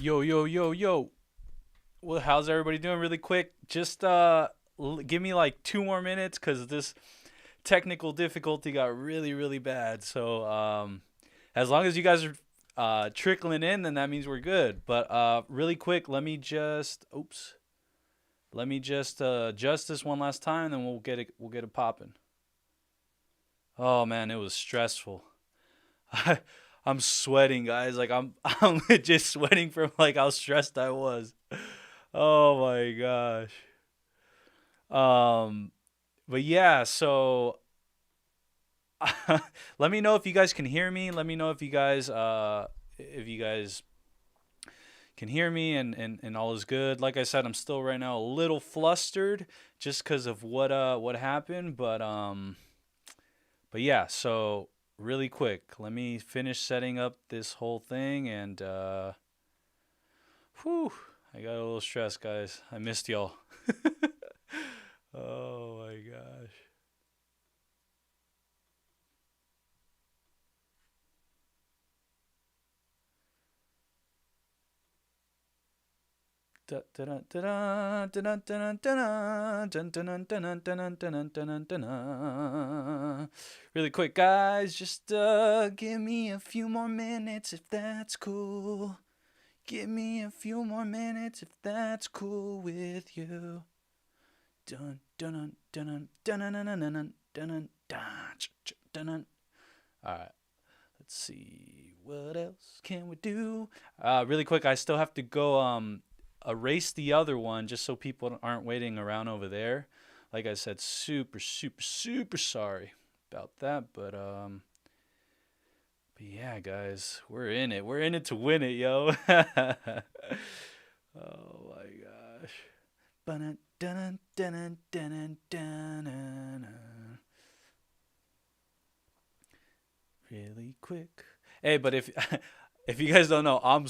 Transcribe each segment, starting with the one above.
Yo, yo, yo, yo. Well, how's everybody doing really quick? Just give me like 2 more minutes cuz this technical difficulty got really really bad. So, as long as you guys are trickling in, then that means we're good. But really quick, let me just adjust this one last time, then we'll get it popping. Oh man, it was stressful. I I'm sweating, guys. Like I'm legit sweating from like how stressed I was. Oh my gosh. Um, but yeah, so let me know if you guys can hear me. Let me know if you guys can hear me and all is good. Like I said, I'm still right now a little flustered just because of what happened, but yeah, so really quick, let me finish setting up this whole thing and whew, I got a little stressed, guys. I missed y'all. Oh my gosh. Really quick, guys, just give me a few more minutes if that's cool. Give me a few more minutes if that's cool with you. Dun dun dun dun dun dun dun dun dun dun dun. All right. Let's see. What else can we do? Really quick, I still have to go erase the other one just so people aren't waiting around over there. Like I said, super super super sorry about that, but yeah, guys, we're in it. We're in it to win it, yo. Oh my gosh. Really quick. Hey, but if if you guys don't know, I'm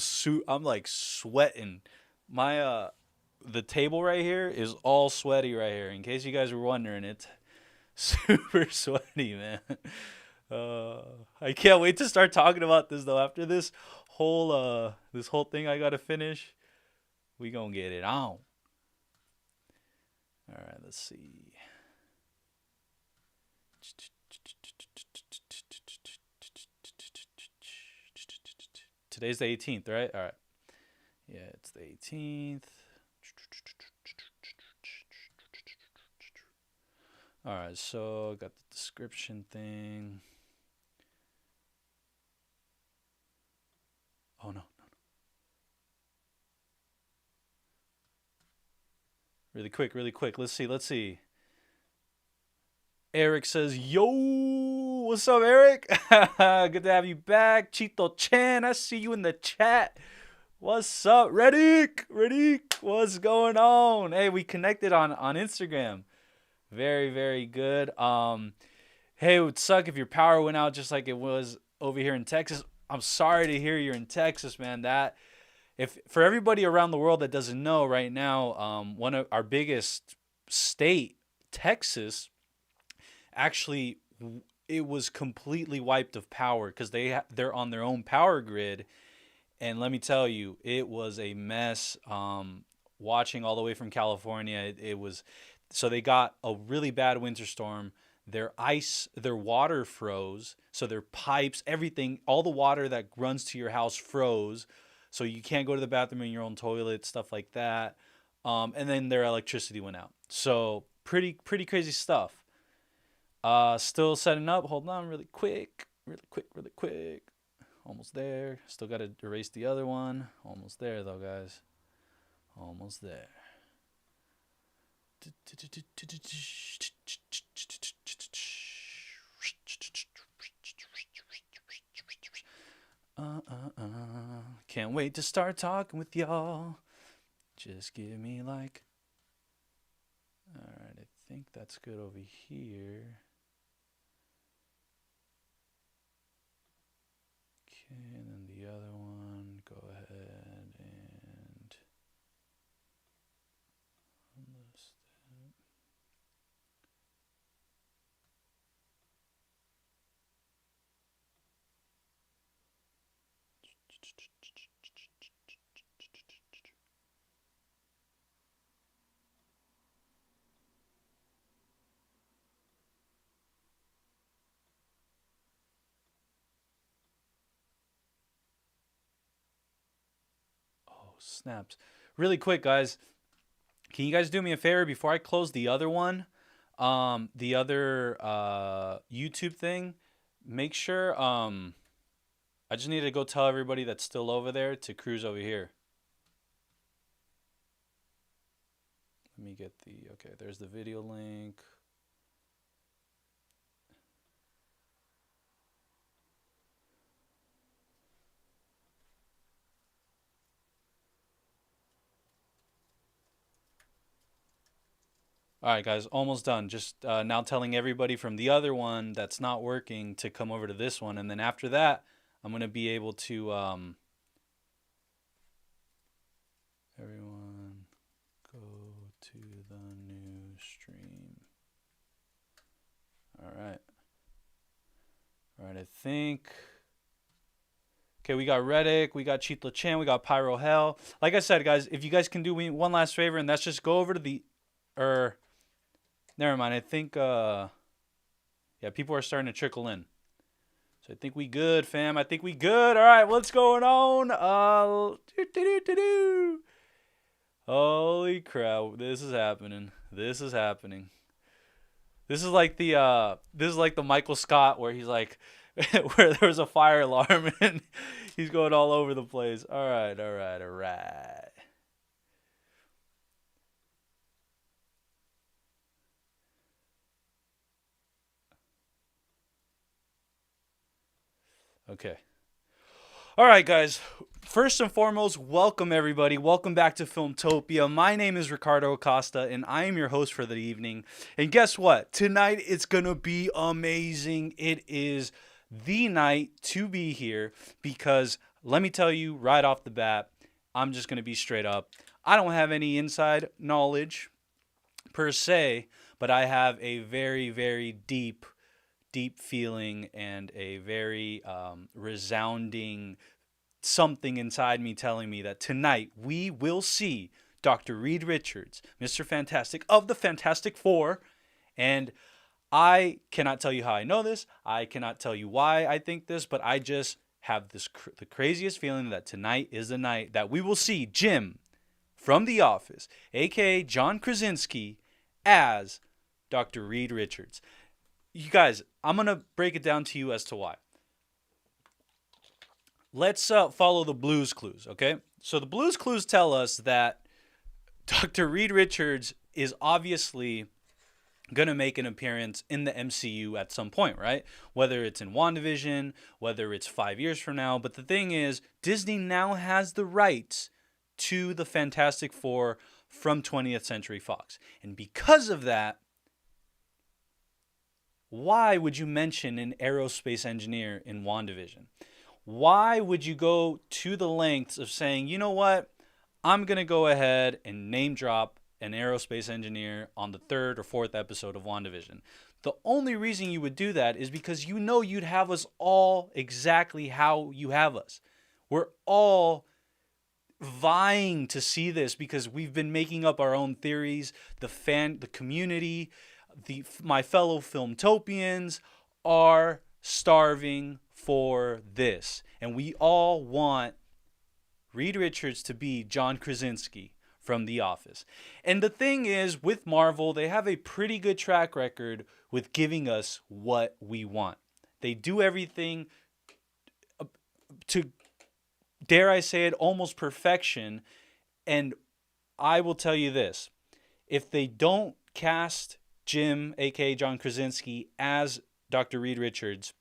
like sweating. My the table right here is all sweaty right here. In case you guys were wondering, it's super sweaty, man. Uh, I can't wait to start talking about this though. After this whole thing I gotta finish, we gonna get it on. All right, let's see. Today's the 18th, right? All right. Yeah, it's the 18th. All right, so got the description thing. Oh no. Really quick, really quick. Let's see. Eric says, "Yo, what's up, Eric? Good to have you back, Chito Chan. I see you in the chat. What's up, Redick? Redick, what's going on? Hey, we connected on Instagram. Very, very good. Hey, it would suck if your power went out just like it was over here in Texas. I'm sorry to hear you're in Texas, man. That if for everybody around the world that doesn't know right now, one of our biggest state, Texas, actually it was completely wiped of power because they're on their own power grid, and let me tell you, it was a mess. Watching all the way from California, it was so they got a really bad winter storm. Their water froze, so their pipes, everything, all the water that runs to your house froze, so you can't go to the bathroom in your own toilet, stuff like that. And then their electricity went out. So pretty crazy stuff. Still setting up. Hold on, really quick, really quick, really quick. Almost there. Still got to erase the other one. Almost there though, guys. Almost there. Can't wait to start talking with y'all. Just give me like. Alright, I think that's good over here. Okay, and then the other one, go ahead and list that. snaps. Really quick, guys. Can you guys do me a favor before I close the other one? The other YouTube thing. Make sure I just need to go tell everybody that's still over there to cruise over here. Let me get the, okay, there's the video link. All right, guys, almost done. Just now telling everybody from the other one that's not working to come over to this one. And then after that, I'm going to be able to, everyone go to the new stream. All right. All right, I think. Okay, we got Reddick, we got Chito Chan, we got Pyro Hell. Like I said, guys, if you guys can do me one last favor, and that's just go over to the, never mind. I think, yeah, people are starting to trickle in. So I think we good, fam. I think we good. All right, what's going on? Holy crap, this is happening. This is happening. This is like the Michael Scott where he's like, where there was a fire alarm and he's going all over the place. All right. Okay. All right, guys. First and foremost, welcome everybody. Welcome back to Filmtopia. My name is Ricardo Acosta, and I am your host for the evening. And guess what? Tonight it's going to be amazing. It is the night to be here because let me tell you right off the bat, I'm just going to be straight up. I don't have any inside knowledge per se, but I have a very, very deep feeling and a very resounding something inside me telling me that tonight we will see Dr. Reid Richards, Mr. Fantastic of the Fantastic Four. And I cannot tell you how I know this. I cannot tell you why I think this, but I just have this the craziest feeling that tonight is the night that we will see Jim from The Office, aka John Krasinski, as Dr. Reid Richards. You guys, I'm going to break it down to you as to why. Let's follow the Blues Clues, okay? So the Blues Clues tell us that Dr. Reid Richards is obviously going to make an appearance in the MCU at some point, right? Whether it's in WandaVision, whether it's 5 years from now. But the thing is, Disney now has the rights to the Fantastic Four from 20th Century Fox. And because of that, why would you mention an aerospace engineer in WandaVision? Why would you go to the lengths of saying, you know what, I'm going to go ahead and name drop an aerospace engineer on the 3rd or 4th episode of WandaVision? The only reason you would do that is because you know you'd have us all exactly how you have us. We're all vying to see this because we've been making up our own theories. The community, my fellow Filmtopians are starving for this. And we all want Reid Richards to be John Krasinski from The Office. And the thing is, with Marvel, they have a pretty good track record with giving us what we want. They do everything to, dare I say it, almost perfection. And I will tell you this. If they don't cast Jim, aka John Krasinski, as Dr. Reid Richards,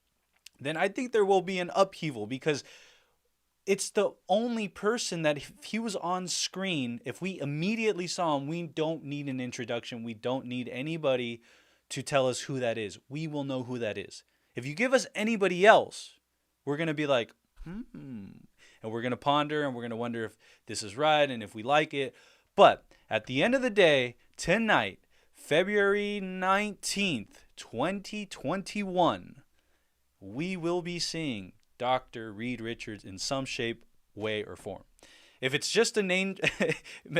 then I think there will be an upheaval because it's the only person that if he was on screen, if we immediately saw him, we don't need an introduction. We don't need anybody to tell us who that is. We will know who that is. If you give us anybody else, we're going to be like, and we're going to ponder and we're going to wonder if this is right and if we like it. But at the end of the day, tonight, February 19th, 2021, we will be seeing Dr. Reid Richards in some shape, way, or form. If it's just a name,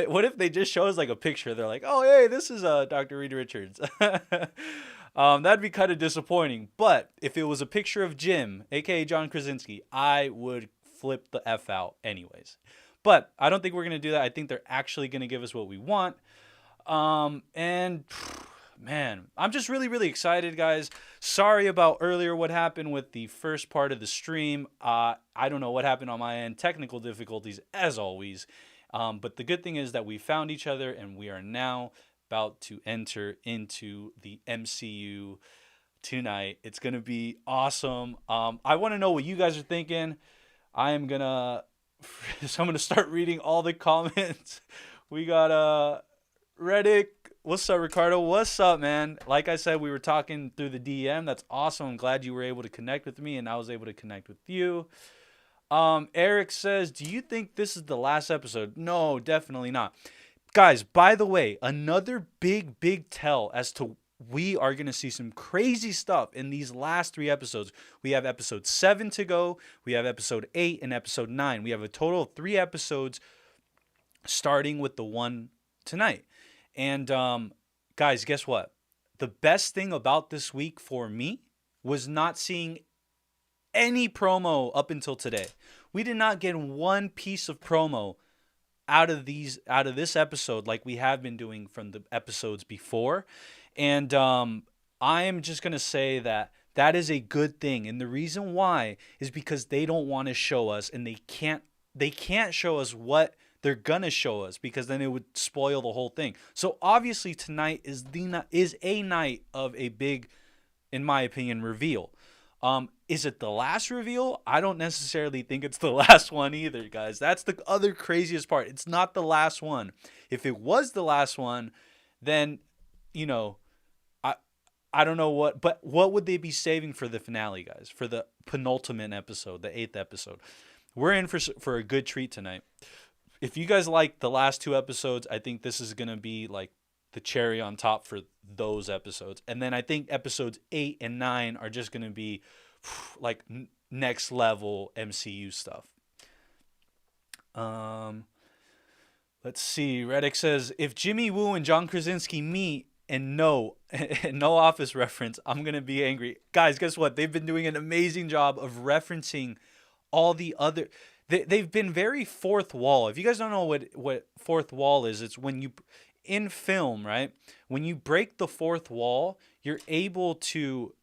what if they just show us like a picture? They're like, oh, hey, this is Dr. Reid Richards. That'd be kind of disappointing. But if it was a picture of Jim, aka John Krasinski, I would flip the F out anyways. But I don't think we're going to do that. I think they're actually going to give us what we want. And man, I'm just really, really excited, guys. Sorry about earlier what happened with the first part of the stream. I don't know what happened on my end. Technical difficulties, as always. But the good thing is that we found each other, and we are now about to enter into the MCU tonight. It's going to be awesome. I want to know what you guys are thinking. I'm going to start reading all the comments. We got Reddick. What's up, Ricardo? What's up, man? Like I said, we were talking through the DM. That's awesome. I'm glad you were able to connect with me, and I was able to connect with you. Eric says, do you think this is the last episode? No, definitely not. Guys, by the way, another big tell as to we are going to see some crazy stuff in these last 3 episodes. We have episode 7 to go. We have episode 8 and episode 9. We have a total of 3 episodes starting with the one tonight. And guys, guess what? The best thing about this week for me was not seeing any promo up until today. We did not get one piece of promo out of this episode like we have been doing from the episodes before. And I am just going to say that is a good thing. And the reason why is because they don't want to show us, and they can't show us what they're going to show us, because then it would spoil the whole thing. So obviously tonight is a night of a big, in my opinion, reveal. Is it the last reveal? I don't necessarily think it's the last one either, guys. That's the other craziest part. It's not the last one. If it was the last one, then, you know, I don't know what would they be saving for the finale, guys? For the penultimate episode, the 8th episode. We're in for a good treat tonight. If you guys like the last 2 episodes, I think this is going to be like the cherry on top for those episodes. And then I think episodes 8 and 9 are just going to be like next level MCU stuff. Let's see. Reddick says, if Jimmy Woo and John Krasinski meet and no Office reference, I'm going to be angry. Guys, guess what? They've been doing an amazing job of referencing all the other... They've been very fourth wall. If you guys don't know what fourth wall is, it's when you... in film, right? When you break the fourth wall, you're able to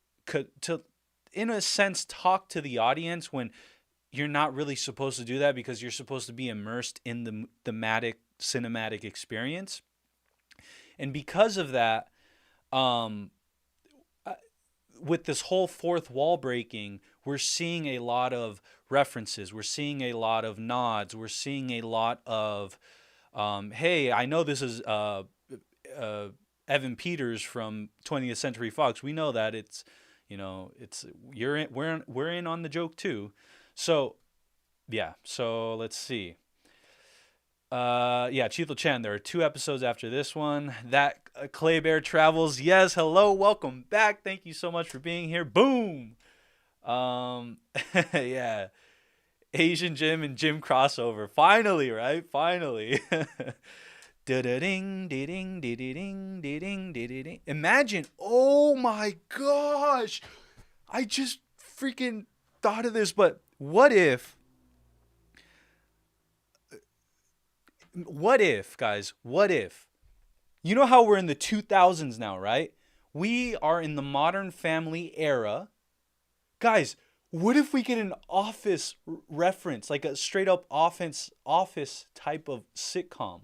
in a sense talk to the audience when you're not really supposed to do that, because you're supposed to be immersed in the thematic cinematic experience. And because of that, with this whole fourth wall breaking, we're seeing a lot of references. We're seeing a lot of nods. We're seeing a lot of hey, I know this is Evan Peters from 20th Century Fox. We know that it's, you know, we're in on the joke too. So yeah. So let's see. Yeah, Chito Chan. There are 2 episodes after this one. That Clay Bear Travels. Yes, hello, welcome back. Thank you so much for being here. Boom. Yeah. Asian Jim and Jim crossover. Finally, right? Finally. Imagine, oh my gosh. I just freaking thought of this, but what if, guys, you know how we're in the 2000s now, right? We are in the Modern Family era. Guys, what if we get an Office reference, like a straight up Office type of sitcom?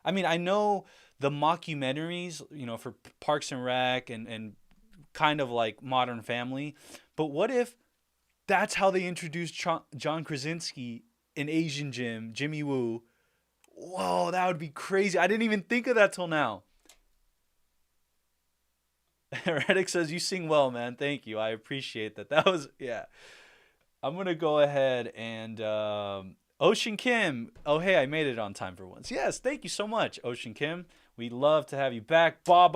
I mean, I know the mockumentaries, you know, for Parks and Rec and kind of like Modern Family, but what if that's how they introduced John Krasinski in Asian Jim, Jimmy Woo? Whoa, that would be crazy. I didn't even think of that till now. Reddick says, you sing well, man. Thank you. I appreciate that. That was, yeah. I'm going to go ahead and, Ocean Kim. Oh, hey, I made it on time for once. Yes, thank you so much, Ocean Kim. We love to have you back. Bob.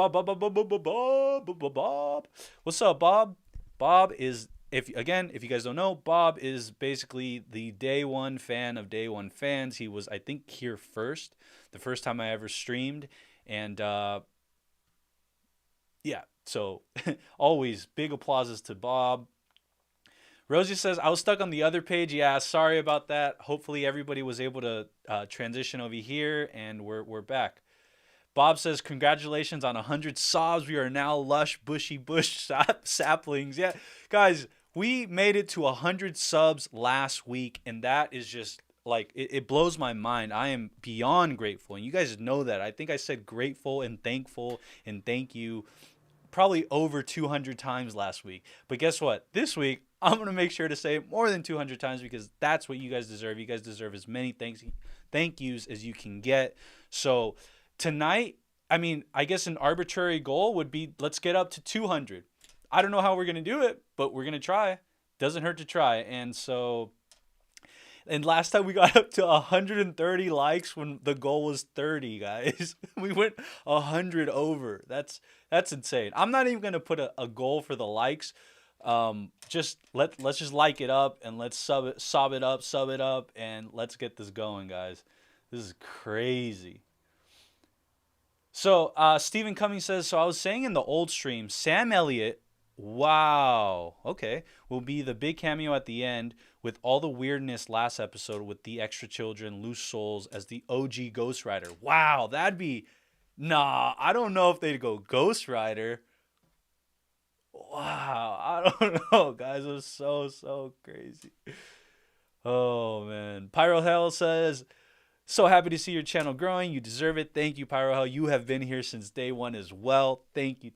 What's up, Bob? Bob is, if you guys don't know, Bob is basically the day one fan of day one fans. He was, I think, here first, the first time I ever streamed. And, yeah. So always big applauses to Bob. Rosie says, I was stuck on the other page. Yeah, sorry about that. Hopefully everybody was able to transition over here, and we're back. Bob says, congratulations on 100 sobs. We are now lush, bushy bush saplings. Yeah, guys, we made it to 100 subs last week, and that is just, like, it blows my mind. I am beyond grateful, and you guys know that. I think I said grateful and thankful and thank you probably over 200 times last week. But guess what? This week, I'm going to make sure to say it more than 200 times because that's what you guys deserve. You guys deserve as many thank yous as you can get. So tonight, I mean, I guess an arbitrary goal would be let's get up to 200. I don't know how we're going to do it, but we're going to try. Doesn't hurt to try. And last time we got up to 130 likes when the goal was 30, guys. We went 100 over. That's insane. I'm not even gonna put a goal for the likes. Let's just like it up and let's sub it up, and let's get this going, guys. This is crazy. So Stephen Cummings says, so I was saying in the old stream, Sam Elliott, wow, okay, will be the big cameo at the end with all the weirdness last episode with the extra children, loose souls as the OG Ghost Rider. Wow, that'd be... Nah, I don't know if they'd go Ghost Rider. Wow, I don't know, guys. It was so crazy. Oh, man. Pyro Hell says, so happy to see your channel growing. You deserve it. Thank you, Pyro Hell. You have been here since day one as well. Thank you.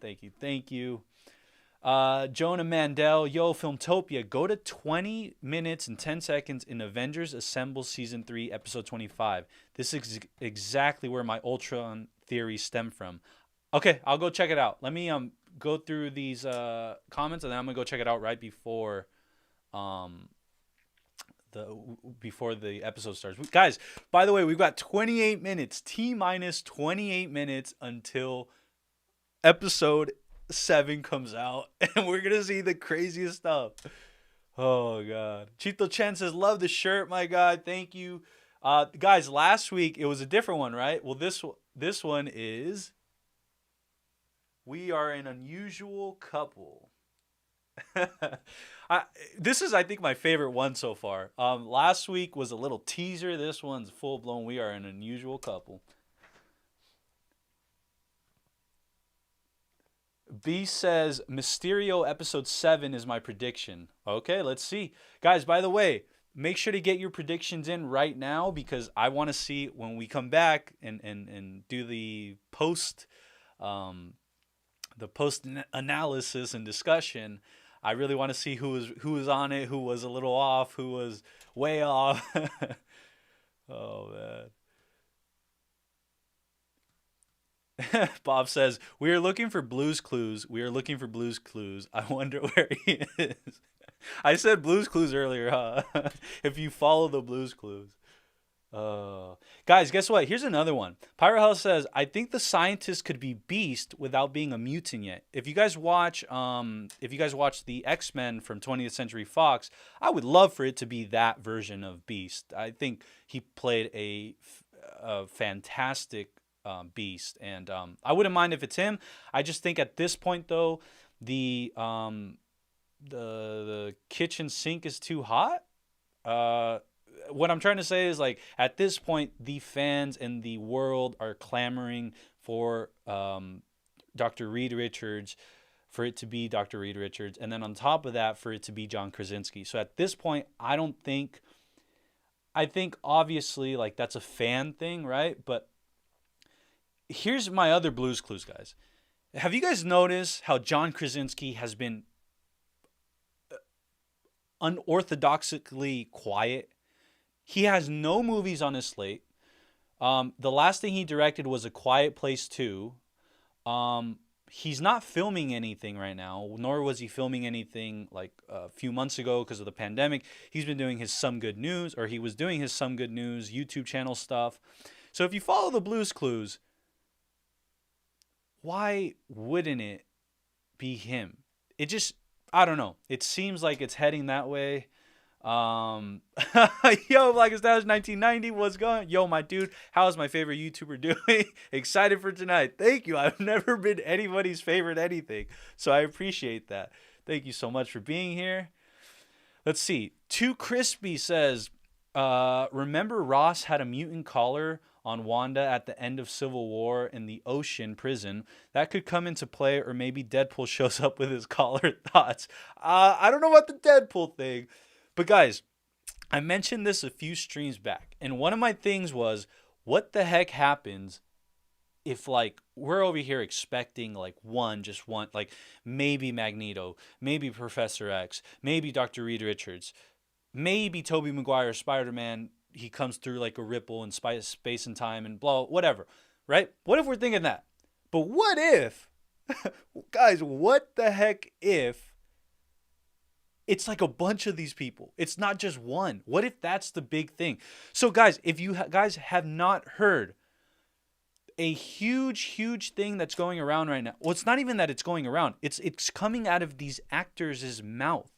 Jonah Mandel, yo, Filmtopia, go to 20 minutes and 10 seconds in Avengers Assemble Season 3, Episode 25. This is exactly where my Ultron theory stem from. Okay, I'll go check it out. Let me go through these comments, and then I'm going to go check it out right before the episode starts. Guys, by the way, we've got 28 minutes, T-minus 28 minutes until episode 7 comes out, and we're gonna see the craziest stuff. Oh god. Chito Chen says, love the shirt, my god. Thank you. Guys, last week it was a different one, right? Well, this one is we are an unusual couple. This is, I think, my favorite one so far. Last week was a little teaser. This one's full blown. We are an unusual couple. B says, Mysterio episode 7 is my prediction. Okay, let's see. Guys, by the way, make sure to get your predictions in right now because I want to see when we come back and do the post analysis and discussion. I really want to see who was on it, who was a little off, who was way off. Oh, man. Bob says, we are looking for Blue's Clues. I wonder where he is. I said Blue's Clues earlier, huh? If you follow the Blue's Clues. Guys, guess what? Here's another one. Pyro Hell says, I think the scientist could be Beast without being a mutant yet. If you guys watch the X-Men from 20th Century Fox, I would love for it to be that version of Beast. I think he played a fantastic Beast, and I wouldn't mind if it's him. I just think at this point though, the kitchen sink is too hot. What I'm trying to say is, like, at this point the fans and the world are clamoring for Dr. Reed Richards, for it to be Dr. Reed Richards, and then on top of that for it to be John Krasinski. So at this point I think obviously, like, that's a fan thing, right? But here's my other Blue's Clues, guys. Have you guys noticed how John Krasinski has been unorthodoxically quiet? He has no movies on his slate. The last thing he directed was A Quiet Place 2. He's not filming anything right now, nor was he filming anything like a few months ago because of the pandemic. He was doing his Some Good News YouTube channel stuff. So if you follow the Blue's Clues, why wouldn't it be him? It just, I don't know. It seems like it's heading that way. Yo, Black Established 1990, what's going? Yo, my dude, how's my favorite YouTuber doing? Excited for tonight. Thank you. I've never been anybody's favorite anything, so I appreciate that. Thank you so much for being here. Let's see. Too Crispy says, remember Ross had a mutant collar on Wanda at the end of Civil War in the ocean prison? That could come into play, or maybe Deadpool shows up with his collar. Thoughts? I don't know about the Deadpool thing, but guys, I mentioned this a few streams back, and one of my things was, what the heck happens if, like, we're over here expecting like just one, like maybe Magneto, maybe Professor X, maybe Dr. Reed Richards, maybe Tobey Maguire Spider-Man, he comes through like a ripple in space and time and blah, whatever, right? What if we're thinking that? But what if, guys, what the heck if it's like a bunch of these people? It's not just one. What if that's the big thing? So guys, if you guys have not heard, a huge thing that's going around right now. Well, it's not even that it's going around. It's coming out of these actors' mouth,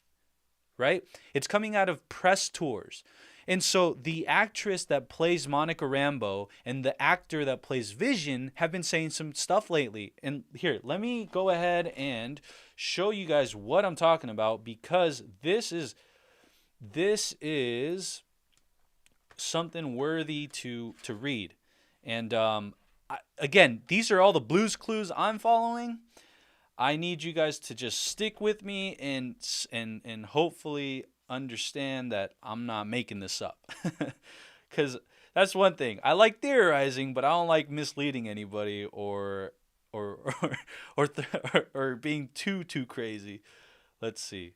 right? It's coming out of press tours. And so the actress that plays Monica Rambeau and the actor that plays Vision have been saying some stuff lately. And here, let me go ahead and show you guys what I'm talking about, because this is something worthy to read. And again, these are all the Blues Clues I'm following. I need you guys to just stick with me and hopefully understand that I'm not making this up. Because that's one thing. I like theorizing, but I don't like misleading anybody or being too crazy. Let's see.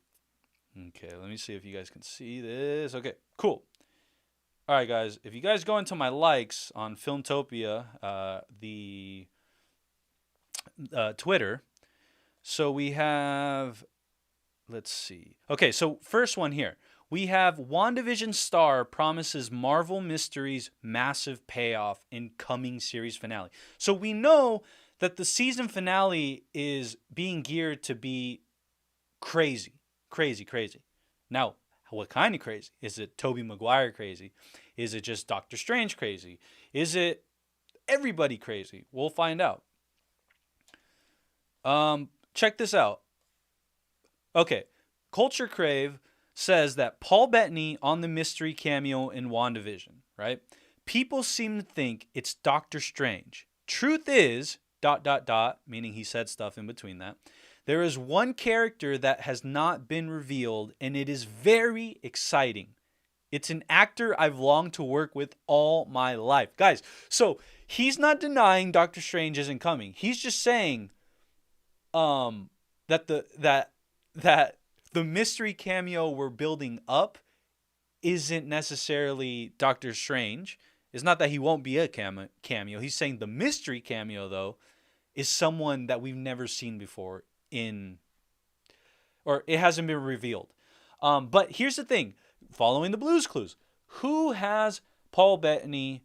Okay, let me see if you guys can see this. Okay, cool. All right, guys, if you guys go into my likes on Filmtopia, the Twitter, so we have, let's see. Okay, so first one here. We have WandaVision star promises Marvel Mysteries massive payoff in coming series finale. So we know that the season finale is being geared to be crazy. Now, what kind of crazy? Is it Tobey Maguire crazy? Is it just Doctor Strange crazy? Is it everybody crazy? We'll find out. Check this out. Okay, Culture Crave says that Paul Bettany on the mystery cameo in WandaVision, right? People seem to think it's Doctor Strange. Truth is, ... meaning he said stuff in between that. There is one character that has not been revealed, and it is very exciting. It's an actor I've longed to work with all my life. Guys, so he's not denying Doctor Strange isn't coming. He's just saying that the mystery cameo we're building up isn't necessarily Doctor Strange. It's not that he won't be a cameo. He's saying the mystery cameo, though, is someone that we've never seen before or it hasn't been revealed. But here's the thing. Following the Blues Clues, who has Paul Bettany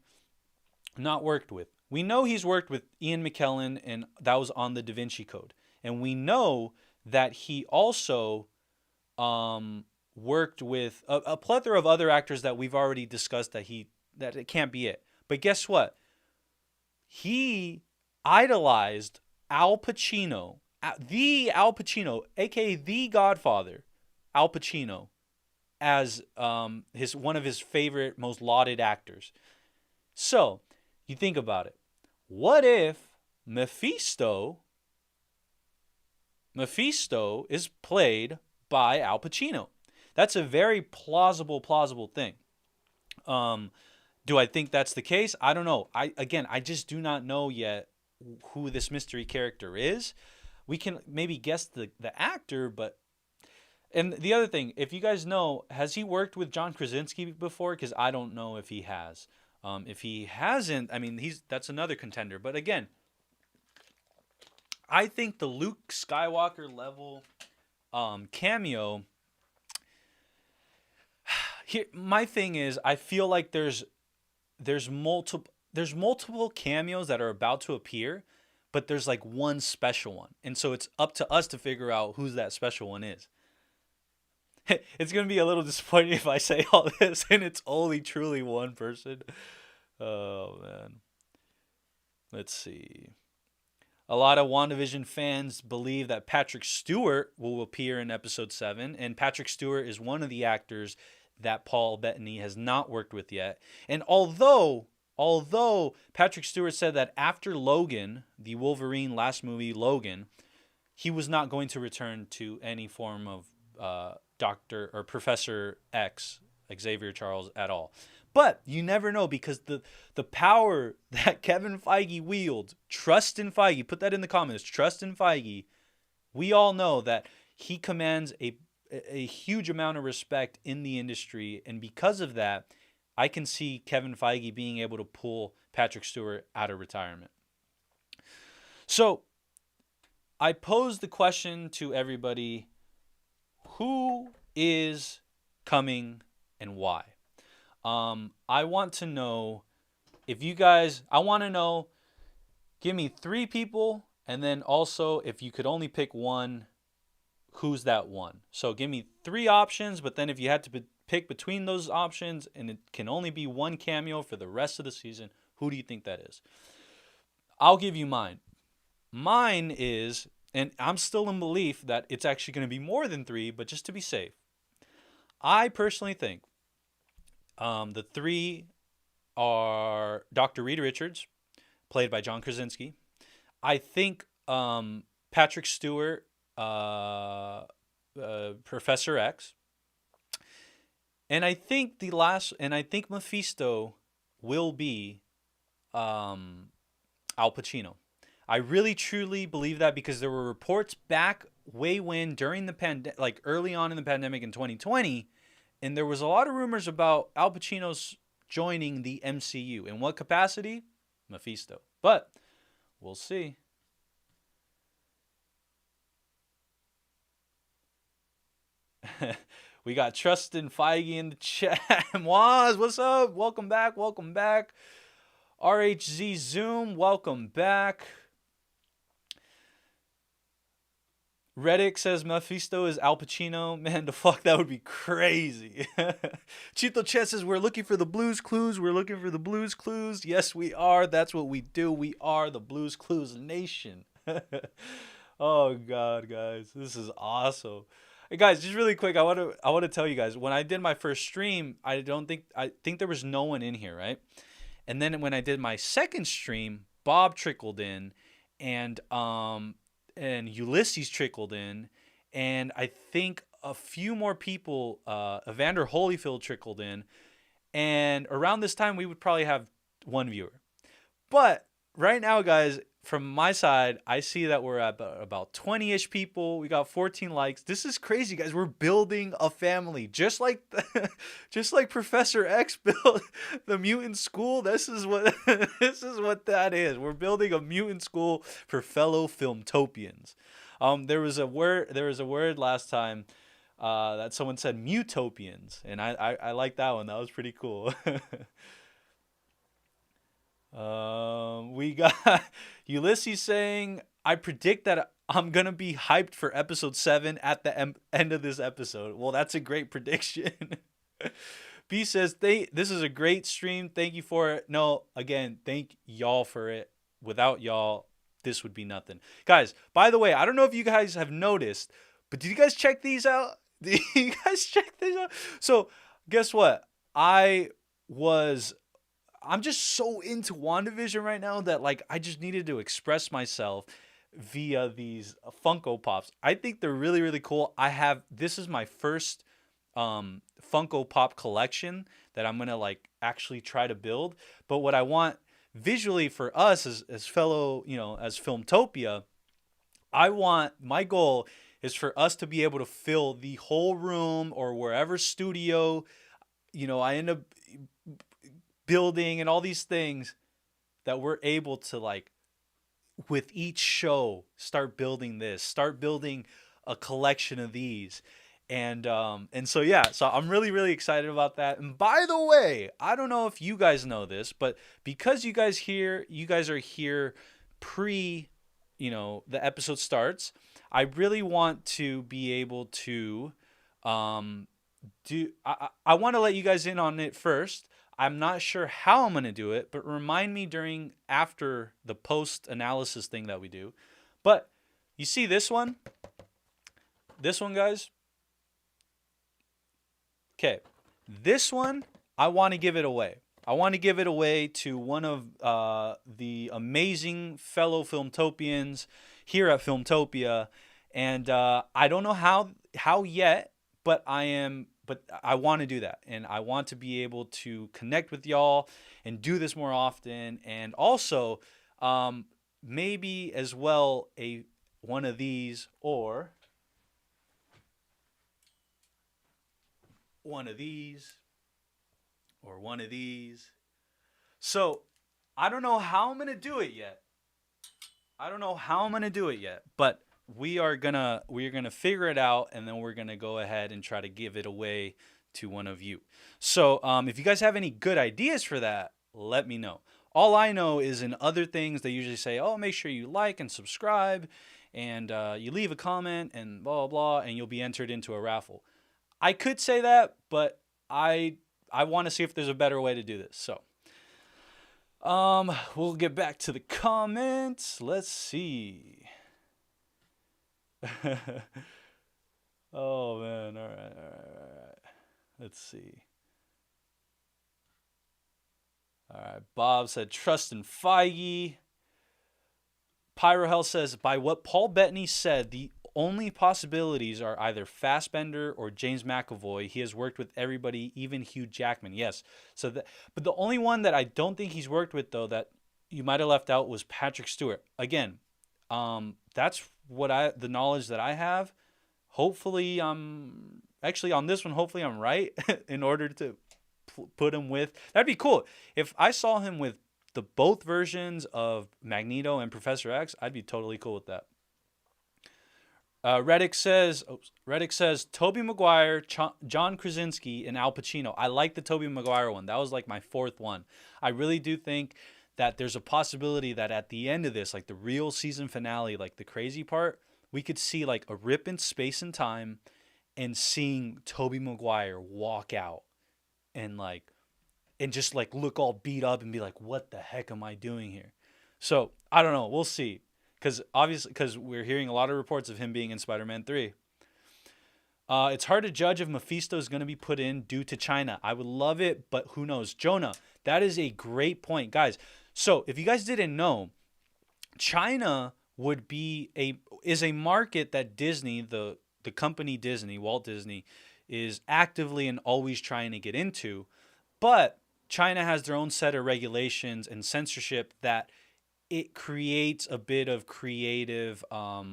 not worked with? We know he's worked with Ian McKellen, and that was on the Da Vinci Code. And we know that he also worked with a plethora of other actors that we've already discussed that it can't be it. But guess what? He idolized Al Pacino, the Al Pacino, aka the Godfather, Al Pacino, as one of his favorite, most lauded actors. So you think about it. What if Mephisto is played by Al Pacino? That's a very plausible thing. Do I think that's the case? I don't know. I just do not know yet who this mystery character is. We can maybe guess the actor, but... And the other thing, if you guys know, has he worked with John Krasinski before? Because I don't know if he has. If he hasn't, I mean, that's another contender. But again, I think the Luke Skywalker level cameo... Here, my thing is, I feel like there's multiple cameos that are about to appear, but there's like one special one. And so it's up to us to figure out who that special one is. It's going to be a little disappointing if I say all this and it's only truly one person. Oh, man. Let's see. A lot of WandaVision fans believe that Patrick Stewart will appear in episode 7, and Patrick Stewart is one of the actors that Paul Bettany has not worked with yet. And although Patrick Stewart said that after Logan, the Wolverine last movie Logan, he was not going to return to any form of Dr. or Professor X, Xavier Charles, at all. But you never know, because the power that Kevin Feige wields, trust in Feige, put that in the comments, trust in Feige. We all know that he commands a huge amount of respect in the industry. And because of that, I can see Kevin Feige being able to pull Patrick Stewart out of retirement. So I posed the question to everybody, who is coming and why? I want to know if you guys, I want to know, give me 3 people, and then also if you could only pick one, who's that one? So give me 3 options, but then if you had to pick between those options and it can only be one cameo for the rest of the season, who do you think that is? I'll give you mine. Mine is, and I'm still in belief that it's actually going to be more than 3, but just to be safe, I personally think the 3 are Dr. Reid Richards, played by John Krasinski. I think Patrick Stewart, Professor X. And I think Mephisto will be Al Pacino. I really truly believe that, because there were reports back way when during the pandemic, early on in the pandemic in 2020, and there was a lot of rumors about Al Pacino's joining the MCU. In what capacity? Mephisto. But we'll see. We got Trustin Feige in the chat. Waz, what's up? Welcome back. Welcome back. RHZ Zoom, welcome back. Reddick says Mephisto is Al Pacino. Man, the fuck, that would be crazy. Chito Chet says we're looking for the Blues Clues. We're looking for the Blues Clues. Yes, we are. That's what we do. We are the Blues Clues Nation. Oh God, guys, this is awesome. Hey guys, just really quick, I want to tell you guys, when I did my first stream, I think there was no one in here, right? And then when I did my second stream, Bob trickled in, and Ulysses trickled in, and I think a few more people, Evander Holyfield trickled in, and around this time we would probably have one viewer. But right now, guys, from my side, I see that we're at about 20-ish people. We got 14 likes. This is crazy, guys. We're building a family, just like Professor X built the mutant school. This is what that is. We're building a mutant school for fellow Filmtopians. There was a word last time that someone said, mutopians, and I like that one. That was pretty cool. We got Ulysses saying, I predict that I'm gonna be hyped for episode 7 at the end of this episode. Well, that's a great prediction. B says, this is a great stream. Thank you for it. No, again, thank y'all for it. Without y'all, this would be nothing. Guys, by the way, I don't know if you guys have noticed, but did you guys check these out? Did you guys check these out? So, guess what? I'm just so into WandaVision right now that I just needed to express myself via these Funko Pops. I think they're really, really cool. This is my first Funko Pop collection that I'm gonna actually try to build. But what I want visually for us as fellow, as Filmtopia, my goal is for us to be able to fill the whole room or wherever studio, I end up building and all these things, that we're able to with each show start building a collection of these, and so yeah, so I'm really, really excited about that. And by the way, I don't know if you guys know this, but because you guys are here pre the episode starts, I really want to be able to I want to let you guys in on it first. I'm not sure how I'm going to do it, but remind me after the post analysis thing that we do. But you see this one? This one, guys? Okay. This one, I want to give it away. I want to give it away to one of the amazing fellow Filmtopians here at Filmtopia. And I don't know how yet, but I want to do that. And I want to be able to connect with y'all and do this more often. And also, maybe as well, one of these or one of these. Or one of these. So, I don't know how I'm going to do it yet. But we're gonna figure it out, and then we're going to go ahead and try to give it away to one of you. So, if you guys have any good ideas for that, let me know. All I know is in other things, they usually say, oh, make sure you like and subscribe, and you leave a comment, and blah, blah, blah, and you'll be entered into a raffle. I could say that, but I want to see if there's a better way to do this. So, we'll get back to the comments. Let's see. Oh, man. All right. Let's see. All right. Bob said, trust in Feige. Pyro Hell says, by what Paul Bettany said, the only possibilities are either Fassbender or James McAvoy. He has worked with everybody, even Hugh Jackman. Yes. But the only one that I don't think he's worked with, though, that you might have left out was Patrick Stewart. Again, that's the knowledge that I have. Hopefully, actually on this one, hopefully I'm right in order to put him with. That'd be cool. If I saw him with both versions of Magneto and Professor X, I'd be totally cool with that. Reddick says Tobey Maguire, John Krasinski, and Al Pacino. I like the Tobey Maguire one. That was like my fourth one. I really do think that there's a possibility that at the end of this, like the real season finale, like the crazy part, we could see like a rip in space and time and seeing Tobey Maguire walk out and just like look all beat up and be like, what the heck am I doing here? So I don't know. We'll see. Because we're hearing a lot of reports of him being in Spider-Man 3. It's hard to judge if Mephisto is going to be put in due to China. I would love it, but who knows? Jonah, that is a great point. Guys, so if you guys didn't know, China is a market that Disney, the company Disney, Walt Disney, is actively and always trying to get into. But China has their own set of regulations and censorship that it creates a bit of creative, I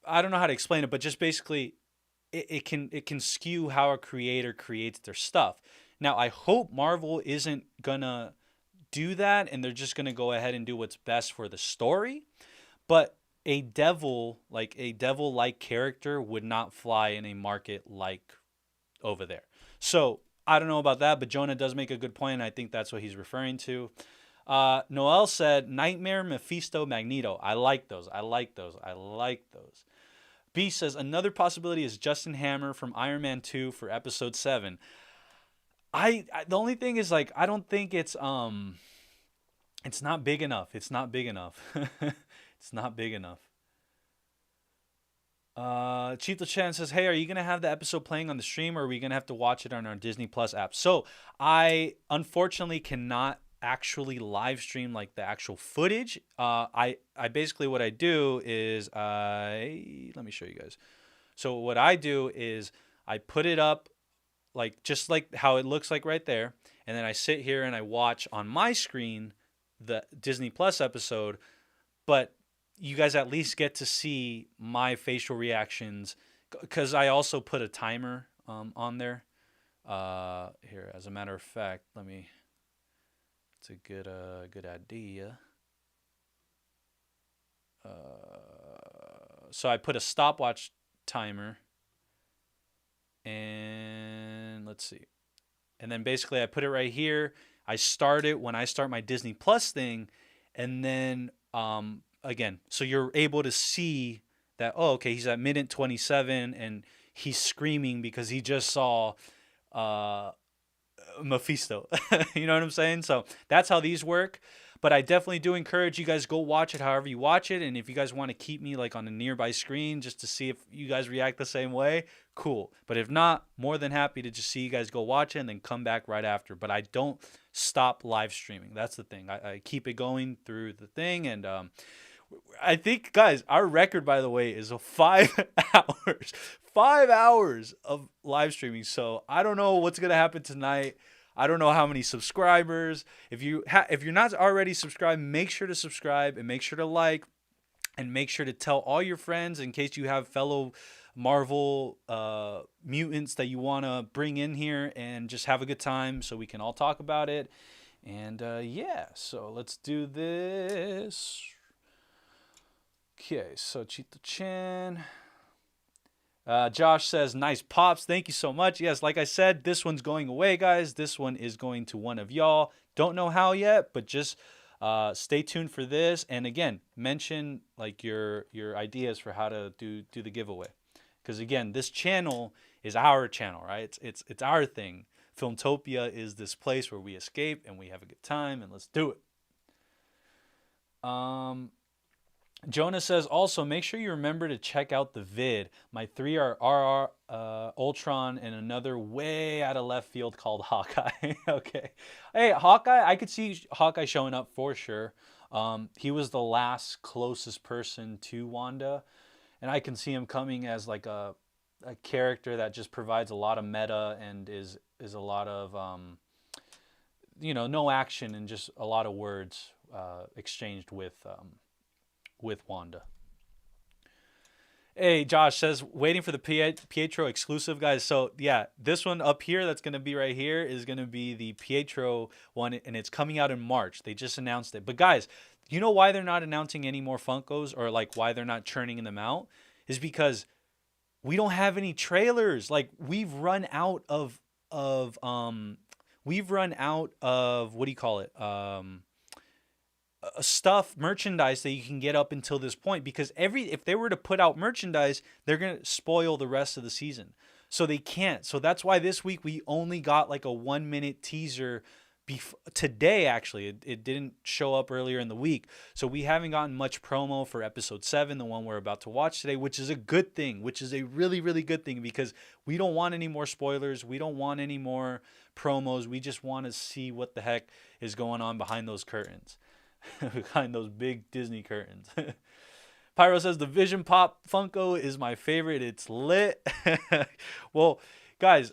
don't know how to explain it, but just basically it can skew how a creator creates their stuff. Now, I hope Marvel isn't going to do that and they're just going to go ahead and do what's best for the story. But a devil-like character would not fly in a market like over there. So I don't know about that, but Jonah does make a good point. And I think that's what he's referring to. Noel said, Nightmare, Mephisto, Magneto. I like those. B says, another possibility is Justin Hammer from Iron Man 2 for episode 7. The only thing is, like, I don't think it's not big enough. It's not big enough. Cheeto Chan says, hey, are you going to have the episode playing on the stream or are we going to have to watch it on our Disney Plus app? So I unfortunately cannot actually live stream like the actual footage. I basically what I do is let me show you guys. So what I do is I put it up like just like how it looks like right there, and then I sit here and I watch on my screen the Disney Plus episode, but you guys at least get to see my facial reactions because I also put a timer on there. Here, as a matter of fact, it's a good idea. So I put a stopwatch timer, and let's see. And then basically I put it right here. I start it when I start my Disney Plus thing, and then again, so you're able to see that, oh, okay, he's at minute 27, and he's screaming because he just saw Mephisto. You know what I'm saying? So that's how these work. But I definitely do encourage you guys, go watch it however you watch it. And if you guys want to keep me like on a nearby screen just to see if you guys react the same way, cool. But if not, more than happy to just see you guys go watch it and then come back right after. But I don't stop live streaming. That's the thing. I keep it going through the thing. And I think, guys, our record, by the way, is 5 hours. 5 hours of live streaming. So I don't know what's going to happen tonight. I don't know how many subscribers. If you're not already subscribed, make sure to subscribe and make sure to like and make sure to tell all your friends in case you have fellow Marvel mutants that you want to bring in here and just have a good time so we can all talk about it. And yeah, so let's do this. Okay, so Chito Chan. Josh says, nice pops. Thank you so much. Yes, like I said, this one's going away, guys. This one is going to one of y'all. Don't know how yet, but just stay tuned for this. And again, mention like your ideas for how to do the giveaway. Because again, this channel is our channel, right? It's our thing. Filmtopia is this place where we escape and we have a good time, and let's do it. Jonah says, also, make sure you remember to check out the vid. My 3 are Ultron and another way out of left field called Hawkeye. Okay. Hey, Hawkeye, I could see Hawkeye showing up for sure. He was the last closest person to Wanda. And I can see him coming as like a character that just provides a lot of meta and is a lot of, no action and just a lot of words exchanged with Wanda. Hey, Josh says, waiting for the Pietro exclusive, guys. So yeah, this one up here that's going to be right here is going to be the Pietro one, and it's coming out in March. They just announced it. But guys, you know why they're not announcing any more Funkos, or like why they're not churning them out, is because we don't have any trailers. Like we've run out of what do you call it? Stuff, merchandise that you can get up until this point, because if they were to put out merchandise, they're going to spoil the rest of the season. So they can't. So that's why this week we only got like a 1-minute teaser today. Actually, it didn't show up earlier in the week. So we haven't gotten much promo for episode 7, the one we're about to watch today, which is a good thing, which is a really, really good thing, because we don't want any more spoilers. We don't want any more promos. We just want to see what the heck is going on behind those curtains. Behind those big Disney curtains. Pyro says, the Vision Pop Funko is my favorite. It's lit. Well, guys,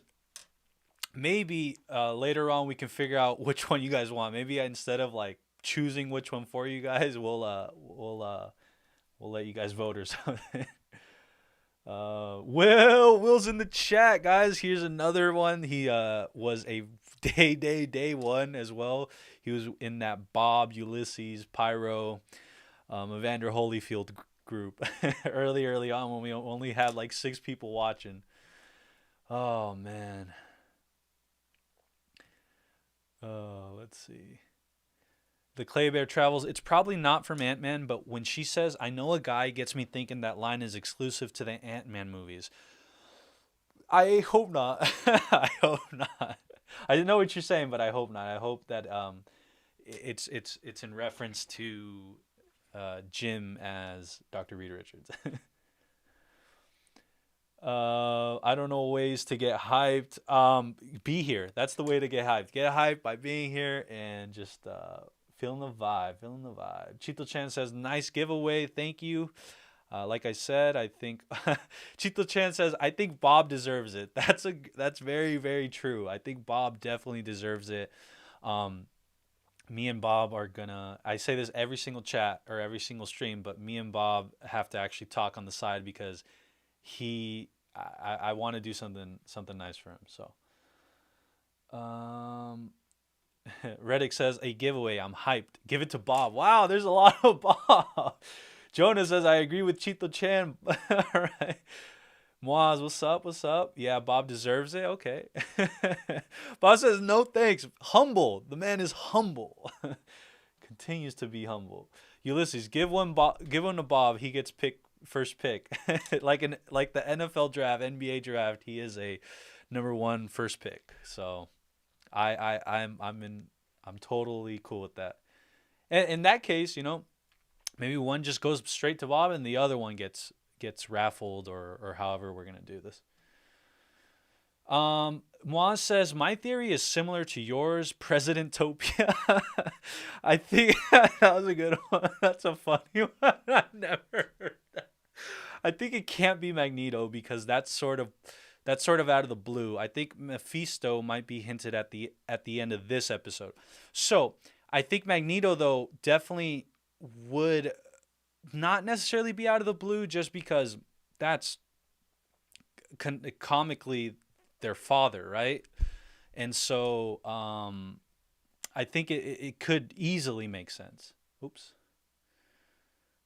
maybe later on we can figure out which one you guys want. Maybe instead of like choosing which one for you guys, we'll let you guys vote or something. Will's in the chat, guys. Here's another one. He was a day one as well. He was in that Bob, Ulysses, Pyro, Evander Holyfield group early on when we only had like 6 people watching. Oh man. Let's see. The Clay Bear Travels. It's probably not from Ant-Man, but when she says, I know a guy, gets me thinking that line is exclusive to the Ant-Man movies. I hope not. I hope not. I know what you're saying, but I hope not. I hope that it's in reference to Jim as Dr. Reed Richards. I don't know ways to get hyped. Be here. That's the way to get hyped. Get hyped by being here and just feeling the vibe. Chito Chan says, nice giveaway. Thank you. Like I said, I think Chito Chan says, I think Bob deserves it. That's very, very true. I think Bob definitely deserves it. Me and Bob are gonna, I say this every single chat or every single stream, but me and Bob have to actually talk on the side because I want to do something nice for him. So Reddick says, a giveaway. I'm hyped. Give it to Bob. Wow, there's a lot of Bob. Jonah says, I agree with Chito Chan. All right. Moaz, what's up? Yeah, Bob deserves it. Okay. Bob says, no thanks. Humble. The man is humble. Continues to be humble. Ulysses, give one to Bob. He gets first pick. like the NFL draft, NBA draft, he is a number 1 first pick. So I'm totally cool with that. And in that case, maybe one just goes straight to Bob and the other one gets raffled or however we're gonna do this. Moaz says, my theory is similar to yours, President Topia. I think that was a good one. That's a funny one. I never heard that. I think it can't be Magneto because that's sort of out of the blue. I think Mephisto might be hinted at the end of this episode. So I think Magneto, though, definitely would not necessarily be out of the blue just because that's comically their father, right? And so I think it could easily make sense. Oops.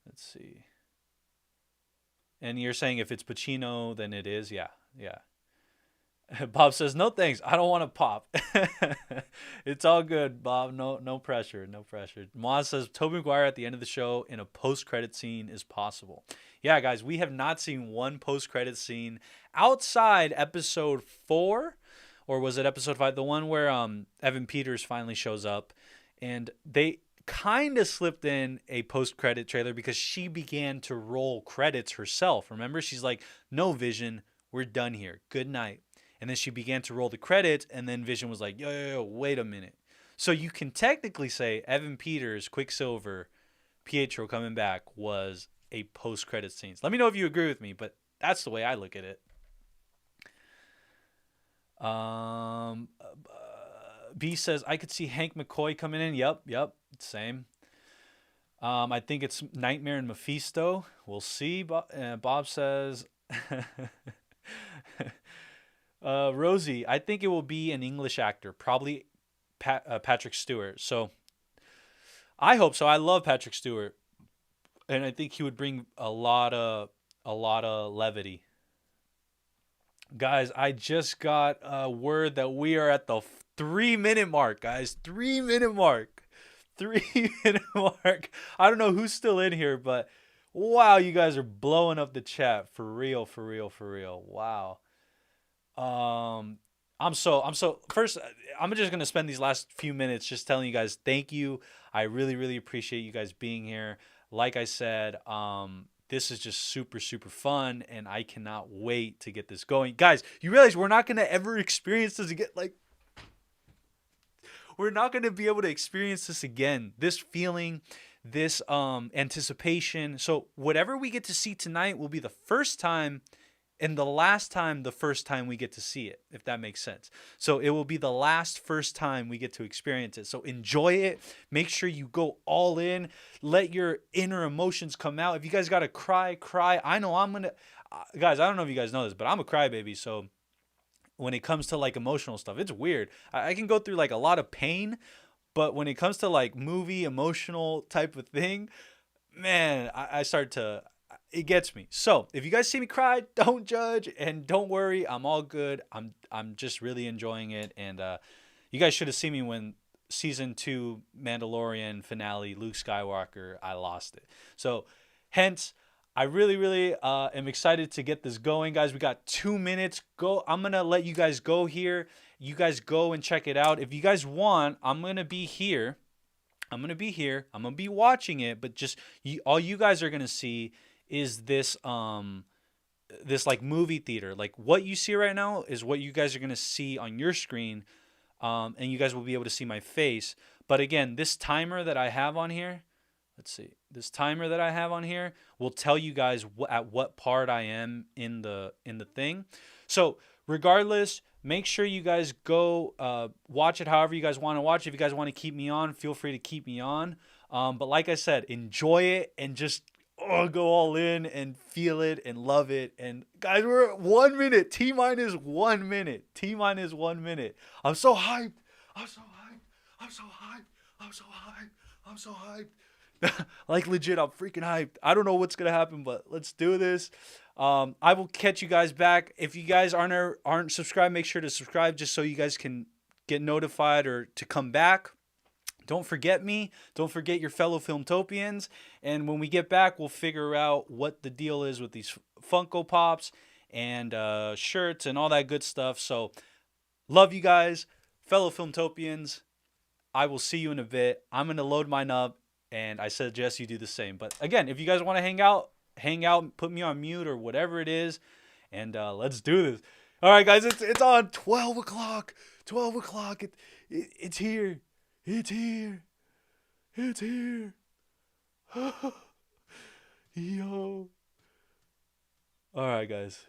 Let's see. And you're saying if it's Pacino, then it is? Yeah. Bob says, no thanks. I don't want to pop. It's all good, Bob. No pressure. Moaz says, Tobey Maguire at the end of the show in a post-credit scene is possible. Yeah, guys, we have not seen one post-credit scene outside episode 4, or was it episode 5? The one where Evan Peters finally shows up, and they kind of slipped in a post-credit trailer because she began to roll credits herself. Remember? She's like, no, Vision, we're done here. Good night. And then she began to roll the credits, and then Vision was like, yo, wait a minute. So you can technically say Evan Peters, Quicksilver, Pietro coming back was a post-credit scene. Let me know if you agree with me, but that's the way I look at it. B says, I could see Hank McCoy coming in. Yep, same. I think it's Nightmare and Mephisto. We'll see. Bob says... Rosie, I think it will be an English actor, probably Patrick Stewart. So I hope so. I love Patrick Stewart, and I think he would bring a lot of levity. Guys, I just got a word that we are at the 3-minute mark, guys. 3-minute mark. 3-minute mark. I don't know who's still in here, but wow, you guys are blowing up the chat for real. Wow. I'm so first, I'm just going to spend these last few minutes just telling you guys thank you. I really appreciate you guys being here. Like I said, this is just super fun, and I cannot wait to get this going. Guys, you realize we're not going to ever experience this again. We're not going to be able to experience this again. This feeling, this anticipation. So whatever we get to see tonight will be the first time and the first time we get to see it, if that makes sense. So it will be the first time we get to experience it. So enjoy it. Make sure you go all in. Let your inner emotions come out. If you guys got to cry. I know I'm going to... guys, I don't know if you guys know this, but I'm a crybaby. So when it comes to emotional stuff, it's weird. I can go through a lot of pain, but when it comes to movie, emotional type of thing, man, I start to... it gets me. So if you guys see me cry, don't judge and don't worry. I'm all good. I'm just really enjoying it. And you guys should have seen me when season 2 Mandalorian finale, Luke Skywalker, I lost it. So hence, I really am excited to get this going, guys. We got 2 minutes. Go. I'm going to let you guys go here. You guys go and check it out. If you guys want, I'm going to be here. I'm going to be watching it, but just all you guys are going to see is this movie theater. What you see right now is what you guys are going to see on your screen, and you guys will be able to see my face. But again, this timer that I have on here, this timer that I have on here will tell you guys at what part I am in the thing. So regardless, make sure you guys go watch it however you guys want to watch. If you guys want to keep me on, feel free to keep me on. But like I said, enjoy it and just go all in and feel it and love it. And guys, we're at 1 minute. T-minus 1 minute. T-minus 1 minute. I'm so hyped. Legit, I'm freaking hyped. I don't know what's gonna happen, but let's do this. I will catch you guys back. If you guys aren't subscribed, make sure to subscribe just so you guys can get notified or to come back. Don't forget me. Don't forget your fellow Filmtopians. And when we get back, we'll figure out what the deal is with these Funko Pops and shirts and all that good stuff. So, love you guys. fellow Filmtopians, I will see you in a bit. I'm going to load mine up, and I suggest you do the same. But again, if you guys want to hang out, put me on mute or whatever it is, and let's do this. All right, guys, it's on 12 o'clock. 12 o'clock. It's here. It's here. It's here. Yo. All right, guys.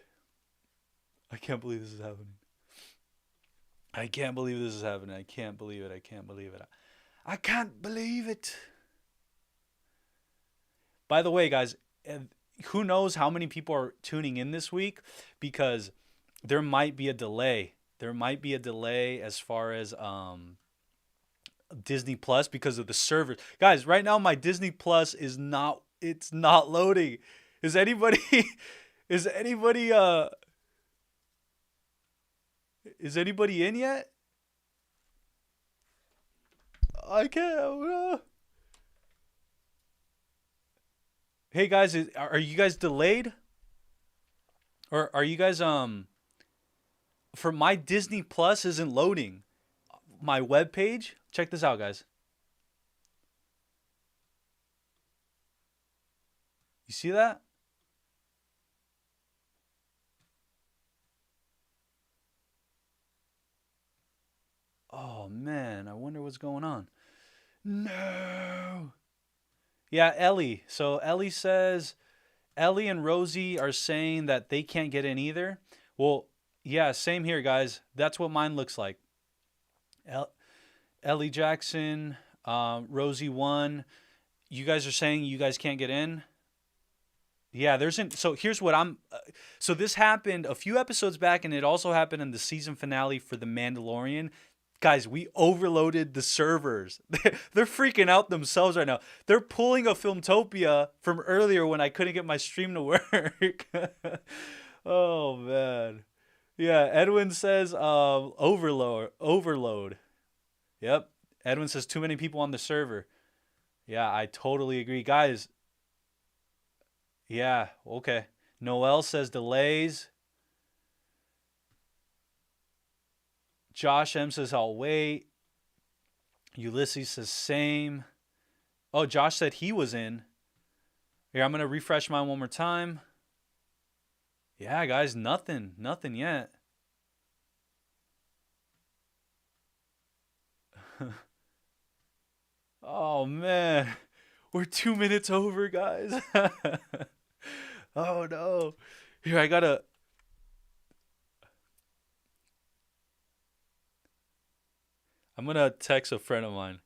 I can't believe this is happening. I can't believe this is happening. I can't believe it. I can't believe it. I can't believe it. By the way, guys, who knows how many people are tuning in this week, because there might be a delay. There might be a delay as far as Disney Plus because of the servers. Guys, right now my Disney Plus is not loading. Is anybody in yet? I can't. Hey guys, are you guys delayed? Or are you guys for my Disney Plus isn't loading my web page? Check this out, guys. You see that? Oh man, I wonder what's going on. No. Yeah, Ellie. So Ellie says, Ellie and Rosie are saying that they can't get in either. Well, yeah, same here, guys. That's what mine looks like. Ellie Jackson, Rosie 1. You guys are saying you guys can't get in? Yeah, so here's what so this happened a few episodes back, and it also happened in the season finale for The Mandalorian. Guys, we overloaded the servers. They're freaking out themselves right now. They're pulling a Filmtopia from earlier when I couldn't get my stream to work. Oh, man. Yeah, Edwin says overload. Yep. Edwin says too many people on the server. Yeah, I totally agree. Guys. Yeah, okay. Noel says delays. Josh M says, I'll wait. Ulysses says, same. Oh, Josh said he was in. Here, I'm going to refresh mine one more time. Yeah, guys, nothing. Nothing yet. Oh, man. We're 2 minutes over, guys. Oh, no. Here, I'm going to text a friend of mine.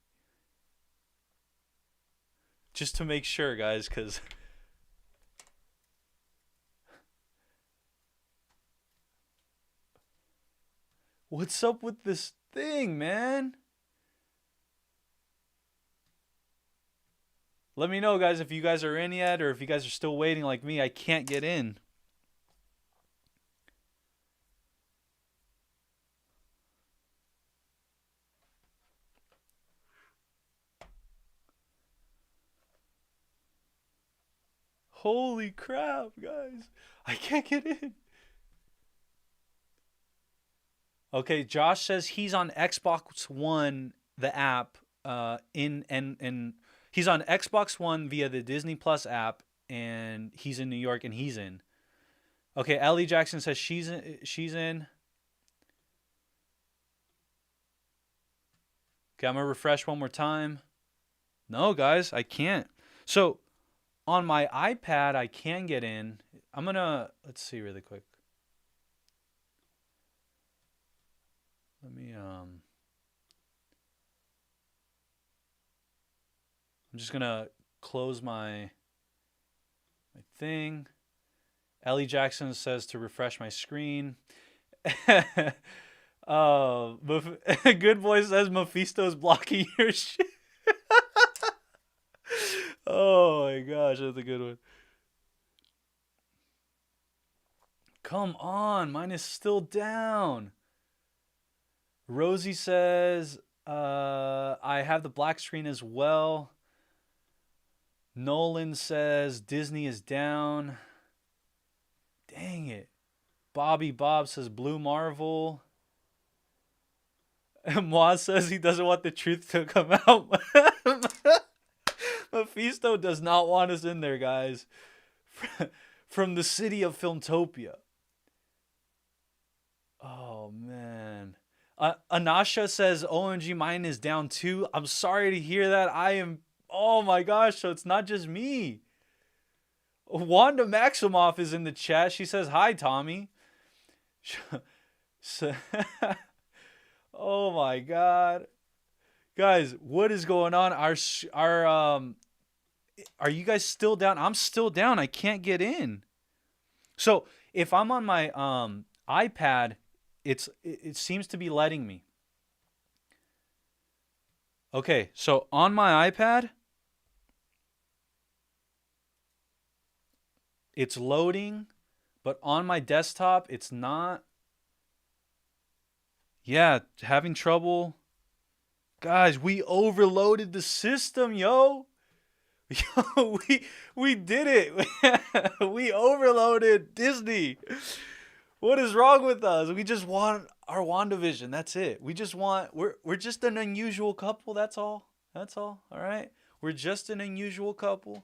Just to make sure, guys, because... What's up with this thing, man? Let me know, guys, if you guys are in yet, or if you guys are still waiting like me. I can't get in. Holy crap, guys. I can't get in. Okay, Josh says he's on Xbox One, the app, and he's on Xbox One via the Disney Plus app, and he's in New York, and he's in. Okay, Ellie Jackson says she's in. Okay, I'm gonna refresh one more time. No, guys, I can't. So on my iPad, I can get in. Let's see really quick. I'm just gonna close my thing. Ellie Jackson says to refresh my screen. Oh, Good Boy says Mephisto's blocking your shit. Oh my gosh, that's a good one. Come on, mine is still down. Rosie says, I have the black screen as well. Nolan says Disney is down. Dang it. Bobby Bob says Blue Marvel. And Moaz says he doesn't want the truth to come out. Mephisto does not want us in there, guys. From the city of Filmtopia. Oh, man. Anasha says, OMG, mine is down too. I'm sorry to hear that. I am... Oh, my gosh. So it's not just me. Wanda Maximoff is in the chat. She says, hi, Tommy. Oh, my God. Guys, what is going on? Are you guys still down? I'm still down. I can't get in. So if I'm on my iPad, it seems to be letting me. Okay, so on my iPad, it's loading, but on my desktop, it's not. Yeah, having trouble. Guys, we overloaded the system, yo. Yo, we did it. We overloaded Disney. What is wrong with us? We just want our WandaVision. That's it. We're just an unusual couple. That's all. That's all. All right. We're just an unusual couple.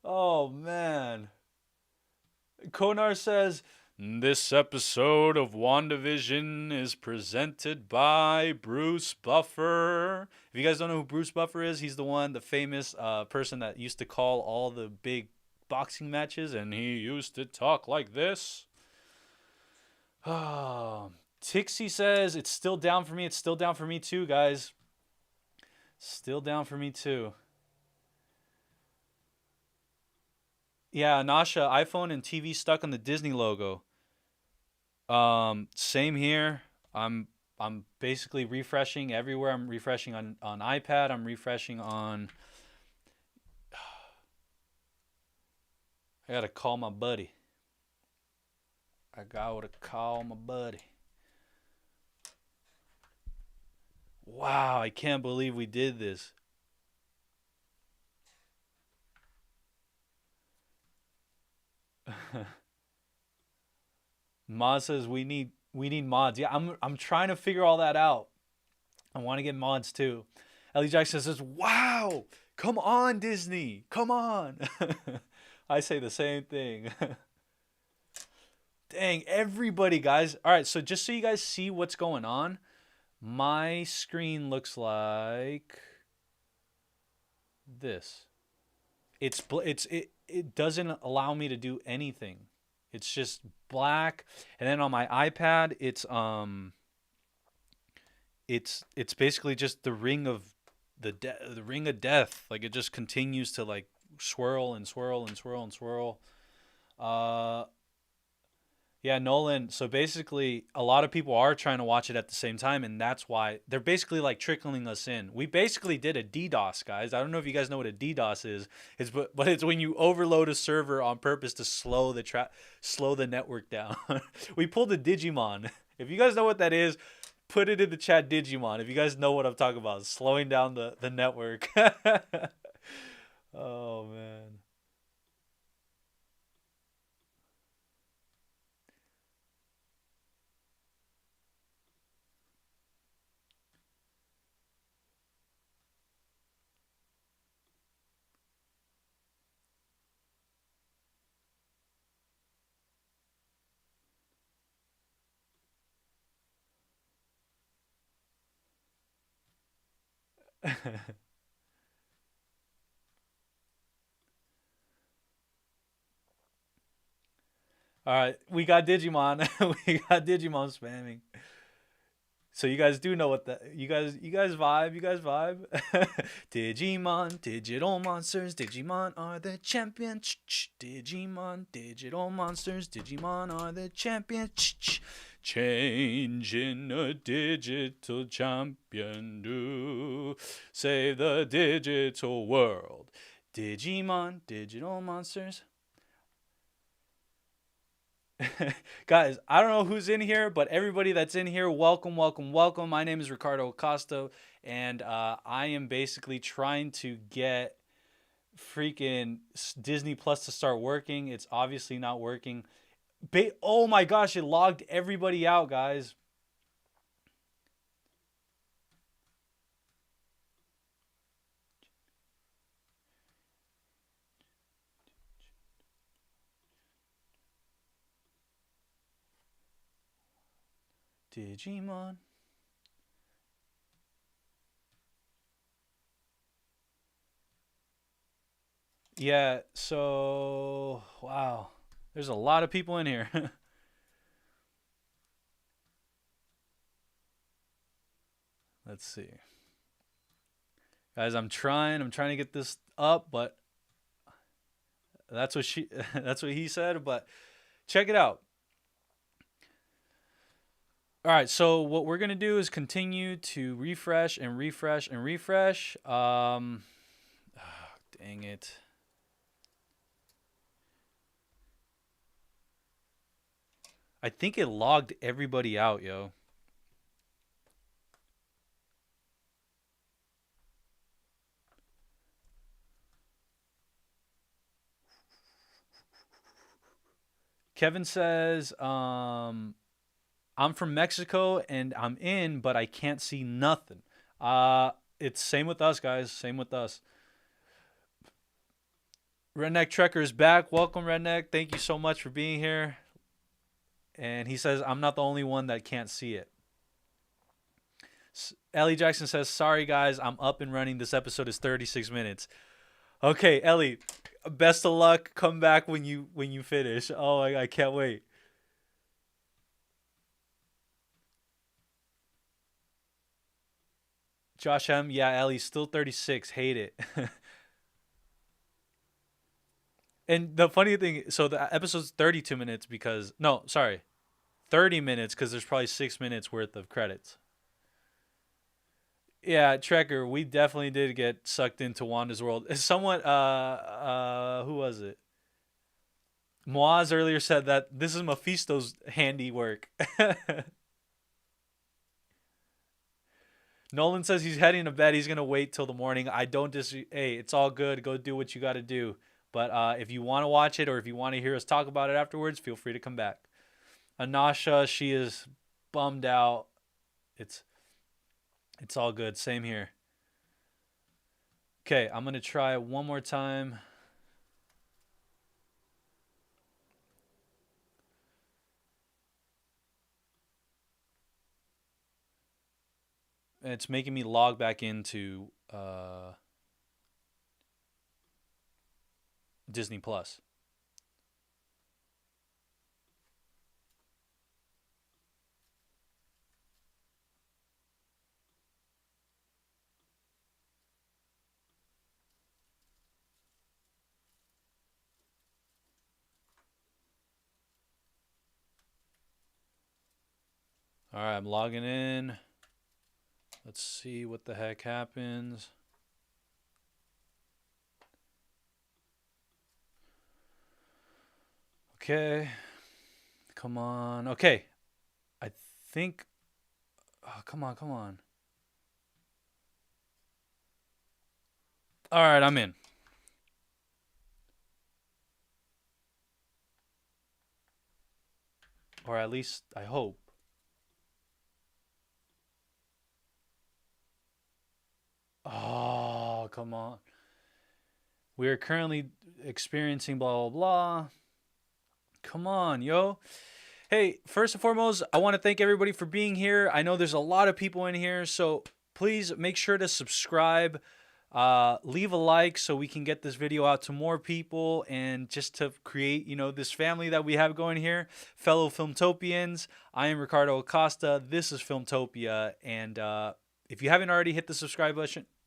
Oh man. Konar says, this episode of WandaVision is presented by Bruce Buffer. If you guys don't know who Bruce Buffer is, he's the famous person that used to call all the big boxing matches, and he used to talk like this. Tixie says, it's still down for me. It's still down for me too, guys. Still down for me too. Yeah, Nasha, iPhone and TV stuck on the Disney logo. Same here. I'm basically refreshing everywhere. I'm refreshing on iPad. I'm refreshing on. I gotta call my buddy. Wow, I can't believe we did this. Mod says we need mods. Yeah, I'm trying to figure all that out. I want to get mods too. Ellie Jackson says, "Wow, come on, Disney, come on." I say the same thing. Dang, everybody, guys. All right, so just so you guys see what's going on, my screen looks like this. It doesn't allow me to do anything. It's just black, and then on my iPad, it's basically just the ring of the ring of death. Like it just continues to like swirl and swirl and swirl and swirl. Yeah, Nolan. So basically, a lot of people are trying to watch it at the same time, and that's why they're basically like trickling us in. We basically did a DDoS, guys. I don't know if you guys know what a DDoS is. But it's when you overload a server on purpose to slow the network down. We pulled a Digimon. If you guys know what that is, put it in the chat. Digimon. If you guys know what I'm talking about, slowing down the network. Oh man. All right, we got Digimon. We got Digimon spamming. So you guys do know what that you guys vibe, Digimon, digital monsters, Digimon are the champions. Digimon, digital monsters, Digimon are the champions. Change in a digital champion do save the digital world. Digimon, digital monsters. Guys, I don't know who's in here, but everybody that's in here, welcome, welcome, welcome. My name is Ricardo Acosta, and I am basically trying to get freaking Disney Plus to start working. It's obviously not working. Oh my gosh, it logged everybody out, guys. Digimon. Yeah, so wow. There's a lot of people in here. Let's see. Guys, I'm trying to get this up, but that's what that's what he said, but check it out. All right, so what we're going to do is continue to refresh and refresh and refresh. Dang it. I think it logged everybody out, yo. Kevin says, I'm from Mexico and I'm in, but I can't see nothing. It's same with us, guys. Same with us. Redneck Trekker is back. Welcome, Redneck. Thank you so much for being here. And he says, I'm not the only one that can't see it. Ellie Jackson says, sorry, guys. I'm up and running. This episode is 36 minutes. Okay, Ellie, best of luck. Come back when you finish. Oh, I can't wait. Josh M, yeah, Ellie, still 36. Hate it. And the funny thing, so the episode's 32 minutes because, no, sorry, 30 minutes because there's probably 6 minutes worth of credits. Yeah, Trekker, we definitely did get sucked into Wanda's world. Somewhat, who was it? Moaz earlier said that this is Mephisto's handiwork. Nolan says he's heading to bed. He's going to wait till the morning. I don't hey, it's all good. Go do what you got to do. But if you want to watch it or if you want to hear us talk about it afterwards, feel free to come back. Anasha, she is bummed out. It's all good. Same here. Okay, I'm going to try it one more time. It's making me log back into Disney Plus. All right, I'm logging in. Let's see what the heck happens. Okay. Come on. Okay. I think... Oh, come on, come on. All right, I'm in. Or at least, I hope. Oh, come on. We are currently experiencing blah, blah, blah. Come on, yo. Hey, first and foremost, I want to thank everybody for being here. I know there's a lot of people in here, so please make sure to subscribe. Leave a like so we can get this video out to more people and just to create, this family that we have going here. Fellow Filmtopians, I am Ricardo Acosta. This is Filmtopia. And if you haven't already hit the subscribe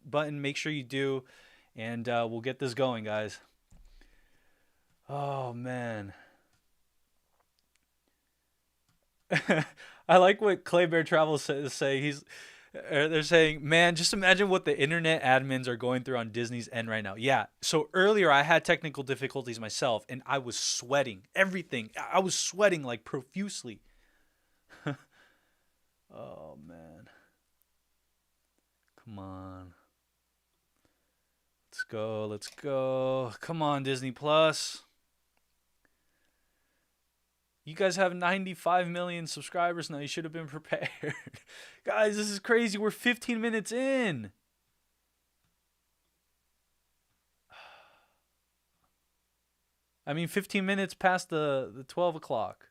button, make sure you do. And we'll get this going, guys. Oh, man. I like what Clay Bear Travels say. They're saying, man, just imagine what the internet admins are going through on Disney's end right now. Yeah. So earlier I had technical difficulties myself and I was sweating everything. I was sweating like profusely. Oh, man. Come on. Let's go. Let's go. Come on, Disney Plus. You guys have 95 million subscribers now. You should have been prepared. Guys, this is crazy. We're 15 minutes in. I mean, 15 minutes past the 12 o'clock.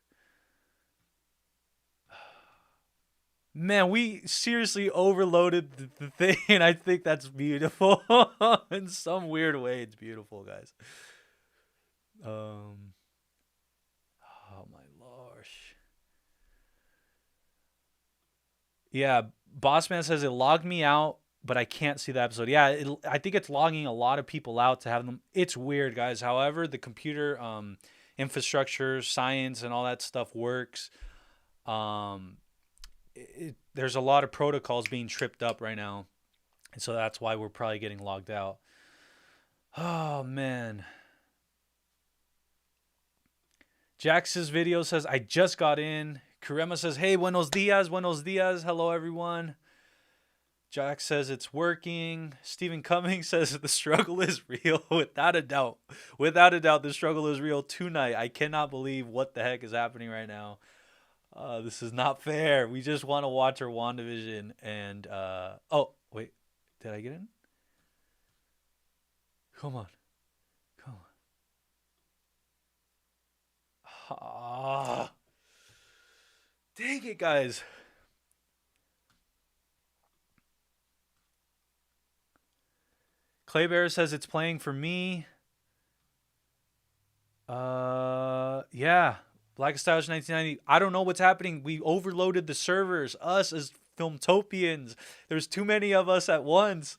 Man, we seriously overloaded the thing, and I think that's beautiful. In some weird way, it's beautiful, guys. Um, oh my gosh. Yeah, Bossman says it logged me out, but I can't see the episode. Yeah, I think it's logging a lot of people out to have them. It's weird, guys. However, the computer infrastructure, science, and all that stuff works. There's a lot of protocols being tripped up right now, and so that's why we're probably getting logged out. Oh man. Jax's video says I just got in. Kurema says, hey, buenos dias, buenos dias. Hello, everyone. Jack says it's working. Stephen Cummings says the struggle is real. Without a doubt. Without a doubt, the struggle is real tonight. I cannot believe what the heck is happening right now. This is not fair. We just want to watch our WandaVision. And, oh, wait. Did I get in? Come on. Come on. Ah. Dang it, guys. Claybear says it's playing for me. Yeah. Black Stylish 1990. I don't know what's happening. We overloaded the servers. Us as Filmtopians. There's too many of us at once.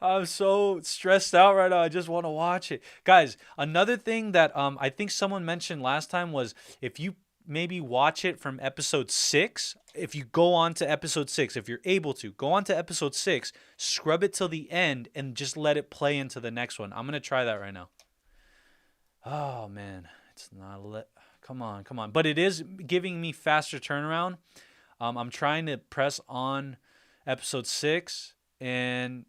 I'm so stressed out right now. I just want to watch it. Guys, another thing that I think someone mentioned last time was if you maybe watch it from episode 6. If you go on to episode 6, if you're able to, go on to episode 6, scrub it till the end, and just let it play into the next one. I'm going to try that right now. Oh, man. It's not lit. Come on, come on. But it is giving me faster turnaround. I'm trying to press on episode 6, and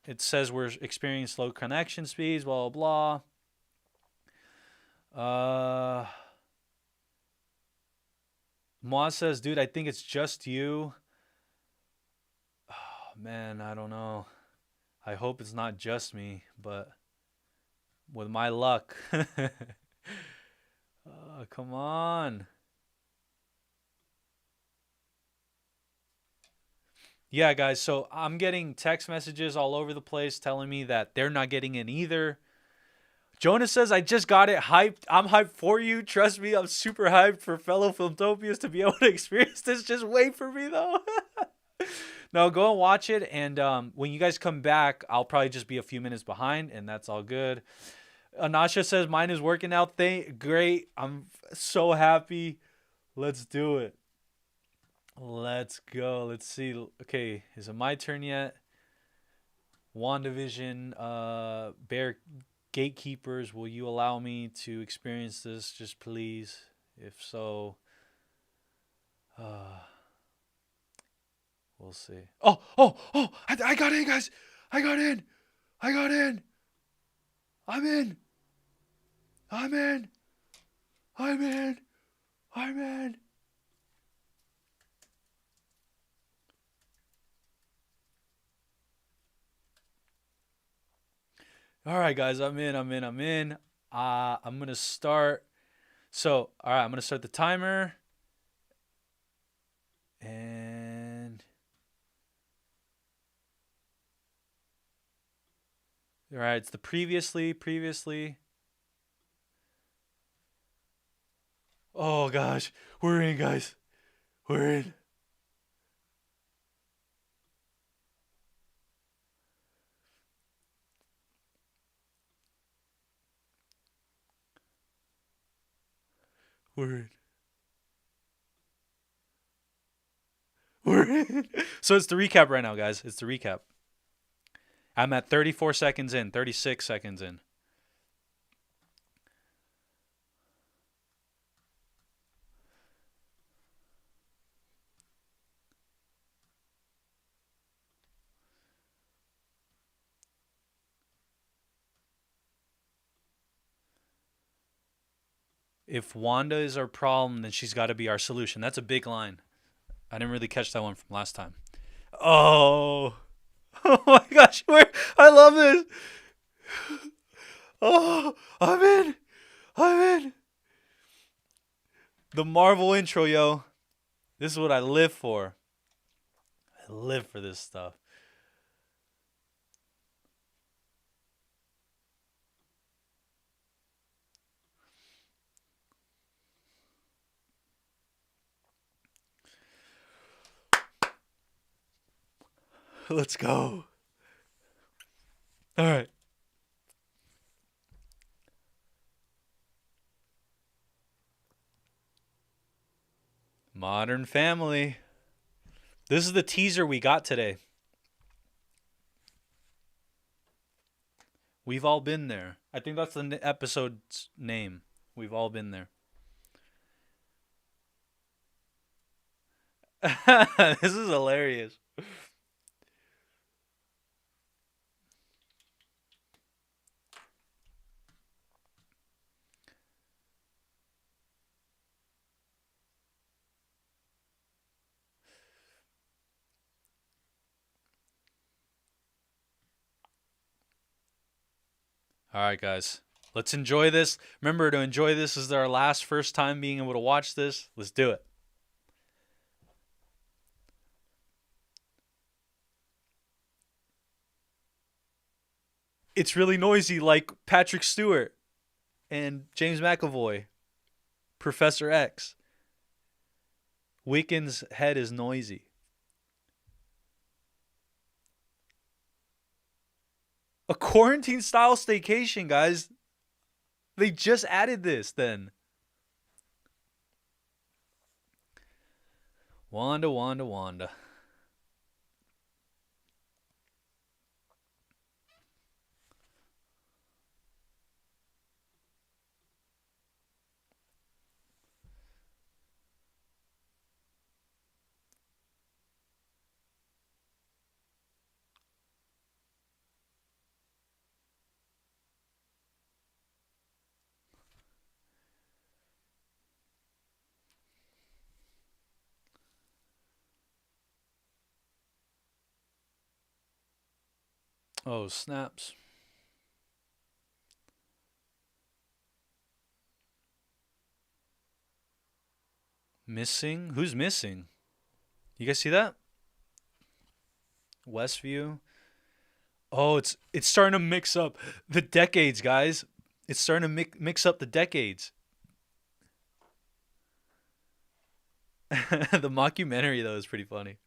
it says we're experiencing slow connection speeds, blah, blah, blah. Moaz says, dude, I think it's just you. Oh, man, I don't know. I hope it's not just me, but with my luck. Come on. Yeah, guys, so I'm getting text messages all over the place telling me that they're not getting in either. Jonas says, I just got it hyped. I'm hyped for you. Trust me, I'm super hyped for fellow Filmtopians to be able to experience this. Just wait for me, though. No, go and watch it. And when you guys come back, I'll probably just be a few minutes behind, and that's all good. Anasha says, mine is working out. Great. I'm so happy. Let's do it. Let's go. Let's see. Okay, is it my turn yet? WandaVision, Bear Gatekeepers, will you allow me to experience this? Just please. If so, we'll see. Oh! I got in, guys. I got in. I'm in. All right, guys, I'm in. I'm going to start. So, all right, I'm going to start the timer. And all right, it's the previously. Oh, gosh. We're in, guys. We're in. So it's the recap right now, guys. It's the recap. I'm at 34 seconds in, 36 seconds in. If Wanda is our problem, then she's got to be our solution. That's a big line. I didn't really catch that one from last time. Oh. Oh my gosh. I love this. Oh, I'm in. The Marvel intro, yo. This is what I live for. I live for this stuff. Let's go. All right. Modern Family. This is the teaser we got today. We've all been there. I think that's the episode's name. We've all been there. This is hilarious. All right, guys. Let's enjoy this. Remember, to enjoy this is our first time being able to watch this. Let's do it. It's really noisy, like Patrick Stewart and James McAvoy. Professor X. Wiccan's head is noisy. A quarantine style staycation, guys. They just added this then. Wanda, Wanda, Wanda. Oh, snaps. Missing? Who's missing? You guys see that? Westview. Oh, it's starting to mix up the decades, guys. It's starting to mix up the decades. The mockumentary, though, is pretty funny.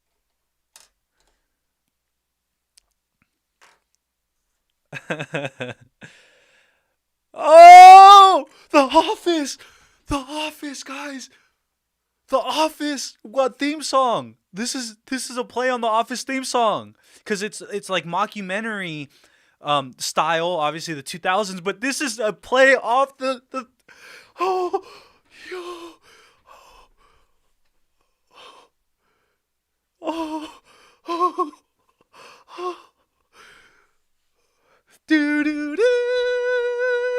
Oh, The Office! The Office, guys! The Office! What theme song? This is a play on the Office theme song, because it's like mockumentary style, obviously the 2000s, but this is a play off the oh, yo, oh, oh, oh, do do do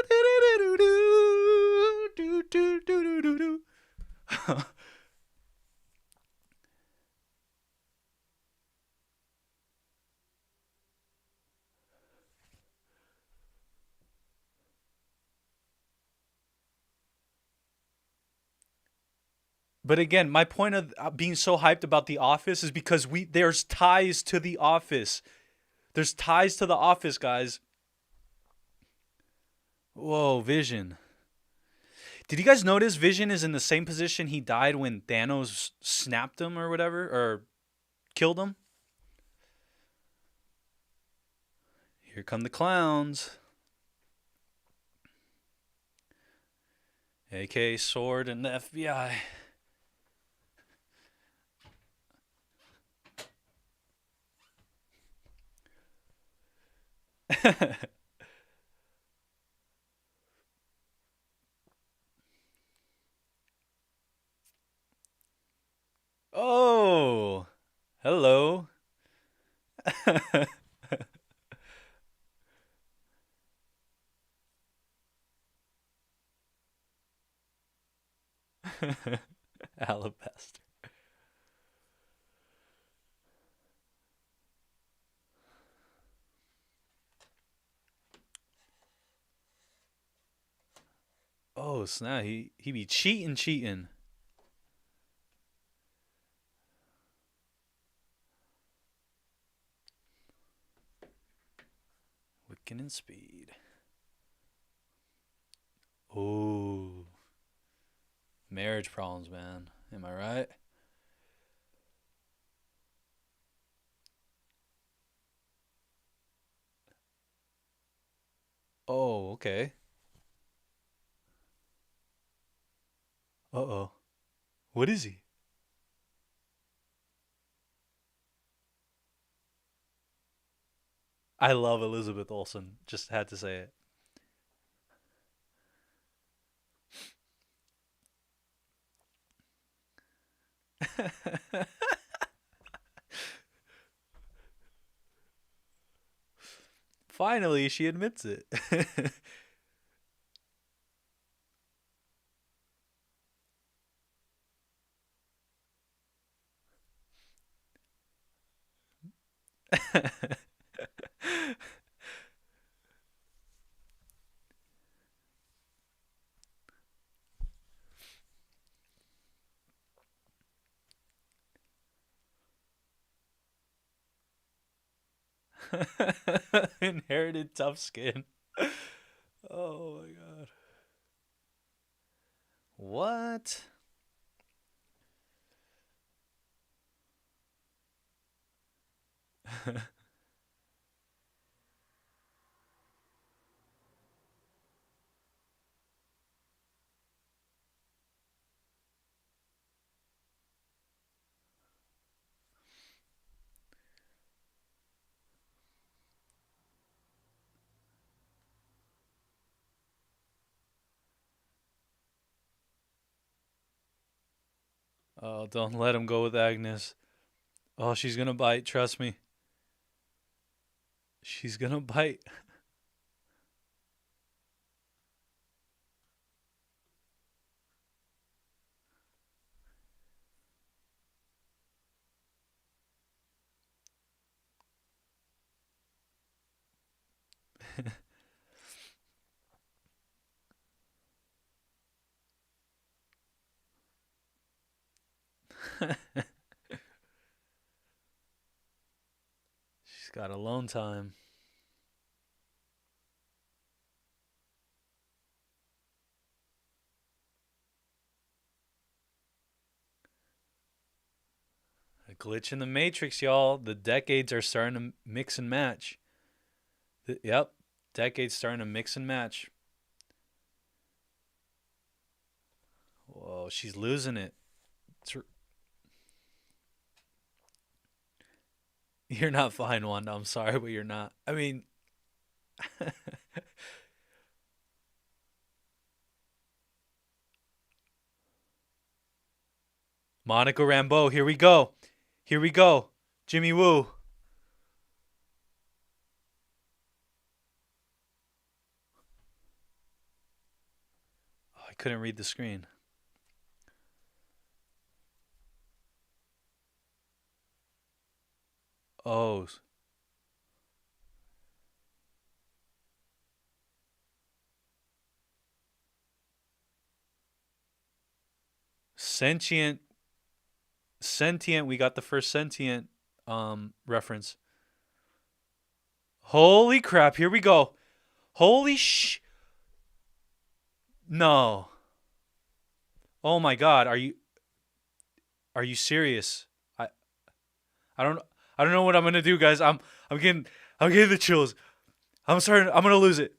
do do do do do do do. But again, my point of being so hyped about The Office is because there's ties to The Office. There's ties to The Office, guys. Whoa, Vision. Did you guys notice Vision is in the same position he died when Thanos snapped him or whatever, or killed him? Here come the clowns. AK, Sword, and the FBI. Oh, hello. Alabaster. Oh snap! He be cheating. Wiccan and Speed. Ooh. Marriage problems, man. Am I right? Oh, okay. Uh-oh. What is he? I love Elizabeth Olsen. Just had to say it. Finally, she admits it. Inherited tough skin. Oh my god. What? Oh, don't let him go with Agnes. Oh, she's gonna bite. Trust me. She's gonna bite. She's got alone time. A glitch in the matrix, y'all. The decades are starting to mix and match. Yep. Decades starting to mix and match. Whoa, she's losing it. You're not fine, Wanda. I'm sorry, but you're not. I mean, Monica Rambeau. Here we go. Here we go. Jimmy Woo. Oh, I couldn't read the screen. Oh. Sentient. Sentient. We got the first sentient reference. Holy crap. Here we go. Holy No. Oh my god. Are you serious? I don't I don't know what I'm going to do, guys. I'm getting the chills. I'm going to lose it.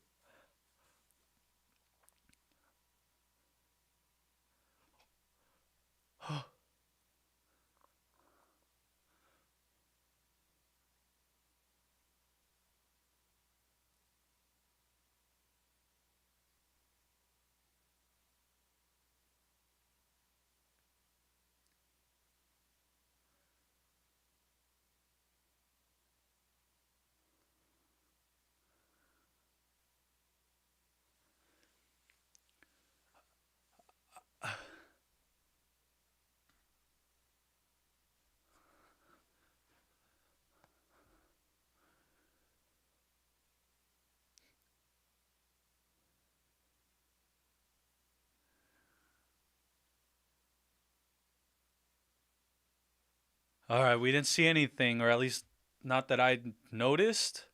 All right, we didn't see anything, or at least not that I noticed.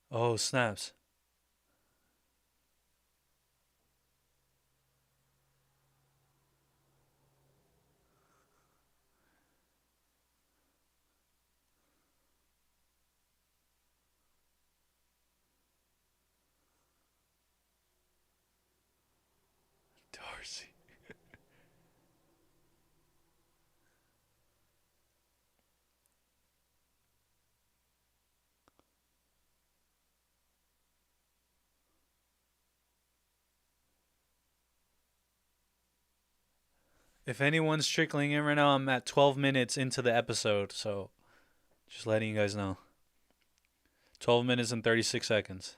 Oh, snaps. Darcy. If anyone's trickling in right now, I'm at 12 minutes into the episode, so just letting you guys know. 12 minutes and 36 seconds.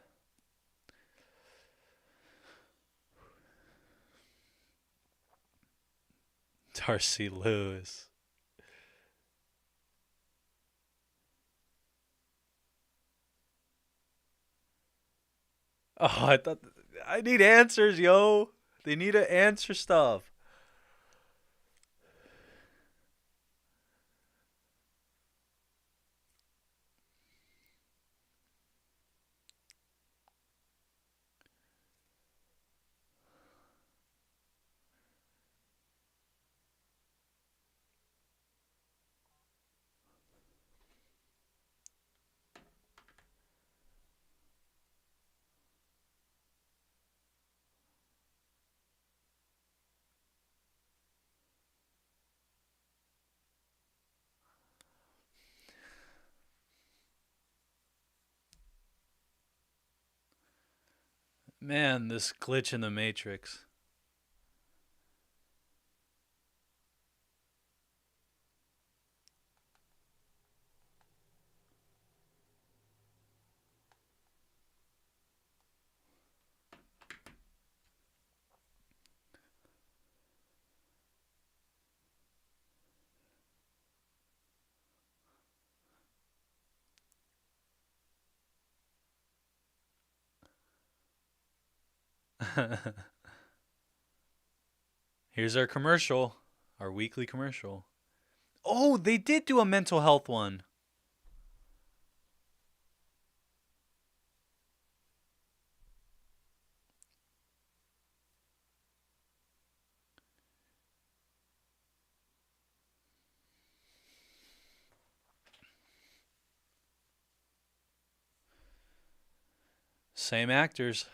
Darcy Lewis. Oh, I thought I need answers, yo. They need to answer stuff. Man, this glitch in the Matrix. Here's our commercial, our weekly commercial. Oh, they did do a mental health one. Same actors.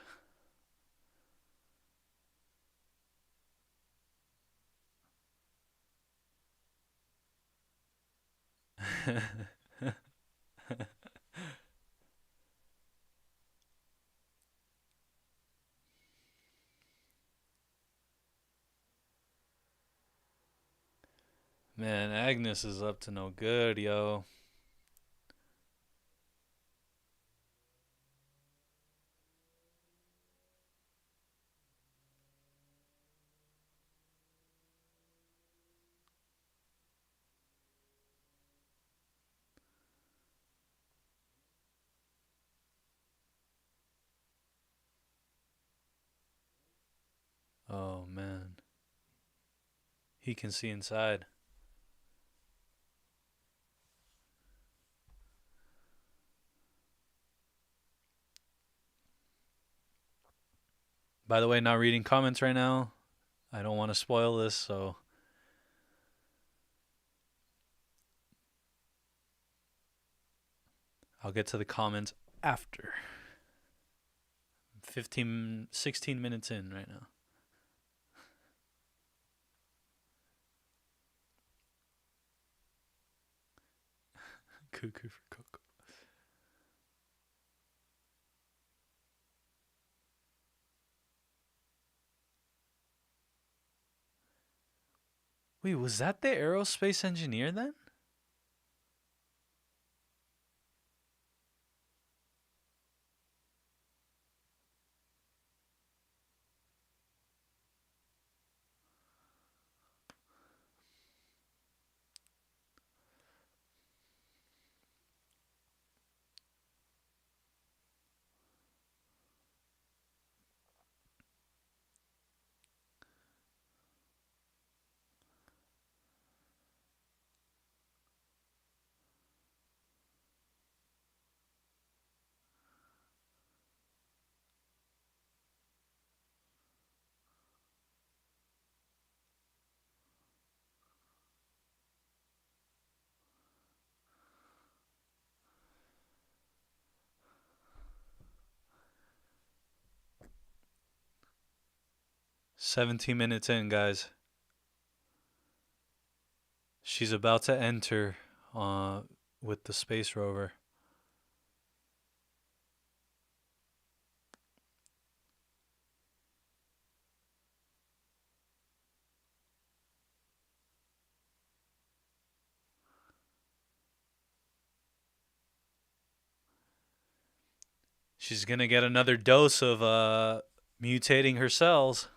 Man, Agnes is up to no good, yo. Oh, man. He can see inside. By the way, not reading comments right now. I don't want to spoil this, so I'll get to the comments after. 16 minutes in right now. Cuckoo for Cocoa. Wait, was that the aerospace engineer then? 17 minutes in, guys. She's about to enter with the space rover. She's going to get another dose of mutating her cells.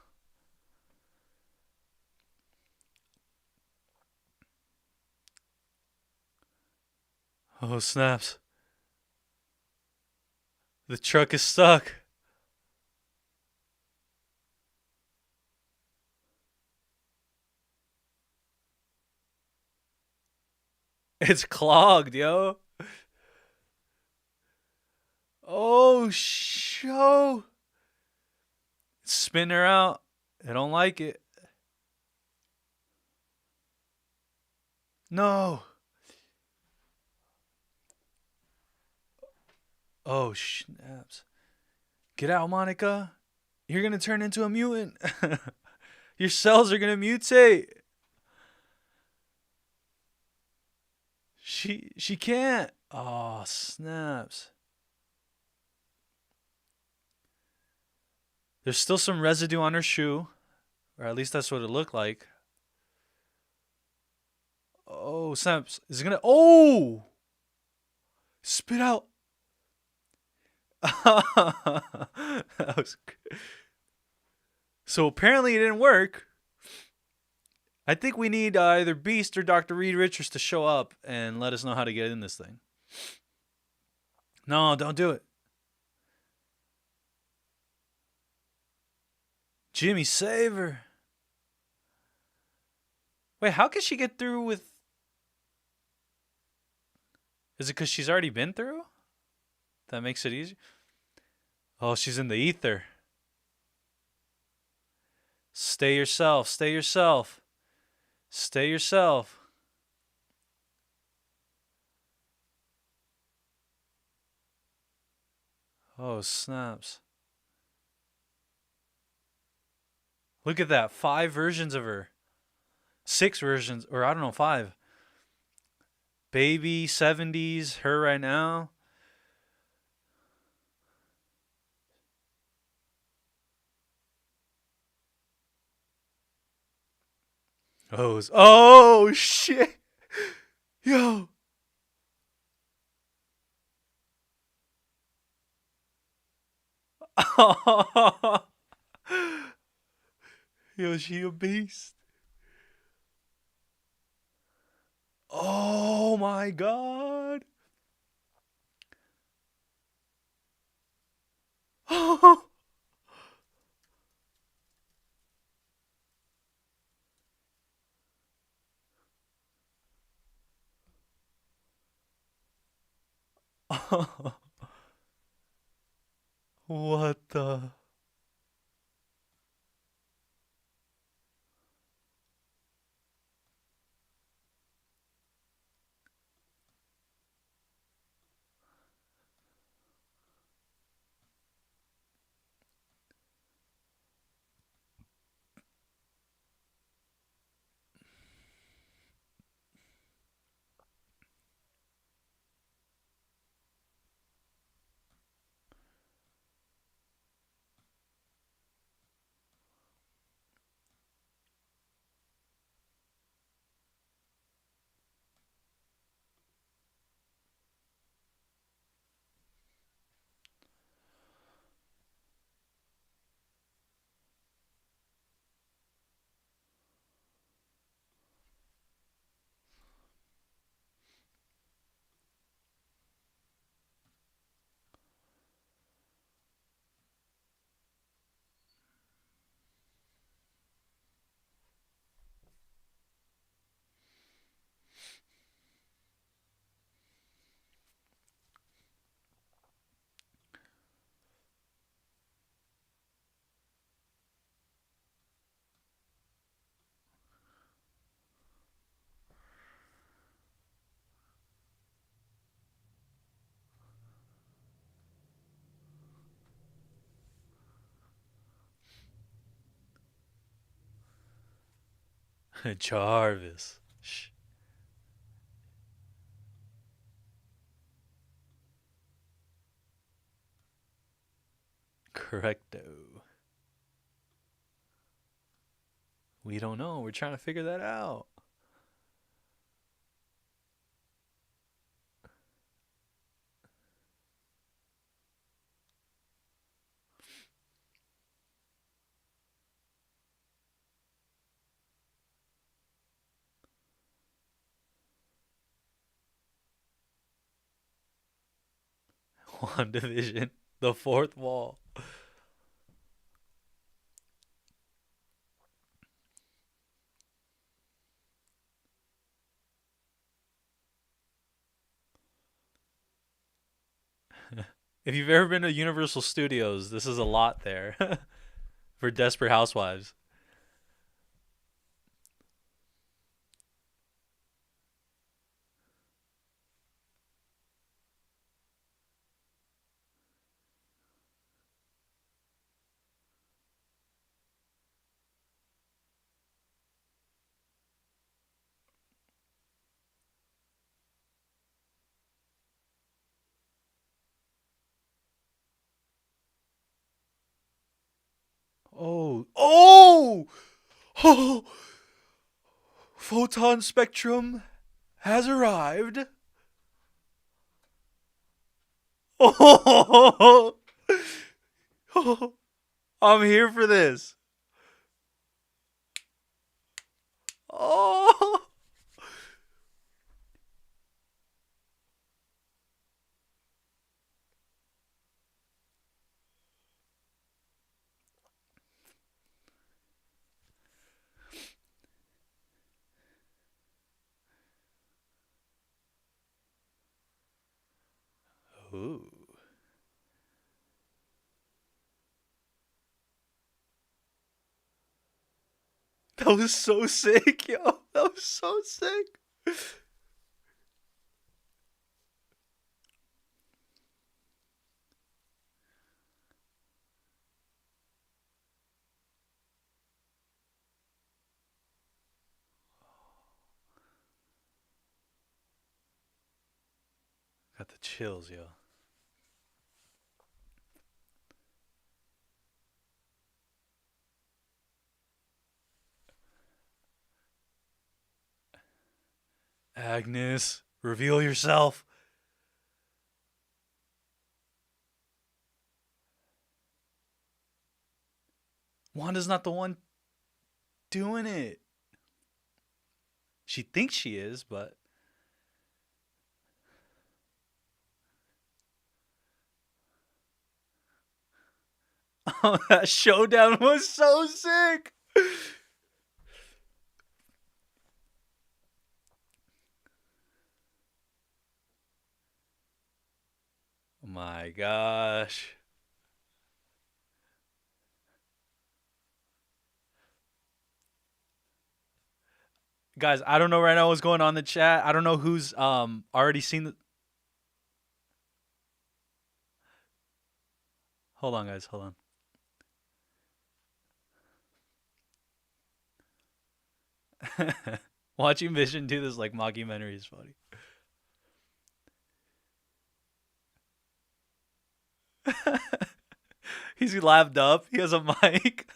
Oh, snaps. The truck is stuck. It's clogged, yo. Oh, show. Spin her out. I don't like it. No. Oh, snaps. Get out, Monica. You're going to turn into a mutant. Your cells are going to mutate. She can't. Oh, snaps. There's still some residue on her shoe. Or at least that's what it looked like. Oh, snaps. Is it going to... Oh! Spit out. That was... So apparently it didn't work. I think we need either Beast or Dr. Reed Richards to show up and let us know how to get in this thing. No, don't do it. Jimmy, save her. Wait, how can she get through with... Is it because she's already been through? That makes it easier? Oh, she's in the ether. Stay yourself. Stay yourself. Stay yourself. Oh, snaps. Look at that. 5 versions of her. 6 versions. Or I don't know, 5. Baby, 70s, her right now. Oh, shit. Yo. Yo, she a beast. Oh my god. What the... Jarvis. Shh. Correcto. We don't know. We're trying to figure that out. WandaVision. The fourth wall. If you've ever been to Universal Studios, this is a lot there for Desperate Housewives. Oh, oh, oh! Photon spectrum has arrived. Oh, I'm here for this. Oh, ooh. That was so sick, yo. That was so sick. Got the chills, yo. Agnes, reveal yourself. Wanda's not the one doing it. She thinks she is, but oh, that showdown was so sick. My gosh. Guys, I don't know right now what's going on in the chat. I don't know who's already seen the Hold on, guys, hold on. Watching Vision do this like mockumentary is funny. He's laughed up. He has a mic.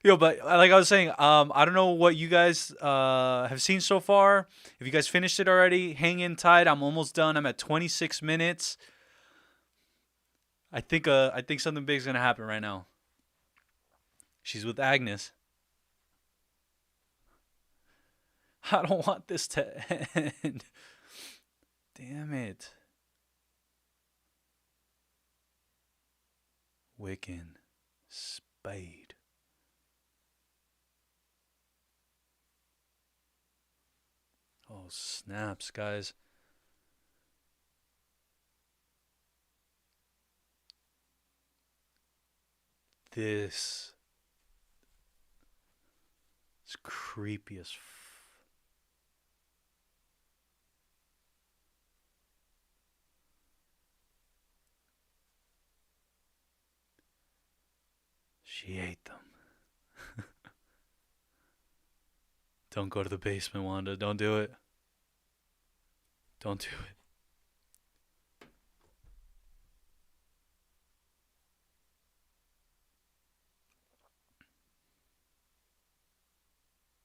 Yo, but like I was saying, I don't know what you guys have seen so far. If you guys finished it already, hang in tight. I'm almost done. I'm at 26 minutes. I think something big's gonna happen right now. She's with Agnes. I don't want this to end. Damn it. Wiccan. Spade. Oh, snaps, guys. This is creepy as She ate them. Don't go to the basement, Wanda. Don't do it. Don't do it.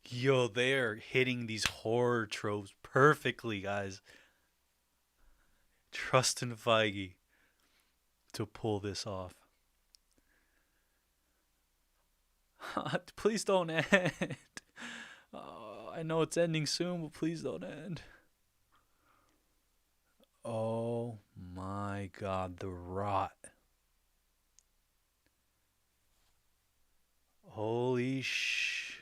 Yo, they are hitting these horror tropes perfectly, guys. Trust in Feige to pull this off. Please don't end. Oh, I know it's ending soon, but please don't end. Oh my God, the rot. Holy sh...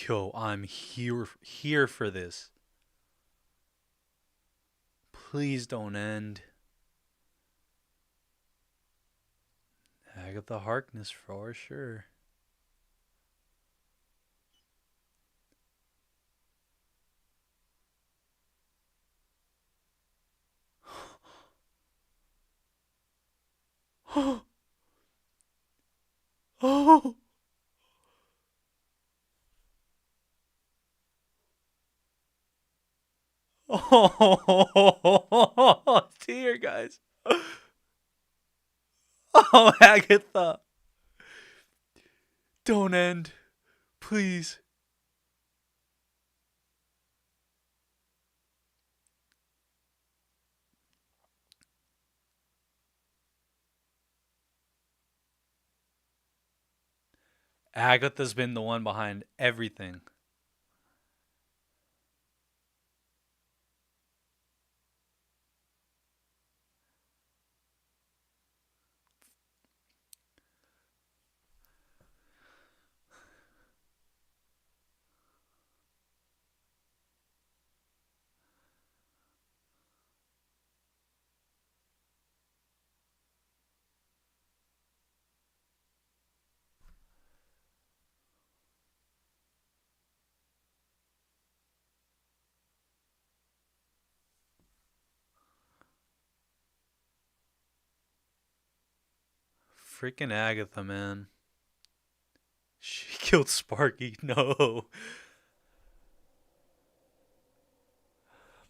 Yo, I'm here for this. Please don't end. Agatha Harkness for sure. Oh. Oh, dear, guys. Oh, Agatha. Don't end. Please. Agatha's been the one behind everything. Freaking Agatha, man. She killed Sparky. No.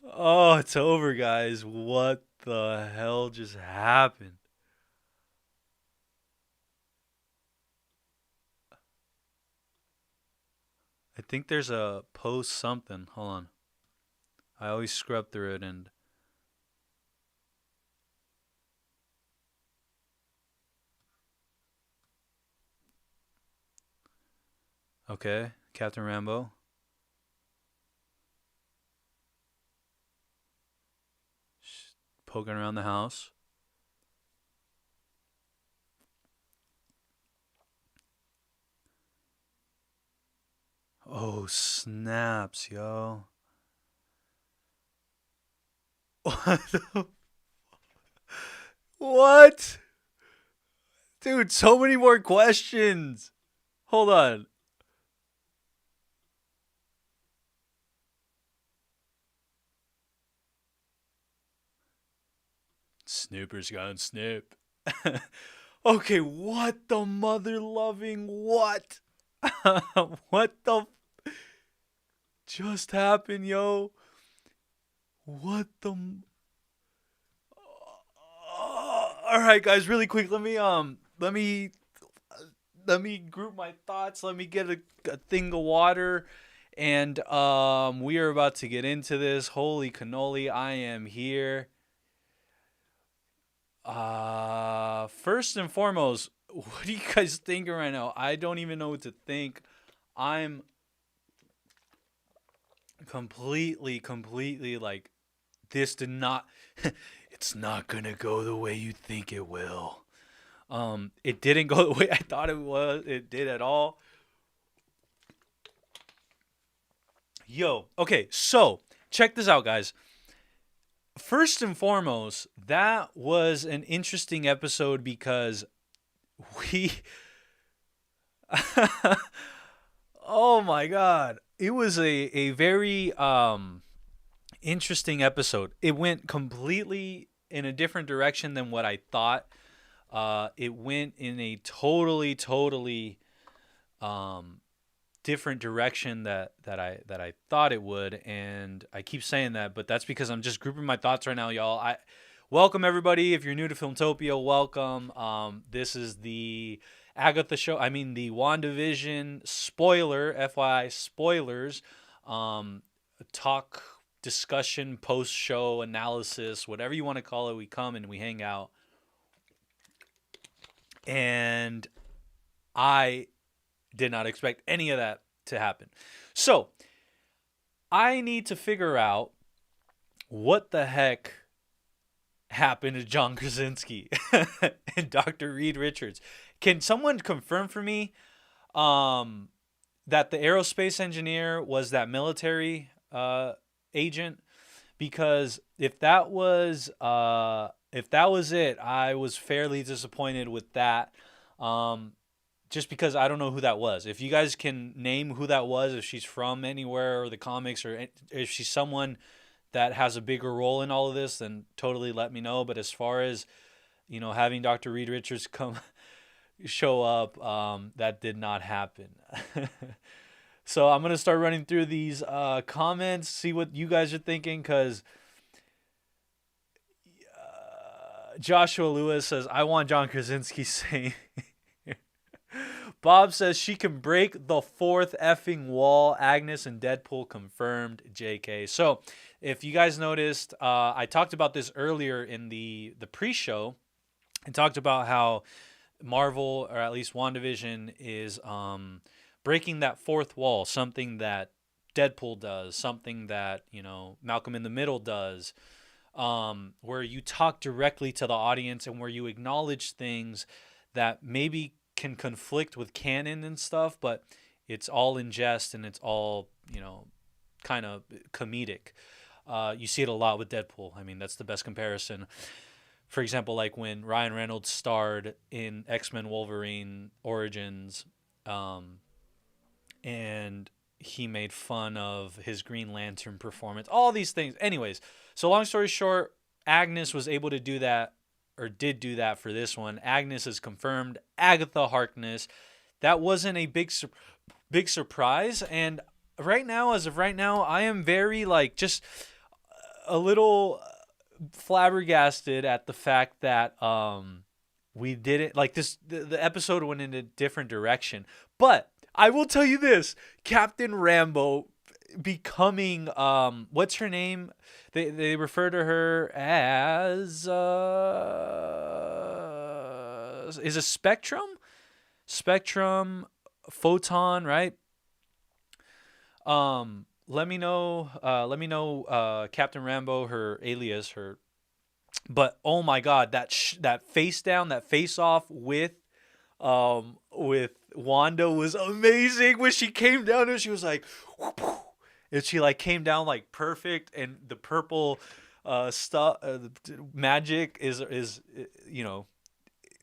Oh, it's over, guys. What the hell just happened? I think there's a post something. Hold on. I always scrub through it and... Okay, Captain Rambeau. She's poking around the house. Oh, snaps, yo. What the... What? Dude, so many more questions. Hold on. Snooper's gone snoop. Okay, what the mother loving what? What the just happened, yo? What the... All right, guys, really quick. Let me group my thoughts. Let me get a thing of water, and we are about to get into this. Holy cannoli, I am here. First and foremost, what are you guys thinking right now? I don't even know what to think. I'm completely like, this did not, it's not gonna go the way you think it will. It didn't go the way I thought it did at all. Yo, okay, so check this out, guys. First and foremost, that was an interesting episode because Oh my god. It was a very interesting episode. It went completely in a different direction than what I thought. It went in a totally um, different direction that I thought it would, and I keep saying that, but that's because I'm just grouping my thoughts right now, y'all. I welcome everybody. If you're new to Filmtopia, welcome. This is the Agatha show. I mean the WandaVision spoiler, FYI spoilers. Talk discussion, post show analysis, whatever you want to call it. We come and we hang out, and I did not expect any of that to happen. So I need to figure out what the heck happened to John Krasinski and Dr. Reid Richards. Can someone confirm for me that the aerospace engineer was that military agent? Because if that was it, I was fairly disappointed with that. Just because I don't know who that was. If you guys can name who that was, if she's from anywhere or the comics, or if she's someone that has a bigger role in all of this, then totally let me know. But as far as, having Dr. Reid Richards show up, that did not happen. So I'm going to start running through these comments, see what you guys are thinking, because Joshua Lewis says, I want John Krasinski saying... Bob says she can break the fourth effing wall. Agnes and Deadpool confirmed. JK. So if you guys noticed, I talked about this earlier in the pre-show. I talked about how Marvel, or at least WandaVision, is breaking that fourth wall. Something that Deadpool does. Something that, Malcolm in the Middle does. Where you talk directly to the audience and where you acknowledge things that maybe can conflict with canon and stuff, but it's all in jest and it's all, kind of comedic. You see it a lot with Deadpool. I mean, that's the best comparison. For example, like when Ryan Reynolds starred in X-Men Wolverine Origins, and he made fun of his Green Lantern performance, all these things. Anyways, so long story short, Agnes was able to do that, or did do that for this one. Agnes is confirmed. Agatha Harkness. That wasn't a big surprise. And as of right now, I am very, just a little flabbergasted at the fact that we didn't, the episode went in a different direction. But I will tell you this, Captain Rambeau becoming, what's her name? They refer to her as is a spectrum photon, right? Let me know Captain Rambeau, her alias, but oh my god, that face down, that face off with Wanda was amazing. When she came down and she was like, whoop, whoop, and she came down perfect, and the purple stuff, magic is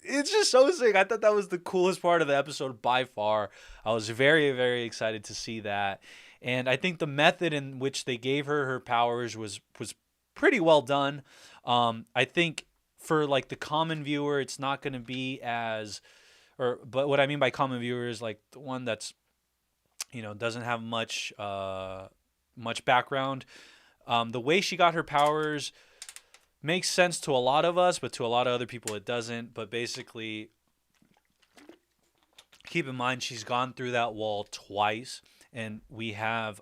it's just so sick. I thought that was the coolest part of the episode by far. I was very, very excited to see that, and I think the method in which they gave her powers was pretty well done. I think for the common viewer, it's not going to be but what I mean by common viewer is the one that's doesn't have much background. The way she got her powers makes sense to a lot of us, but to a lot of other people it doesn't. But basically, keep in mind she's gone through that wall twice, and we have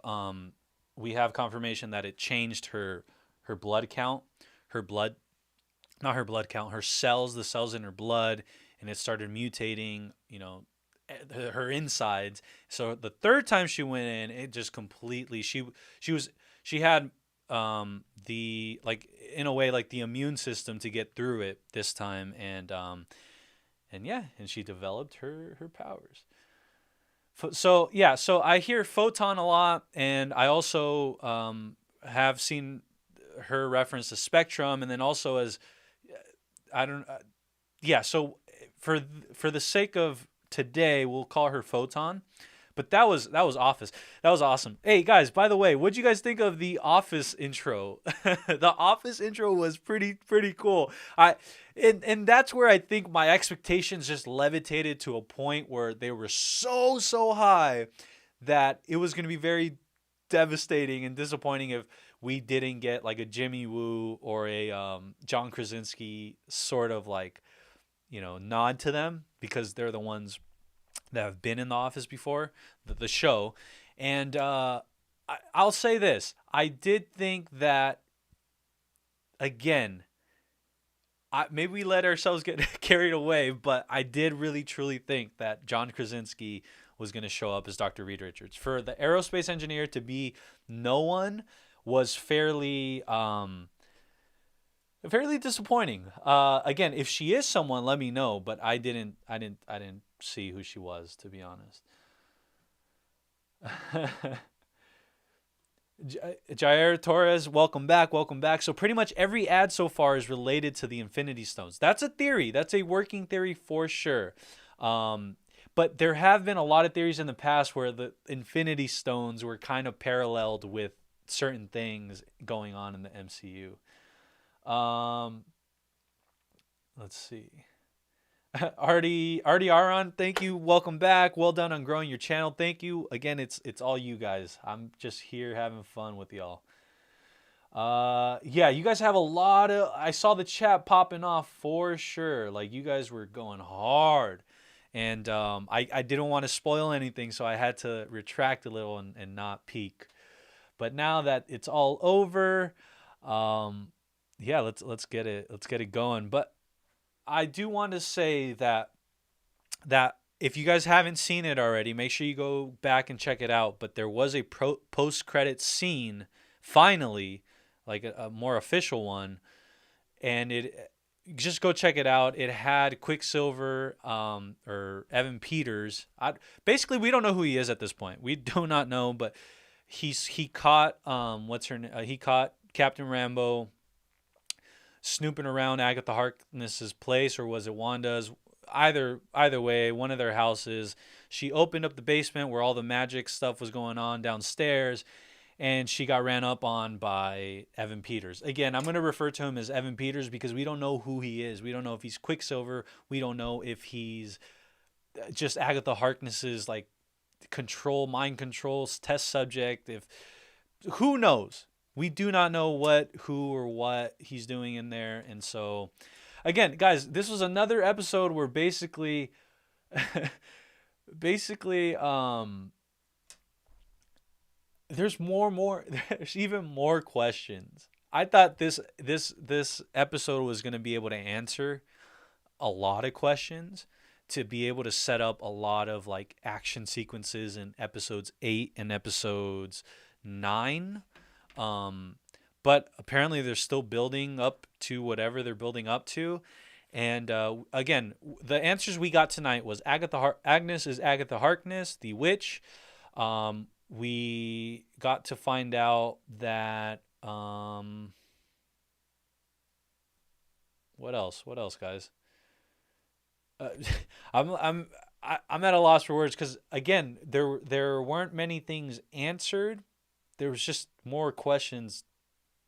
confirmation that it changed her blood count, her cells, the cells in her blood, and it started mutating, her insides. So the third time she went in, it just completely, she had the in a way the immune system to get through it this time, and she developed her powers. So I hear photon a lot, and I also have seen her reference to spectrum, and then also as so for the sake of today. We'll call her Photon. But that was Office. That was awesome. Hey guys, by the way, what'd you guys think of the Office intro? The Office intro was pretty cool. And that's where I think my expectations just levitated to a point where they were so high that it was going to be very devastating and disappointing if we didn't get like a Jimmy Woo or a John Krasinski sort of like, nod to them, because they're the ones that have been in the Office before, the show. And I'll say this. I did think that, again, maybe we let ourselves get carried away, but I did really truly think that John Krasinski was going to show up as Dr. Reed Richards. For the aerospace engineer to be no one was fairly disappointing. Again, if she is someone, let me know, but I didn't see who she was, to be honest. Jair Torres, welcome back. So pretty much every ad so far is related to the Infinity Stones. That's a theory. That's a working theory for sure. But there have been a lot of theories in the past where the Infinity Stones were kind of paralleled with certain things going on in the MCU. Let's see. Artie Aron, thank you. Welcome back. Well done on growing your channel. Thank you. Again, it's all you guys. I'm just here having fun with y'all. Yeah, you guys have a lot of... I saw the chat popping off for sure. Like, you guys were going hard. And I didn't want to spoil anything, so I had to retract a little and not peek. But now that it's all over, yeah, let's get it going. But I do want to say that if you guys haven't seen it already, make sure you go back and check it out. But there was a post-credit scene, finally, like a more official one, and just go check it out. It had Quicksilver or Evan Peters. Basically, we don't know who he is at this point. We do not know, but he caught he caught Captain Rambeau snooping around Agatha Harkness's place, or was it Wanda's? Either way, one of their houses. She opened up the basement where all the magic stuff was going on downstairs, and she got ran up on by Evan Peters. Again, I'm going to refer to him as Evan Peters because we don't know who he is. We don't know if he's Quicksilver. We don't know if he's just Agatha Harkness's like mind controls test subject. Who knows? We do not know who or what he's doing in there. And so, again, guys, this was another episode where basically, there's there's even more questions. I thought this episode was going to be able to answer a lot of questions, to be able to set up a lot of like action sequences in episodes 8 and episodes 9. But apparently they're still building up to whatever they're building up to. And again, the answers we got tonight was Agnes is Agatha Harkness, the witch. We got to find out that what else, guys? I'm at a loss for words, because again, there weren't many things answered. There was just more questions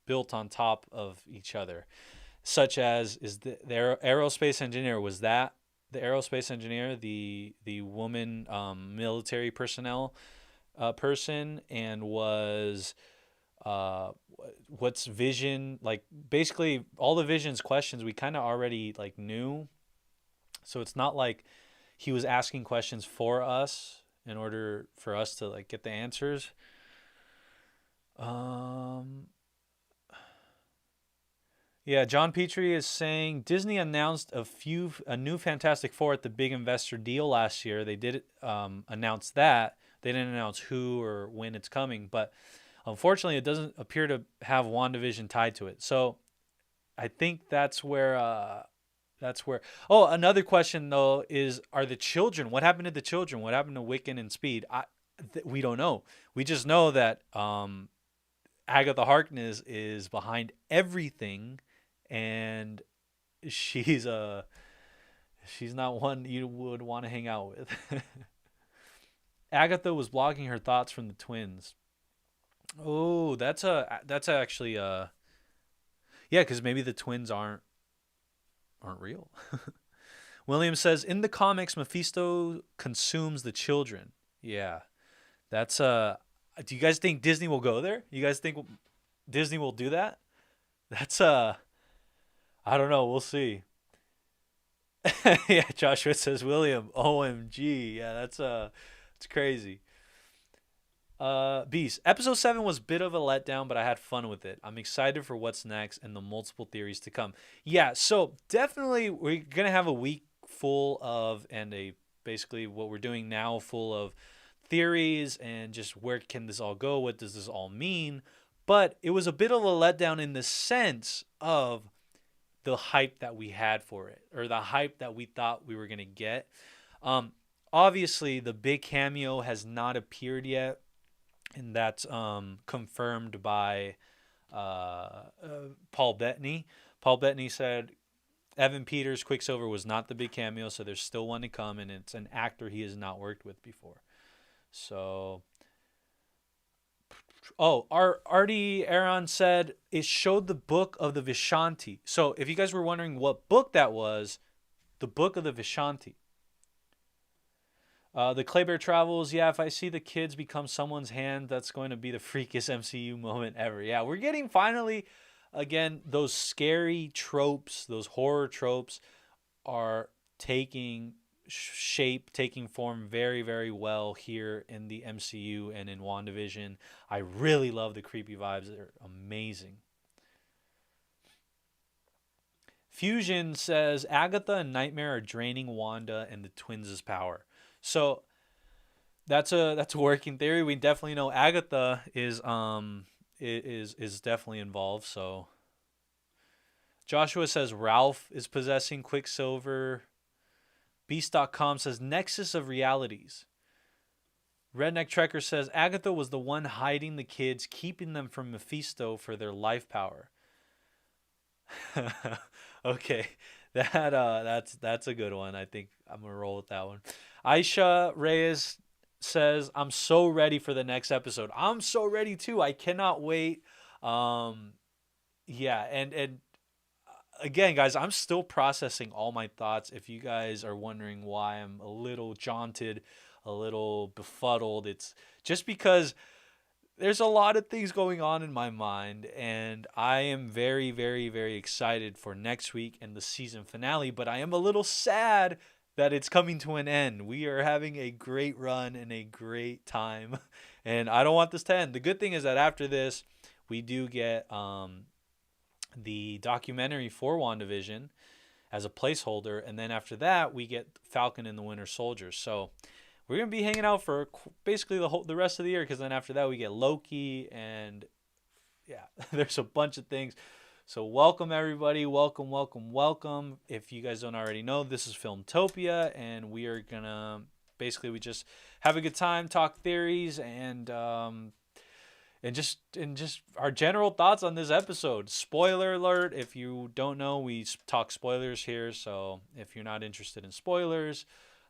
built on top of each other, such as, is the aerospace engineer, was that the aerospace engineer, the woman military personnel person, and was what's Vision, like basically all the Vision's questions we kind of already like knew, so it's not like he was asking questions for us in order for us to like get the answers. Yeah, John Petrie is saying Disney announced a new Fantastic Four at the big investor deal last year. They did announce that. They didn't announce who or when it's coming, but unfortunately, it doesn't appear to have WandaVision tied to it. So I think that's where. Oh, another question though is, are the children? What happened to the children? What happened to Wiccan and Speed? We don't know. We just know that Agatha Harkness is behind everything, and she's She's not one you would want to hang out with. Agatha was blocking her thoughts from the twins. Oh, that's actually yeah, because maybe the twins aren't real. William says in the comics, Mephisto consumes the children. Yeah, that's do you guys think Disney will go there? You guys think Disney will do that? That's I don't know. We'll see. Yeah, Joshua says William. OMG. Yeah, it's crazy. Beast. Episode 7 was a bit of a letdown, but I had fun with it. I'm excited for what's next and the multiple theories to come. Yeah, so definitely we're gonna have a week full of basically what we're doing now full of theories and just where can this all go? What does this all mean? But it was a bit of a letdown in the sense of the hype that we had for it, or the hype that we thought we were gonna get. Obviously, the big cameo has not appeared yet, and that's confirmed by Paul Bettany. Paul Bettany said Evan Peters, Quicksilver, was not the big cameo, so there's still one to come, and it's an actor he has not worked with before. So, Artie Aaron said it showed the book of the Vishanti. So if you guys were wondering what book that was, the book of the Vishanti. The Claybear Travels, yeah, if I see the kids become someone's hand, that's going to be the freakiest MCU moment ever. Yeah, we're getting finally, again, those scary tropes, those horror tropes are taking shape, taking form very, very well here in the MCU and in WandaVision. I really love the creepy vibes. They're amazing. Fusion says Agatha and Nightmare are draining Wanda and the twins' power. So that's a working theory. We definitely know Agatha is definitely involved. So Joshua says Ralph is possessing Quicksilver. Beast.com says Nexus of Realities. Redneck Trekker says Agatha was the one hiding the kids, keeping them from Mephisto for their life power. Okay, that's a good one. I think I'm gonna roll with that one. Aisha Reyes says I'm so ready for the next episode. I'm so ready too. I cannot wait. Yeah, and again, guys, I'm still processing all my thoughts. If you guys are wondering why I'm a little jaunted, a little befuddled, it's just because there's a lot of things going on in my mind, and I am very, very, very excited for next week and the season finale, but I am a little sad that it's coming to an end. We are having a great run and a great time, and I don't want this to end. The good thing is that after this, we do get the documentary for WandaVision as a placeholder, and then after that, we get Falcon and the Winter Soldier. So we're gonna be hanging out for basically the rest of the year, because then after that we get Loki, and yeah, there's a bunch of things. So welcome everybody, welcome, welcome, welcome. If you guys don't already know, this is Filmtopia, and we are gonna we just have a good time, talk theories, and just our general thoughts on this episode. Spoiler alert! If you don't know, we talk spoilers here, so if you're not interested in spoilers,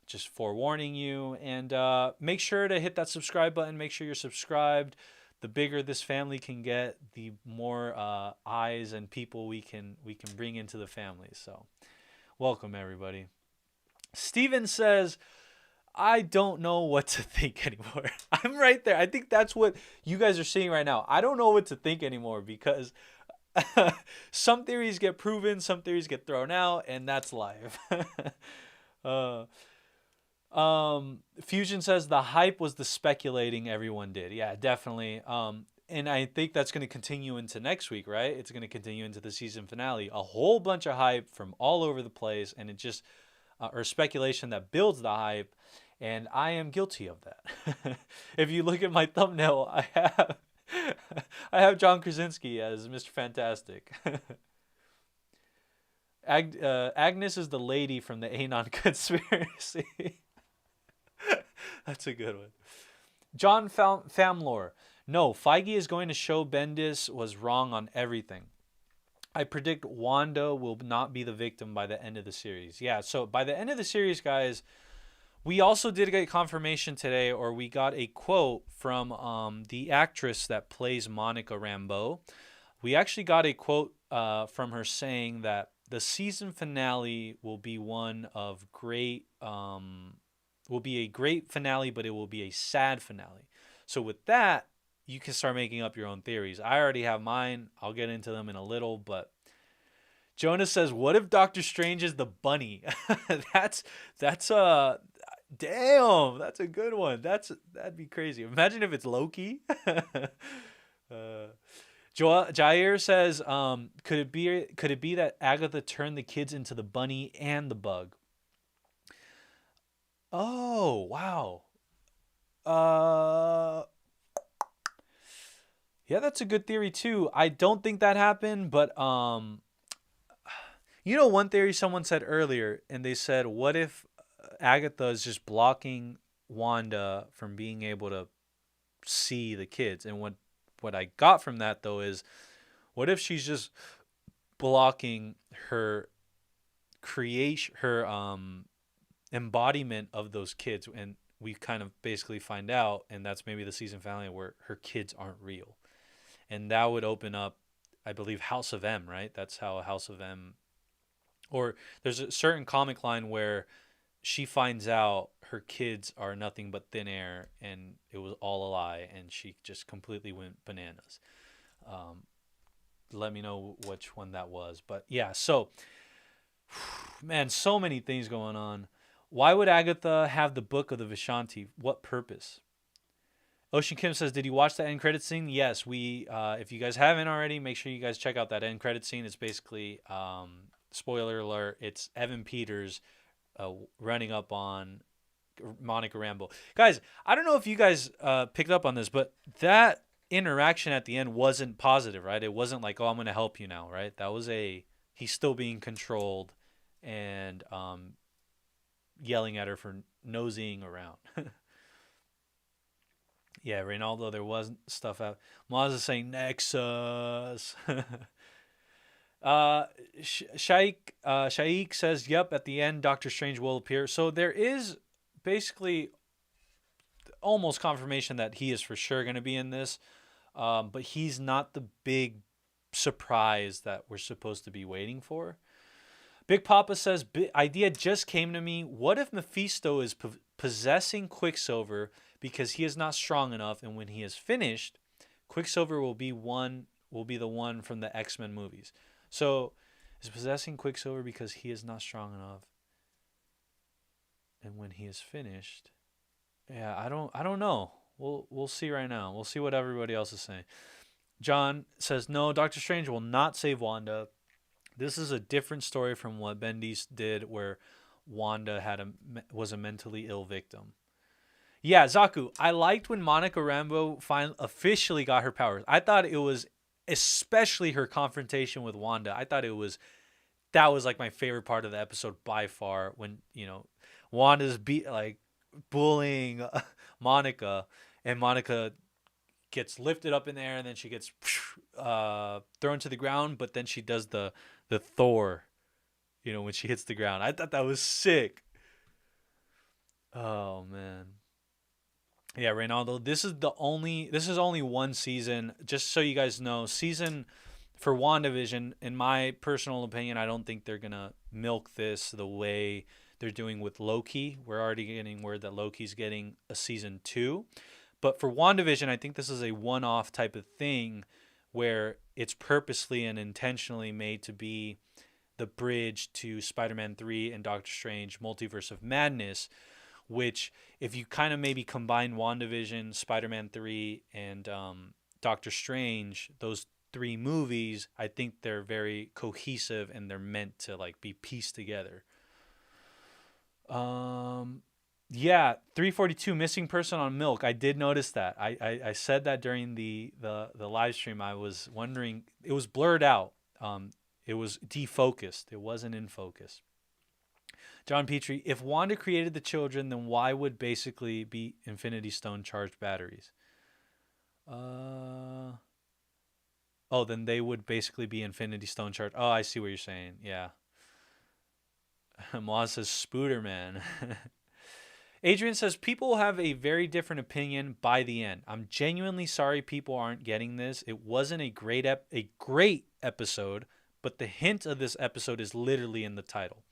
just forewarning you. And make sure to hit that subscribe button. Make sure you're subscribed. The bigger this family can get, the more eyes and people we can bring into the family. So welcome everybody. Steven says, I don't know what to think anymore. I'm right there. I think that's what you guys are seeing right now. I don't know what to think anymore, because some theories get proven, some theories get thrown out, and that's life. Fusion says the hype was the speculating everyone did. Yeah, definitely. And I think that's going to continue into next week, right? It's going to continue into the season finale. A whole bunch of hype from all over the place, and it just or speculation that builds the hype. And I am guilty of that. If you look at my thumbnail, I have John Krasinski as Mr. Fantastic. Agnes is the lady from the Anon conspiracy. That's a good one. John Famlore. No, Feige is going to show Bendis was wrong on everything. I predict Wanda will not be the victim by the end of the series. Yeah, so by the end of the series, guys, we also did get confirmation today, or we got a quote from the actress that plays Monica Rambeau. We actually got a quote from her saying that the season finale will be one of great, will be a great finale, but it will be a sad finale. So with that, you can start making up your own theories. I already have mine. I'll get into them in a little, but Jonas says, "What if Doctor Strange is the bunny?" that's damn. That's a good one. That'd be crazy. Imagine if it's Loki. Jair says, could it be that Agatha turned the kids into the bunny and the bug?" Oh wow. Uh, yeah, that's a good theory too. I don't think that happened, but you know, one theory someone said earlier, and they said, what if Agatha is just blocking Wanda from being able to see the kids? And what I got from that though is, what if she's just blocking her creation, her embodiment of those kids, and we kind of basically find out, and that's maybe the season finale where her kids aren't real, and that would open up, I believe, House of M, right? That's how House of M, or there's a certain comic line where she finds out her kids are nothing but thin air and it was all a lie, and she just completely went bananas. Um, Let me know which one that was. But yeah, so, man, so many things going on. Why would Agatha have the book of the Vishanti? What purpose? Ocean Kim says, did you watch the end credit scene? Yes, we. If you guys haven't already, make sure you guys check out that end credit scene. It's basically, spoiler alert, it's Evan Peters running up on Monica Rambeau. Guys, I don't know if you guys picked up on this, but that interaction at the end wasn't positive, right? It wasn't like, oh, I'm going to help you now, right? That was he's still being controlled and yelling at her for nosing around. Yeah, Reynaldo, there was stuff out. Maz is saying Nexus. Shaik says, yep, at the end, Doctor Strange will appear. So there is basically almost confirmation that he is for sure going to be in this. But he's not the big surprise that we're supposed to be waiting for. Big Papa says, idea just came to me. What if Mephisto is possessing Quicksilver because he is not strong enough, and when he is finished, Quicksilver will be the one from the X-Men movies. So, is possessing Quicksilver because he is not strong enough, and when he is finished, yeah, I don't know. We'll see right now. We'll see what everybody else is saying. John says, no, Doctor Strange will not save Wanda. This is a different story from what Bendis did, where Wanda was a mentally ill victim. Yeah, Zaku, I liked when Monica Rambeau officially got her powers. I thought it was, especially her confrontation with Wanda, I thought that was like my favorite part of the episode by far, when, you know, Wanda's bullying Monica, and Monica gets lifted up in the air, and then she gets thrown to the ground, but then she does the Thor, you know, when she hits the ground. I thought that was sick. Oh man. Yeah, Reynaldo, this is only one season. Just so you guys know, season for WandaVision, in my personal opinion, I don't think they're gonna milk this the way they're doing with Loki. We're already getting word that Loki's getting a season 2. But for WandaVision, I think this is a one-off type of thing where it's purposely and intentionally made to be the bridge to Spider-Man 3 and Doctor Strange Multiverse of Madness, which, if you kind of maybe combine WandaVision, Spider-Man 3, and Doctor Strange, those 3 movies, I think they're very cohesive and they're meant to like be pieced together. Yeah, 342 missing person on Milk. I did notice that. I said that during the live stream. I was wondering, it was blurred out. It was defocused. It wasn't in focus. John Petrie, if Wanda created the children, then why would basically be Infinity Stone charged batteries? Oh, Oh, then they would basically be Infinity Stone charged. Oh, I see what you're saying. Yeah. Moaz says Spooderman. Adrian says people have a very different opinion by the end. I'm genuinely sorry people aren't getting this. It wasn't a great episode, but the hint of this episode is literally in the title.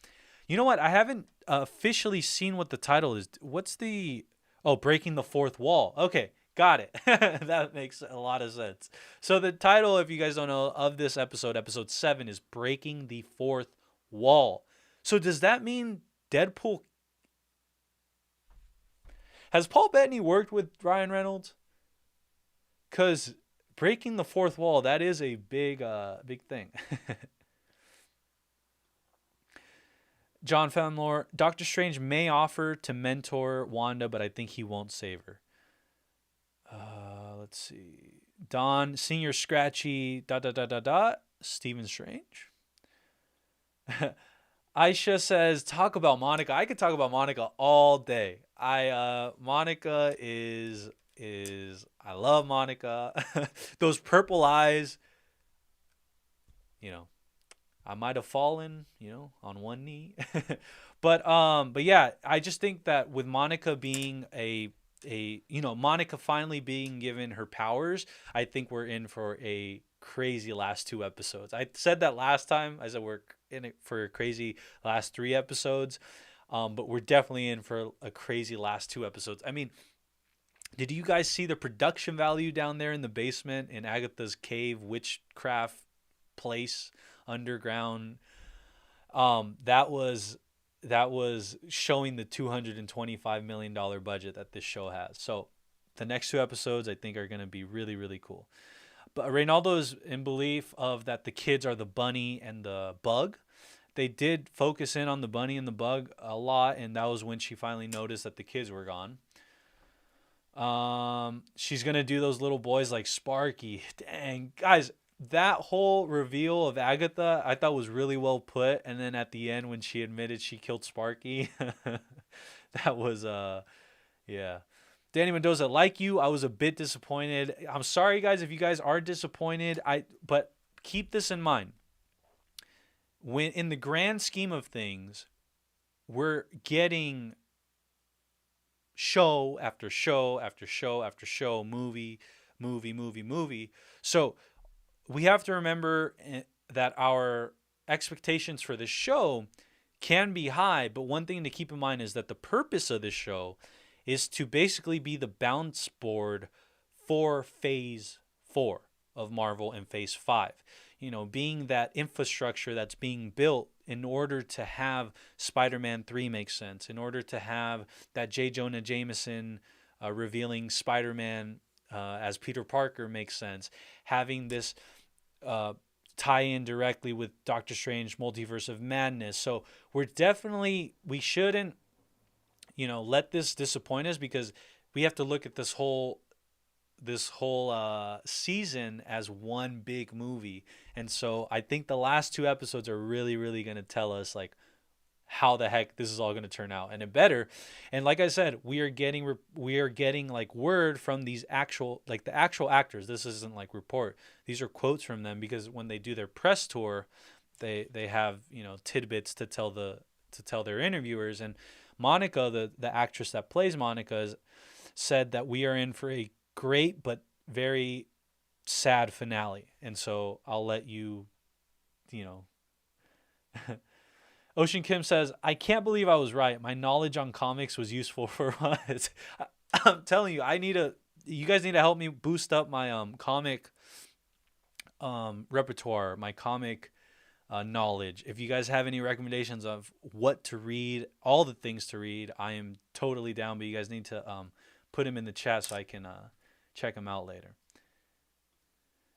You know what? I haven't officially seen what the title is. What's the... Oh, Breaking the Fourth Wall. Okay, got it. That makes a lot of sense. So the title, if you guys don't know, of this episode, episode 7, is Breaking the Fourth Wall. So does that mean Deadpool... Has Paul Bettany worked with Ryan Reynolds? Because breaking the fourth wall, that is a big thing. John Fanlore, Doctor Strange may offer to mentor Wanda, but I think he won't save her. Let's see. Don, Senior Scratchy, ... Stephen Strange. Aisha says, talk about Monica. I could talk about Monica all day. Monica is I love Monica. Those purple eyes, I might have fallen, on one knee. but yeah, I just think that with Monica being Monica finally being given her powers, I think we're in for a crazy last 2 episodes. I said that last time. I said we're in it for a crazy last 3 episodes. But we're definitely in for a crazy last 2 episodes. I mean, did you guys see the production value down there in the basement in Agatha's cave witchcraft place underground? That was showing the $225 million budget that this show has. So the next 2 episodes I think are going to be really, really cool. But Reynaldo's in belief of that the kids are the bunny and the bug. They did focus in on the bunny and the bug a lot, and that was when she finally noticed that the kids were gone. She's going to do those little boys like Sparky. Dang, guys, that whole reveal of Agatha I thought was really well put. And then at the end when she admitted she killed Sparky, that was, yeah. Danny Mendoza, like you, I was a bit disappointed. I'm sorry, guys, if you guys are disappointed. But keep this in mind. When in the grand scheme of things, we're getting show after show after show after show, movie. So we have to remember that our expectations for this show can be high, but one thing to keep in mind is that the purpose of this show is to basically be the bounce board for Phase 4 of Marvel and Phase 5. Being that infrastructure that's being built in order to have Spider-Man 3 make sense, in order to have that J. Jonah Jameson revealing Spider-Man as Peter Parker makes sense, having this tie in directly with Doctor Strange Multiverse of Madness. So we shouldn't, let this disappoint us, because we have to look at this whole season as one big movie. And so I think the last 2 episodes are really, really going to tell us like how the heck this is all going to turn out, and it better. And like I said, we are getting like word from these actual actors. This isn't like report. These are quotes from them, because when they do their press tour, they have, tidbits to tell their interviewers. And Monica, the actress that plays Monica, said that we are in for a great but very sad finale. And so I'll let you Ocean Kim says, I can't believe I was right. My knowledge on comics was useful for once. I'm telling you, you guys need to help me boost up my comic repertoire, my comic knowledge. If you guys have any recommendations of what to read, all the things to read, I am totally down, but you guys need to put them in the chat so I can check them out later.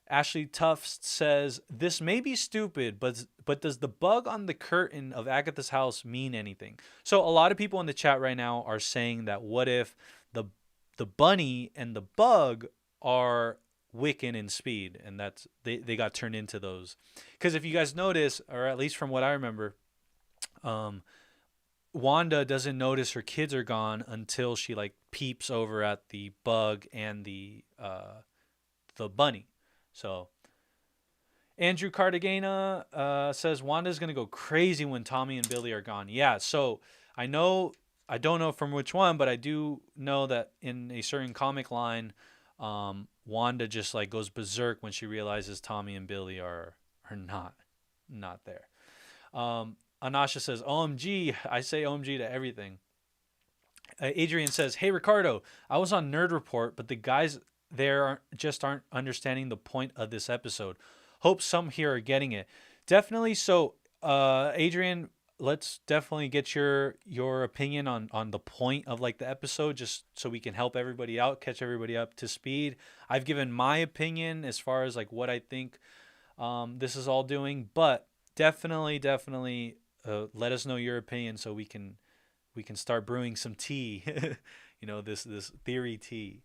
Ashley Tufts says, this may be stupid, but does the bug on the curtain of Agatha's house mean anything? So a lot of people in the chat right now are saying that what if the bunny and the bug are Wiccan and Speed, and that's they got turned into those. Because if you guys notice, or at least from what I remember, Wanda doesn't notice her kids are gone until she like peeps over at the bug and the bunny. So Andrew Cartagena says Wanda's gonna go crazy when Tommy and Billy are gone. Yeah, so I don't know from which one, but I do know that in a certain comic line, Wanda just like goes berserk when she realizes Tommy and Billy are not there. Anasha says OMG. I say OMG to everything. Adrian says, "Hey Ricardo, I was on Nerd Report, but the guys there aren't understanding the point of this episode. Hope some here are getting it. Definitely." So, Adrian, let's definitely get your opinion on the point of like the episode, just so we can help everybody out, catch everybody up to speed. I've given my opinion as far as like what I think this is all doing, but definitely let us know your opinion so we can start brewing some tea. This theory tea.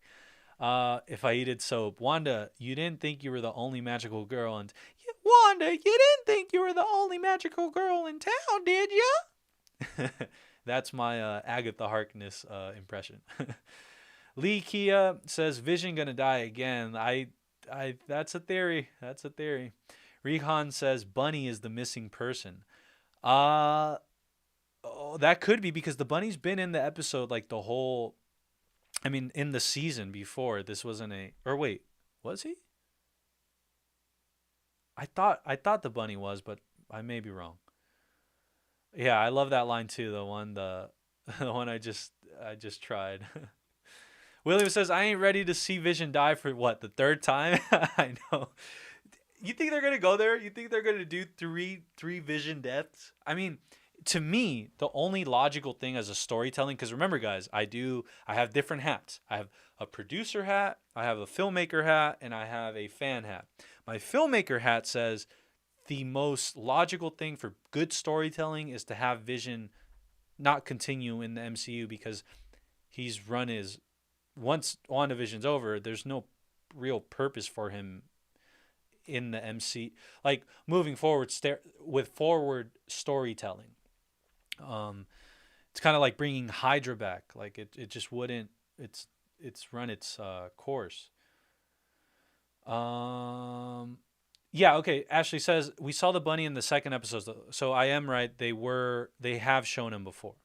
If I eat soap, Wanda, you didn't think you were the only magical girl, and Wanda, you didn't think you were the only magical girl in town, did you? That's my Agatha Harkness impression. Lee Kia says Vision gonna die again. That's a theory. That's a theory. Rihan says Bunny is the missing person. Oh, that could be because the bunny's been in the episode like the whole. I mean, in the season before. This wasn't a. Or wait, was he? I thought the bunny was, but I may be wrong. Yeah, I love that line too. The one I just tried. William says I ain't ready to see Vision die for what, the third time. I know. You think they're gonna go there? You think they're gonna do three Vision deaths? I mean, to me, the only logical thing as a storytelling, because remember, guys, I have different hats. I have a producer hat, I have a filmmaker hat, and I have a fan hat. My filmmaker hat says the most logical thing for good storytelling is to have Vision not continue in the MCU because he's run his once WandaVision's over, there's no real purpose for him in the MC, like moving forward with forward storytelling. It's kind of like bringing Hydra back. Like it just wouldn't. It's run its course. Yeah. Okay. Ashley says we saw the bunny in the second episode, so I am right. They have shown him before.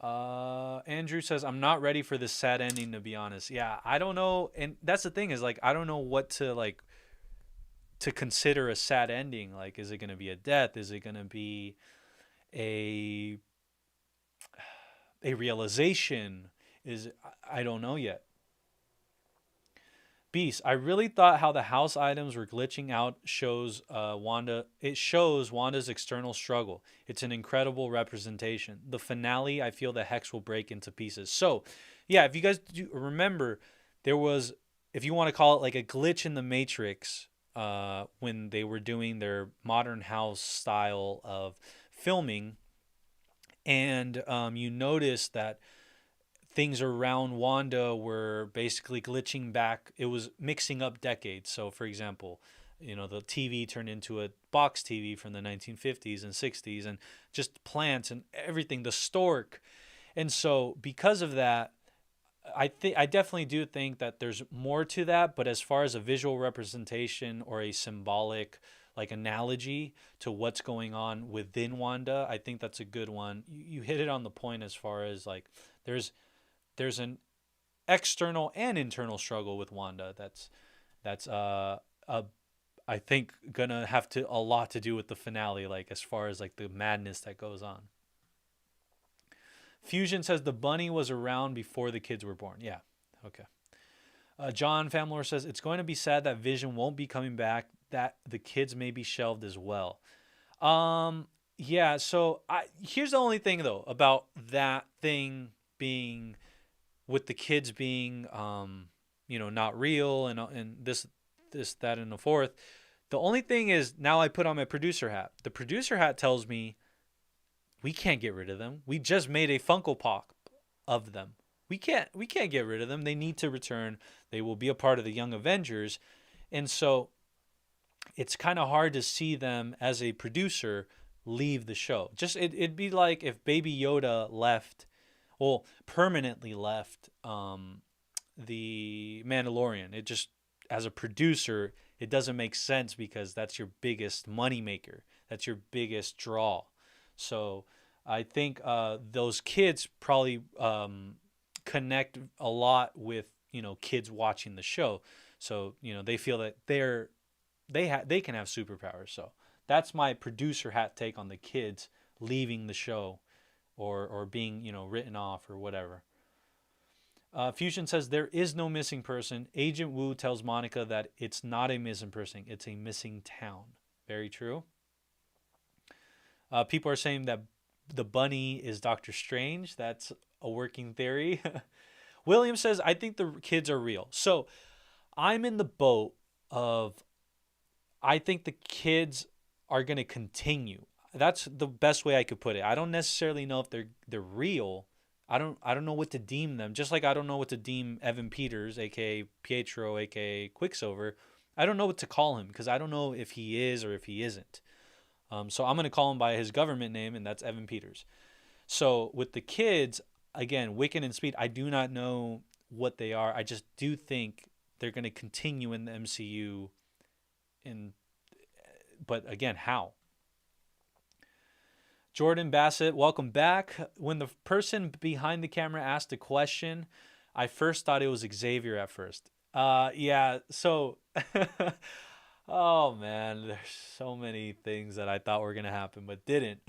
Andrew says I'm not ready for this sad ending, to be honest. Yeah, I don't know, and that's the thing is like I don't know what to consider a sad ending. Like, is it going to be a death? Is it going to be a realization? I don't know yet. Beast, I really thought how the house items were glitching out shows Wanda. It shows Wanda's external struggle. It's an incredible representation. The finale, I feel the hex will break into pieces. So, yeah, if you guys do remember, there was, if you want to call it like a glitch in the Matrix, when they were doing their modern house style of filming, and you notice that things around Wanda were basically glitching back. It was mixing up decades. So, for example, the TV turned into a box TV from the 1950s and 60s, and just plants and everything, the stork. And so, because of that, I definitely do think that there's more to that. But as far as a visual representation or a symbolic like analogy to what's going on within Wanda, I think that's a good one. You hit it on the point as far as like there's an external and internal struggle with Wanda that's I think gonna have a lot to do with the finale, like as far as like the madness that goes on. Fusion says the bunny was around before the kids were born. Yeah, okay. John Famlor says it's going to be sad that Vision won't be coming back. That the kids may be shelved as well. Yeah. So here's the only thing though about that thing being with the kids being not real and this that and the fourth. The only thing is now I put on my producer hat. The producer hat tells me we can't get rid of them. We just made a Funko Pop of them. We can't get rid of them. They need to return. They will be a part of the Young Avengers. And so it's kind of hard to see them as a producer leave the show. Just it'd be like if Baby Yoda left, well, permanently left the Mandalorian. It just, as a producer, it doesn't make sense because that's your biggest money maker. That's your biggest draw. So I think those kids probably connect a lot with, kids watching the show. So, they feel that they can have superpowers. So that's my producer hat take on the kids leaving the show or being, written off or whatever. Fusion says there is no missing person. Agent Wu tells Monica that it's not a missing person, it's a missing town. Very true. People are saying that the bunny is Doctor Strange. That's a working theory. William says, I think the kids are real. So I'm in the boat of, I think the kids are going to continue. That's the best way I could put it. I don't necessarily know if they're real. I don't know what to deem them. Just like I don't know what to deem Evan Peters, aka Pietro, aka Quicksilver. I don't know what to call him because I don't know if he is or if he isn't. So I'm going to call him by his government name, and that's Evan Peters. So with the kids, again, Wiccan and Speed, I do not know what they are. I just do think they're going to continue in the MCU. But again, how? Jordan Bassett, welcome back. When the person behind the camera asked a question, I first thought it was Xavier at first. Yeah, so, oh man, there's so many things that I thought were going to happen, but didn't.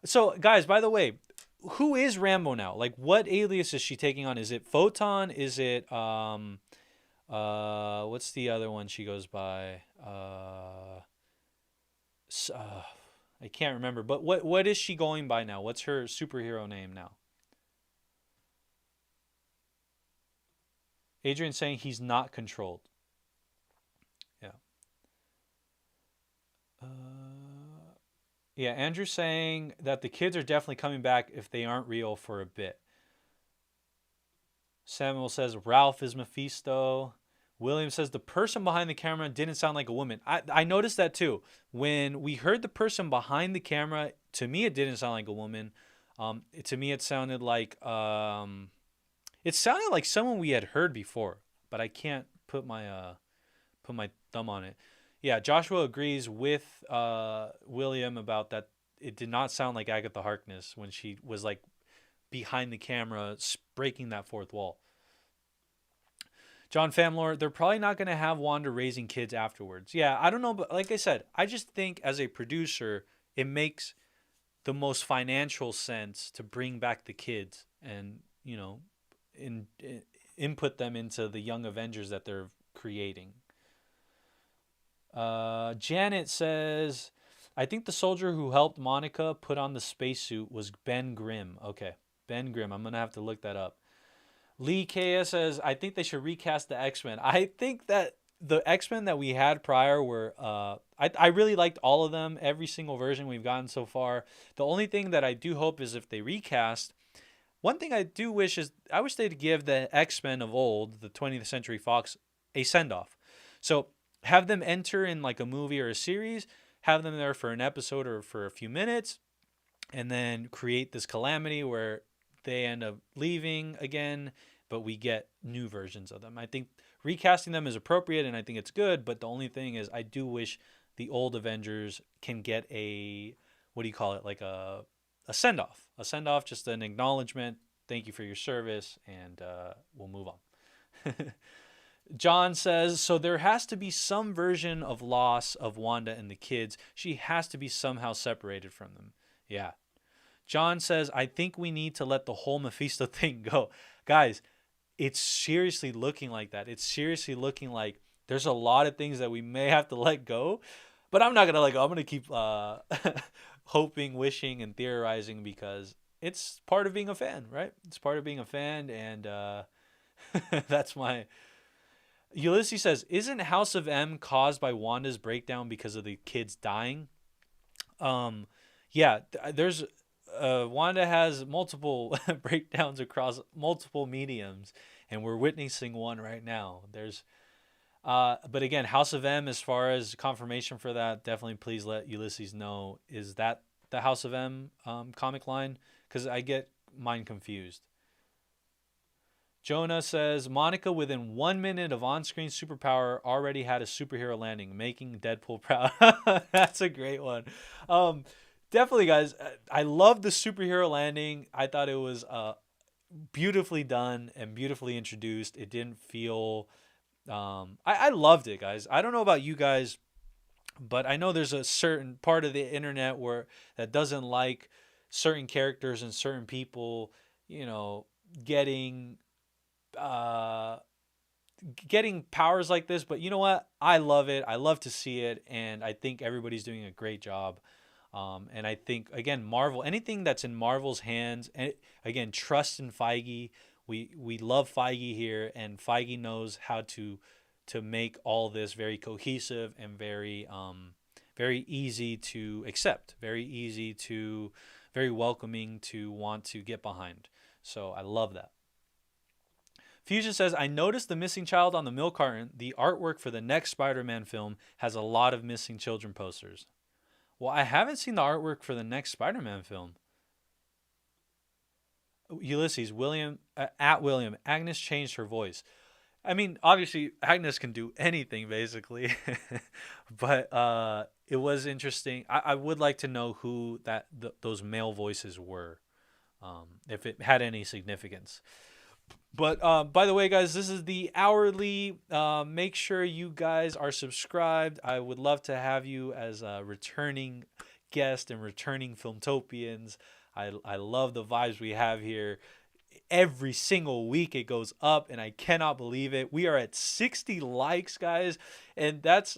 So, guys, by the way, who is Rambeau now? Like, what alias is she taking on? Is it Photon? Is it, what's the other one she goes by? I can't remember, but what is she going by now? What's her superhero name now? Adrian saying he's not controlled. Yeah. Yeah, Andrew saying that the kids are definitely coming back if they aren't real for a bit. Samuel says Ralph is Mephisto. William says the person behind the camera didn't sound like a woman. I noticed that too. When we heard the person behind the camera, to me it didn't sound like a woman. To me it sounded like someone we had heard before, but I can't put my thumb on it. Yeah, Joshua agrees with William about that. It did not sound like Agatha Harkness when she was like behind the camera breaking that fourth wall. John Famlor, they're probably not going to have Wanda raising kids afterwards. Yeah, I don't know, but like I said, I just think as a producer, it makes the most financial sense to bring back the kids and, input them into the young Avengers that they're creating. Janet says, I think the soldier who helped Monica put on the spacesuit was Ben Grimm. Okay, Ben Grimm. I'm going to have to look that up. Lee KS says, I think they should recast the X-Men. I think that the X-Men that we had prior were, I really liked all of them, every single version we've gotten so far. The only thing that I do hope is if they recast, one thing I do wish is, I wish they'd give the X-Men of old, the 20th Century Fox, a send-off. So have them enter in like a movie or a series, have them there for an episode or for a few minutes, and then create this calamity where they end up leaving again, but we get new versions of them. I think recasting them is appropriate, and I think it's good, but the only thing is I do wish the old Avengers can get a, what do you call it, like a send-off. A send-off, just an acknowledgement, thank you for your service, and we'll move on. John says, so there has to be some version of loss of Wanda and the kids. She has to be somehow separated from them. Yeah. John says, I think we need to let the whole Mephisto thing go. Guys, it's seriously looking like that. It's seriously looking like there's a lot of things that we may have to let go. But I'm not going to let go. I'm going to keep hoping, wishing, and theorizing because it's part of being a fan, right? It's part of being a fan, and that's my... Ulysses says, isn't House of M caused by Wanda's breakdown because of the kids dying? Yeah, there's... Wanda has multiple breakdowns across multiple mediums, and we're witnessing one right now. But again, House of M, as far as confirmation for that, definitely please let Ulysses know. Is that the House of M comic line? Because I get mine confused. Jonah says, Monica, within 1 minute of on-screen superpower, already had a superhero landing, making Deadpool proud. That's a great one. Definitely, guys. I love the superhero landing. I thought it was beautifully done and beautifully introduced. It didn't feel... I loved it, guys. I don't know about you guys, but I know there's a certain part of the internet that doesn't like certain characters and certain people, getting getting powers like this. But you know what? I love it. I love to see it, and I think everybody's doing a great job. And I think, again, Marvel, anything that's in Marvel's hands, and again, trust in Feige. We love Feige here, and Feige knows how to make all this very cohesive and very easy to accept, very welcoming to want to get behind. So I love that. Fusion says, I noticed the missing child on the milk carton. The artwork for the next Spider-Man film has a lot of missing children posters. Well, I haven't seen the artwork for the next Spider-Man film. Ulysses, at William, Agnes changed her voice. I mean, obviously, Agnes can do anything, basically. But it was interesting. I would like to know who those male voices were, if it had any significance. But by the way, guys, this is the hourly. Make sure you guys are subscribed. I would love to have you as a returning guest and returning Filmtopians. I love the vibes we have here. Every single week it goes up, and I cannot believe it. We are at 60 likes, guys, and that's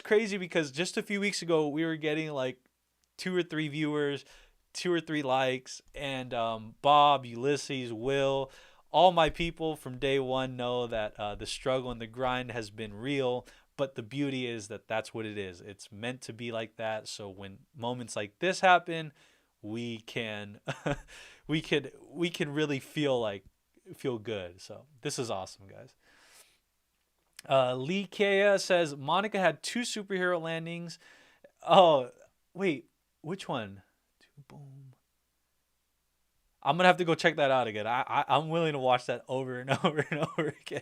crazy because just a few weeks ago we were getting like 2 or 3 viewers, 2 or 3 likes, and Bob, Ulysses, Will, all my people from day one know that the struggle and the grind has been real. But the beauty is that that's what it is. It's meant to be like that. So when moments like this happen, we can we can really feel good. So this is awesome, guys. Lee Kea says Monica had 2 superhero landings. Oh, wait, which one? Boom. I'm gonna have to go check that out again. I'm willing to watch that over and over and over again.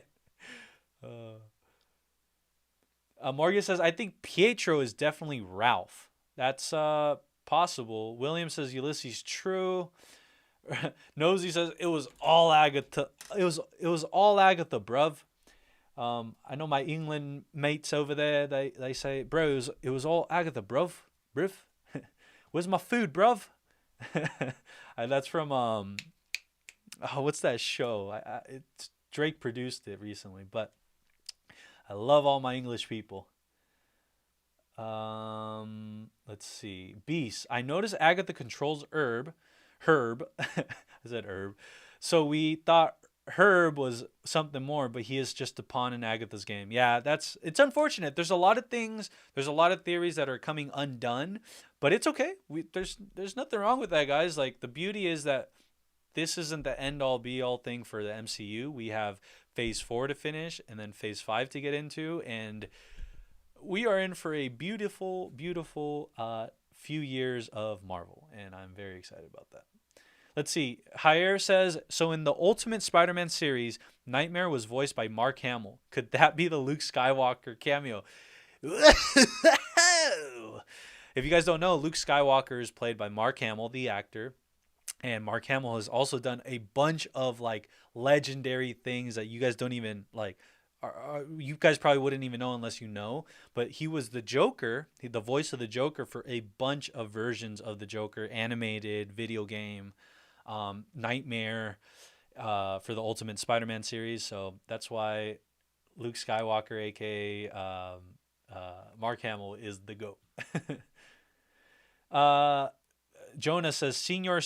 Morgan says, I think Pietro is definitely Ralph. That's possible. William says Ulysses true. Nosy says it was all Agatha. It was all Agatha, bruv. I know my England mates over there. They say, bro, it was all Agatha, bruv. Where's my food, bruv? And that's from what's that show? It's Drake produced it recently, but I love all my English people. Let's see. Beast. I noticed Agatha controls Herb. I said Herb. So we thought Herb was something more, but he is just a pawn in Agatha's game. Yeah, it's unfortunate. There's a lot of things, there's a lot of theories that are coming undone, but it's okay. There's nothing wrong with that, guys. Like, the beauty is that this isn't the end all be all thing for the MCU. We have phase 4 to finish and then phase 5 to get into, and we are in for a beautiful, beautiful few years of Marvel, and I'm very excited about that. Let's see. Jair says, so in the Ultimate Spider-Man series, Nightmare was voiced by Mark Hamill. Could that be the Luke Skywalker cameo? If you guys don't know, Luke Skywalker is played by Mark Hamill, the actor. And Mark Hamill has also done a bunch of like legendary things that you guys don't even like. You guys probably wouldn't even know unless you know. But he was the Joker, the voice of the Joker for a bunch of versions of the Joker, animated, video game, Nightmare, for the Ultimate Spider-Man series. So that's why Luke Skywalker, aka Mark Hamill, is the GOAT. Jonah says senior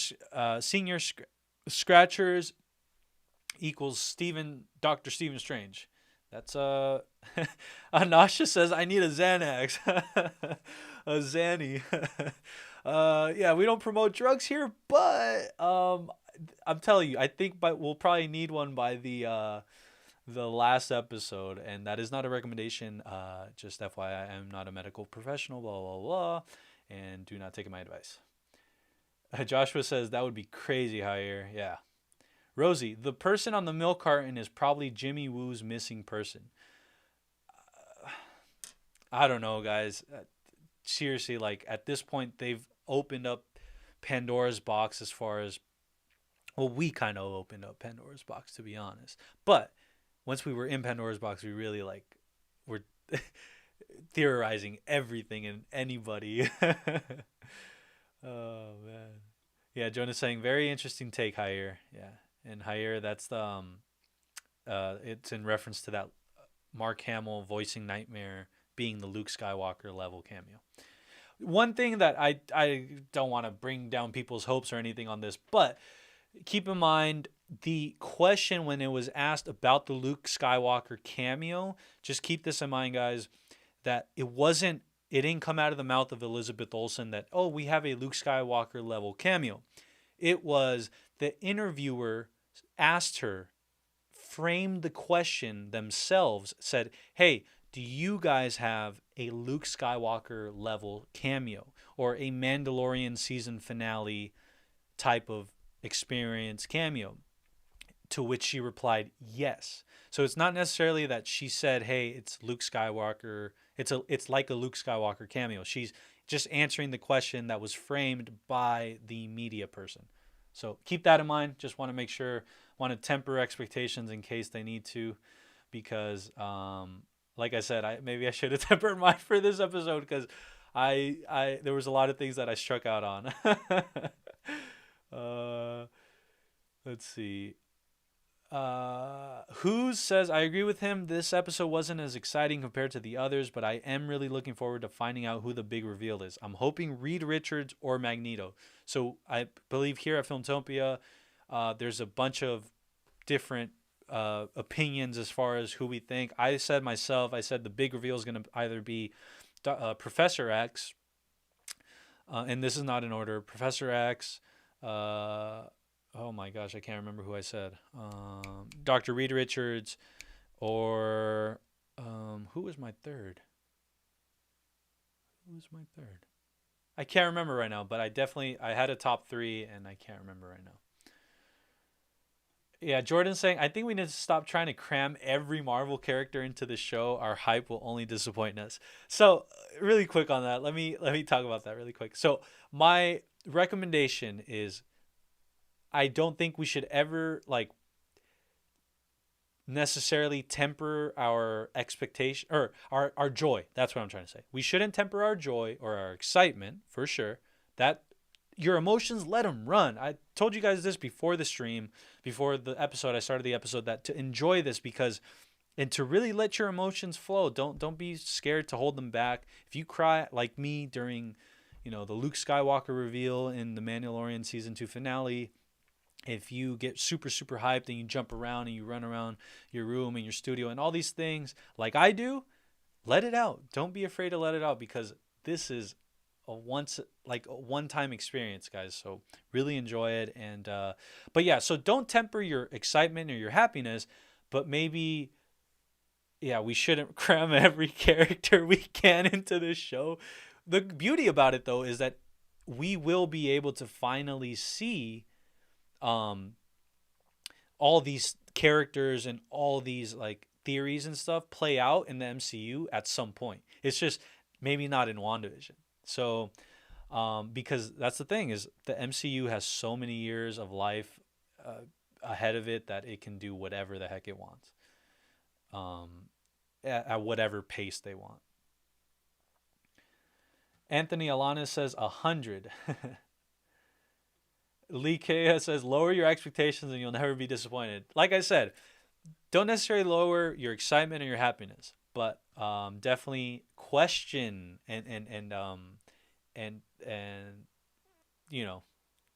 scratchers equals Dr. Stephen Strange. That's Anasha says I need a Xanax. A Xanny. Yeah, we don't promote drugs here, but I'm telling you, I think we'll probably need one by the last episode, and that is not a recommendation. Just FYI, I am not a medical professional, blah blah blah, and do not take my advice. Joshua says that would be crazy, Jair. Yeah. Rosie, the person on the milk carton is probably Jimmy Woo's missing person. I don't know, guys. Seriously, like at this point, they've opened up Pandora's box as far as, well, we kind of opened up Pandora's box, to be honest. But once we were in Pandora's box, we really like were theorizing everything and anybody. Oh man, yeah. Jonah's saying very interesting take, Jair. Yeah, and Jair, that's the it's in reference to that Mark Hamill voicing Nightmare being the Luke Skywalker level cameo. One thing that I don't want to bring down people's hopes or anything on this, but keep in mind the question when it was asked about the Luke Skywalker cameo, just keep this in mind, guys, that it didn't come out of the mouth of Elizabeth Olsen that, oh, we have a Luke Skywalker level cameo. It was the interviewer asked her, framed the question themselves, said, hey, do you guys have a Luke Skywalker level cameo or a Mandalorian season finale type of experience cameo? To which she replied, yes. So it's not necessarily that she said, hey, it's Luke Skywalker. It's like a Luke Skywalker cameo. She's just answering the question that was framed by the media person. So keep that in mind. Just want to make sure, want to temper expectations in case they need to, because like I said, maybe I should have tempered mine for this episode because there was a lot of things that I struck out on. Let's see. Who says, I agree with him. This episode wasn't as exciting compared to the others, but I am really looking forward to finding out who the big reveal is. I'm hoping Reed Richards or Magneto. So I believe here at Filmtopia, there's a bunch of different opinions as far as who we think. I said the big reveal is going to either be Professor X, and this is not in order. Professor X, oh my gosh, I can't remember who I said. Dr. Reed Richards, or who was my third? I can't remember right now, but I had a top 3, and I can't remember right now. Yeah, Jordan's saying, I think we need to stop trying to cram every Marvel character into the show. Our hype will only disappoint us. So, really quick on that. Let me talk about that really quick. So, my recommendation is, I don't think we should ever necessarily temper our expectation or our joy. That's what I'm trying to say. We shouldn't temper our joy or our excitement, for sure. That your emotions, let them run. I told you guys this before the stream, before the episode. I started the episode that to enjoy this and to really let your emotions flow. Don't be scared to hold them back. If you cry like me during, the Luke Skywalker reveal in the Mandalorian season 2 finale, if you get super, super hyped and you jump around and you run around your room and your studio and all these things like I do, let it out. Don't be afraid to let it out, because this is a one-time experience, guys. So really enjoy it. And but yeah, so don't temper your excitement or your happiness, but maybe, yeah, we shouldn't cram every character we can into this show. The beauty about it, though, is that we will be able to finally see all these characters and all these theories and stuff play out in the MCU at some point. It's just maybe not in WandaVision. So, because that's the thing, is the MCU has so many years of life ahead of it that it can do whatever the heck it wants, at whatever pace they want. Anthony Alanis says 100. Lee Kea says, lower your expectations and you'll never be disappointed. Like I said, don't necessarily lower your excitement or your happiness, but definitely question and you know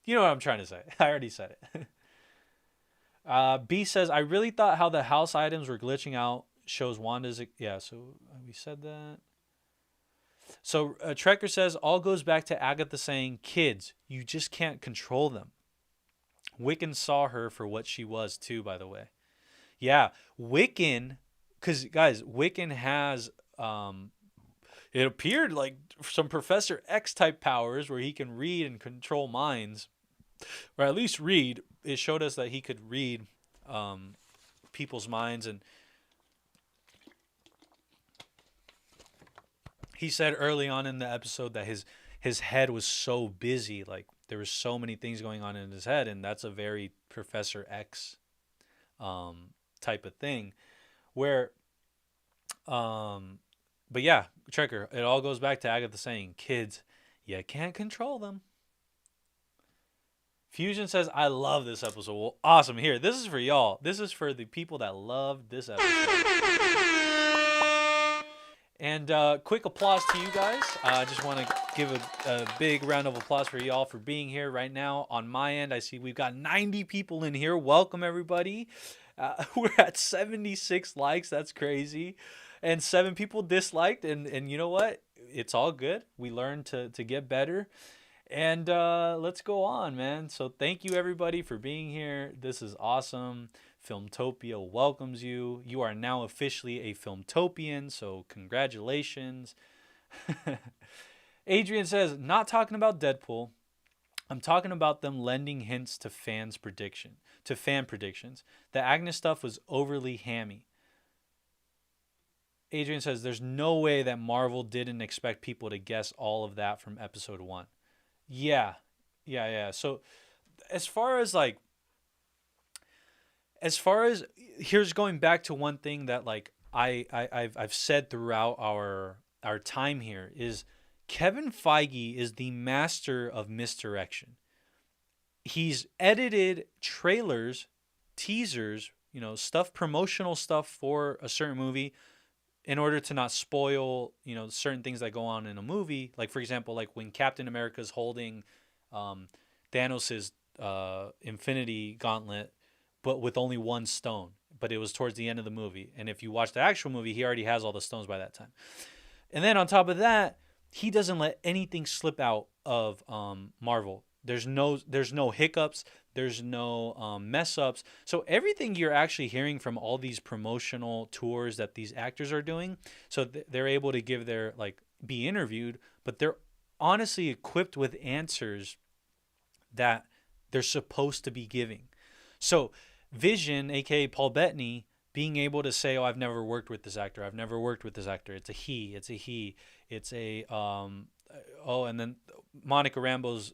what I'm trying to say. I already said it. B says, I really thought how the house items were glitching out shows Wanda's. Yeah, so we said that. So Trekker says, all goes back to Agatha saying, kids, you just can't control them. Wiccan saw her for what she was too, by the way. Yeah, Wiccan, because guys, Wiccan has, it appeared like some Professor X type powers where he can read and control minds. or at least read. It showed us that he could read people's minds, and he said early on in the episode that his head was so busy, like there were so many things going on in his head, and that's a very Professor X type of thing, where but yeah, Trekker, it all goes back to Agatha saying, kids, you can't control them. Fusion says, I love this episode. Well, awesome. Here, this is for y'all. This is for the people that loved this episode. And quick applause to you guys. I just want to give a big round of applause for y'all for being here right now. On my end, I see we've got 90 people in here. Welcome, everybody. We're at 76 likes. That's crazy. And 7 people disliked. And you know what? It's all good. We learned to get better. And let's go on, man. So thank you, everybody, for being here. This is awesome. Filmtopia welcomes you. You are now officially a Filmtopian, so congratulations. Adrian says, not talking about Deadpool. I'm talking about them lending hints to fan predictions. The Agnes stuff was overly hammy. Adrian says, there's no way that Marvel didn't expect people to guess all of that from episode 1. Yeah. So as far as here's going back to one thing that like I've said throughout our time here is Kevin Feige is the master of misdirection. He's edited trailers, teasers, promotional stuff for a certain movie in order to not spoil, certain things that go on in a movie. Like, for example, like when Captain America's holding Thanos' Infinity Gauntlet, but with only one stone. But it was towards the end of the movie. And if you watch the actual movie, he already has all the stones by that time. And then on top of that, he doesn't let anything slip out of Marvel. There's no hiccups. There's no mess ups. So everything you're actually hearing from all these promotional tours that these actors are doing, so they're able to give their, be interviewed, but they're honestly equipped with answers that they're supposed to be giving. So Vision, aka Paul Bettany, being able to say, "Oh, I've never worked with this actor. I've never worked with this actor. It's a he. It's a he. It's a and then Monica Rambeau's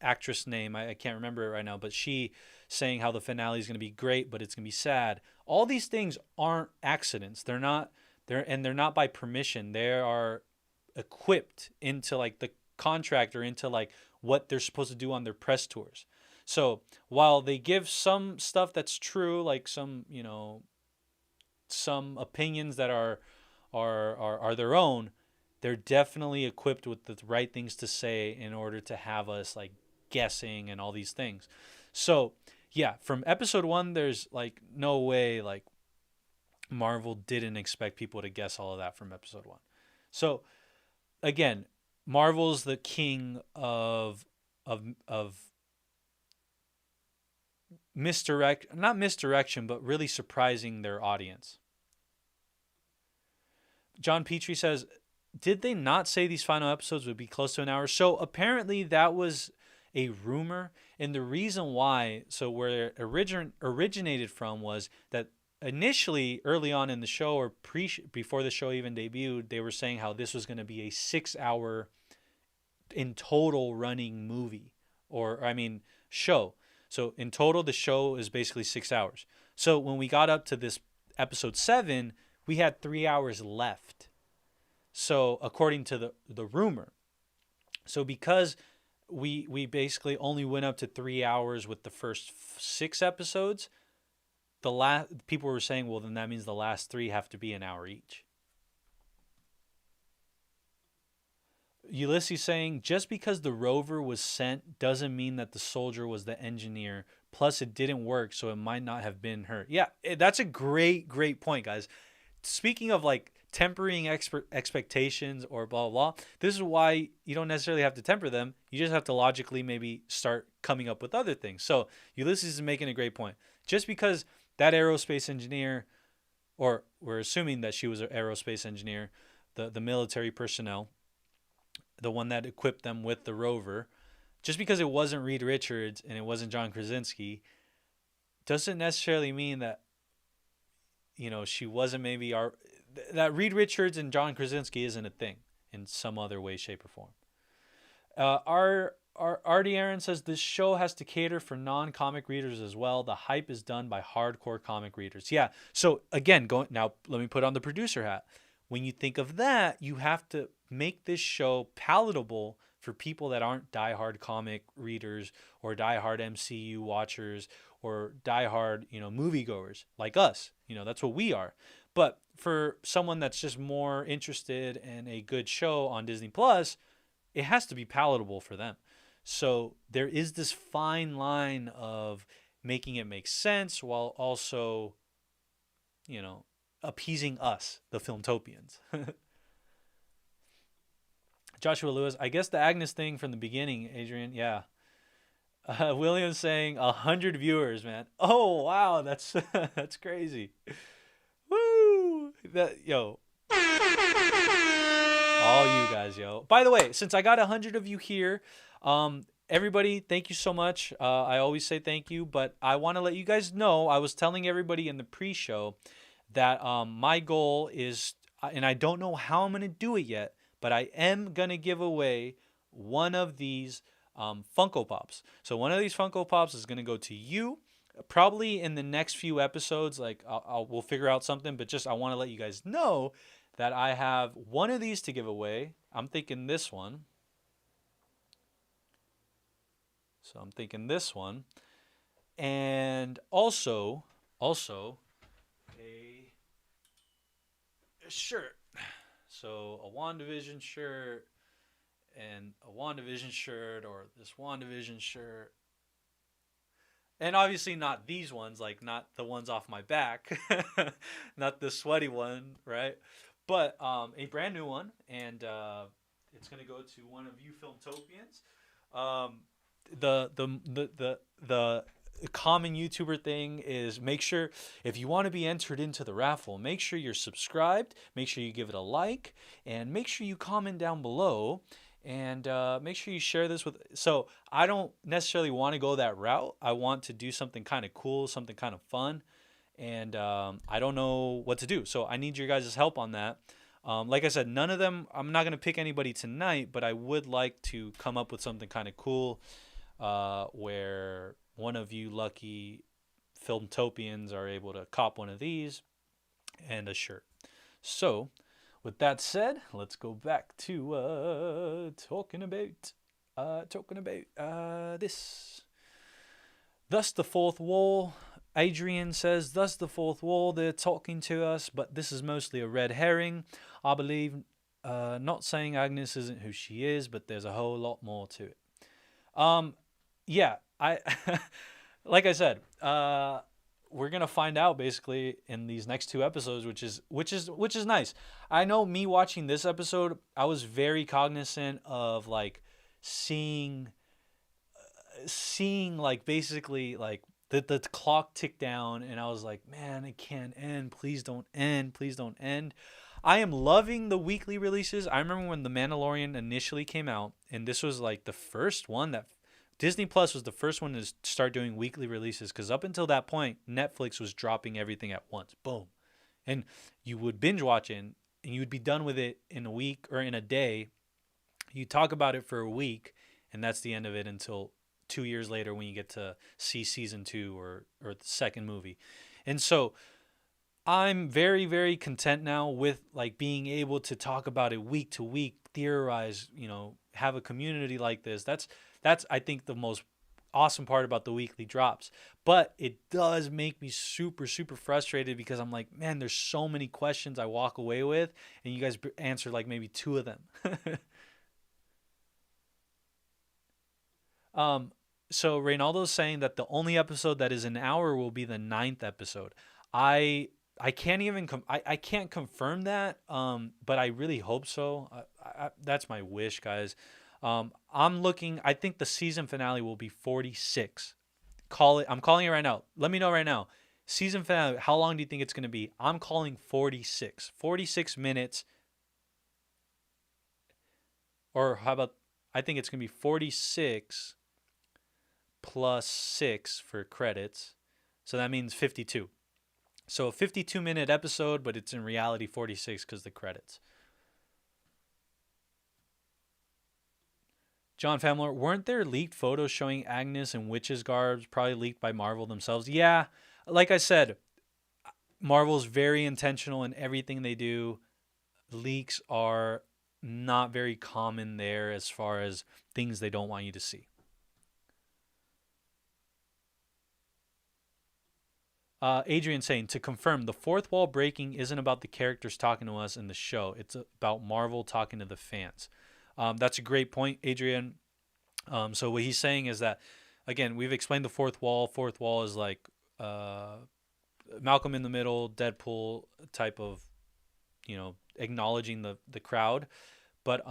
actress name, I can't remember it right now, but she saying how the finale is going to be great, but it's going to be sad. All these things aren't accidents. They're not by permission. They are equipped into the contract or into what they're supposed to do on their press tours. So while they give some stuff that's true, like some opinions that are their own, they're definitely equipped with the right things to say in order to have us guessing and all these things. So yeah, from episode 1, there's no way Marvel didn't expect people to guess all of that from episode 1. So again, Marvel's the king of not misdirection, but really surprising their audience. John Petrie says, did they not say these final episodes would be close to an hour? So apparently that was a rumor. And the reason why, so where it originated from was that initially early on in the show or before the show even debuted, they were saying how this was going to be a 6-hour in total running movie show. So in total, the show is basically 6 hours. So when we got up to this episode 7, we had 3 hours left. So according to the rumor. So because we basically only went up to 3 hours with the first 6 episodes, people were saying, well, then that means the last 3 have to be an hour each. Ulysses saying, just because the rover was sent doesn't mean that the soldier was the engineer. Plus, it didn't work, so it might not have been her. Yeah, that's a great point, guys. Speaking of tempering expectations or blah, blah, blah, this is why you don't necessarily have to temper them. You just have to logically maybe start coming up with other things. So Ulysses is making a great point. Just because that aerospace engineer, or we're assuming that she was an aerospace engineer, the military personnel, the one that equipped them with the rover, just because it wasn't Reed Richards and it wasn't John Krasinski doesn't necessarily mean that, you know, she wasn't maybe our, that Reed Richards and John Krasinski isn't a thing in some other way, shape, or form. Our Artie Aaron says this show has to cater for non-comic readers as well. The hype is done by hardcore comic readers. Yeah. So again, now let me put on the producer hat. When you think of that, you have to make this show palatable for people that aren't diehard comic readers or diehard MCU watchers or diehard, you know, moviegoers like us. You know, that's what we are. But for someone that's just more interested in a good show on Disney Plus, it has to be palatable for them. So there is this fine line of making it make sense while also, you know, appeasing us, the Filmtopians. Joshua Lewis, I guess the Agnes thing from the beginning, Adrian. Yeah. William saying 100 viewers, man. Oh wow, that's that's crazy. Woo! Yo. All you guys, yo. By the way, since I got 100 of you here, everybody, thank you so much. I always say thank you, but I want to let you guys know, I was telling everybody in the pre-show that my goal is, and I don't know how I'm going to do it yet, but I am going to give away one of these Funko Pops. So one of these Funko Pops is going to go to you. Probably in the next few episodes, like we'll figure out something, but just I want to let you guys know that I have one of these to give away. I'm thinking this one. So I'm thinking this one. And also a shirt. So a Wandavision shirt and a Wandavision shirt, or this Wandavision shirt. And obviously not these ones, like not the ones off my back, not the sweaty one, right? But a brand new one, and it's gonna go to one of you Filmtopians. The common YouTuber thing is, make sure if you want to be entered into the raffle, make sure you're subscribed, make sure you give it a like, and make sure you comment down below. And make sure you share this with. So I don't necessarily want to go that route. I want to do something kind of cool, something kind of fun, and I don't know what to do. So I need your guys' help on that. Like I said, none of them. I'm not gonna pick anybody tonight, but I would like to come up with something kind of cool, where one of you lucky Filmtopians are able to cop one of these and a shirt. So. With that said, let's go back to talking about this. Thus the fourth wall. Adrian says, thus the fourth wall. They're talking to us, but this is mostly a red herring. I believe, not saying Agnes isn't who she is, but there's a whole lot more to it. Yeah, I like I said, we're gonna find out basically in these next two episodes, which is nice. I know me watching this episode, I was very cognizant of like seeing like basically like the clock tick down, and I was like, man, it can't end. Please don't end. Please don't end. I am loving the weekly releases. I remember when The Mandalorian initially came out, and this was like the first one that Disney Plus was the first one to start doing weekly releases, because up until that point, Netflix was dropping everything at once. Boom. And you would binge watch it, and you would be done with it in a week or in a day. You talk about it for a week, and that's the end of it until 2 years later when you get to see season 2 or the second movie. And so I'm very, very content now with like being able to talk about it week to week, theorize, you know, have a community like this. That's I think the most awesome part about the weekly drops. But it does make me super, super frustrated, because I'm like, man, there's so many questions I walk away with, and you guys answer like maybe 2 of them. So Reynaldo's saying that the only episode that is an hour will be the 9th episode. I can't even I can't confirm that, but I really hope so. That's my wish, guys. I'm looking. I think the season finale will be 46. I'm calling it right now. Let me know right now. Season finale. How long do you think it's going to be? I'm calling 46. 46 minutes. Or how about I think it's going to be 46 plus 6 for credits. So that means 52. So a 52-minute episode, but it's in reality 46 because the credits. John Famler, weren't there leaked photos showing Agnes in witches' garbs, probably leaked by Marvel themselves? Yeah, like I said, Marvel's very intentional in everything they do. Leaks are not very common there as far as things they don't want you to see. Adrian saying, to confirm, the fourth wall breaking isn't about the characters talking to us in the show. It's about Marvel talking to the fans. That's a great point, Adrian. So what he's saying is that, again, we've explained the fourth wall. Fourth wall is like Malcolm in the Middle, Deadpool type of, acknowledging the crowd. But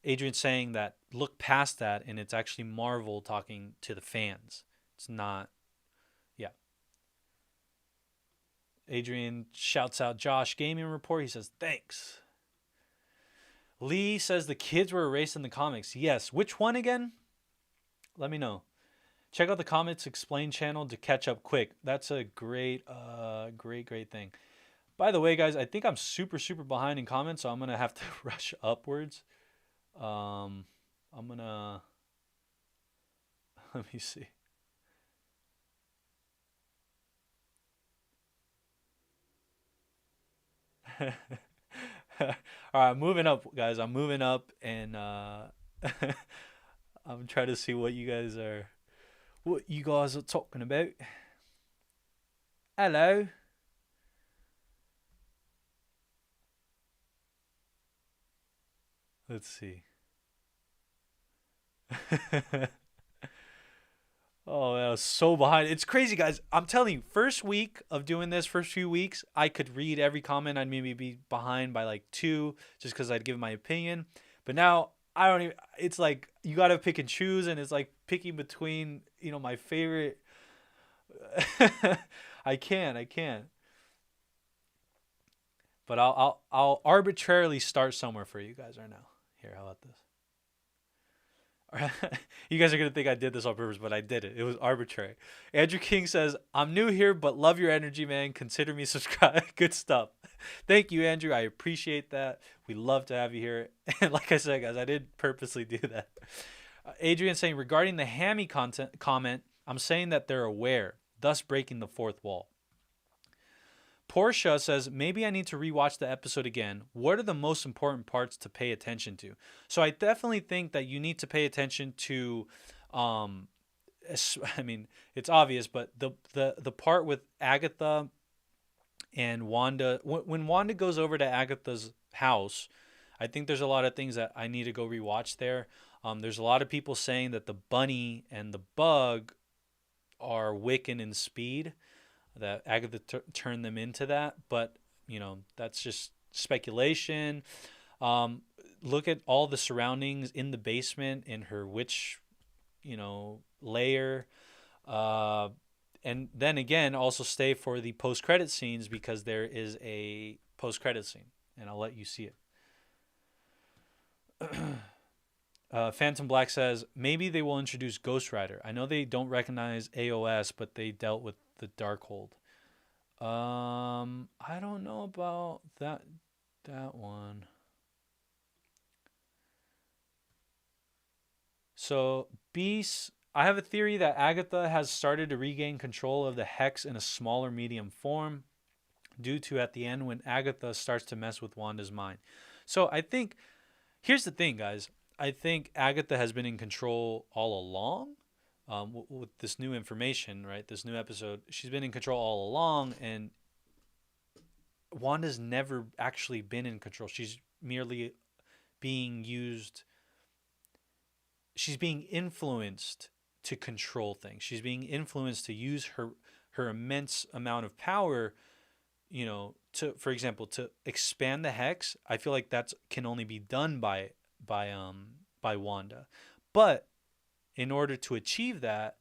Adrian's saying that look past that, and it's actually Marvel talking to the fans. It's not, yeah. Adrian shouts out Josh Gaming Report. He says, thanks. Lee says the kids were erased in the comics. Yes. Which one again? Let me know. Check out the Comics Explained channel to catch up quick. That's a great thing. By the way, guys, I think I'm super behind in comments, so I'm going to have to rush upwards. I'm going to... Let me see. All right, I'm moving up, guys. I'm moving up, and I'm trying to see what you guys are talking about. Hello. Let's see. Oh, I was so behind. It's crazy, guys. I'm telling you, first week of doing this, first few weeks, I could read every comment. I'd maybe be behind by like 2 just because I'd give my opinion. But now I don't even, it's like you got to pick and choose, and it's like picking between, my favorite. I can't. But I'll arbitrarily start somewhere for you guys right now. Here, how about this? You guys are going to think I did this on purpose, but I did it. It was arbitrary. Andrew King says, I'm new here, but love your energy, man. Consider me subscribed. Good stuff. Thank you, Andrew. I appreciate that. We love to have you here. And like I said, guys, I didn't purposely do that. Adrian saying, regarding the hammy comment, I'm saying that they're aware, thus breaking the fourth wall. Portia says, maybe I need to rewatch the episode again. What are the most important parts to pay attention to? So I definitely think that you need to pay attention to, I mean, it's obvious, but the part with Agatha and Wanda, when Wanda goes over to Agatha's house, I think there's a lot of things that I need to go rewatch there. There's a lot of people saying that the bunny and the bug are Wiccan in speed, that Agatha turned them into that, but that's just speculation. Look at all the surroundings in the basement in her witch layer, and then again also stay for the post-credit scenes, because there is a post-credit scene, and I'll let you see it. Phantom Black says, maybe they will introduce Ghost Rider. I know they don't recognize AOS, but they dealt with the Darkhold. I don't know about that one. So Beast, I have a theory that Agatha has started to regain control of the Hex in a smaller medium form, due to at the end when Agatha starts to mess with Wanda's mind. So I think, here's the thing, guys. I think Agatha has been in control all along. With this new information, right? This new episode, she's been in control all along, and Wanda's never actually been in control. She's merely being used. She's being influenced to control things. She's being influenced to use her immense amount of power, to, for example, to expand the Hex. I feel like that can only be done by Wanda, but in order to achieve that,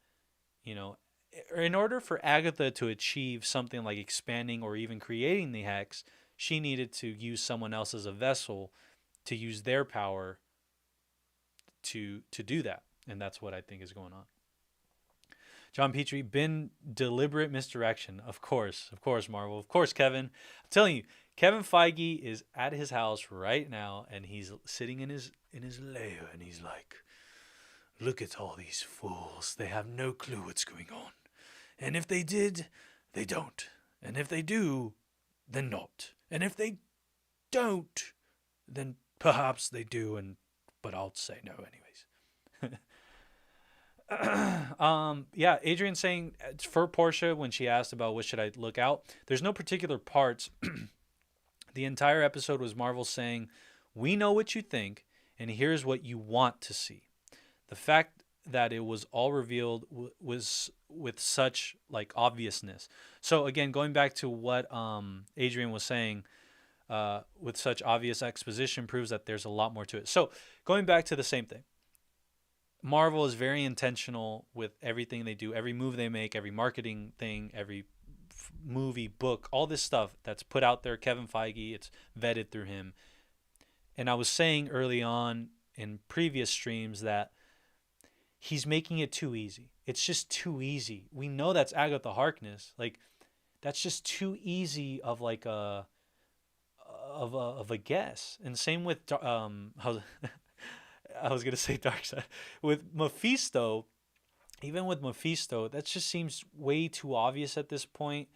in order for Agatha to achieve something like expanding or even creating the Hex, she needed to use someone else as a vessel to use their power to do that, and that's what I think is going on. John Petrie, been deliberate misdirection. Of course, Marvel. Of course, Kevin. I'm telling you, Kevin Feige is at his house right now, and he's sitting in his lair, and he's like, look at all these fools. They have no clue what's going on. And if they did, they don't. And if they do, then not. And if they don't, then perhaps they do, but I'll say no anyways. Yeah, Adrian saying for Portia when she asked about what should I look out, there's no particular parts. The entire episode was Marvel saying, we know what you think, and here's what you want to see. The fact that it was all revealed was with such like obviousness. So again, going back to what Adrian was saying, with such obvious exposition proves that there's a lot more to it. So going back to the same thing, Marvel is very intentional with everything they do, every move they make, every marketing thing, every movie, book, all this stuff that's put out there. Kevin Feige, it's vetted through him. And I was saying early on in previous streams that he's making it too easy. It's just too easy. We know that's Agatha Harkness. Like, that's just too easy of like a guess. And same with I was gonna say Darkseid with Mephisto. Even with Mephisto, that just seems way too obvious at this point.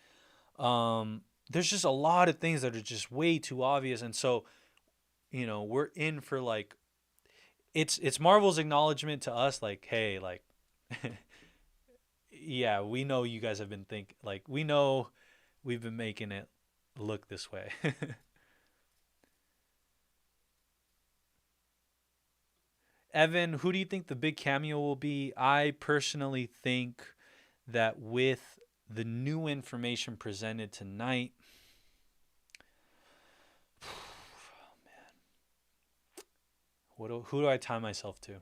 There's just a lot of things that are just way too obvious, and so, we're in for like, it's Marvel's acknowledgement to us, like, hey, like, yeah, we know you guys have been we know we've been making it look this way. Evan, who do you think the big cameo will be? I personally think that with the new information presented tonight, man, who do I tie myself to?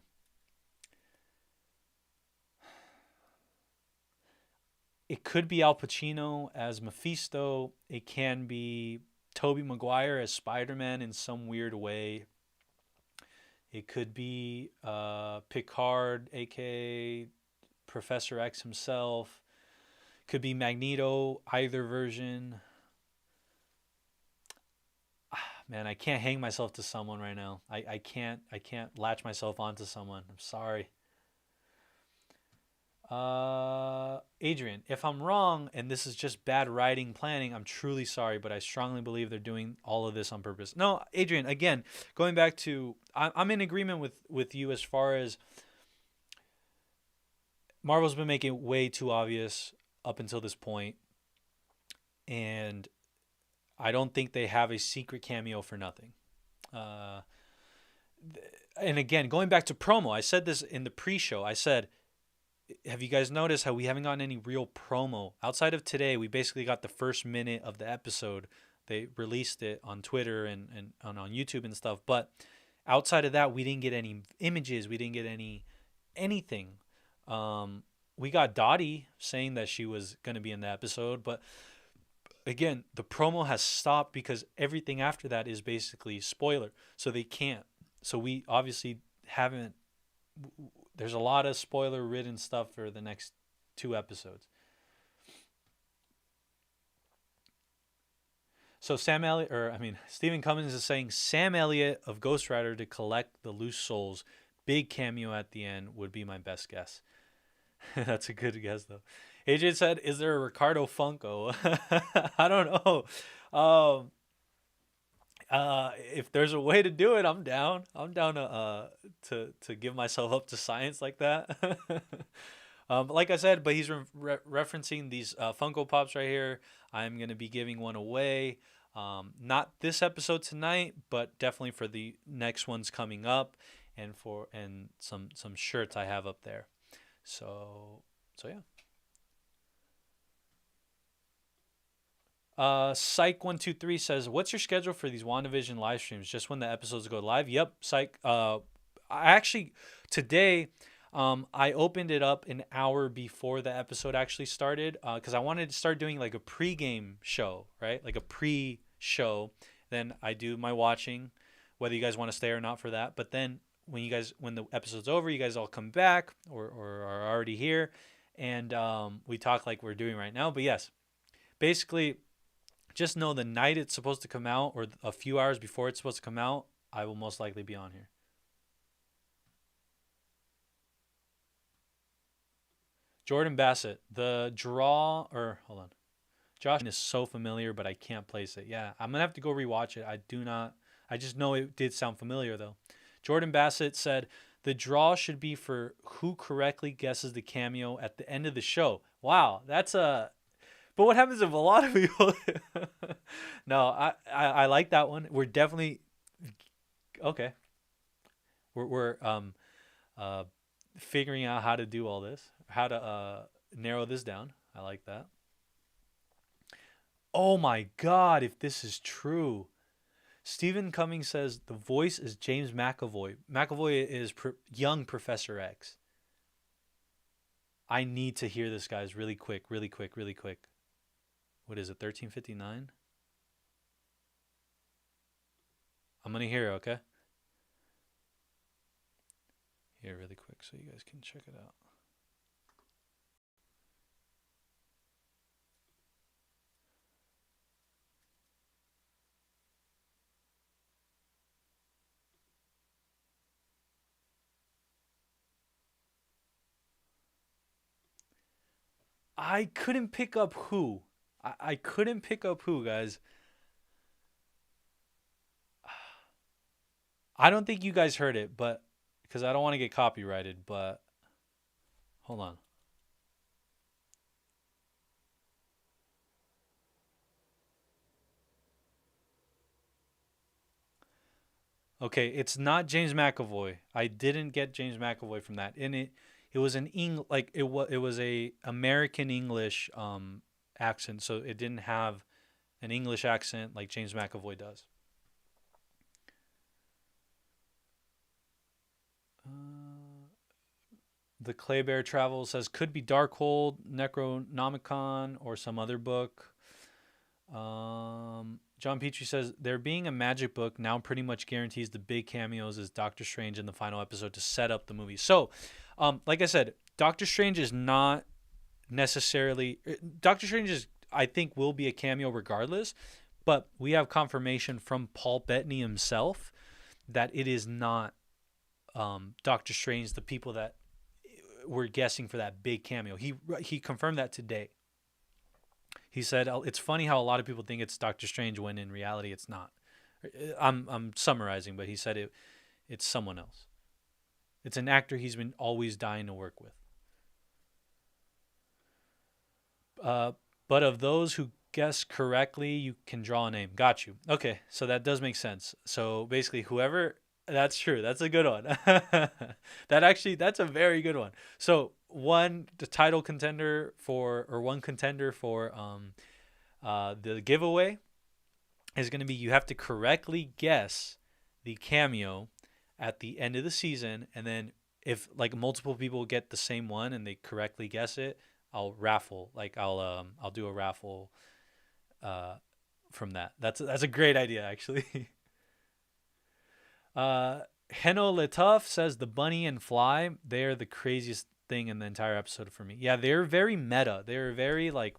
It could be Al Pacino as Mephisto. It can be Tobey Maguire as Spider-Man in some weird way. It could be Picard, aka Professor X himself. Could be Magneto, either version. Man, I can't hang myself to someone right now. I can't latch myself onto someone. I'm sorry. Adrian, if I'm wrong and this is just bad writing planning, I'm truly sorry, but I strongly believe they're doing all of this on purpose. No, Adrian, again, going back to, I'm in agreement with you as far as Marvel's been making it way too obvious up until this point, and I don't think they have a secret cameo for nothing. And again, going back to promo, I said this in the pre-show. I said, have you guys noticed how we haven't gotten any real promo? Outside of today, we basically got the first minute of the episode. They released it on Twitter and on YouTube and stuff. But outside of that, we didn't get any images. We didn't get anything. We got Dottie saying that she was going to be in the episode. But again, the promo has stopped because everything after that is basically spoiler. So they can't. So we obviously haven't. There's a lot of spoiler-ridden stuff for the next 2 episodes. So Stephen Cummins is saying Sam Elliott of Ghost Rider to collect the loose souls. Big cameo at the end would be my best guess. That's a good guess, though. AJ said, is there a Ricardo Funko? I don't know. If there's a way to do it, I'm down. I'm down to give myself up to science like that. Like I said, but he's referencing these Funko Pops right here. I'm gonna be giving one away. Not this episode tonight, but definitely for the next ones coming up, and some shirts I have up there. So yeah. Psych123 says, what's your schedule for these WandaVision live streams? Just when the episodes go live? Yep, Psych. I actually, today, I opened it up an hour before the episode actually started, because I wanted to start doing like a pre-game show, right? Like a pre-show. Then I do my watching, whether you guys want to stay or not for that. But then when the episode's over, you guys all come back or are already here, and we talk like we're doing right now. But yes, basically, just know the night it's supposed to come out or a few hours before it's supposed to come out, I will most likely be on here. Jordan Bassett, the draw, or hold on. Josh is so familiar, but I can't place it. Yeah, I'm going to have to go rewatch it. I just know it did sound familiar, though. Jordan Bassett said, the draw should be for who correctly guesses the cameo at the end of the show. Wow, that's a... But what happens if a lot of people... No, I like that one. We're definitely... Okay. We're figuring out how to do all this. How to narrow this down. I like that. Oh my God, if this is true. Stephen Cummings says the voice is James McAvoy. McAvoy is young Professor X. I need to hear this, guys, really quick. What is it, 13:59? I'm going to hear it, okay? Here, really quick so you guys can check it out. I couldn't pick up who. I couldn't pick up who, guys. I don't think you guys heard it, but because I don't want to get copyrighted, but hold on. Okay, it's not James McAvoy. I didn't get James McAvoy from that. And it was an it was a American English accent, so it didn't have an English accent like James McAvoy does. The Clay Bear Travels says could be Darkhold, Necronomicon, or some other book. John Petrie says there being a magic book now pretty much guarantees the big cameos as Doctor Strange in the final episode to set up the movie. So, like I said, Doctor Strange is not necessarily... Doctor Strange is, I think, will be a cameo regardless, but we have confirmation from Paul Bettany himself that it is not Doctor Strange, the people that were guessing for that big cameo. He confirmed that today. He said it's funny how a lot of people think it's Doctor Strange when in reality it's not. I'm summarizing, but he said it's someone else. It's an actor he's been always dying to work with. But of those who guess correctly, you can draw a name. Got you. Okay, so that does make sense. So basically, whoever... That's true. That's a good one. That's a very good one. So one contender for the giveaway is going to be you have to correctly guess the cameo at the end of the season, and then if like multiple people get the same one and they correctly guess it, I'll raffle. I'll do a raffle from that. That's a great idea, actually. Heno Letuf says the bunny and fly, they're the craziest thing in the entire episode for me. Yeah, they're very meta. They're very they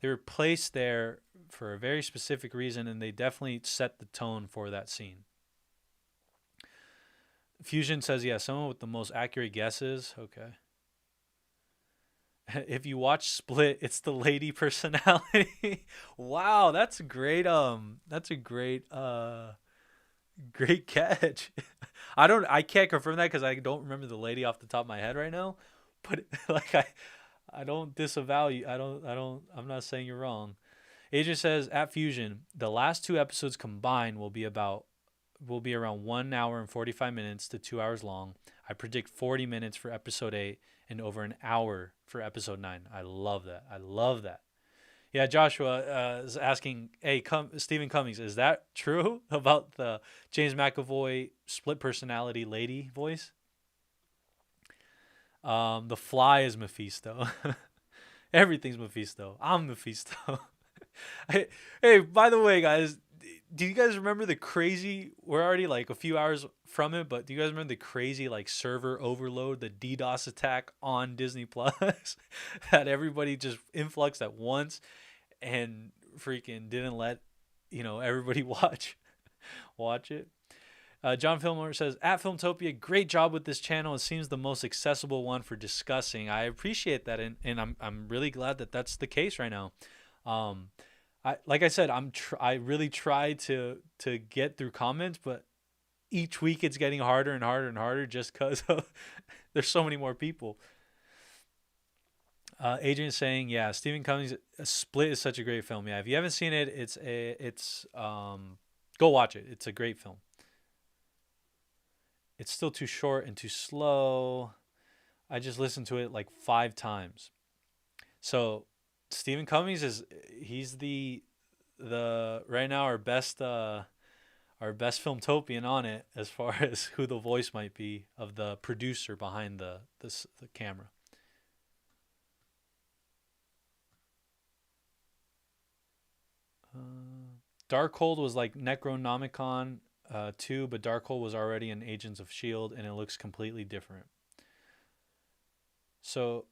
were placed there for a very specific reason, and they definitely set the tone for that scene. Fusion says, yeah, someone with the most accurate guesses. Okay. If you watch Split, it's the lady personality. Wow, that's great. That's a great catch. I can't confirm that because I don't remember the lady off the top of my head right now. But like I don't disavow you. I'm not saying you're wrong. Agent says at Fusion, the last two episodes combined will be around 1 hour and 45 minutes to 2 hours long. I predict 40 minutes for episode 8 and over an hour for episode 9. I love that. Yeah, Joshua is asking, hey, Stephen Cummings, is that true about the James McAvoy split personality lady voice? The Fly is Mephisto. Everything's Mephisto. I'm Mephisto. Hey, by the way, guys, do you guys remember the crazy? We're already like a few hours from it, but do you guys remember the crazy like server overload, the DDoS attack on Disney Plus that everybody just influxed at once and freaking didn't let everybody watch it. John Fillmore says, at Filmtopia, great job with this channel. It seems the most accessible one for discussing. I appreciate that, and I'm really glad that that's the case right now. Like I said, I really try to get through comments, but each week it's getting harder and harder and harder just because there's so many more people. Adrian's saying, yeah, Stephen Cummings' Split is such a great film. Yeah, if you haven't seen it, it's go watch it. It's a great film. It's still too short and too slow. I just listened to it like 5 times. So Stephen Cummings he's the right now our best Filmtopian on it as far as who the voice might be of the producer behind the camera. Darkhold was like Necronomicon 2, but Darkhold was already in Agents of S.H.I.E.L.D. and it looks completely different. So,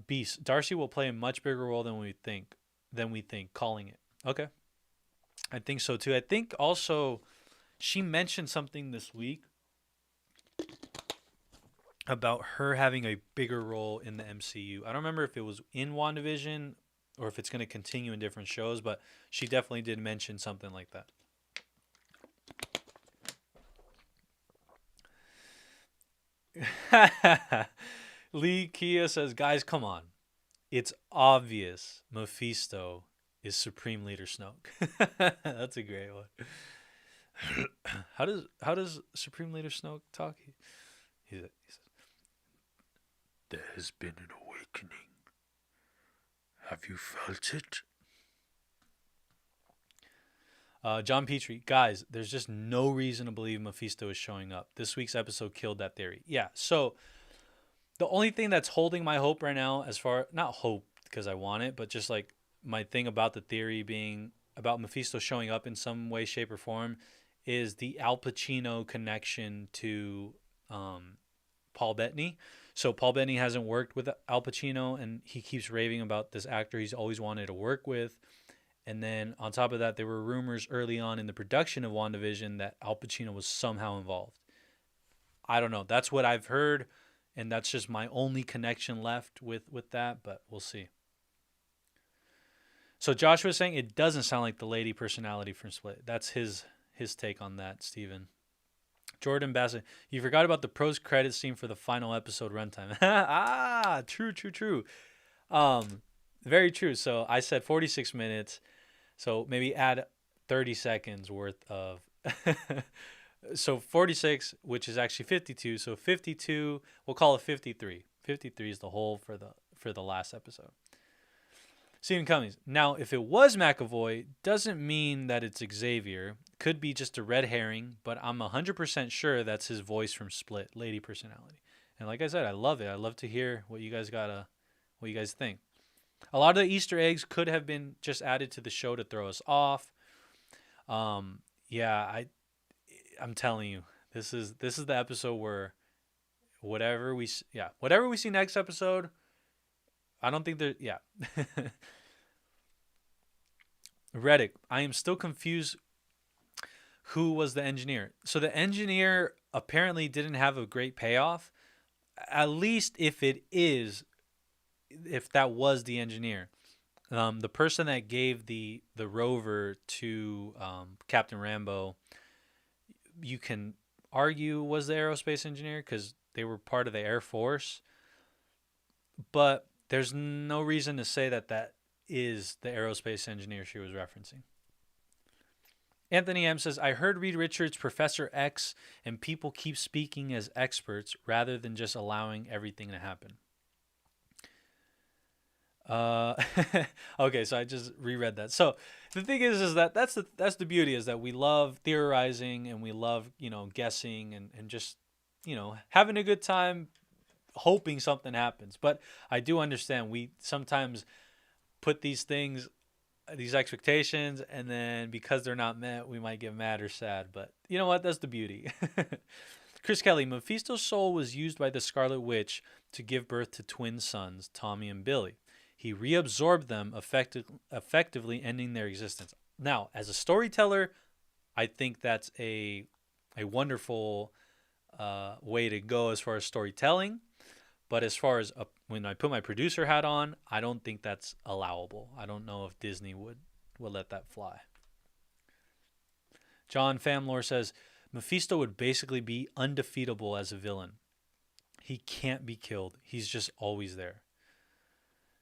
Beast. Darcy will play a much bigger role than we think, calling it. Okay. I think so too. I think also she mentioned something this week about her having a bigger role in the MCU. I don't remember if it was in WandaVision or if it's going to continue in different shows, but she definitely did mention something like that. Lee Kia says, guys, come on. It's obvious Mephisto is Supreme Leader Snoke. That's a great one. How does Supreme Leader Snoke talk? He says, there has been an awakening. Have you felt it? John Petrie, guys, there's just no reason to believe Mephisto is showing up. This week's episode killed that theory. Yeah, so the only thing that's holding my hope right now, not hope because I want it, but just like my thing about the theory being about Mephisto showing up in some way, shape, or form is the Al Pacino connection to Paul Bettany. So Paul Bettany hasn't worked with Al Pacino, and he keeps raving about this actor he's always wanted to work with. And then on top of that, there were rumors early on in the production of WandaVision that Al Pacino was somehow involved. I don't know. That's what I've heard, and that's just my only connection left with that, but we'll see. So Joshua's saying it doesn't sound like the lady personality from Split. That's his take on that, Steven. Jordan Bassett, you forgot about the post-credit scene for the final episode runtime. True. Very true. So I said 46 minutes. So maybe add 30 seconds worth of... So 46, which is actually 52. So 52, we'll call it 53. 53 is the whole for the last episode. Stephen Cummings. Now, if it was McAvoy, doesn't mean that it's Xavier. Could be just a red herring, but I'm 100% sure that's his voice from Split, lady personality. And like I said, I love it. I love to hear what you guys think. A lot of the Easter eggs could have been just added to the show to throw us off. I'm telling you, this is the episode where whatever we see next episode, I don't think there. Yeah. Reddick, I am still confused. Who was the engineer? So the engineer apparently didn't have a great payoff. At least if that was the engineer, the person that gave the rover to Captain Rambeau, you can argue was the aerospace engineer because they were part of the Air Force, but there's no reason to say that is the aerospace engineer she was referencing. Anthony M says, I heard Reed Richards, Professor X, and people keep speaking as experts rather than just allowing everything to happen. Okay, so I just reread that. So the thing is that that's the beauty, is that we love theorizing and we love, guessing and just, having a good time, hoping something happens. But I do understand we sometimes put these things these expectations, and then because they're not met, we might get mad or sad. But you know what? That's the beauty. Chris Kelly, Mephisto's soul was used by the Scarlet Witch to give birth to twin sons, Tommy and Billy. He reabsorbed them, effectively ending their existence. Now, as a storyteller, I think that's a wonderful way to go as far as storytelling. But as far as when I put my producer hat on, I don't think that's allowable. I don't know if Disney would let that fly. John Famlore says, Mephisto would basically be undefeatable as a villain. He can't be killed. He's just always there.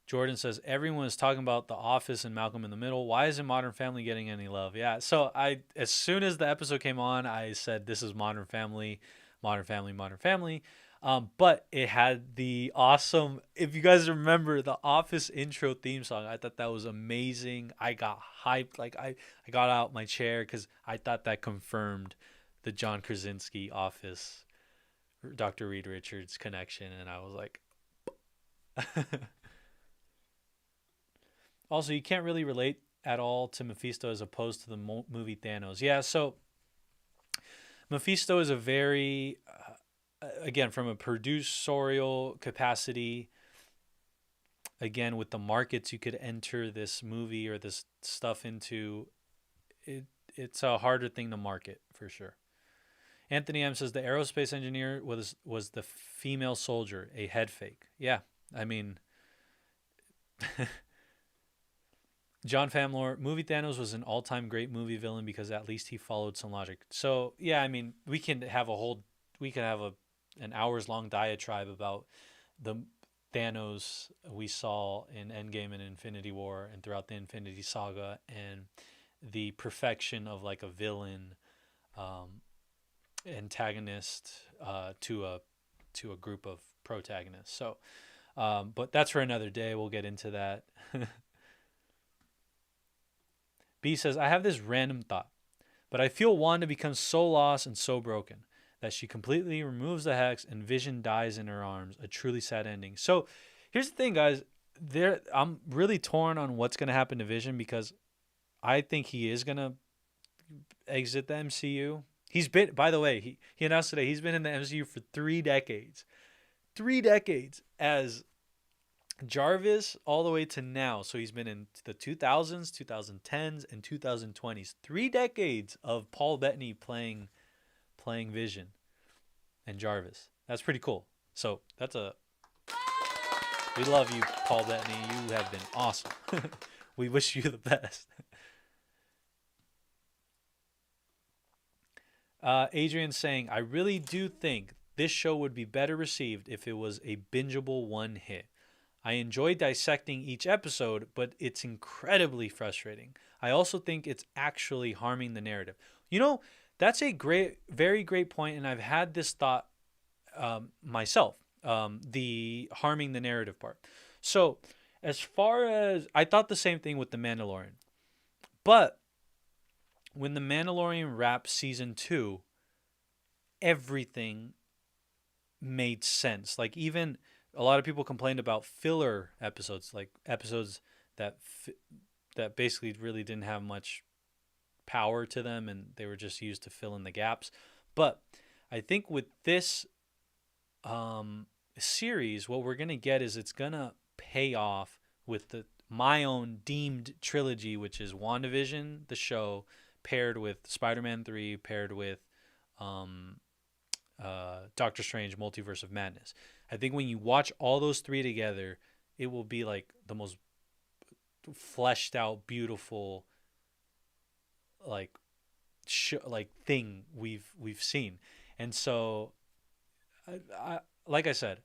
Jordan says, everyone is talking about The Office and Malcolm in the Middle. Why isn't Modern Family getting any love? Yeah, so as soon as the episode came on, I said, this is Modern Family, Modern Family, Modern Family. But it had the awesome, if you guys remember, the Office intro theme song. I thought that was amazing. I got hyped. Like I got out my chair because I thought that confirmed the John Krasinski Office, Dr. Reed Richards connection. And I was like, also, you can't really relate at all to Mephisto as opposed to the movie Thanos. Yeah, so Mephisto is a very, again, from a producerial capacity, again, with the markets you could enter this movie or this stuff into, it's a harder thing to market for sure. Anthony M says the aerospace engineer was the female soldier, a head fake. Yeah, I mean... John Famlore, movie Thanos was an all-time great movie villain because at least he followed some logic. So yeah, I mean, we can have an hours-long diatribe about the Thanos we saw in Endgame and Infinity War and throughout the Infinity Saga, and the perfection of like a villain, antagonist to a group of protagonists. So, but that's for another day. We'll get into that. B says, I have this random thought, but I feel Wanda becomes so lost and so broken that she completely removes the hex and Vision dies in her arms. A truly sad ending. So here's the thing, guys. I'm really torn on what's going to happen to Vision because I think he is going to exit the MCU. He's been, by the way, he announced today he's been in the MCU for 3 decades. 3 decades as Jarvis all the way to now. So he's been in the 2000s, 2010s, and 2020s. 3 decades of Paul Bettany playing Vision and Jarvis. That's pretty cool. So we love you, Paul Bettany. You have been awesome. We wish you the best. Adrian's saying, I really do think this show would be better received if it was a bingeable one hit. I enjoy dissecting each episode, but it's incredibly frustrating. I also think it's actually harming the narrative. You know, that's a very great point, and I've had this thought myself, the harming the narrative part. So, as far as, I thought the same thing with The Mandalorian. But, when The Mandalorian wrapped season 2, everything made sense. Like, even... a lot of people complained about filler episodes, like episodes that basically really didn't have much power to them and they were just used to fill in the gaps. But I think with this series, what we're going to get is it's going to pay off with my own deemed trilogy, which is WandaVision, the show, paired with Spider-Man 3, paired with Doctor Strange, Multiverse of Madness. I think when you watch all those 3 together, it will be like the most fleshed out, beautiful, like thing we've seen. And so, I like I said,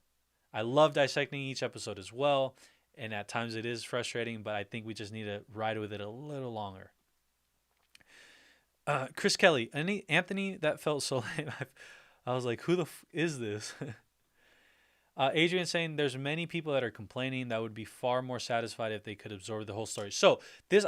I love dissecting each episode as well. And at times it is frustrating, but I think we just need to ride with it a little longer. Chris Kelly, Anthony, that felt so lame. I was like, who the is this? Adrian saying there's many people that are complaining that would be far more satisfied if they could absorb the whole story. So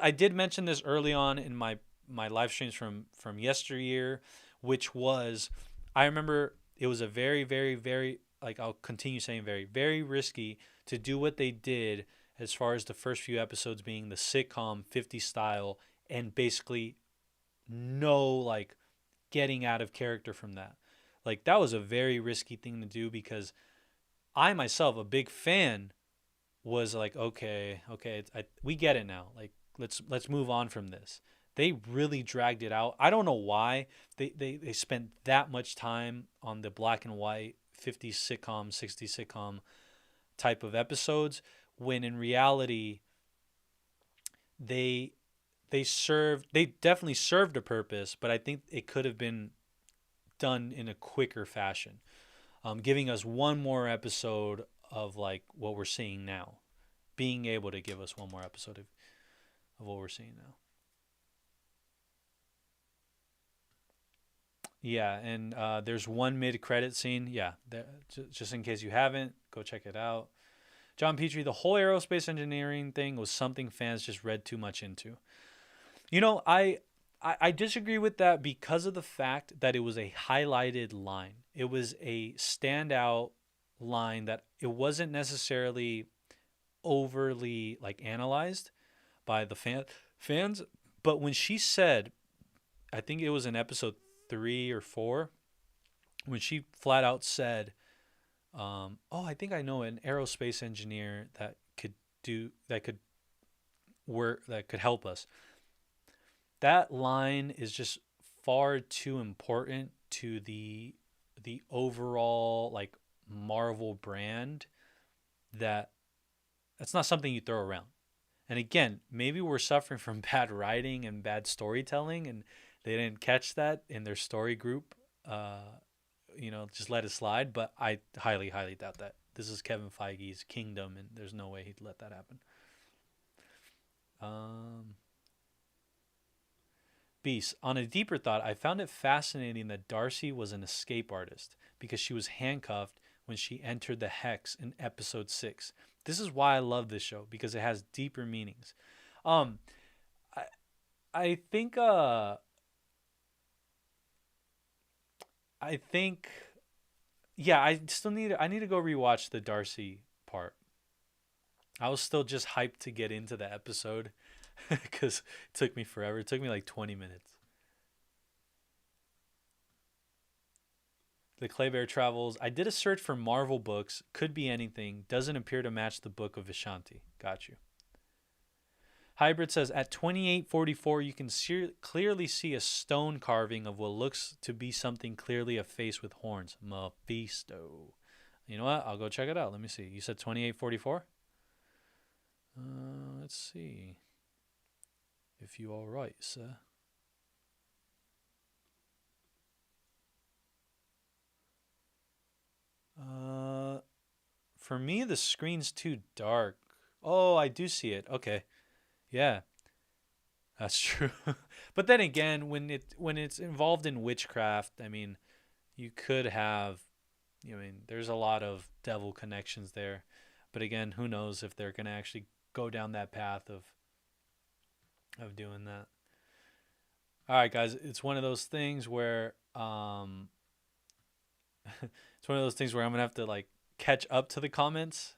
I did mention this early on in my live streams from yesteryear, which was, I remember it was a very, very, very, like I'll continue saying very, very risky to do what they did as far as the first few episodes being the sitcom 50 style and basically no like getting out of character from that. Like that was a very risky thing to do because I myself, a big fan, was like, okay, we get it now. Like let's move on from this. They really dragged it out. I don't know why they spent that much time on the black and white 50s sitcom, 60s sitcom type of episodes when in reality they definitely served a purpose, but I think it could have been done in a quicker fashion, giving us one more episode of like what we're seeing now, being able to give us one more episode of what we're seeing now. Yeah, and there's one mid-credit scene. Yeah, just in case you haven't, go check it out. John Petrie, the whole aerospace engineering thing was something fans just read too much into. You know, I disagree with that because of the fact that it was a highlighted line. It was a standout line that it wasn't necessarily overly like analyzed by the fans. But when she said, I think it was in episode 3 or 4, when she flat out said, "Oh, I think I know an aerospace engineer that could work, that could help us." That line is just far too important to the overall like Marvel brand that that's not something you throw around. And again, maybe we're suffering from bad writing and bad storytelling, and they didn't catch that in their story group. Just let it slide. But I highly, highly doubt that. This is Kevin Feige's kingdom, and there's no way he'd let that happen. Beast, on a deeper thought, I found it fascinating that Darcy was an escape artist because she was handcuffed when she entered the Hex in episode 6. This is why I love this show, because it has deeper meanings. I think yeah, I need to go rewatch the Darcy part. I was still just hyped to get into the episode because it took me forever. It took me like 20 minutes. The Claybear Travels. I did a search for Marvel books. Could be anything. Doesn't appear to match the book of Vishanti. Got you. Hybrid says, at 2844, you can clearly see a stone carving of what looks to be something clearly a face with horns. Mephisto. You know what? I'll go check it out. Let me see. You said 2844? Let's see. If you all right, sir. For me, the screen's too dark. Oh, I do see it. Okay. Yeah. That's true. But then again, when it's involved in witchcraft, I mean, you could have, there's a lot of devil connections there. But again, who knows if they're going to actually go down that path of doing that. All right, guys, it's one of those things where I'm going to have to like catch up to the comments.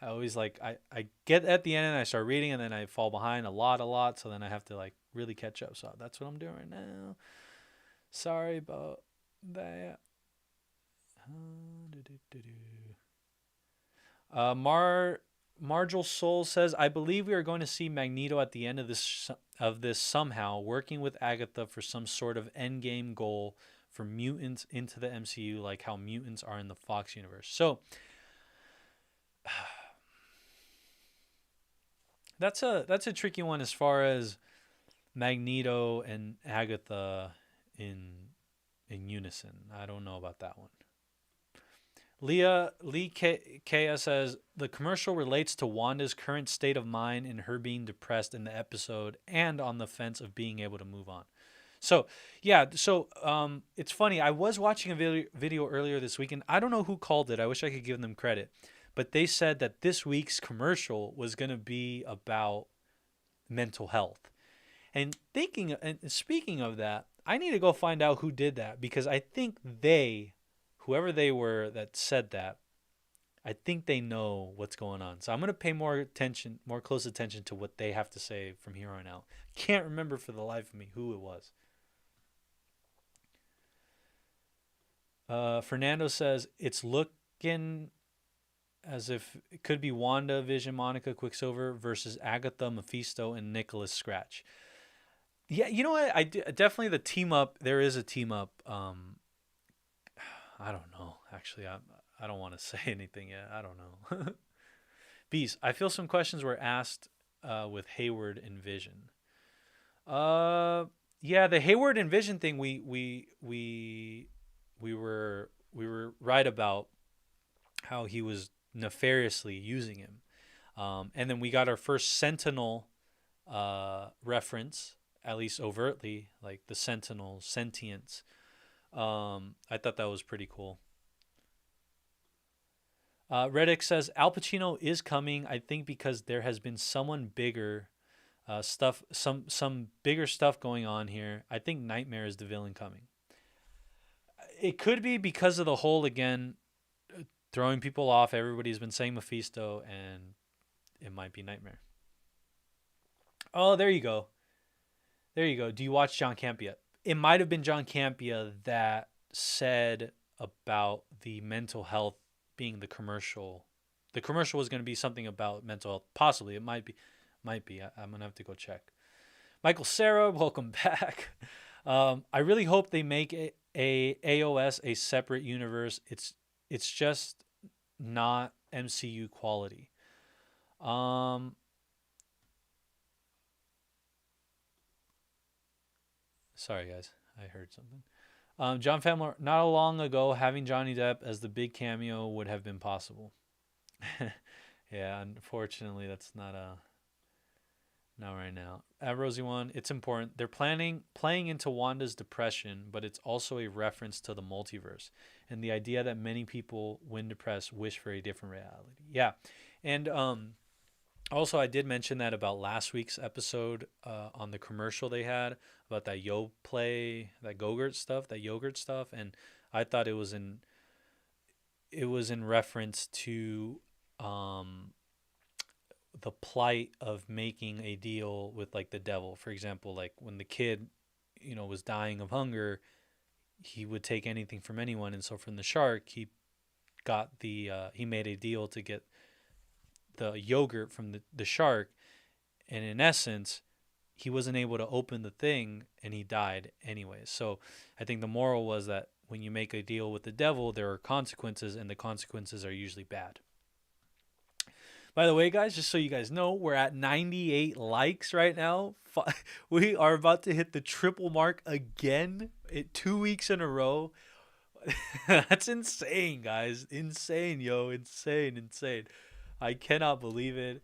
I always I get at the end and I start reading and then I fall behind a lot. So then I have to like really catch up. So that's what I'm doing right now. Sorry about that. Margel Soul says, I believe we are going to see Magneto at the end of this somehow, working with Agatha for some sort of endgame goal for mutants into the MCU, like how mutants are in the Fox universe. So that's a tricky one as far as Magneto and Agatha in unison. I don't know about that one. Lee Kea says, the commercial relates to Wanda's current state of mind and her being depressed in the episode and on the fence of being able to move on. So, yeah. So, it's funny. I was watching a video earlier this week, and I don't know who called it. I wish I could give them credit. But they said that this week's commercial was going to be about mental health. And speaking of that, I need to go find out who did that, because I think whoever they were that said that, I think they know what's going on. So I'm gonna pay more close attention to what they have to say from here on out. Can't remember for the life of me who it was. Fernando says it's looking as if it could be Wanda, Vision, Monica, Quicksilver versus Agatha, Mephisto, and Nicholas Scratch. Yeah, you know what? Definitely the team up. There is a team up. I don't know. Actually, I don't want to say anything yet. I don't know. Beast, I feel some questions were asked with Hayward and Vision. Yeah, the Hayward and Vision thing. We were right about how he was nefariously using him, and then we got our first Sentinel reference, at least overtly, like the Sentinel sentience. I thought that was pretty cool. Reddick says Al Pacino is coming. I think because there has been someone bigger stuff, some bigger stuff going on here. I think Nightmare is the villain coming. It could be because of the whole, again, throwing people off. Everybody's been saying Mephisto, and it might be Nightmare. Oh, there you go. There you go. Do you watch John Campea? It might have been John Campea that said about the mental health being the commercial. The commercial was going to be something about mental health. Possibly. It might be. I'm going to have to go check. Michael Sarah, welcome back. I really hope they make a AOS a separate universe. It's just not MCU quality. Sorry guys, I heard something. John Famler, not long ago, having Johnny Depp as the big cameo would have been possible. Yeah, unfortunately, that's not right now. Rosie One, it's important. They're playing into Wanda's depression, but it's also a reference to the multiverse and the idea that many people, when depressed, wish for a different reality. Yeah, and also I did mention that about last week's episode on the commercial they had about that yogurt stuff, and I thought it was in reference to the plight of making a deal with like the devil. For example, like when the kid, was dying of hunger, he would take anything from anyone, and so from the shark, he made a deal to get the yogurt from the shark, and in essence, he wasn't able to open the thing, and he died anyways. So I think the moral was that when you make a deal with the devil, there are consequences, and the consequences are usually bad. By the way, guys, just so you guys know, we're at 98 likes right now. We are about to hit the triple mark again 2 weeks in a row. That's insane, guys. Insane, yo. Insane. I cannot believe it.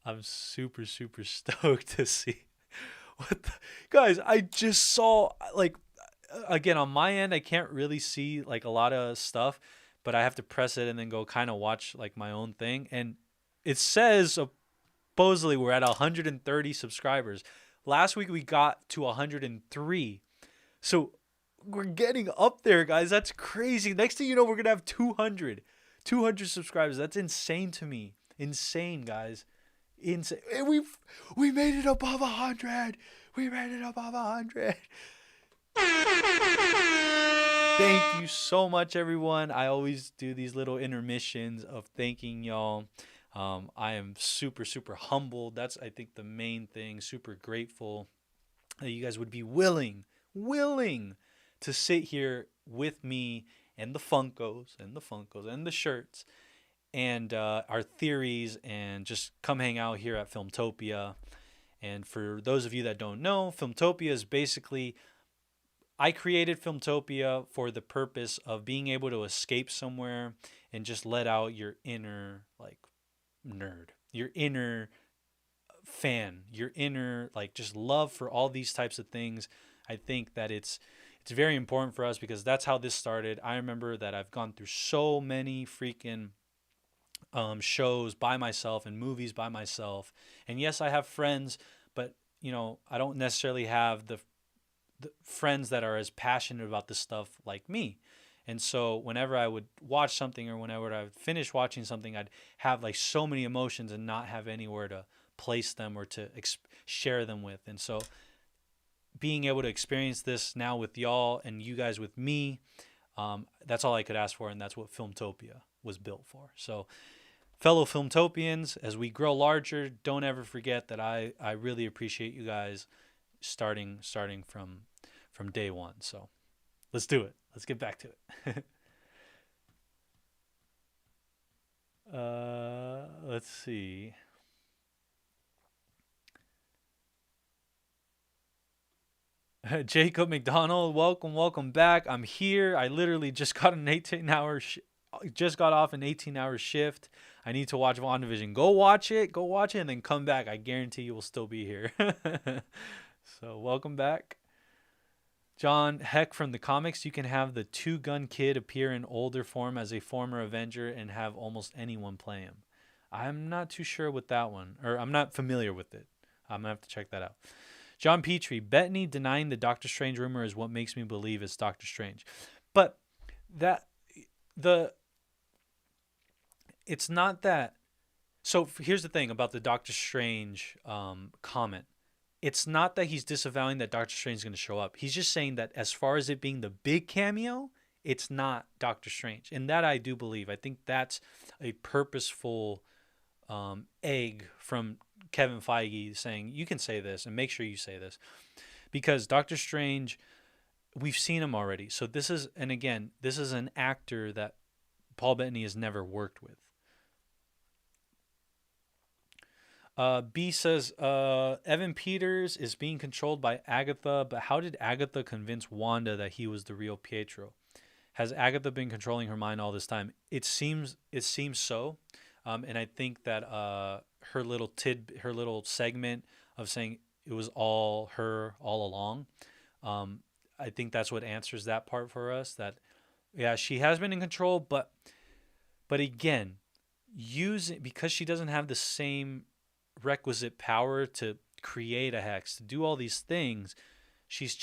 I'm super, super stoked to see guys, I just saw, like, again, on my end, I can't really see like a lot of stuff, but I have to press it and then go kind of watch like my own thing. And it says supposedly we're at 130 subscribers. Last week we got to 103. So we're getting up there, guys. That's crazy. Next thing you know, we're going to have 200 subscribers. That's insane to me. Insane, guys. Insane. And we made it above 100. We made it above 100. Thank you so much, everyone. I always do these little intermissions of thanking y'all. I am super, super humbled. That's, I think, the main thing. Super grateful that you guys would be willing to sit here with me and the Funkos and the shirts and our theories and just come hang out here at Filmtopia. And for those of you that don't know, Filmtopia is basically, I created Filmtopia for the purpose of being able to escape somewhere and just let out your inner like nerd, your inner fan, your inner like just love for all these types of things. I think that it's very important for us because that's how this started. I remember that I've gone through so many freaking shows by myself and movies by myself. And yes, I have friends, but I don't necessarily have the friends that are as passionate about this stuff like me. And so whenever I would watch something or whenever I would finish watching something, I'd have like so many emotions and not have anywhere to place them or to share them with. And so being able to experience this now with y'all and you guys with me, that's all I could ask for, and that's what Filmtopia was built for. So fellow Filmtopians, as we grow larger, don't ever forget that I really appreciate you guys starting from day one. So let's do it. Let's get back to it. Let's see. Jacob McDonald, welcome back. I'm here. I literally just got an 18-hour just got off an 18-hour shift. I need to watch WandaVision. Go watch it, and then come back. I guarantee you will still be here. So welcome back. John, heck, from the comics, you can have the two-gun kid appear in older form as a former Avenger and have almost anyone play him. I'm not too sure with that one, or I'm not familiar with it. I'm going to have to check that out. John Petrie, Bettany denying the Doctor Strange rumor is what makes me believe it's Doctor Strange. But it's not that. So here's the thing about the Doctor Strange comment. It's not that he's disavowing that Doctor Strange is going to show up. He's just saying that as far as it being the big cameo, it's not Doctor Strange. And that I do believe. I think that's a purposeful egg from Kevin Feige saying, you can say this and make sure you say this. Because Doctor Strange, we've seen him already. So this is an actor that Paul Bettany has never worked with. B says, Evan Peters is being controlled by Agatha, but how did Agatha convince Wanda that he was the real Pietro? Has Agatha been controlling her mind all this time? It seems so. And I think that her little segment of saying it was all her all along, I think that's what answers that part for us. That, yeah, she has been in control, but again, because she doesn't have the same requisite power to create a hex, to do all these things, she's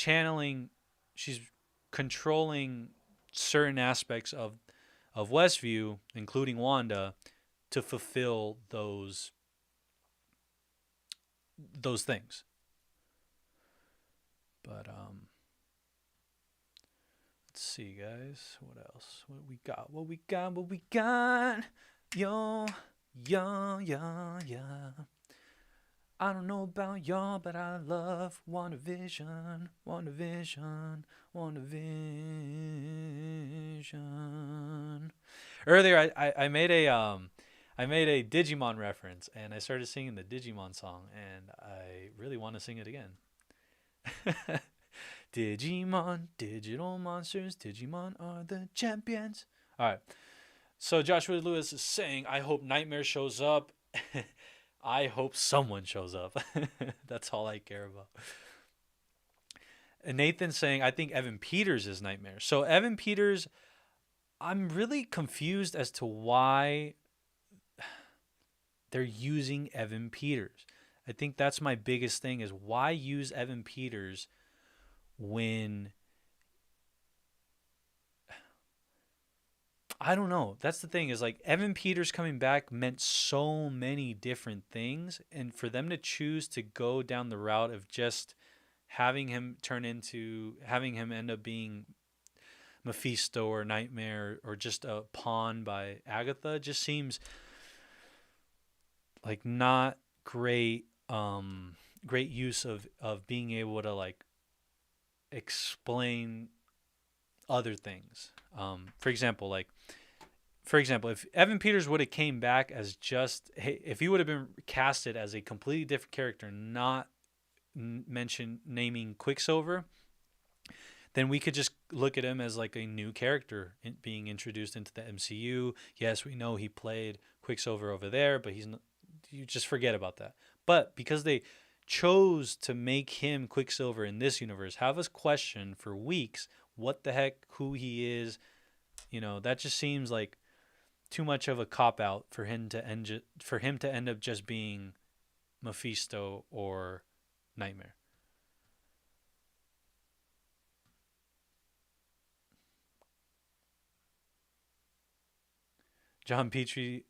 controlling certain aspects of Westview, including Wanda, to fulfill those things. But let's see, guys, what else? What we got? Yo. I don't know about y'all, but I love WandaVision. Earlier, I made a Digimon reference, and I started singing the Digimon song, and I really want to sing it again. Digimon, digital monsters, Digimon are the champions. All right. So Joshua Lewis is saying, I hope Nightmare shows up. I hope someone shows up. That's all I care about. And Nathan's saying, I think Evan Peters is Nightmare. So Evan Peters, I'm really confused as to why they're using Evan Peters. I think that's my biggest thing, is why use Evan Peters when... I don't know. That's the thing, is like Evan Peters coming back meant so many different things. And for them to choose to go down the route of just having him end up being Mephisto or Nightmare or just a pawn by Agatha just seems like not great use of being able to like explain other things. For example, if Evan Peters would have came back as just, if he would have been casted as a completely different character, not naming Quicksilver, then we could just look at him as like a new character being introduced into the MCU. Yes, we know he played Quicksilver over there, but you just forget about that. But because they chose to make him Quicksilver in this universe, have us question for weeks what the heck, who he is, that just seems like too much of a cop-out for him to end up just being Mephisto or Nightmare. John Petrie.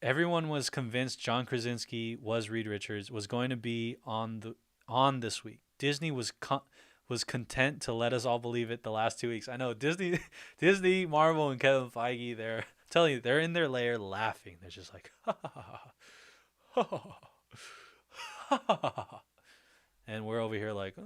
Everyone was convinced John Krasinski was Reed Richards, was going to be on this week. Disney was content to let us all believe it the last 2 weeks. I know Disney, Disney, Marvel, and Kevin Feige. I'm telling you, they're in their lair laughing. They're just like, ha ha ha ha ha ha ha ha, and we're over here like.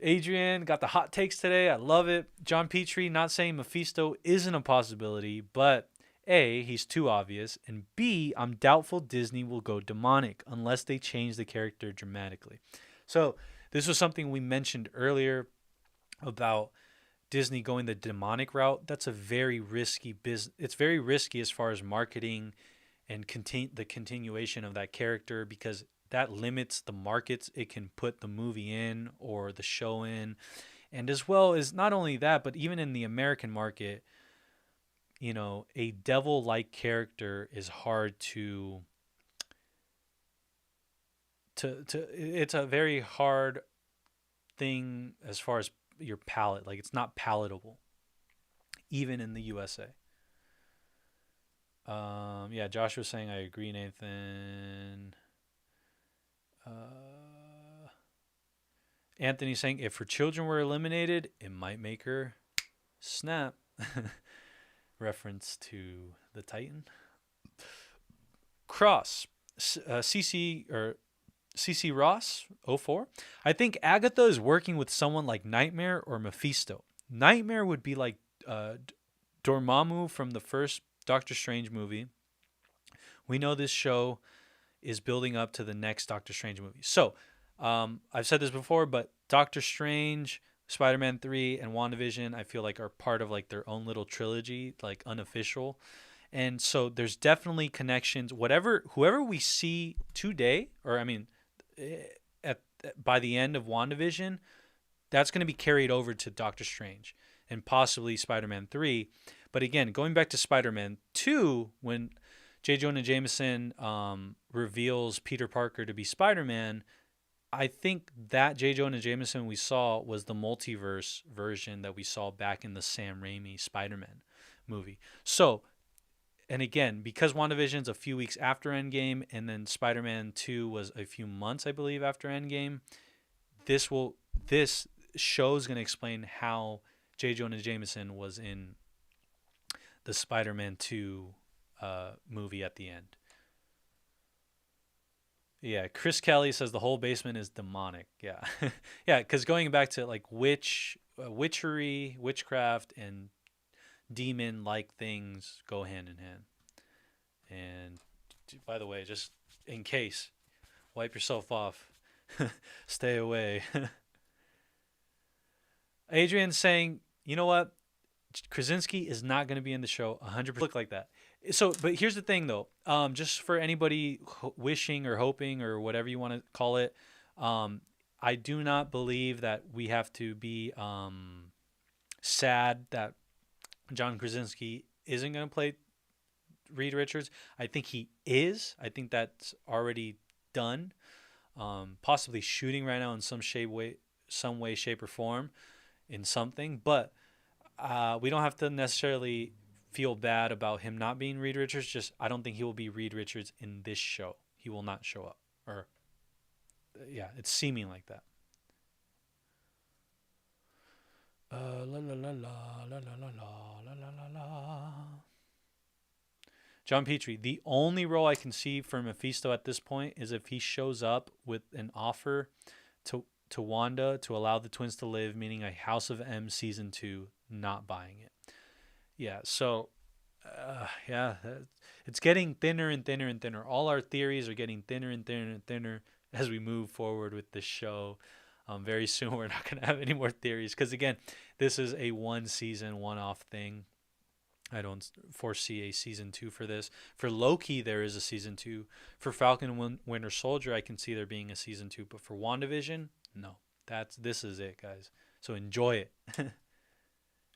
Adrian got the hot takes today. I love it. John Petrie not saying Mephisto isn't a possibility, but A, he's too obvious, and B, I'm doubtful Disney will go demonic unless they change the character dramatically. So this was something we mentioned earlier about Disney going the demonic route. That's a very risky business. It's very risky as far as marketing and the continuation of that character, because that limits the markets it can put the movie in or the show in. And as well as not only that, but even in the American market, you know, a devil-like character is hard to it's a very hard thing as far as your palate. Like, it's not palatable, even in the USA. Yeah, Josh was saying I agree, Nathan. Anthony saying if her children were eliminated, it might make her snap. Reference to the Titan. Cross. CC Ross 04. I think Agatha is working with someone like Nightmare or Mephisto. Nightmare would be like Dormammu from the first Doctor Strange movie. We know this show is building up to the next Doctor Strange movie. So, I've said this before, but Doctor Strange, Spider-Man 3, and WandaVision, I feel like are part of like their own little trilogy, like unofficial. And so there's definitely connections. Whoever we see today, or I mean, by the end of WandaVision, that's going to be carried over to Doctor Strange and possibly Spider-Man 3. But again, going back to Spider-Man 2, when J. Jonah Jameson reveals Peter Parker to be Spider-Man, I think that J. Jonah Jameson we saw was the multiverse version that we saw back in the Sam Raimi Spider-Man movie. So, and again, because WandaVision's a few weeks after Endgame, and then Spider-Man 2 was a few months, I believe, after Endgame, this show's going to explain how J. Jonah Jameson was in the Spider-Man 2 movie at the end. Yeah, Chris Kelly says the whole basement is demonic. Yeah. Yeah, because going back to like witchery, witchcraft, and demon-like things go hand in hand. And by the way, just in case, wipe yourself off. Stay away. Adrian's saying, you know what? Krasinski is not going to be in the show 100%. Look like that. So, but here's the thing, though. Just for anybody wishing or hoping or whatever you want to call it, I do not believe that we have to be sad that John Krasinski isn't going to play Reed Richards. I think he is. I think that's already done. Possibly shooting right now in some way, shape, or form, in something. But we don't have to necessarily feel bad about him not being Reed Richards. Just I don't think he will be Reed Richards in this show. He will not show up. Or yeah, it's seeming like that. La la la la la la la la la la. John Petrie, the only role I can see for Mephisto at this point is if he shows up with an offer to Wanda to allow the twins to live, meaning a House of M season 2, not buying it. Yeah, so, yeah, it's getting thinner and thinner and thinner. All our theories are getting thinner and thinner and thinner as we move forward with this show. Very soon we're not going to have any more theories because, again, this is a one-season, one-off thing. I don't foresee a season 2 for this. For Loki, there is a season 2. For Falcon and Winter Soldier, I can see there being a season 2. But for WandaVision, no. This is it, guys. So enjoy it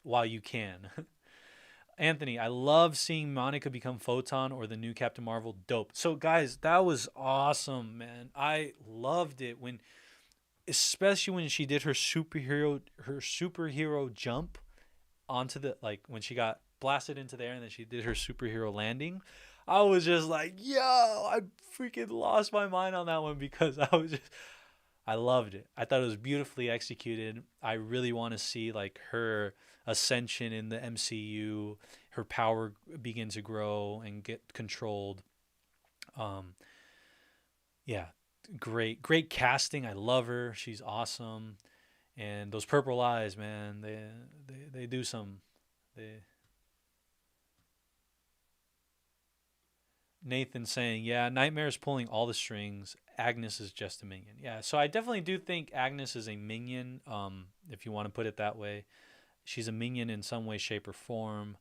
while you can. Anthony, I love seeing Monica become Photon or the new Captain Marvel. Dope. So, guys, that was awesome, man. I loved it when especially when she did her superhero jump onto the, like, when she got blasted into the air and then she did her superhero landing. I was just like, yo, I freaking lost my mind on that one because I loved it. I thought it was beautifully executed. I really want to see like her ascension in the MCU, her power begin to grow and get controlled. Yeah, great casting. I love her. She's awesome. And those purple eyes, man, they do some. They Nathan saying, yeah, Nightmare's pulling all the strings. Agnes is just a minion. Yeah, so I definitely do think Agnes is a minion, if you want to put it that way. She's a minion in some way, shape, or form.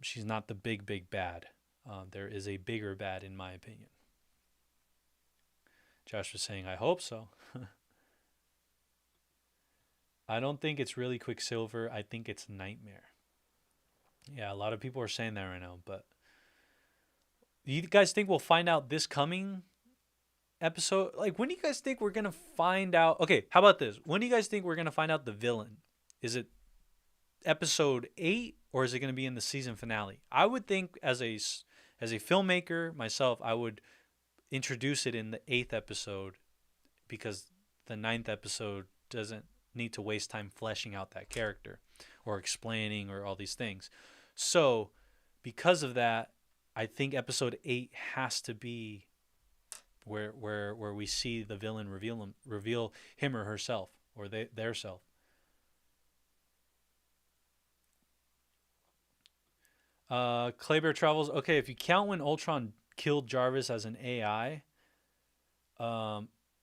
She's not the big bad. There is a bigger bad, in my opinion. Josh was saying, I hope so. I don't think it's really Quicksilver. I think it's Nightmare. Yeah, a lot of people are saying that right now, but do you guys think we'll find out this coming episode? Like, when do you guys think we're going to find out? Okay, how about this? When do you guys think we're going to find out the villain? Is it episode 8 or is it going to be in the season finale? I would think as a filmmaker myself, I would introduce it in the 8th episode because the 9th episode doesn't need to waste time fleshing out that character or explaining or all these things. So, because of that, I think episode 8 has to be where we see the villain reveal him or herself or their self. Claybear Travels. Okay, if you count when Ultron killed Jarvis as an AI,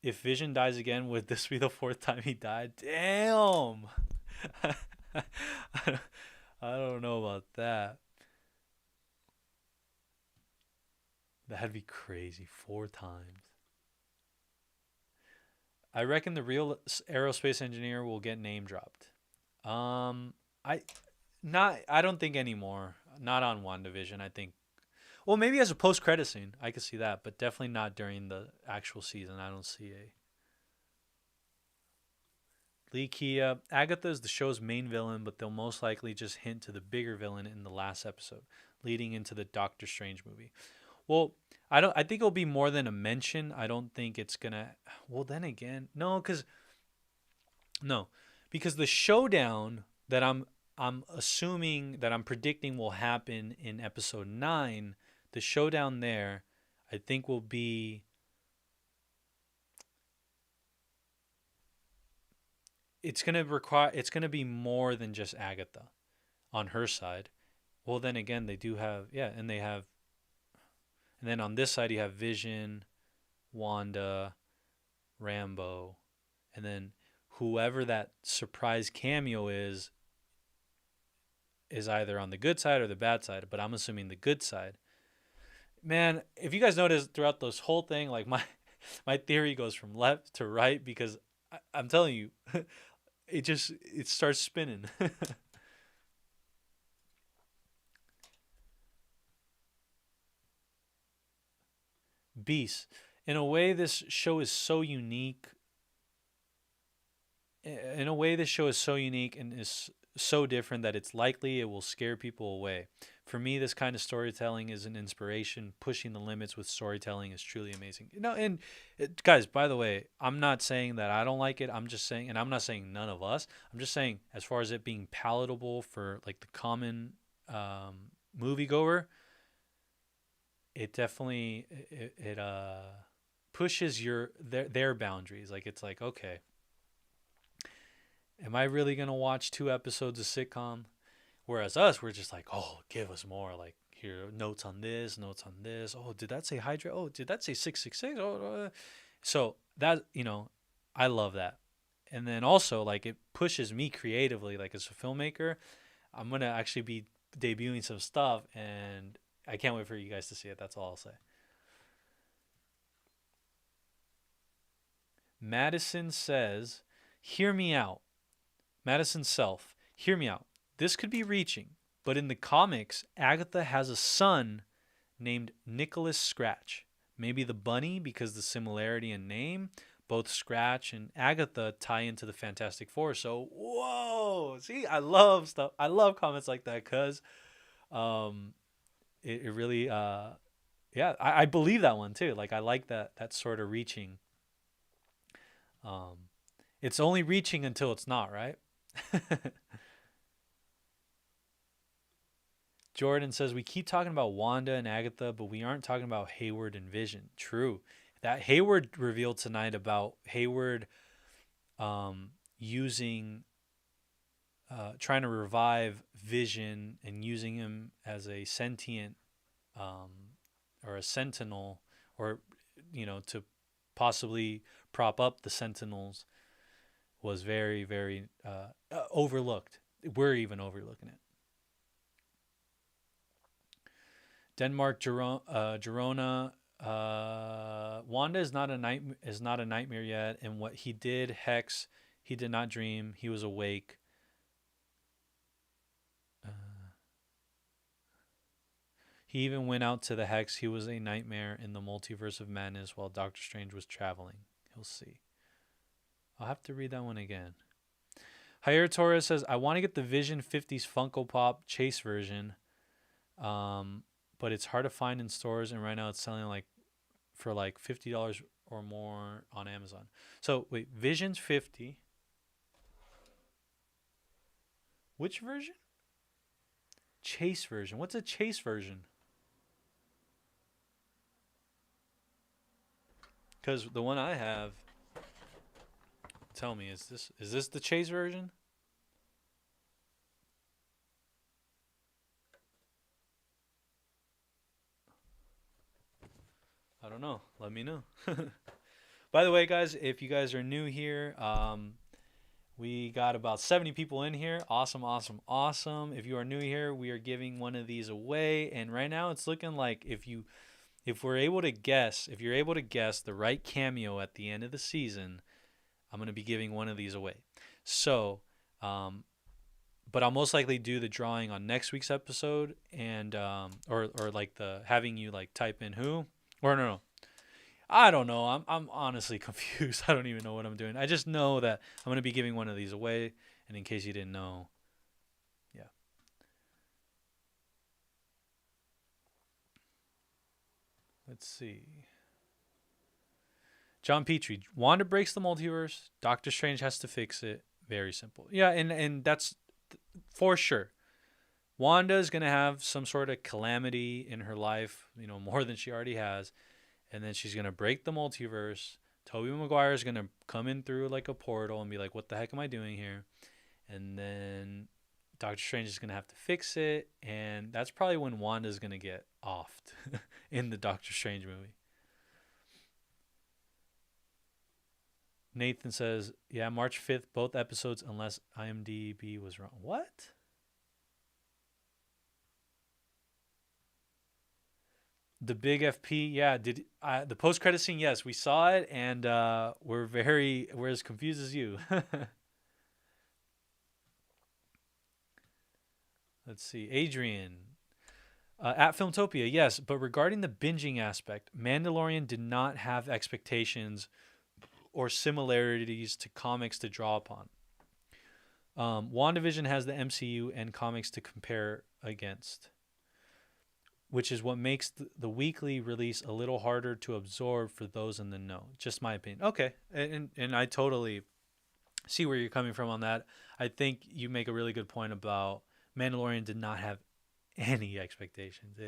if Vision dies again, would this be the 4th time he died? Damn. I don't know about that. That'd be crazy. 4 times. I reckon the real aerospace engineer will get name dropped. I don't think anymore. Not on WandaVision. I think, well, maybe as a post-credit scene, I could see that, but definitely not during the actual season. I don't see a. Lee Kia, Agatha is the show's main villain, but they'll most likely just hint to the bigger villain in the last episode, leading into the Doctor Strange movie. Well, I think it'll be more than a mention. I don't think it's gonna. Well, then again, no, because the showdown that I'm assuming that I'm predicting will happen in episode 9. The showdown there, I think, will be. It's gonna be more than just Agatha on her side. Well, then again, they do have, yeah, and then on this side you have Vision, Wanda, Rambeau, and then whoever that surprise cameo is either on the good side or the bad side, but I'm assuming the good side. Man, if you guys notice throughout this whole thing, like my theory goes from left to right because I'm telling you, it starts spinning. Beast. In a way, this show is so unique. And is so different that it's likely it will scare people away. For me, this kind of storytelling is an inspiration. Pushing the limits with storytelling is truly amazing. Guys, by the way, I'm not saying that I don't like it. I'm just saying, and I'm not saying none of us. I'm just saying, as far as it being palatable for like the common moviegoer, it definitely it pushes their boundaries. Like, it's like, okay, am I really gonna watch 2 episodes of sitcom? Whereas us, we're just like, oh, give us more. Like, here, notes on this. Oh, did that say Hydra? Oh, did that say 666? Oh, so that, I love that. And then also, like, it pushes me creatively. Like, as a filmmaker, I'm gonna actually be debuting some stuff, and I can't wait for you guys to see it. That's all I'll say. Madison says, hear me out. Madison Self, hear me out. This could be reaching, but in the comics, Agatha has a son named Nicholas Scratch. Maybe the bunny because the similarity in name, both Scratch and Agatha tie into the Fantastic Four. So whoa, see, I love stuff. I love comments like that because um, it really yeah, I believe that one too. Like I like that sort of reaching. Um, it's only reaching until it's not, right? Jordan says we keep talking about Wanda and Agatha, but we aren't talking about Hayward and Vision. True. That Hayward revealed tonight about Hayward using, trying to revive Vision and using him as a sentient um, or a sentinel, or to possibly prop up the Sentinels, was very, very overlooked. We're even overlooking it. Denmark, Girona. Wanda is not a nightmare yet, and what he did, Hex, he did not dream. He was awake. He even went out to the Hex. He was a nightmare in the multiverse of madness while Doctor Strange was traveling. He'll see. I'll have to read that one again. Jair Torres says, I want to get the Vision 50s Funko Pop Chase version, but it's hard to find in stores, and right now it's selling for $50 or more on Amazon. So wait, Vision's 50. Which version? Chase version. What's a Chase version? Because the one I have, tell me, is this the Chase version? I don't know. Let me know. By the way, guys, if you guys are new here, we got about 70 people in here. Awesome, awesome, awesome. If you are new here, we are giving one of these away. And right now it's looking like if you're able to guess the right cameo at the end of the season, I'm going to be giving one of these away. So, but I'll most likely do the drawing on next week's episode, and or like the having you like type in who, or no. I don't know. I'm honestly confused. I don't even know what I'm doing. I just know that I'm going to be giving one of these away, and in case you didn't know, yeah. Let's see. John Petrie, Wanda breaks the multiverse. Doctor Strange has to fix it. Very simple. Yeah, and that's for sure. Wanda is going to have some sort of calamity in her life, more than she already has. And then she's going to break the multiverse. Tobey Maguire is going to come in through like a portal and be like, what the heck am I doing here? And then Doctor Strange is going to have to fix it. And that's probably when Wanda is going to get offed in the Doctor Strange movie. Nathan says, yeah, March 5th, both episodes, unless IMDb was wrong. What? The big FP, yeah. Did the post-credit scene? Yes, we saw it, and we're as confused as you. Let's see, Adrian at Filmtopia, yes. But regarding the binging aspect, Mandalorian did not have expectations or similarities to comics to draw upon. WandaVision has the MCU and comics to compare against, which is what makes the weekly release a little harder to absorb for those in the know. Just my opinion. Okay, and I totally see where you're coming from on that. I think you make a really good point about Mandalorian did not have any expectations.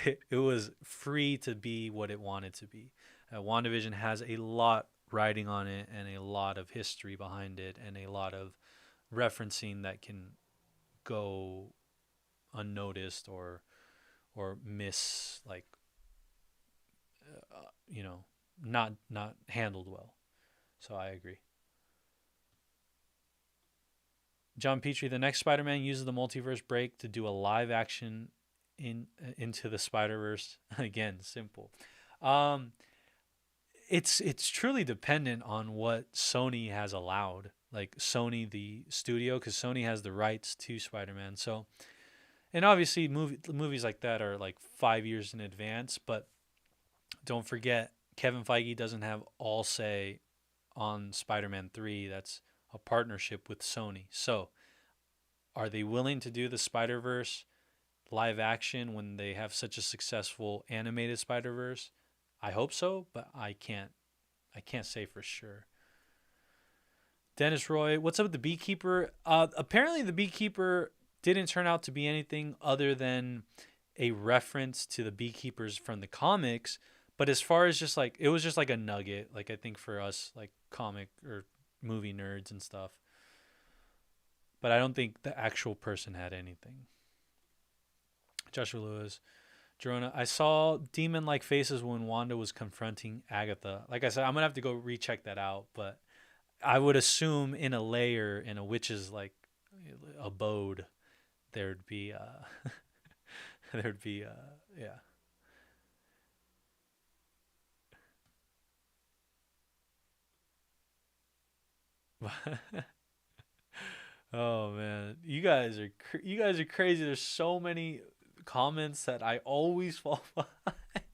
It was free to be what it wanted to be. WandaVision has a lot riding on it and a lot of history behind it and a lot of referencing that can go unnoticed or miss, like not handled well. So I agree. John Petrie, the next Spider-Man uses the multiverse break to do a live action into the Spider-Verse. Again, simple. It's truly dependent on what Sony has allowed, like Sony the studio, because Sony has the rights to Spider-Man. So, and obviously movies like that are like 5 years in advance, but don't forget Kevin Feige doesn't have all say on Spider-Man 3 that's a partnership with Sony. So, are they willing to do the Spider-Verse live action when they have such a successful animated Spider-Verse? I hope so, but I can't say for sure. Dennis Roy, what's up with the Beekeeper? Apparently the Beekeeper didn't turn out to be anything other than a reference to the Beekeepers from the comics. But as far as just like, it was just like a nugget, like I think for us, like comic or movie nerds and stuff. But I don't think the actual person had anything. Joshua Lewis, Jerona, I saw demon-like faces when Wanda was confronting Agatha. Like I said, I'm gonna have to go recheck that out, but I would assume in a lair in a witch's like abode, there'd be yeah. Oh man, you guys are crazy. There's so many comments that I always fall behind.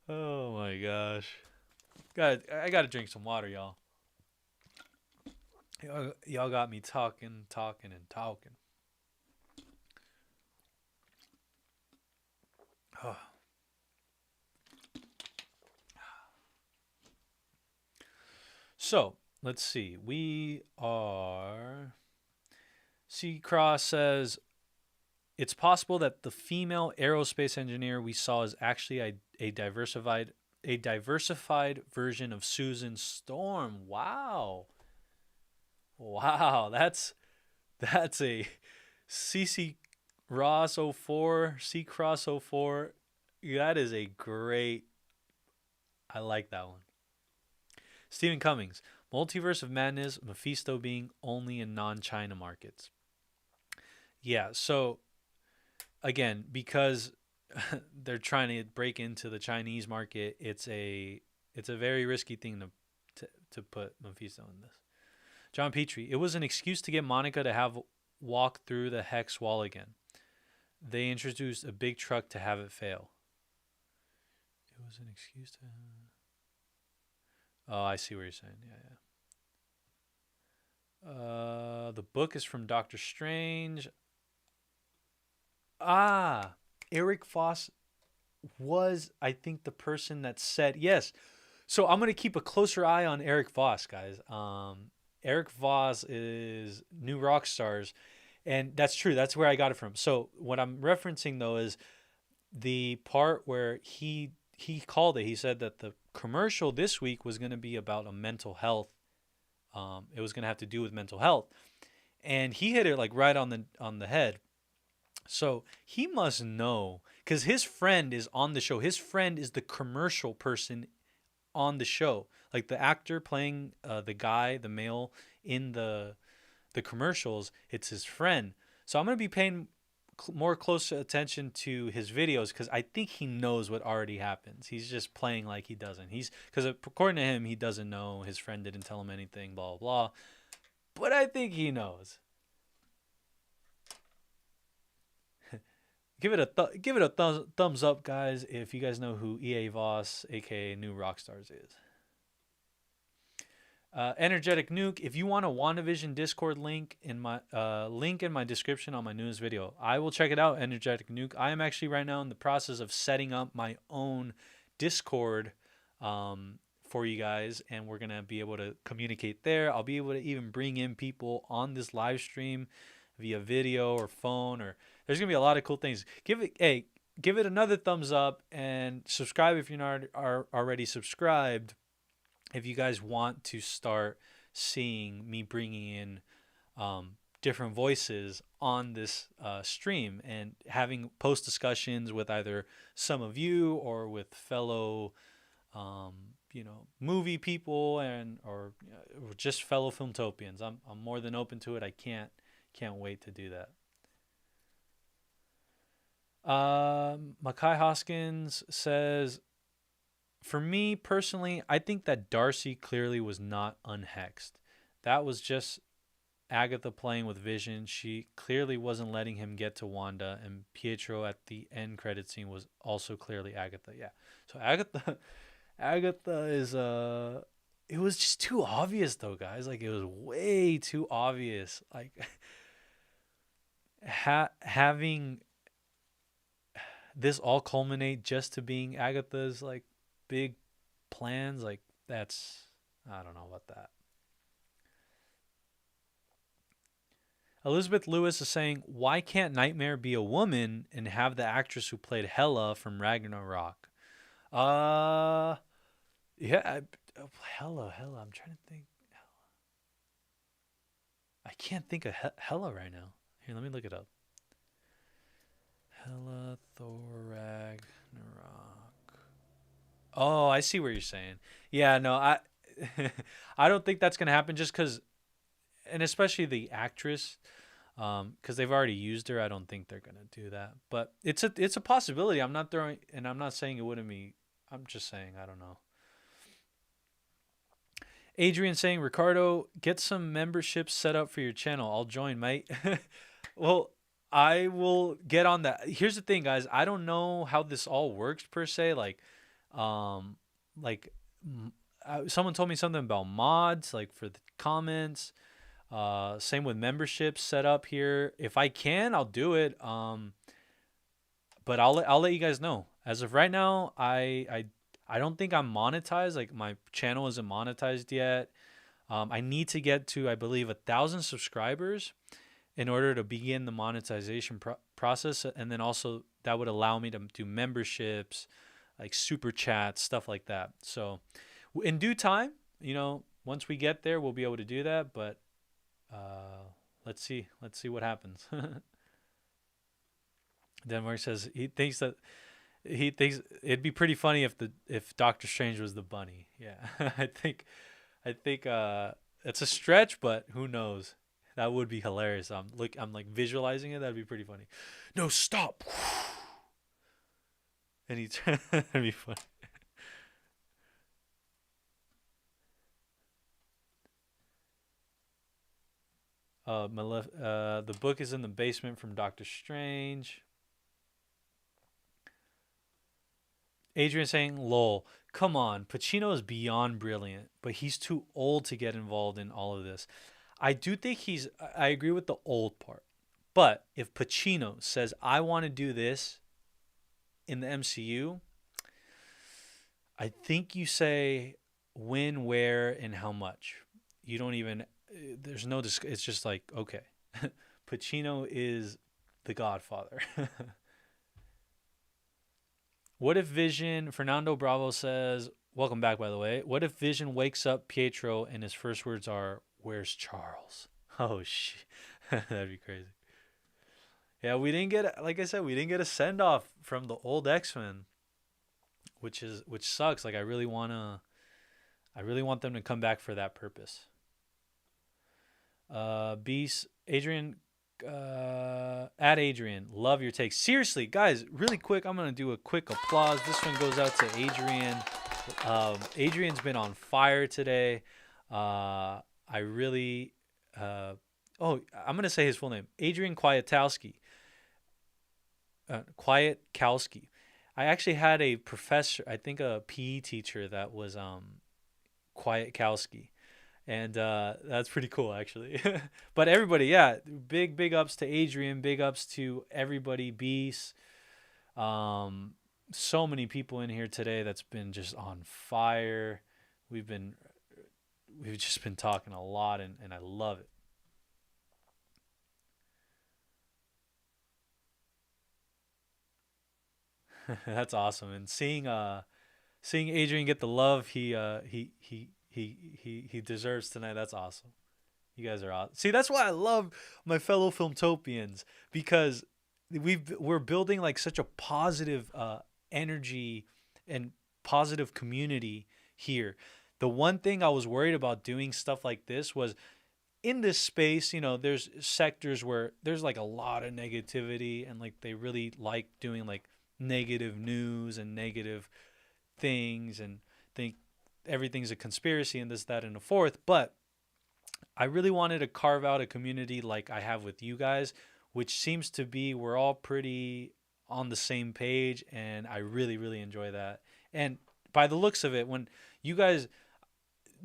Oh my gosh, I gotta drink some water, y'all. Y'all got me talking. Oh. So let's see. We are. C Cross says it's possible that the female aerospace engineer we saw is actually a diversified version of Susan Storm. Wow. Wow, that's a CC Ross 04, C Cross 04. That is a great. I like that one. Stephen Cummings, Multiverse of Madness, Mephisto being only in non-China markets. Yeah, so again, because they're trying to break into the Chinese market, it's a very risky thing to put Mephisto in this. John Petrie, it was an excuse to get Monica to have walk through the hex wall again. They introduced a big truck to have it fail. It was an excuse to. Oh, I see what you're saying. Yeah. The book is from Doctor Strange. Eric Voss was, I think, the person that said yes. So I'm gonna keep a closer eye on Eric Voss, guys. Eric Voss is New Rockstars, and that's true. That's where I got it from. So what I'm referencing though is the part where he called it. He said that the commercial this week was going to be about a mental health. It was going to have to do with mental health, and he hit it like right on the head. So he must know because his friend is on the show. His friend is the commercial person on the show, like the actor playing the male in the commercials. It's his friend. So I'm gonna be paying more close attention to his videos because I think he knows what already happens. He's just playing like he doesn't. Because according to him, he doesn't know. His friend didn't tell him anything. Blah blah blah. But I think he knows. Give it a thumbs up, guys, if you guys know who EA Voss, aka New Rockstars, is. Energetic Nuke, if you want a WandaVision Discord link in my description on my newest video, I will check it out. Energetic Nuke. I am actually right now in the process of setting up my own Discord for you guys, and we're gonna be able to communicate there. I'll be able to even bring in people on this live stream via video or phone, or there's gonna be a lot of cool things. Give it another thumbs up and subscribe if you're not already subscribed. If you guys want to start seeing me bringing in different voices on this stream and having post discussions with either some of you or with fellow movie people or just fellow Filmtopians, I'm more than open to it. I can't wait to do that. Makai Hoskins says, for me personally, I think that Darcy clearly was not unhexed. That was just Agatha playing with Vision. She clearly wasn't letting him get to Wanda, and Pietro at the end credit scene was also clearly Agatha. Yeah. So Agatha is it was just too obvious though, guys. Like it was way too obvious. Like having this all culminate just to being Agatha's like big plans, like that's, I don't know about that. Elizabeth Lewis is saying, why can't Nightmare be a woman and have the actress who played Hela from Ragnarok? Yeah, Hela. I'm trying to think. I can't think of Hela right now. Here, let me look it up. Hela Thor Ragnarok. Oh, I see what you're saying. Yeah, no, I don't think that's gonna happen just because, and especially the actress, because they've already used her. I don't think they're gonna do that. But it's a possibility. I'm not throwing, and I'm not saying it wouldn't be. I'm just saying I don't know. Adrian saying, Ricardo, get some memberships set up for your channel. I'll join, mate. Well, I will get on that. Here's the thing, guys. I don't know how this all works per se. Um, like someone told me something about mods, like for the comments. Same with memberships set up here. If I can, I'll do it. But I'll let you guys know. As of right now, I don't think I'm monetized. Like my channel isn't monetized yet. I need to get to, I believe, 1,000 subscribers in order to begin the monetization process. And then also that would allow me to do memberships, like super chats, stuff like that. So in due time, once we get there, we'll be able to do that. But let's see what happens. Denmark says he thinks it'd be pretty funny if Doctor Strange was the bunny. Yeah, I think it's a stretch, but who knows? That would be hilarious. I'm like visualizing it. That'd be pretty funny. No, stop. And that'd be funny. The book is in the basement from Doctor Strange. Adrian saying, lol, come on, Pacino is beyond brilliant, but he's too old to get involved in all of this. I do think I agree with the old part. But if Pacino says, I want to do this in the MCU, I think you say when, where, and how much. You don't even, there's no, it's just like, okay, Pacino is the Godfather. What if Vision, Fernando Bravo says, welcome back, by the way. What if Vision wakes up Pietro and his first words are, where's Charles? Oh, shit. That'd be crazy. Yeah, we didn't get, like I said, we didn't get a send-off from the old X-Men, which sucks. Like, I really want them to come back for that purpose. Beast, Adrian, at Adrian, love your take. Seriously, guys, really quick, I'm gonna do a quick applause. This one goes out to Adrian. Adrian's been on fire today. I really I'm gonna say his full name, Adrian Kwiatkowski. Kwiatkowski. I actually had a professor, I think a PE teacher that was Kwiatkowski. And that's pretty cool, actually. But everybody, yeah, big ups to Adrian, big ups to everybody, Beast. So many people in here today that's been just on fire. We've just been talking a lot, and I love it. That's awesome, and seeing Adrian get the love he deserves tonight. That's awesome. You guys are awesome. See, that's why I love my fellow Filmtopians, because we're building like such a positive energy and positive community here. The one thing I was worried about doing stuff like this was in this space, there's sectors where there's like a lot of negativity, and like they really like doing like negative news and negative things and think everything's a conspiracy and this, that, and the fourth. But I really wanted to carve out a community like I have with you guys, which seems to be, we're all pretty on the same page, and I really, really enjoy that. And by the looks of it, when you guys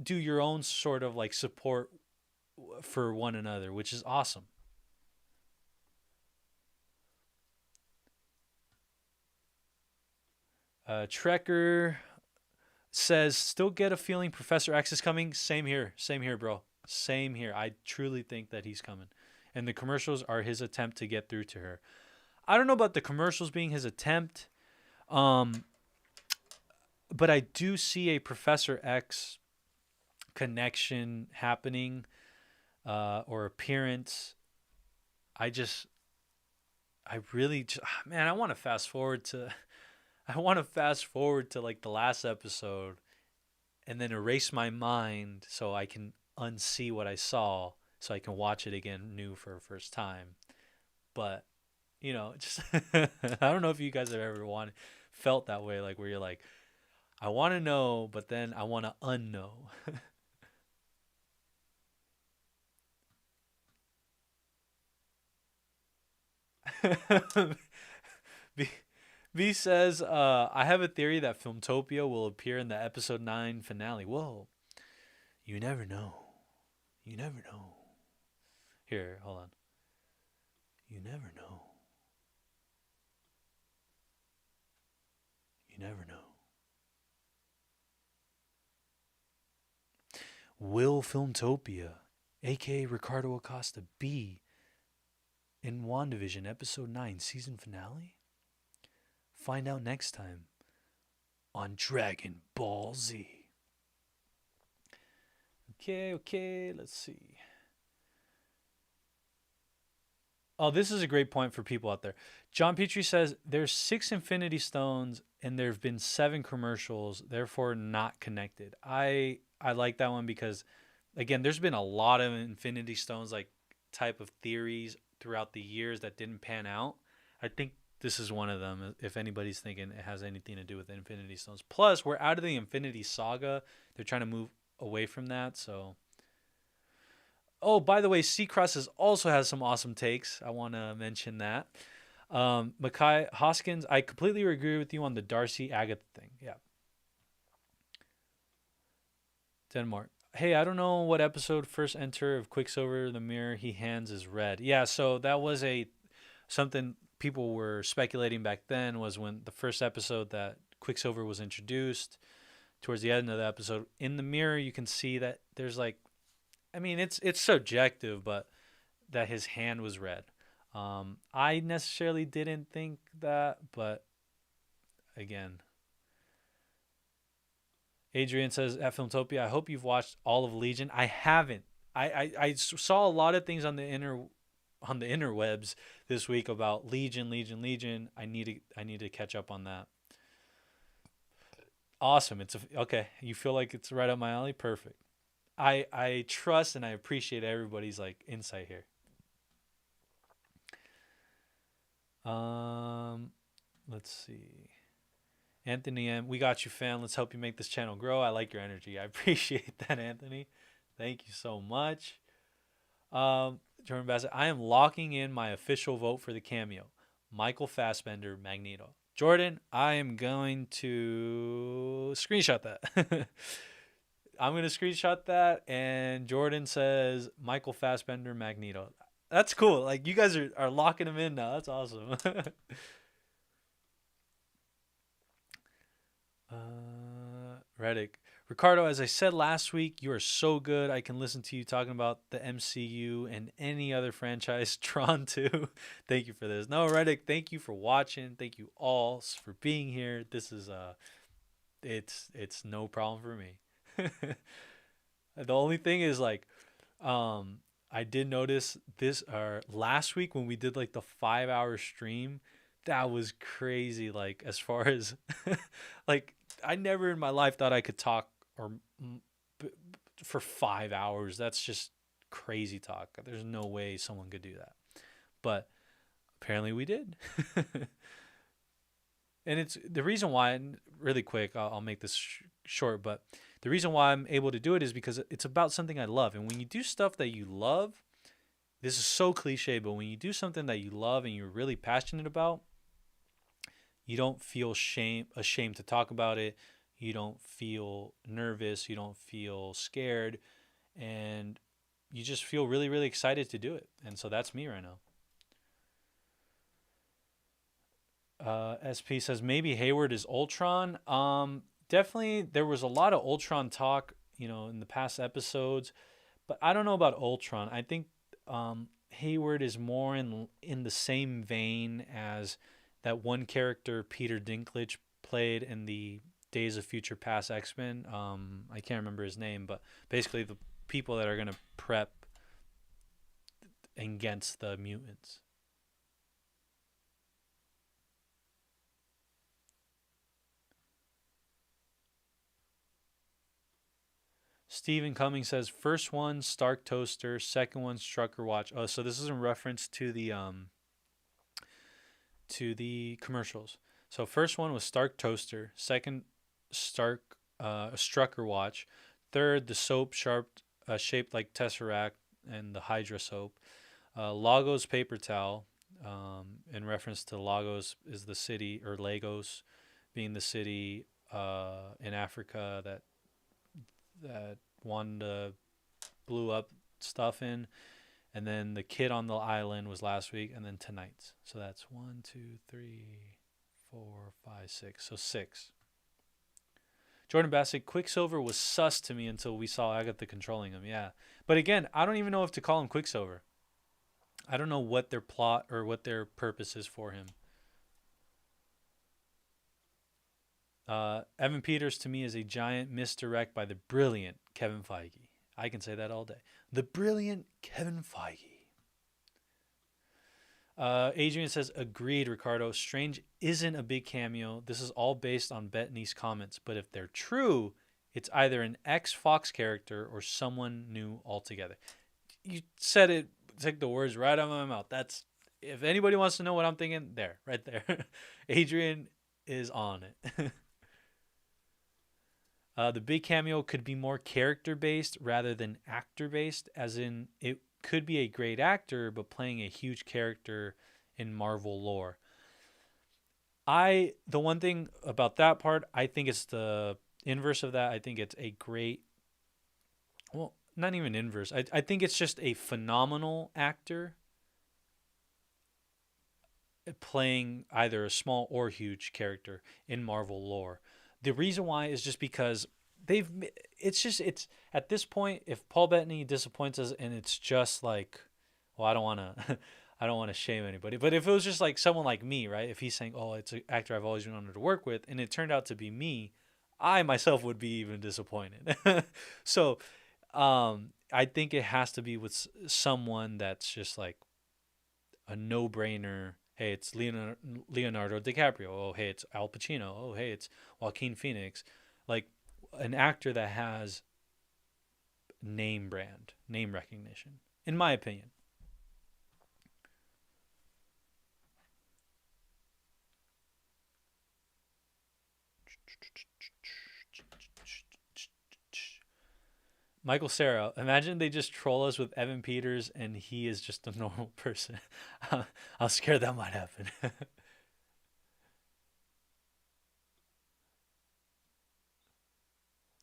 do your own sort of like support for one another, which is awesome. Trekker says, still get a feeling Professor X is coming. Same here, bro. Same here. I truly think that he's coming, and the commercials are his attempt to get through to her. I don't know about the commercials being his attempt, but I do see a Professor X connection happening, or appearance. I really, man, I want to fast forward to like the last episode and then erase my mind so I can unsee what I saw so I can watch it again new for a first time. But, just I don't know if you guys have ever felt that way, like where you're like, I want to know, but then I want to unknow. V says, I have a theory that Filmtopia will appear in the episode 9 finale. Whoa. You never know. You never know. Here, hold on. You never know. You never know. Will Filmtopia, aka Ricardo Acosta, be in WandaVision episode 9 season finale? Find out next time on Dragon Ball Z. Okay, let's see. Oh, this is a great point for people out there. John Petrie says there's 6 Infinity Stones and there have been 7 commercials, therefore not connected. I like that one because, again, there's been a lot of Infinity Stones like type of theories throughout the years that didn't pan out. I think this is one of them, if anybody's thinking it has anything to do with the Infinity Stones. Plus, we're out of the Infinity Saga. They're trying to move away from that, so... Oh, by the way, Seacross also has some awesome takes. I want to mention that. Makai Hoskins, I completely agree with you on the Darcy Agatha thing. Yeah. Denmark. Hey, I don't know what episode first enter of Quicksilver, the mirror he hands is red. Yeah, so that was something people were speculating back then, was when the first episode that Quicksilver was introduced. Towards the end of the episode, in the mirror, you can see that there's like, I mean, it's subjective, but that his hand was red. I necessarily didn't think that, but again. Adrian says at Filmtopia, I hope you've watched all of Legion. I haven't. I saw a lot of things on the interwebs this week about Legion. I need to catch up on that. Awesome. Okay. You feel like it's right up my alley? Perfect. I trust and I appreciate everybody's like insight here. Let's see. Anthony M, we got you, fam. Let's help you make this channel grow. I like your energy. I appreciate that, Anthony. Thank you so much. Jordan Bassett, I am locking in my official vote for the cameo. Michael Fassbender, Magneto. Jordan, I am going to screenshot that. I'm going to screenshot that, and Jordan says Michael Fassbender, Magneto. That's cool. Like, you guys are locking him in now. That's awesome. Reddick. Ricardo, as I said last week, you are so good. I can listen to you talking about the MCU and any other franchise. Tron 2. Thank you for this. No, Reddick, thank you for watching. Thank you all for being here. This is it's no problem for me. The only thing is like I did notice this last week when we did like the 5-hour stream, that was crazy. Like, as far as like, I never in my life thought I could talk for 5 hours. That's just crazy talk. There's no way someone could do that, but apparently we did. And it's the reason why, and really quick, I'll make this short, but the reason why I'm able to do it is because it's about something I love. And when you do stuff that you love, this is so cliche, but when you do something that you love and you're really passionate about, you don't feel ashamed to talk about it. You don't feel nervous. You don't feel scared. And you just feel really, really excited to do it. And so that's me right now. SP says maybe Hayward is Ultron. Definitely there was a lot of Ultron talk, in the past episodes, but I don't know about Ultron. I think Hayward is more in the same vein as that one character Peter Dinklage played in the Days of Future Past X-Men. I can't remember his name, but basically the people that are going to prep against the mutants. Stephen Cummings says first one Stark Toaster, second one Strucker Watch. Oh, so this is in reference to the commercials. So first one was Stark Toaster, second Stark Strucker Watch, third the soap shaped like Tesseract and the Hydra soap, Lagos paper towel, in reference to Lagos is the city, or Lagos being the city in Africa that Wanda blew up stuff in. And then the kid on the island was last week, and then tonight's. So that's 1, 2, 3, 4, 5, 6. So 6. Jordan Bassett, Quicksilver was sus to me until we saw Agatha controlling him. Yeah. But again, I don't even know if to call him Quicksilver. I don't know what their plot or what their purpose is for him. Evan Peters to me is a giant misdirect by the brilliant Kevin Feige. I can say that all day. The brilliant Kevin Feige. Adrian says, agreed, Ricardo. Strange isn't a big cameo. This is all based on Bettany's comments. But if they're true, it's either an ex-Fox character or someone new altogether. You said it. Take the words right out of my mouth. That's, if anybody wants to know what I'm thinking, there, right there. Adrian is on it. The big cameo could be more character-based rather than actor-based, as in it could be a great actor, but playing a huge character in Marvel lore. The one thing about that part, I think it's the inverse of that. I think it's a great, well, not even inverse. I think it's just a phenomenal actor playing either a small or huge character in Marvel lore. The reason why is just because it's at this point, if Paul Bettany disappoints us and it's just like, well, I don't want to shame anybody, but if it was just like someone like me, right? If he's saying, oh, it's an actor I've always wanted to work with, and it turned out to be me, I myself would be even disappointed. So, I think it has to be with someone that's just like a no-brainer. Hey, it's Leonardo DiCaprio. Oh, hey, it's Al Pacino. Oh, hey, it's Joaquin Phoenix. Like an actor that has name recognition, in my opinion. Michael Cera, imagine they just troll us with Evan Peters and he is just a normal person. I'm scared that might happen.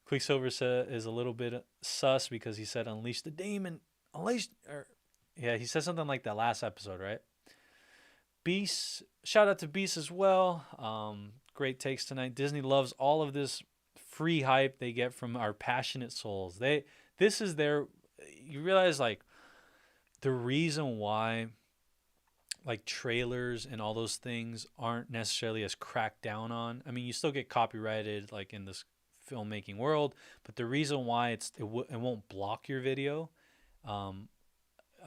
Quicksilver is a little bit sus because he said unleash the demon. He said something like that last episode, right? Beast, shout out to Beast as well. Great takes tonight. Disney loves all of this free hype they get from our passionate souls. This is you realize like the reason why like trailers and all those things aren't necessarily as cracked down on. I mean, you still get copyrighted like in this filmmaking world, but the reason why it won't block your video,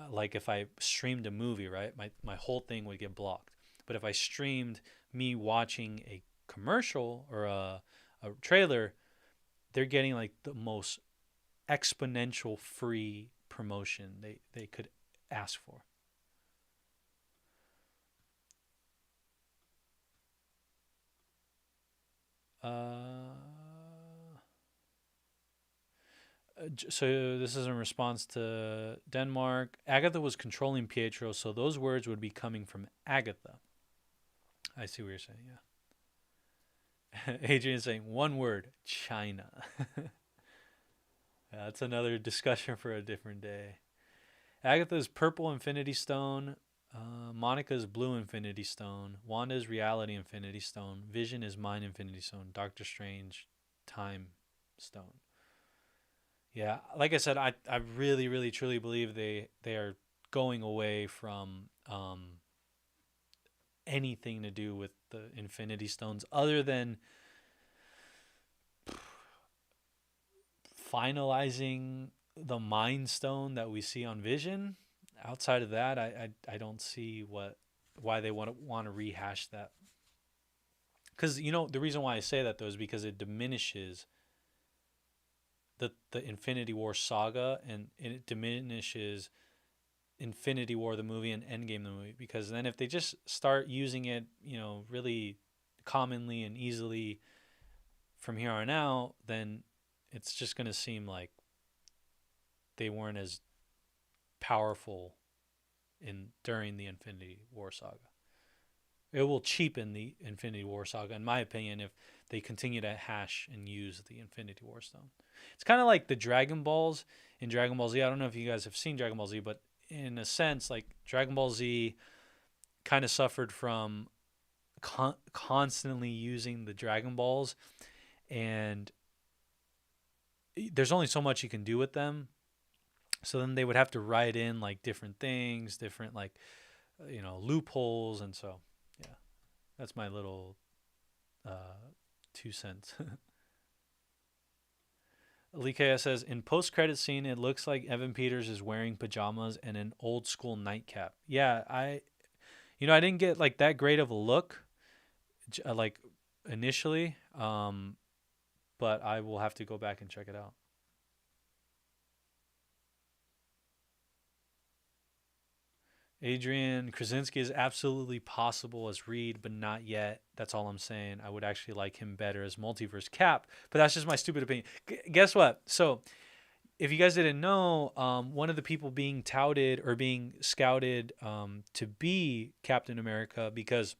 like if I streamed a movie, right, my whole thing would get blocked. But if I streamed me watching a commercial or a trailer, they're getting like the most exponential free promotion they could ask for. So this is in response to Denmark. Agatha was controlling Pietro, so those words would be coming from Agatha. I see what you're saying, yeah. Adrian saying one word, China. That's another discussion for a different day. Agatha's purple Infinity Stone. Monica's blue Infinity Stone. Wanda's reality Infinity Stone. Vision is mind Infinity Stone. Doctor Strange, time stone. Yeah, like I said, I really, really, truly believe they are going away from anything to do with the Infinity Stones other than finalizing the Mind Stone that we see on Vision. Outside of that, I don't see why they want to rehash that. Because the reason why I say that though is because it diminishes the Infinity War saga, and it diminishes Infinity War the movie and Endgame the movie. Because then if they just start using it, really commonly and easily from here on out, then it's just going to seem like they weren't as powerful during the Infinity War saga. It will cheapen the Infinity War saga, in my opinion, if they continue to hash and use the Infinity War Stone. It's kind of like the Dragon Balls in Dragon Ball Z. I don't know if you guys have seen Dragon Ball Z, but in a sense, like Dragon Ball Z kind of suffered from constantly using the Dragon Balls, and there's only so much you can do with them. So then they would have to write in like different things, different like loopholes, and so yeah, that's my little 2 cents. Likea says, in post-credit scene, it looks like Evan Peters is wearing pajamas and an old school nightcap. Yeah, I didn't get like that great of a look, like initially, but I will have to go back and check it out. Adrian Krasinski is absolutely possible as Reid, but not yet. That's all I'm saying. I would actually like him better as Multiverse Cap, but that's just my stupid opinion. Guess what? So, if you guys didn't know, one of the people being touted or being scouted to be Captain America, because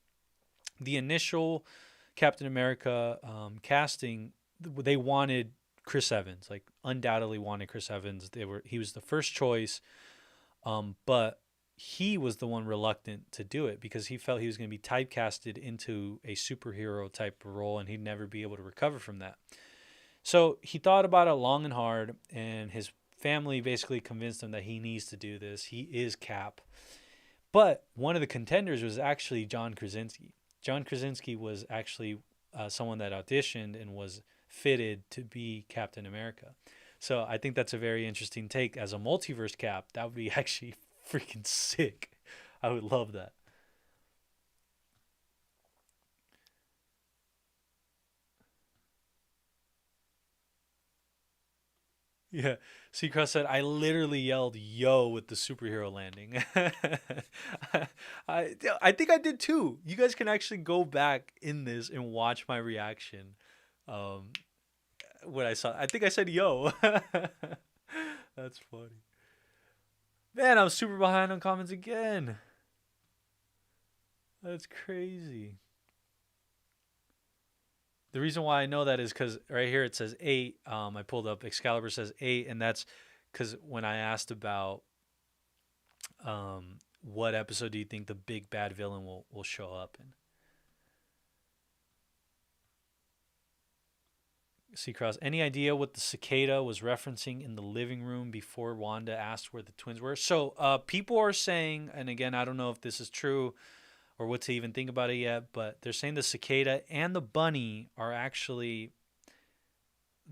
the initial Captain America casting, they wanted Chris Evans, like undoubtedly wanted Chris Evans. He was the first choice, but he was the one reluctant to do it because he felt he was going to be typecasted into a superhero type role and he'd never be able to recover from that. So he thought about it long and hard, and his family basically convinced him that he needs to do this. He is Cap. But one of the contenders was actually John Krasinski. John Krasinski was actually someone that auditioned and was fitted to be Captain America. So I think that's a very interesting take. As a multiverse Cap, that would be actually freaking sick. I would love that. Yeah. Seacross said, I literally yelled yo with the superhero landing. I think I did too. You guys can actually go back in this and watch my reaction. Um, when I saw, I think I said yo. That's funny. Man, I'm super behind on comments again. That's crazy. The reason why I know that is because right here it says 8. I pulled up Excalibur says 8, and that's because when I asked about what episode do you think the big bad villain will show up in. Seacross, any idea what the cicada was referencing in the living room before Wanda asked where the twins were? So people are saying, and again, I don't know if this is true or what to even think about it yet, but they're saying the cicada and the bunny are actually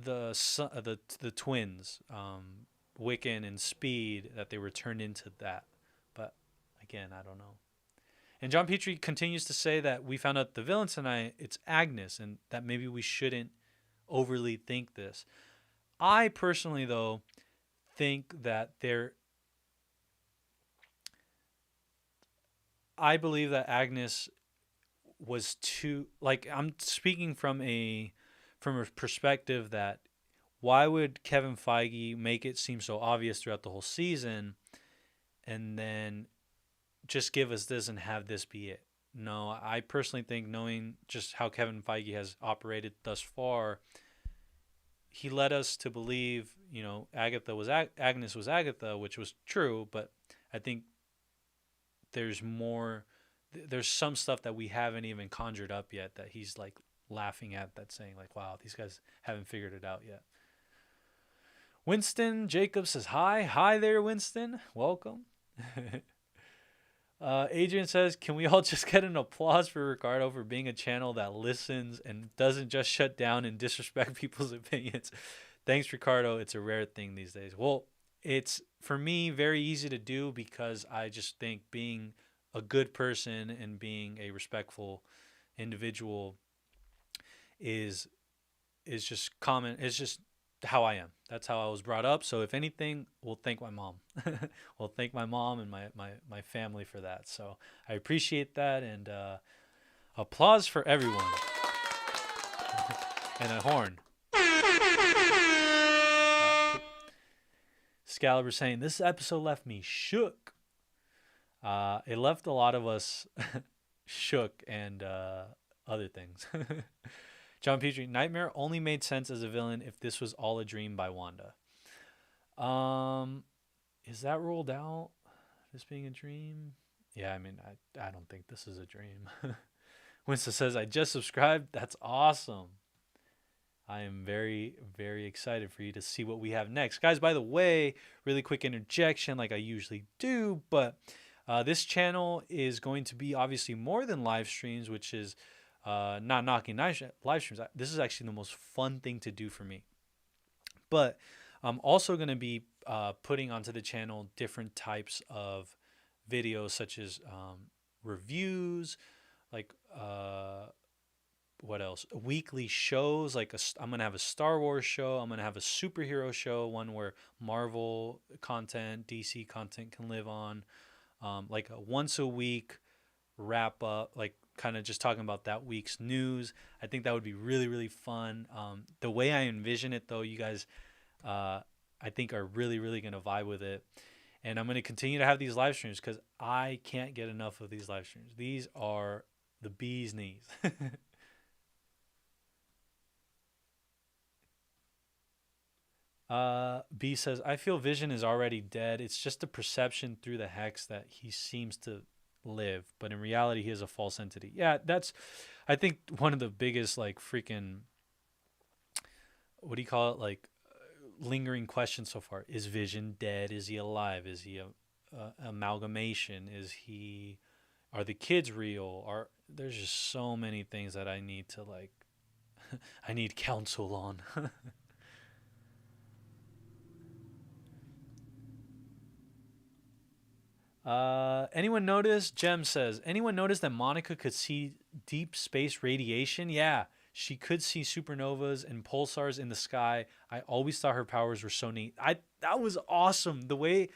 the twins, Wiccan and Speed, that they were turned into that. But again, I don't know. And John Petrie continues to say that we found out the villain tonight, it's Agnes, and that maybe we shouldn't overly think this. I personally, though, think that I believe that Agnes was too, like, I'm speaking from a perspective that why would Kevin Feige make it seem so obvious throughout the whole season and then just give us this and have this be it? no, I personally think, knowing just how Kevin Feige has operated thus far, he led us to believe, Agatha was Agnes was Agatha, which was true, but I think there's more. There's some stuff that we haven't even conjured up yet that he's like laughing at, that's saying like, wow, these guys haven't figured it out yet. Winston Jacobs says hi there, Winston, welcome. Adrian says, can we all just get an applause for Ricardo for being a channel that listens and doesn't just shut down and disrespect people's opinions? Thanks, Ricardo. It's a rare thing these days. Well, it's, for me, very easy to do because I just think being a good person and being a respectful individual is just common. It's just how I am. That's how I was brought up. So if anything, we'll thank my mom. We'll thank my mom and my family for that. So I appreciate that, and applause for everyone. And a horn. Excalibur saying, this episode left me shook. It left a lot of us shook and other things. John Petrie, Nightmare only made sense as a villain if this was all a dream by Wanda. Is that ruled out? This being a dream? Yeah, I mean, I don't think this is a dream. Winston says, I just subscribed. That's awesome. I am very, very excited for you to see what we have next. Guys, by the way, really quick interjection like I usually do, but this channel is going to be obviously more than live streams, which is not knocking live streams. This is actually the most fun thing to do for me. But I'm also going to be putting onto the channel different types of videos, such as reviews, like what else? Weekly shows. Like I'm going to have a Star Wars show. I'm going to have a superhero show, one where Marvel content, DC content can live on. Like a once a week wrap up, like kind of just talking about that week's news. I think that would be really, really fun. The way I envision it, though, you guys, I think are really, really going to vibe with it. And I'm going to continue to have these live streams because I can't get enough of these live streams. These are the bee's knees. B says, I feel Vision is already dead. It's just a perception through the hex that he seems to live, but in reality he is a false entity. Yeah, that's, I think, one of the biggest like freaking, what do you call it, like lingering questions so far. Is Vision dead? Is he alive? Is he a amalgamation? Are the kids real? There's just so many things that I need to like I need counsel on. Anyone notice? Jem says, anyone notice that Monica could see deep space radiation? Yeah, she could see supernovas and pulsars in the sky. I always thought her powers were so neat. That was awesome. The way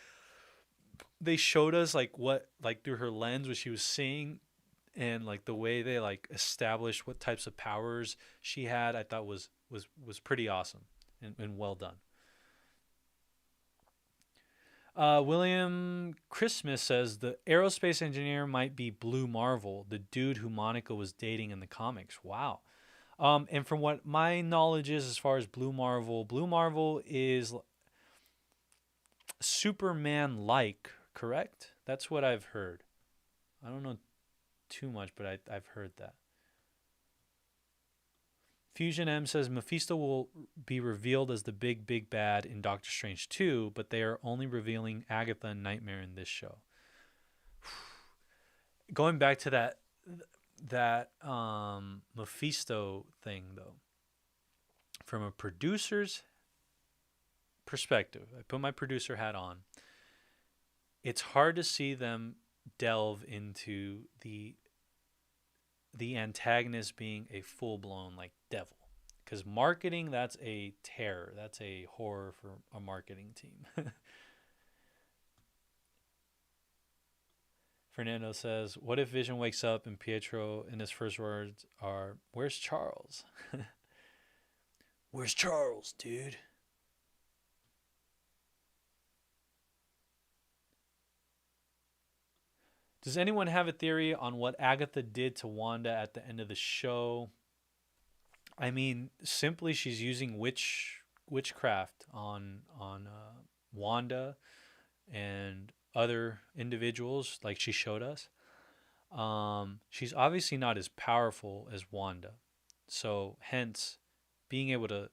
they showed us like what, like through her lens, what she was seeing, and like the way they like established what types of powers she had, I thought was pretty awesome and well done. William Christmas says the aerospace engineer might be Blue Marvel, the dude who Monica was dating in the comics. Wow. And from what my knowledge is, as far as Blue Marvel is Superman-like, correct? That's what I've heard. I don't know too much, but I've heard that. Fusion M says Mephisto will be revealed as the big bad in Doctor Strange 2, but they are only revealing Agatha and Nightmare in this show. Going back to that Mephisto thing, though, from a producer's perspective, I put my producer hat on. It's hard to see them delve into the antagonist being a full-blown like devil, because marketing, that's a terror, that's a horror for a marketing team. Fernando says, what if Vision wakes up and Pietro in his first words are, where's Charles? Where's Charles, dude? Does anyone have a theory on what Agatha did to Wanda at the end of the show? I mean, simply she's using witchcraft on Wanda and other individuals, like she showed us. She's obviously not as powerful as Wanda, so hence being able to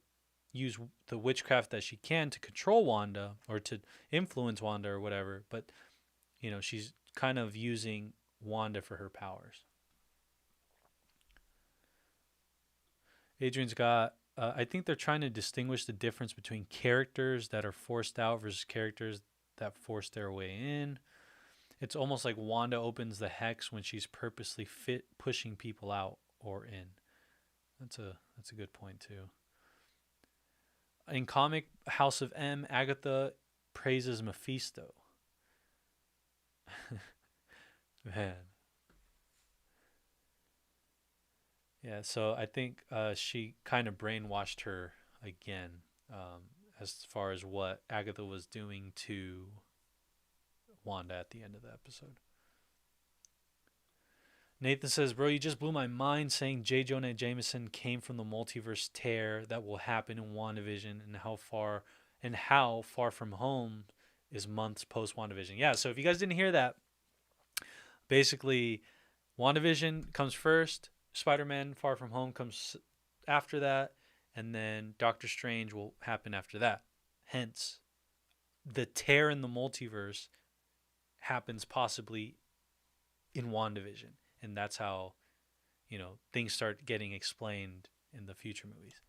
use the witchcraft that she can to control Wanda or to influence Wanda or whatever. But she's kind of using Wanda for her powers. Adrian's got, I think they're trying to distinguish the difference between characters that are forced out versus characters that force their way in. It's almost like Wanda opens the hex when she's purposely pushing people out or in. That's a good point too. In comic House of M, Agatha praises Mephisto. Man. Yeah, so I think she kind of brainwashed her again, as far as what Agatha was doing to Wanda at the end of the episode. Nathan says, bro, you just blew my mind saying J. Jonah Jameson came from the multiverse tear that will happen in WandaVision and how far from home is months post WandaVision. Yeah, so if you guys didn't hear that, basically WandaVision comes first, Spider-Man Far From Home comes after that, and then Doctor Strange will happen after that. Hence, the tear in the multiverse happens possibly in WandaVision. And that's how, things start getting explained in the future movies.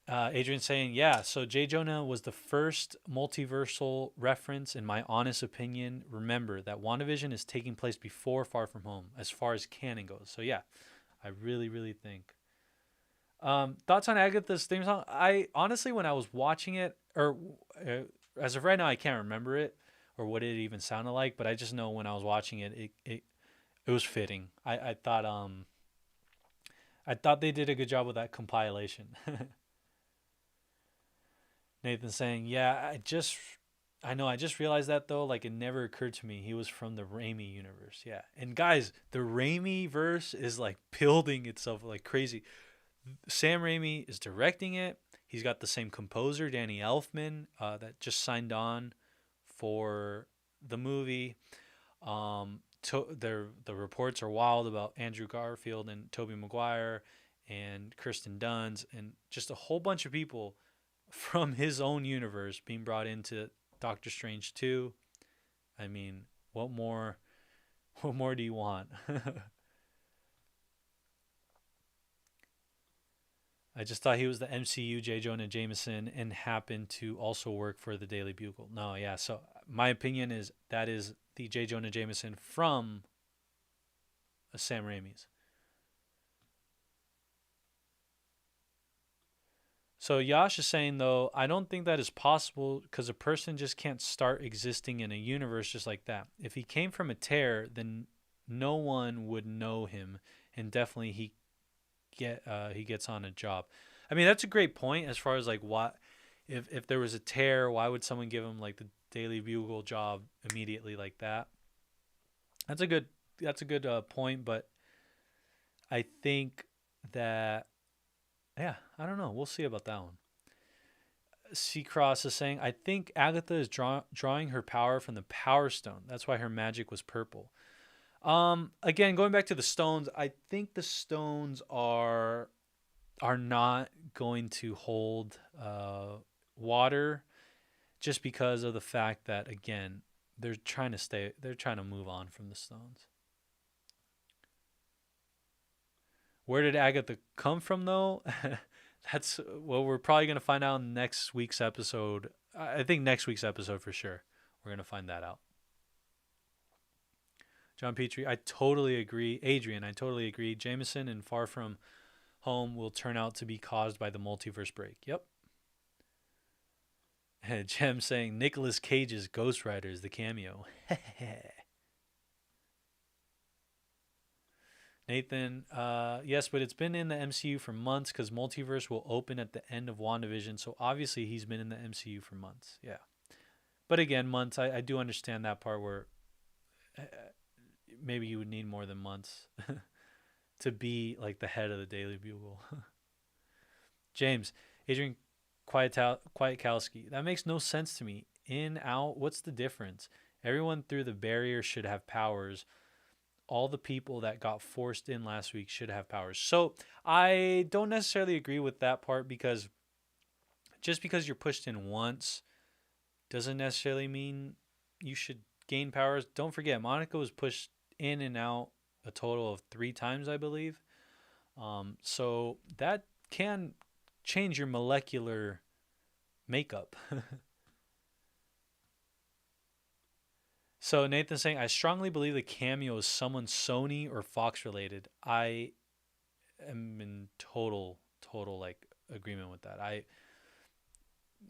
Adrian's saying, yeah, so J. Jonah was the first multiversal reference, in my honest opinion. Remember that WandaVision is taking place before Far From Home, as far as canon goes. So, yeah, I really, really think. Thoughts on Agatha's theme song? I honestly, when I was watching it, or as of right now, I can't remember it or what it even sounded like, but I just know when I was watching it, it was fitting. I thought they did a good job with that compilation. Nathan saying, yeah, I just realized that though, like it never occurred to me he was from the Raimi universe. Yeah. And guys, the Raimi verse is like building itself like crazy. Sam Raimi is directing it. He's got the same composer, Danny Elfman, that just signed on for the movie. The reports are wild about Andrew Garfield and Tobey Maguire and Kirsten Dunst and just a whole bunch of people from his own universe being brought into Doctor Strange 2. I mean, what more do you want? I just thought he was the MCU J. Jonah Jameson and happened to also work for the Daily Bugle. No, yeah. So my opinion is that is the J. Jonah Jameson from Sam Raimi's. So Yash is saying, though, I don't think that is possible because a person just can't start existing in a universe just like that. If he came from a tear, then no one would know him, and definitely he gets on a job. I mean, that's a great point as far as like what if there was a tear, why would someone give him like the Daily Bugle job immediately like that? That's a good point, but I think that I don't know. We'll see about that one. C-Cross is saying, I think Agatha is drawing her power from the Power Stone. That's why her magic was purple. Again, going back to the stones, I think the stones are not going to hold water just because of the fact that, again, they're trying to move on from the stones. Where did Agatha come from, though? That's what we're probably going to find out in next week's episode. I think next week's episode for sure. We're going to find that out. John Petrie, I totally agree. Adrian, I totally agree. Jameson and Far From Home will turn out to be caused by the multiverse break. Yep. Jem saying Nicolas Cage's Ghost Rider is the cameo. Nathan, yes, but it's been in the MCU for months because multiverse will open at the end of WandaVision. So obviously he's been in the MCU for months. Yeah. But again, months, I do understand that part where uh, maybe you would need more than months to be like the head of the Daily Bugle. James, Adrian Kwiatkowski. That makes no sense to me. In, out, what's the difference? Everyone through the barrier should have powers. All the people that got forced in last week should have powers. So I don't necessarily agree with that part, because just because you're pushed in once doesn't necessarily mean you should gain powers. Don't forget, Monica was pushed in and out a total of 3 times, I believe. So that can change your molecular makeup. So Nathan's saying, I strongly believe the Cameo is someone Sony or Fox related. I am in total like agreement with that.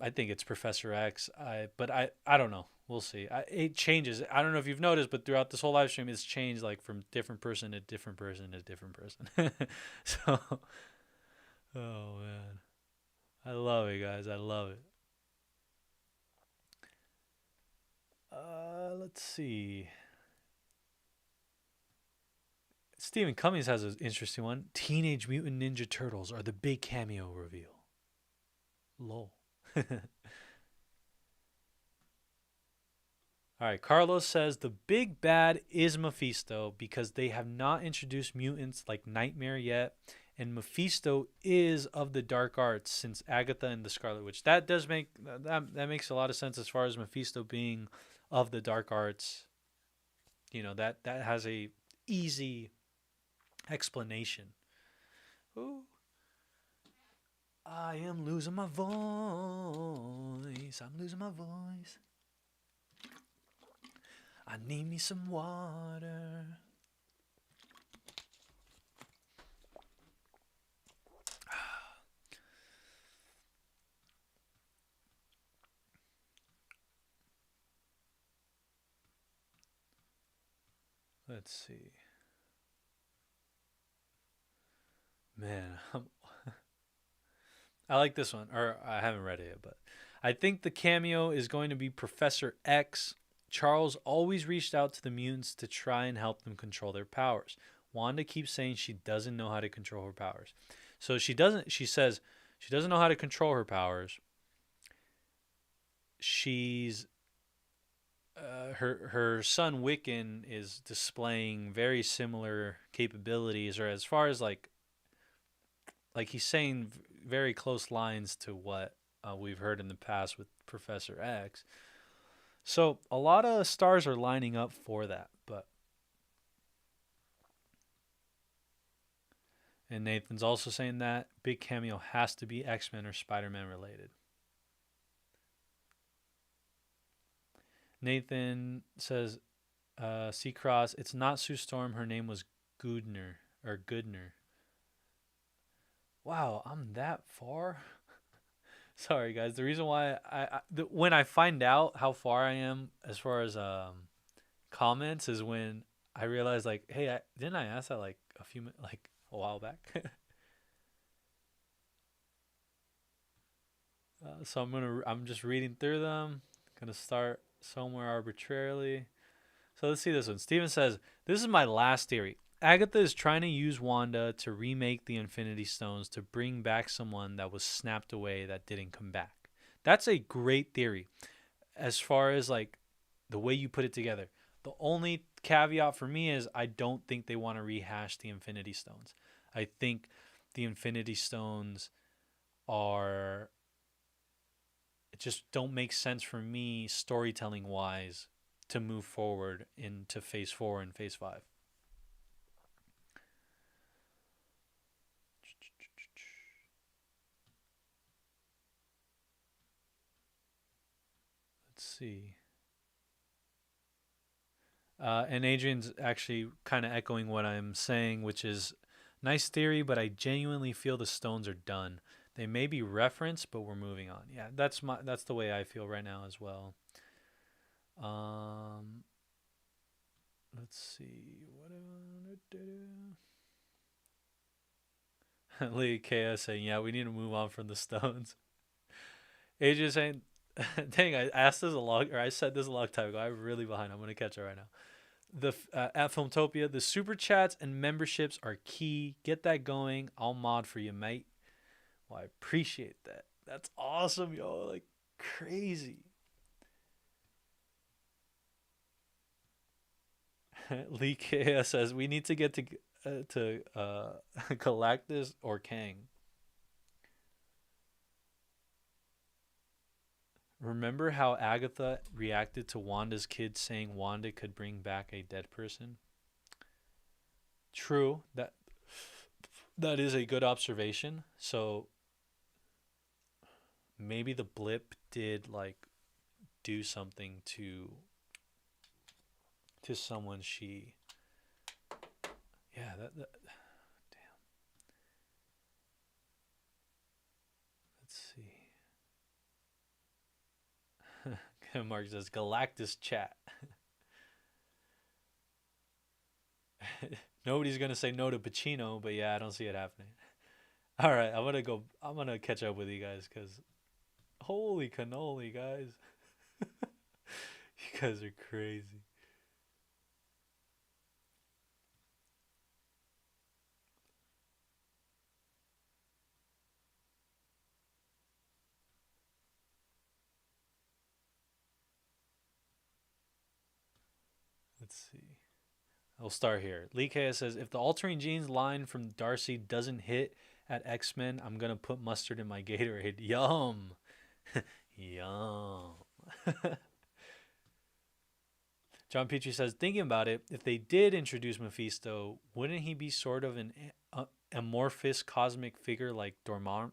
I think it's Professor X. But I don't know. We'll see. It changes. I don't know if you've noticed, but throughout this whole live stream, it's changed like from different person to different person to different person. So, oh man, I love it, guys. I love it. Let's see. Stephen Cummings has an interesting one. Teenage Mutant Ninja Turtles are the big cameo reveal. Lol. All right, Carlos says the big bad is Mephisto because they have not introduced mutants like Nightmare yet, and Mephisto is of the dark arts since Agatha and the Scarlet Witch. That does make that makes a lot of sense as far as Mephisto being of the dark arts. You know, that has a easy explanation. Ooh. I am losing my voice. I'm losing my voice. I need me some water. Let's see. Man, I like this one. Or I haven't read it yet, but I think the cameo is going to be Professor X. Charles always reached out to the mutants to try and help them control their powers. Wanda keeps saying she doesn't know how to control her powers. So she says she doesn't know how to control her powers. She's her son Wiccan is displaying very similar capabilities, or as far as like he's saying very close lines to what we've heard in the past with Professor X. So a lot of stars are lining up for that, and Nathan's also saying that big cameo has to be X-Men or Spider-Man related. Nathan says, Seacross, it's not Sue Storm. Her name was Goodner. Wow, I'm that far? Sorry, guys. The reason why when I find out how far I am as far as comments is when I realize, like, hey, didn't I ask that like a while back? So I'm just reading through them. Gonna start somewhere arbitrarily. So let's see this one. Steven says, this is my last theory. Agatha is trying to use Wanda to remake the Infinity Stones to bring back someone that was snapped away that didn't come back. That's a great theory as far as like the way you put it together. The only caveat for me is I don't think they want to rehash the Infinity Stones. I think the Infinity Stones just don't make sense for me storytelling wise to move forward into phase 4 and phase 5. Let's see. And Adrian's actually kind of echoing what I'm saying, which is nice theory, but I genuinely feel the stones are done. They may be referenced, but we're moving on. Yeah, that's the way I feel right now as well. Let's see. Lee Chaos saying, yeah, we need to move on from the stones. AJ saying, Dang, I asked this a long, or I said this a long time ago. I'm really behind. I'm gonna catch it right now. At Filmtopia, the super chats and memberships are key. Get that going. I'll mod for you, mate. Well, I appreciate that. That's awesome, yo. Like crazy. Lee K says we need to get to Galactus or Kang. Remember how Agatha reacted to Wanda's kid saying Wanda could bring back a dead person? True. That is a good observation. So maybe the blip did like do something to someone she. Yeah, that damn. Let's see. Mark says Galactus chat. Nobody's gonna say no to Pacino, but yeah, I don't see it happening. All right, I'm gonna catch up with you guys because holy cannoli, guys. You guys are crazy. Let's see. I'll start here. Lee K says, if the altering genes line from Darcy doesn't hit at X-Men, I'm going to put mustard in my Gatorade. Yum. Yum. John Petrie says, thinking about it, if they did introduce Mephisto, wouldn't he be sort of an amorphous cosmic figure like Dormammu?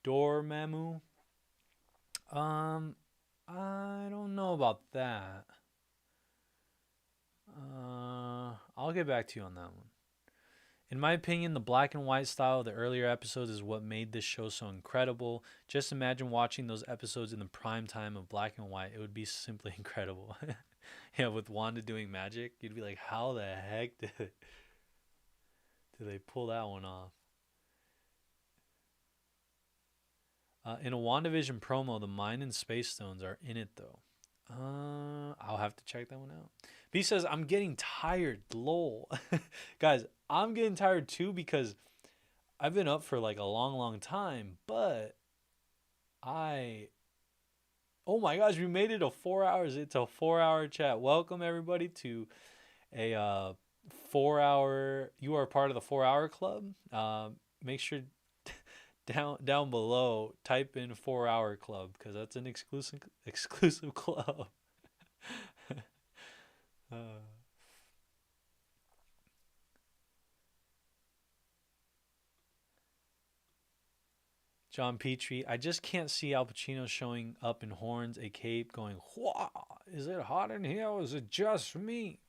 Dormammu? I don't know about that. I'll get back to you on that one. In my opinion, the black and white style of the earlier episodes is what made this show so incredible. Just imagine watching those episodes in the prime time of black and white. It would be simply incredible. Yeah, with Wanda doing magic, you'd be like, how the heck did they pull that one off? In a WandaVision promo, the Mind and Space Stones are in it, though. I'll have to check that one out. B says, I'm getting tired. Lol. Guys, I'm getting tired too because I've been up for like a long, long time, but oh my gosh, we made it 4 hours. It's a 4-hour chat. Welcome everybody to a 4-hour, you are part of the 4-hour club. Make sure down below type in 4-hour club because that's an exclusive club. John Petrie, I just can't see Al Pacino showing up in horns, a cape, going, "Whoa, is it hot in here or is it just me?"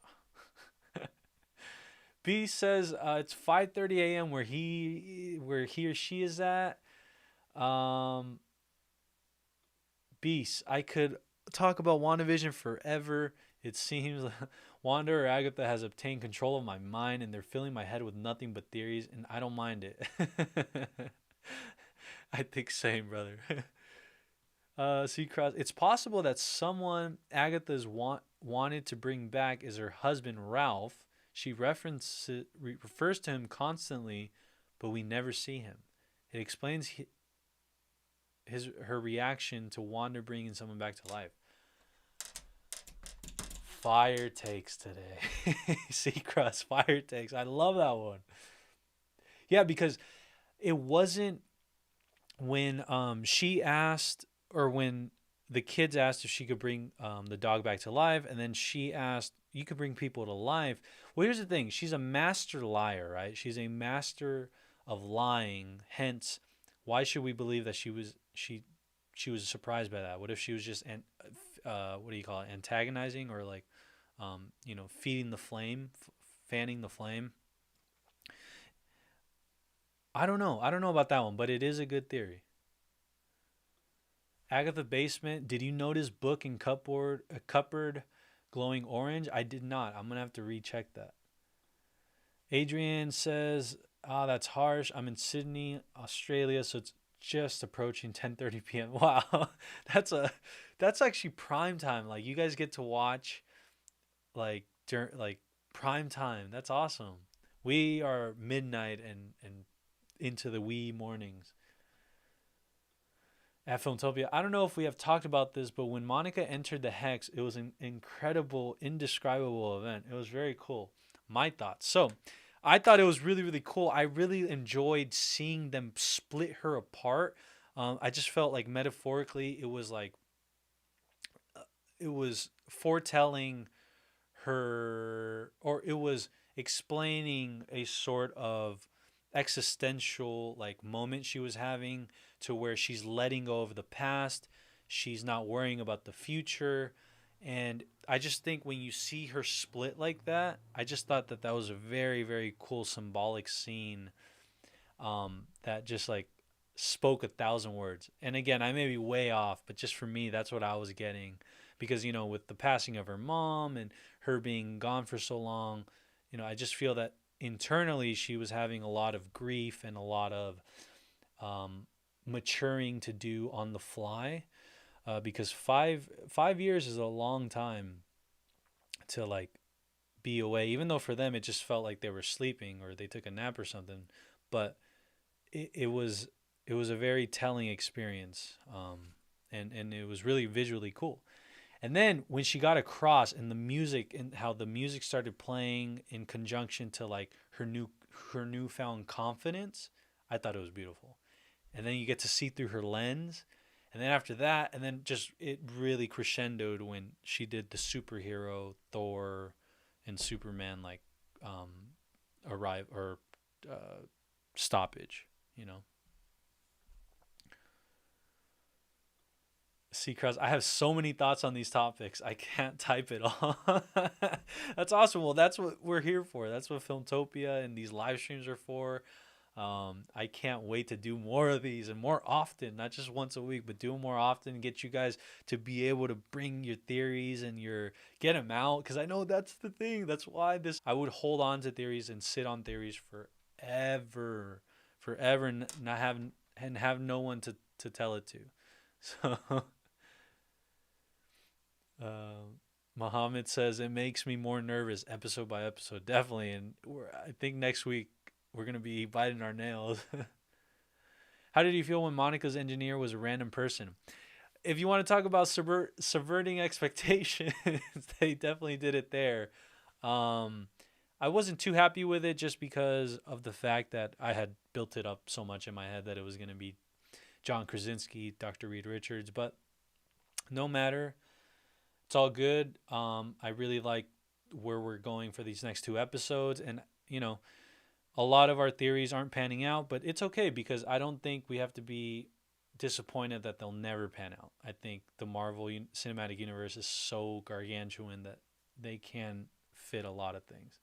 B says it's 5:30 a.m. where he or she is at. Beast, I could talk about WandaVision forever. It seems Wanda or Agatha has obtained control of my mind and they're filling my head with nothing but theories, and I don't mind it. I think same, brother. C Cross. It's possible that someone Agatha's wanted to bring back is her husband Ralph. She refers to him constantly, but we never see him. It explains her reaction to Wanda bringing someone back to life. Fire takes today. Seacross, fire takes. I love that one. Yeah, because it wasn't when she asked, or when the kids asked if she could bring the dog back to life, and then she asked, you could bring people to life. Well, here's the thing. She's a master liar, right? She's a master of lying. Hence, why should we believe that she was surprised by that? What if she was just what do you call it, antagonizing, or like feeding the flame, fanning the flame? I don't know about that one, but it is a good theory. Agatha Basement, did you notice book and cupboard glowing orange? I did not. I'm gonna have to recheck that. Adrian says, that's harsh. I'm in Sydney, Australia, so it's just approaching 10:30 p.m. Wow, that's actually prime time. Like you guys get to watch like during like prime time. That's awesome. We are midnight and into the wee mornings at Filmtopia. I don't know if we have talked about this, but when Monica entered the Hex, it was an incredible, indescribable event. It was very cool. My thoughts. So, I thought it was really, really cool. I really enjoyed seeing them split her apart. I just felt like metaphorically, it was foretelling her, or it was explaining a sort of existential like moment she was having, to where she's letting go of the past, she's not worrying about the future. And I just think when you see her split like that, I just thought that that was a very, very cool symbolic scene, that just like spoke 1,000 words. And again, I may be way off, but just for me, that's what I was getting. Because, with the passing of her mom and her being gone for so long, I just feel that internally she was having a lot of grief and a lot of maturing to do on the fly. Because five years is a long time to like be away, even though for them it just felt like they were sleeping or they took a nap or something. But it was a very telling experience, and it was really visually cool. And then when she got across, and the music, and how the music started playing in conjunction to like her newfound confidence, I thought it was beautiful. And then you get to see through her lens, and then after that, and then just it really crescendoed when she did the superhero Thor and Superman like arrive or stoppage, you know. Seacross, I have so many thoughts on these topics. I can't type it all. That's awesome. Well, that's what we're here for. That's what Filmtopia and these live streams are for. I can't wait to do more of these and more often, not just once a week, but do them more often. Get you guys to be able to bring your theories and get them out, because I know that's the thing. That's why I would hold on to theories and sit on theories forever, and not have no one to tell it to. So. Muhammad says it makes me more nervous episode by episode. Definitely. And I think next week we're going to be biting our nails. How did you feel when Monica's engineer was a random person? If you want to talk about subverting expectations, they definitely did it there. I wasn't too happy with it, just because of the fact that I had built it up so much in my head that it was going to be John Krasinski, Dr. Reed Richards, but no matter. It's all good. I really like where we're going for these next two episodes. And, a lot of our theories aren't panning out, but it's okay, because I don't think we have to be disappointed that they'll never pan out. I think the Marvel Cinematic Universe is so gargantuan that they can fit a lot of things.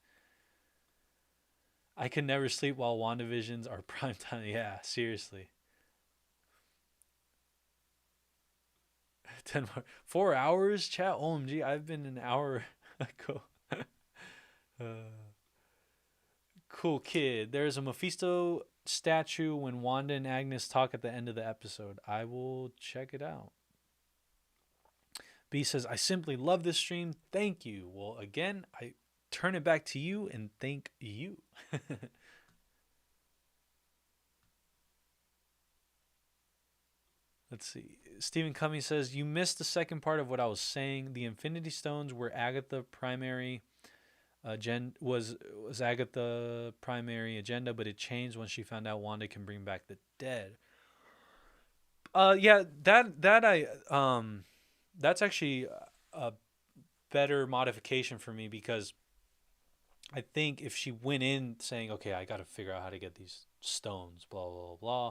I can never sleep while WandaVisions are prime time. Yeah, seriously. 10 more, 4 hours, chat. OMG, I've been an hour ago. Cool kid. There's a Mephisto statue when Wanda and Agnes talk at the end of the episode. I will check it out. B says, I simply love this stream. Thank you. Well, again, I turn it back to you and thank you. Let's see. Stephen Cummings says, you missed the second part of what I was saying. The Infinity Stones were Agatha primary was Agatha primary agenda, but it changed when she found out Wanda can bring back the dead. Yeah, that's actually a better modification for me, because I think if she went in saying, okay, I got to figure out how to get these stones, blah, blah, blah,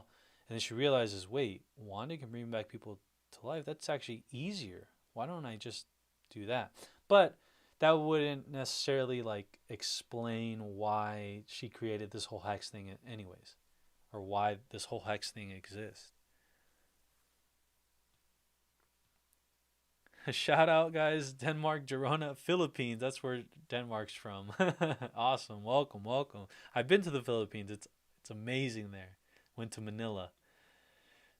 and then she realizes, wait, Wanda can bring back people to life. That's actually easier. Why don't I just do that? But that wouldn't necessarily like explain why she created this whole hex thing anyways, or why this whole hex thing exists. Shout out, guys. Denmark, Girona, Philippines. That's where Denmark's from. Awesome. Welcome. I've been to the Philippines. It's amazing there. Went to Manila.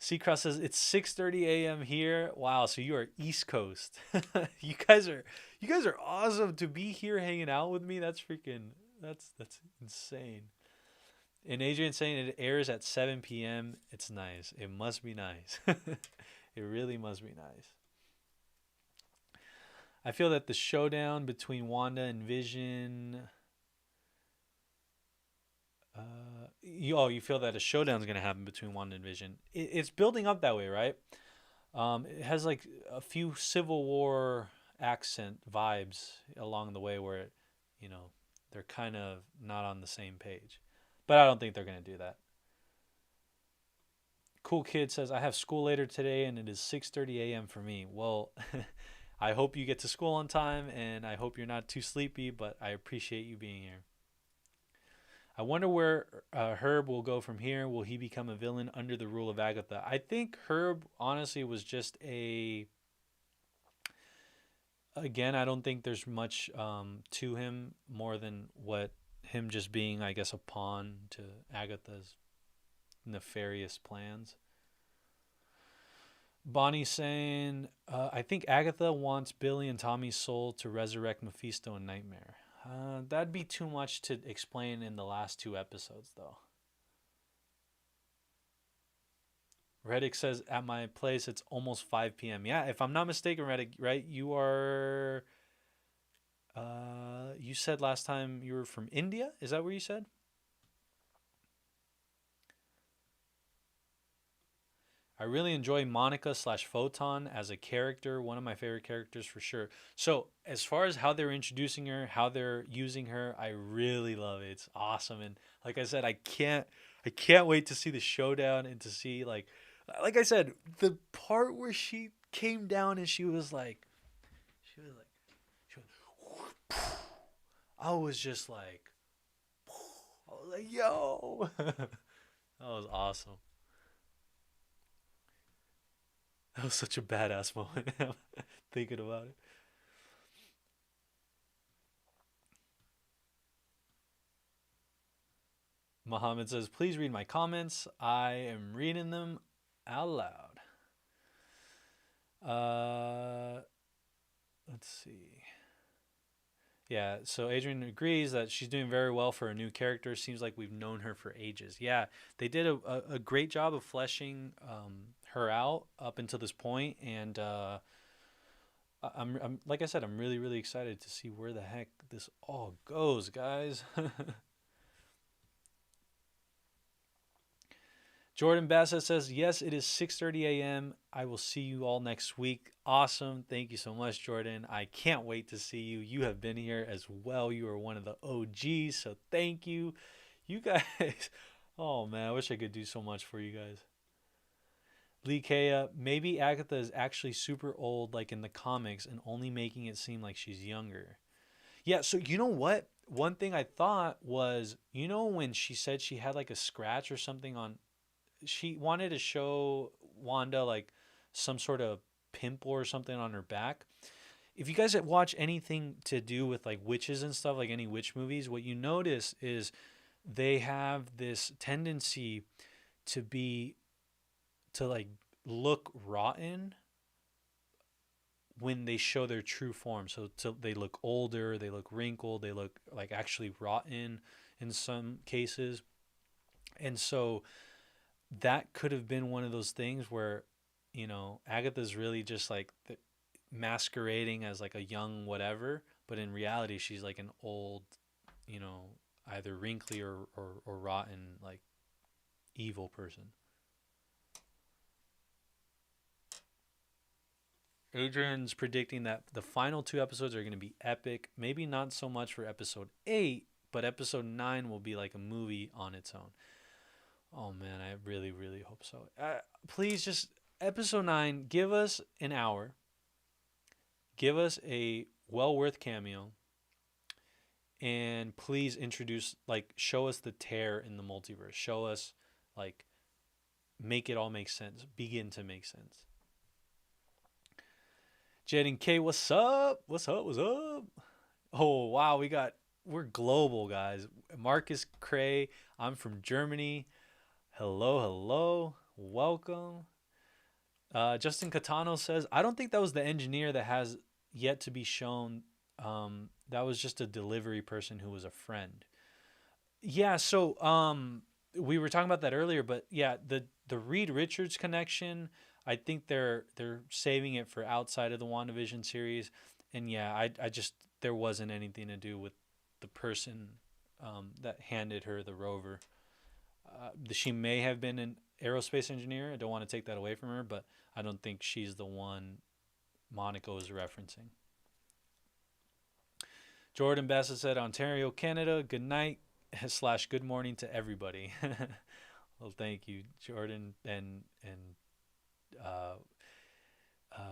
Seacross says it's 6:30 a.m. here. Wow, so you are East Coast. You guys are awesome to be here hanging out with me. That's insane. And Adrian saying it airs at 7 p.m. It's nice. It must be nice. It really must be nice. I feel that the showdown between Wanda and Vision. You feel that a showdown is going to happen between Wanda and Vision. It's building up that way, right? It has like a few Civil War accent vibes along the way where, you know, they're kind of not on the same page. But I don't think they're going to do that. Cool Kid says, I have school later today and it is 6:30 a.m. for me. Well, I hope you get to school on time and I hope you're not too sleepy, but I appreciate you being here. I wonder where Herb will go from here. Will he become a villain under the rule of Agatha? I think Herb, honestly, was just a... Again, I don't think there's much to him more than what him just being, I guess, a pawn to Agatha's nefarious plans. Bonnie saying, I think Agatha wants Billy and Tommy's soul to resurrect Mephisto and Nightmare. That'd be too much to explain in the last 2 episodes, though. Reddick says, at my place, it's almost 5 p.m. Yeah, if I'm not mistaken, Reddick, right? You are... you said last time you were from India? Is that where you said? I really enjoy Monica / Photon as a character. One of my favorite characters for sure. So as far as how they're introducing her, how they're using her, I really love it. It's awesome. And like I said, I can't wait to see the showdown and to see like I said, the part where she came down and she was like, I was just like, yo, that was awesome. That was such a badass moment. Thinking about it. Muhammad says, please read my comments. I am reading them out loud. Let's see. Yeah, so Adrian agrees that she's doing very well for a new character. Seems like we've known her for ages. Yeah, they did a great job of fleshing her out up until this point, and I'm like I said, I'm really really excited to see where the heck this all goes, guys. Jordan Bassett says, yes, it is 6:30 a.m. I will see you all next week. Awesome. Thank you so much, Jordan. I can't wait to see you. You have been here as well. You are one of the OGs, so thank you. You guys, oh man, I wish I could do so much for you guys. Lee Kea, maybe Agatha is actually super old like in the comics and only making it seem like she's younger. Yeah, so you know what? One thing I thought was, you know when she said she had like a scratch or something on... She wanted to show Wanda like some sort of pimple or something on her back. If you guys watch anything to do with like witches and stuff, like any witch movies, what you notice is they have this tendency to like look rotten when they show their true form. So they look older, they look wrinkled, they look like actually rotten in some cases. And so that could have been one of those things where, you know, Agatha's really just like masquerading as like a young whatever, but in reality she's like an old, you know, either wrinkly or rotten, like evil person. Adrian's predicting that the final 2 episodes are going to be epic. Maybe not so much for episode 8, but episode 9 will be like a movie on its own. Oh man, I really, really hope so. Please just, episode 9, give us an hour. Give us a well worth cameo. And please introduce, like, show us the tear in the multiverse. Show us, like, make it all make sense. Begin to make sense. Jed and K, what's up? What's up? What's up? Oh, wow, we're global, guys. Marcus Cray, I'm from Germany. Hello, hello. Welcome. Justin Catano says, I don't think that was the engineer that has yet to be shown. That was just a delivery person who was a friend. Yeah, so we were talking about that earlier, but yeah, the Reed Richards connection, I think they're saving it for outside of the WandaVision series. And yeah, I just there wasn't anything to do with the person that handed her the rover. She may have been an aerospace engineer. I don't want to take that away from her, but I don't think she's the one Monica was referencing. Jordan Bassett said, Ontario, Canada, good night / good morning to everybody. Well, thank you, Jordan. And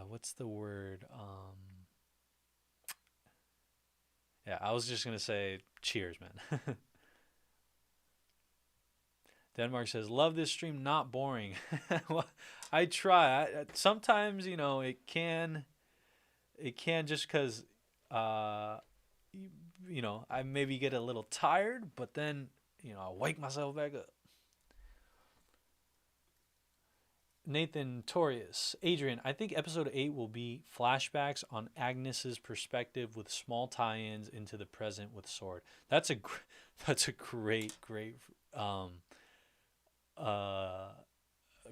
what's the word? Yeah, I was just going to say cheers, man. Denmark says, love this stream, not boring. Well, I try. Sometimes, it can just because, I maybe get a little tired, but then, I wake myself back up. Nathan Torius, Adrian, I think episode 8 will be flashbacks on Agnes's perspective with small tie-ins into the present with Sword. That's a great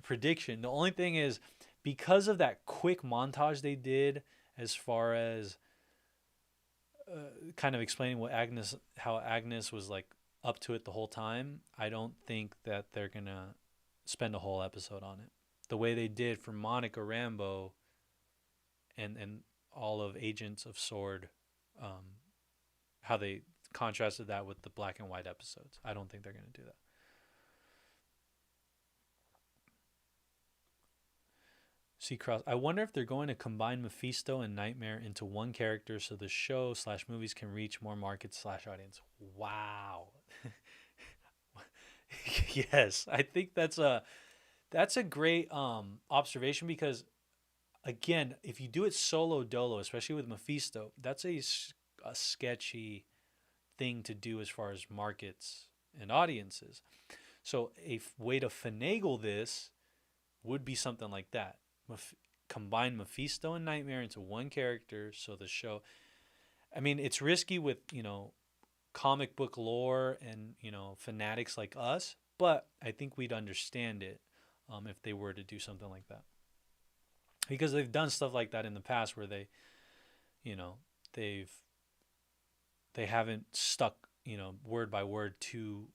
prediction. The only thing is, because of that quick montage they did as far as kind of explaining how Agnes was like up to it the whole time, I don't think that they're gonna spend a whole episode on it the way they did for Monica Rambeau and all of Agents of Sword, how they contrasted that with the black and white episodes. I don't think they're going to do that. Cross. I wonder if they're going to combine Mephisto and Nightmare into one character so the show / movies can reach more markets / audience. Wow. Yes, I think that's a great observation because, again, if you do it solo dolo, especially with Mephisto, that's a sketchy thing to do as far as markets and audiences. So a way to finagle this would be something like that. Combine Mephisto and Nightmare into one character so the show... I mean, it's risky with, comic book lore and, fanatics like us, but I think we'd understand it if they were to do something like that. Because they've done stuff like that in the past where they haven't stuck, word by word to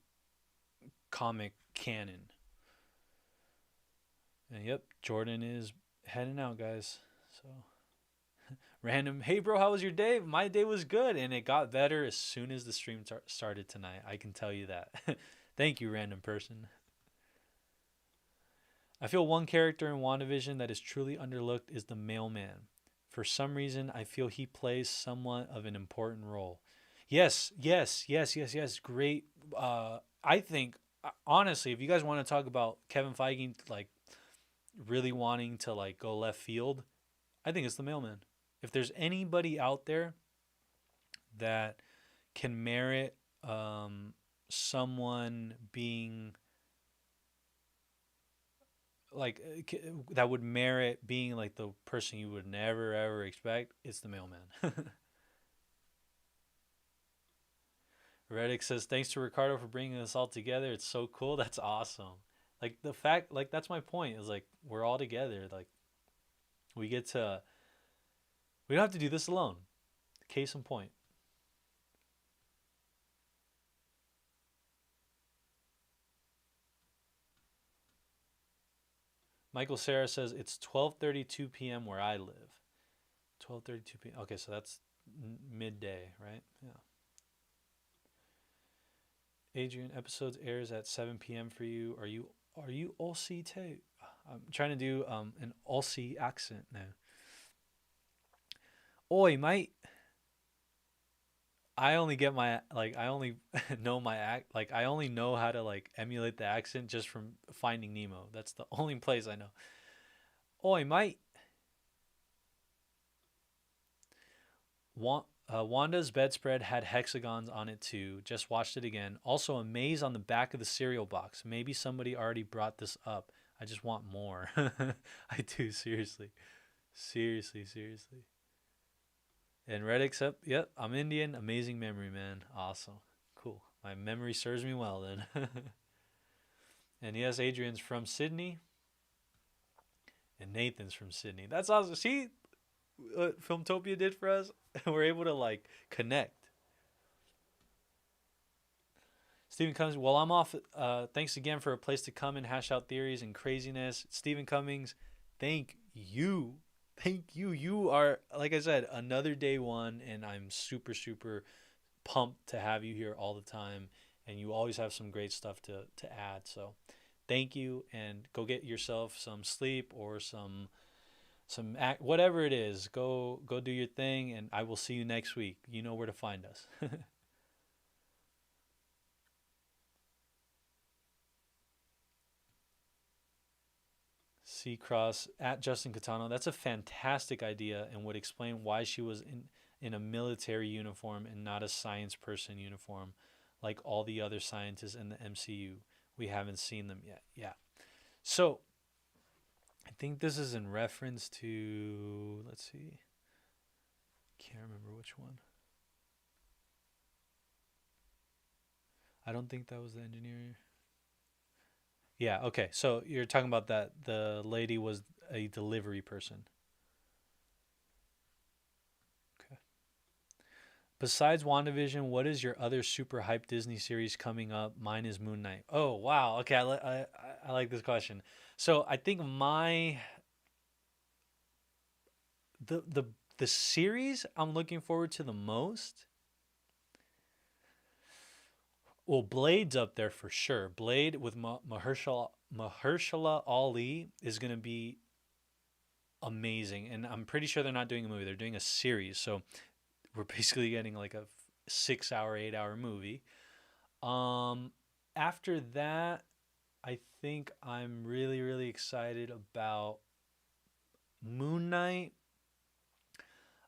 comic canon. And yep, Jordan is heading out, guys. So random, hey bro, how was your day? My day was good, and it got better as soon as the stream started tonight. I can tell you that. Thank you, random person. I feel one character in WandaVision that is truly underlooked is the mailman. For some reason, I feel he plays somewhat of an important role. Yes. Great. I think, honestly, if you guys want to talk about Kevin Feige, like, really wanting to, like, go left field, I think it's the mailman. If there's anybody out there that can merit someone being... like that would merit being like the person you would never ever expect, it's the mailman. Reddick says, thanks to Ricardo for bringing us all together. It's so cool. That's awesome. Like the fact, like that's my point, is like we're all together. Like we don't have to do this alone. Case in point. Michael Sarah says it's 12:32 p.m. where I live. 12:32 p.m. Okay, so that's midday, right? Yeah. Adrian, episodes airs at 7 p.m. for you. Are you Aussie too? I'm trying to do an Aussie accent now. Oi, mate. I only get I only know I only know how to like emulate the accent just from Finding Nemo. That's the only place I know. Oi, mate. Wanda's bedspread had hexagons on it too. Just watched it again. Also a maze on the back of the cereal box. Maybe somebody already brought this up. I just want more. I do, seriously. Seriously, seriously. And Reddick's up. Yep, I'm Indian. Amazing memory, man. Awesome. Cool. My memory serves me well then. And yes, Adrian's from Sydney. And Nathan's from Sydney. That's awesome. See what Filmtopia did for us? We're able to like connect. Stephen Cummings, well, I'm off. Thanks again for a place to come and hash out theories and craziness. Stephen Cummings, thank you. Thank you. You are, like I said, another day one, and I'm super, super pumped to have you here all the time. And you always have some great stuff to add. So thank you, and go get yourself some sleep or some act, whatever it is. Go do your thing, and I will see you next week. You know where to find us. C Cross at Justin Catano. That's a fantastic idea and would explain why she was in a military uniform and not a science person uniform like all the other scientists in the MCU. We haven't seen them yet. Yeah. So I think this is in reference to, let's see. Can't remember which one. I don't think that was the engineer. Yeah, okay. So you're talking about that the lady was a delivery person. Okay. Besides WandaVision, what is your other super hype Disney series coming up? Mine is Moon Knight. Oh, wow. Okay, I like this question. So I think the the the series I'm looking forward to the most. Well, Blade's up there for sure. Blade with Mahershala Ali is going to be amazing, and I'm pretty sure they're not doing a movie; they're doing a series. So we're basically getting like a 6 hour, 8 hour movie. Um, After that, I think I'm really, really excited about Moon Knight.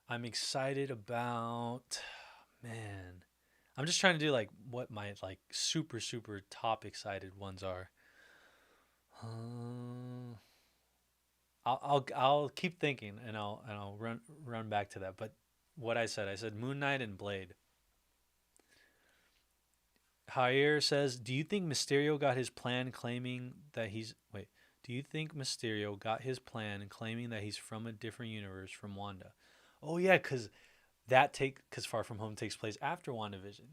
I'm excited about, man. I'm just trying to do like what my like super, super top excited ones are. Uh, I'll keep thinking, and I'll run back to that. But what I said Moon Knight and Blade. Jair says, "Do you think Mysterio got his plan claiming that he's wait? Do you think Mysterio got his plan claiming that he's from a different universe from Wanda? Oh yeah, because Far From Home takes place after WandaVision.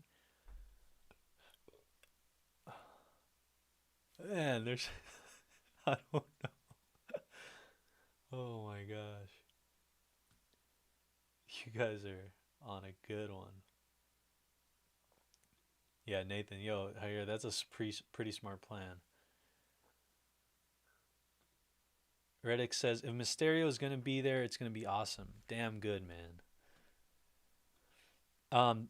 Man, there's I don't know. Oh my gosh, you guys are on a good one. Yeah, Nathan, yo, Jair, that's a pretty smart plan. Reddick says if Mysterio is gonna be there, it's gonna be awesome. Damn good, man. Um,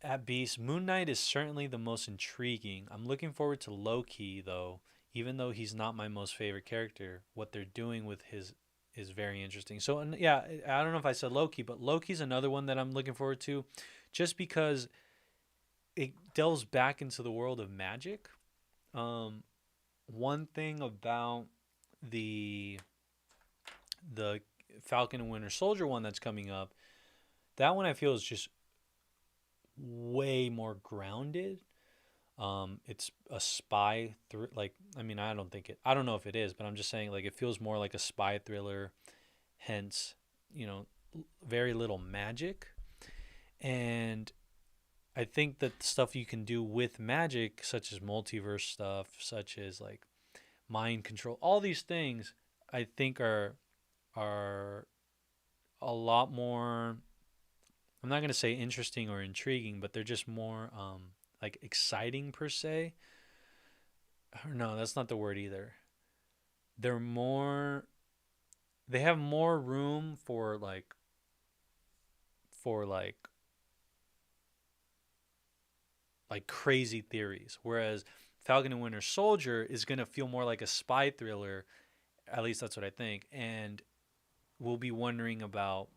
at Beast, Moon Knight is certainly the most intriguing. I'm looking forward to Loki though, even though he's not my most favorite character. What they're doing with his is very interesting. So and yeah, I don't know if I said Loki, but Loki's another one that I'm looking forward to, just because it delves back into the world of magic. Um, One thing about the the Falcon and Winter Soldier one that's coming up, that one I feel is just way more grounded. It's a spy like I mean I don't think it I don't know if it is, but I'm just saying like it feels more like a spy thriller. Hence, you know, very little magic, and I think that the stuff you can do with magic, such as multiverse stuff, such as like mind control, all these things, I think are a lot more. I'm not gonna say interesting or intriguing, but they're just more like exciting per se. Or no, that's not the word either. They're more. They have more room for like crazy theories, whereas Falcon and Winter Soldier is gonna feel more like a spy thriller. At least that's what I think, and we'll be wondering about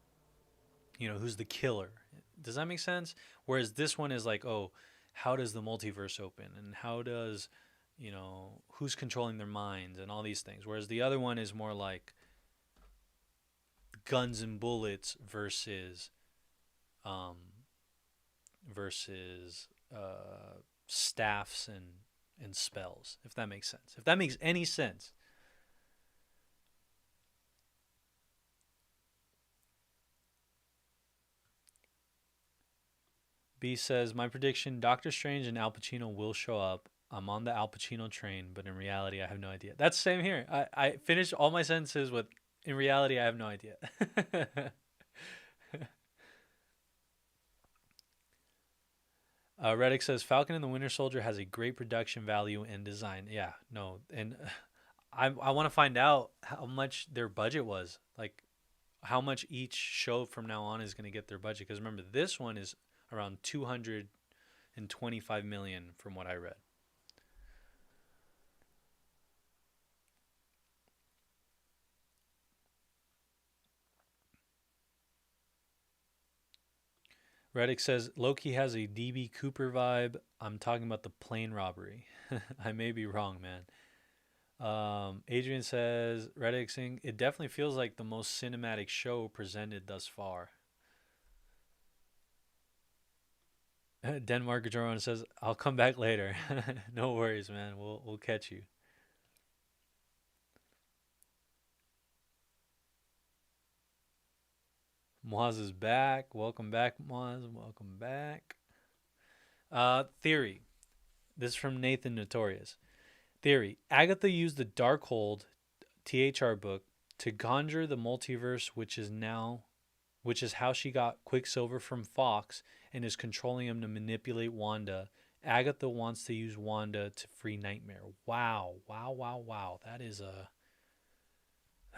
who's the killer. Does that make sense? Whereas this one is like, oh, how does the multiverse open, and how does you know, who's controlling their minds and all these things. Whereas the other one is more like guns and bullets versus um, versus staffs and spells. If that makes sense. If that makes any sense. B says, my prediction, Doctor Strange and Al Pacino will show up. I'm on the Al Pacino train, but in reality, I have no idea. That's the same here. I finished all my sentences with, in reality, I have no idea. Reddick says, Falcon and the Winter Soldier has a great production value and design. Yeah, no. And I want to find out how much their budget was. Like, how much each show from now on is going to get their budget. Because remember, this one is around 225 million from what I read. Reddick says Loki has a DB Cooper vibe. I'm talking about the plane robbery. I may be wrong, man. Adrian says Reddick saying it definitely feels like the most cinematic show presented thus far. Denmark Jerome says I'll come back later. No worries, man. We'll catch you. Moaz is back. Welcome back, Moaz. Welcome back. Theory. This is from Nathan Notorious. Theory. Agatha used the Darkhold THR book to conjure the multiverse, which is how she got Quicksilver from Fox and is controlling him to manipulate Wanda. Agatha wants to use Wanda to free Nightmare. Wow.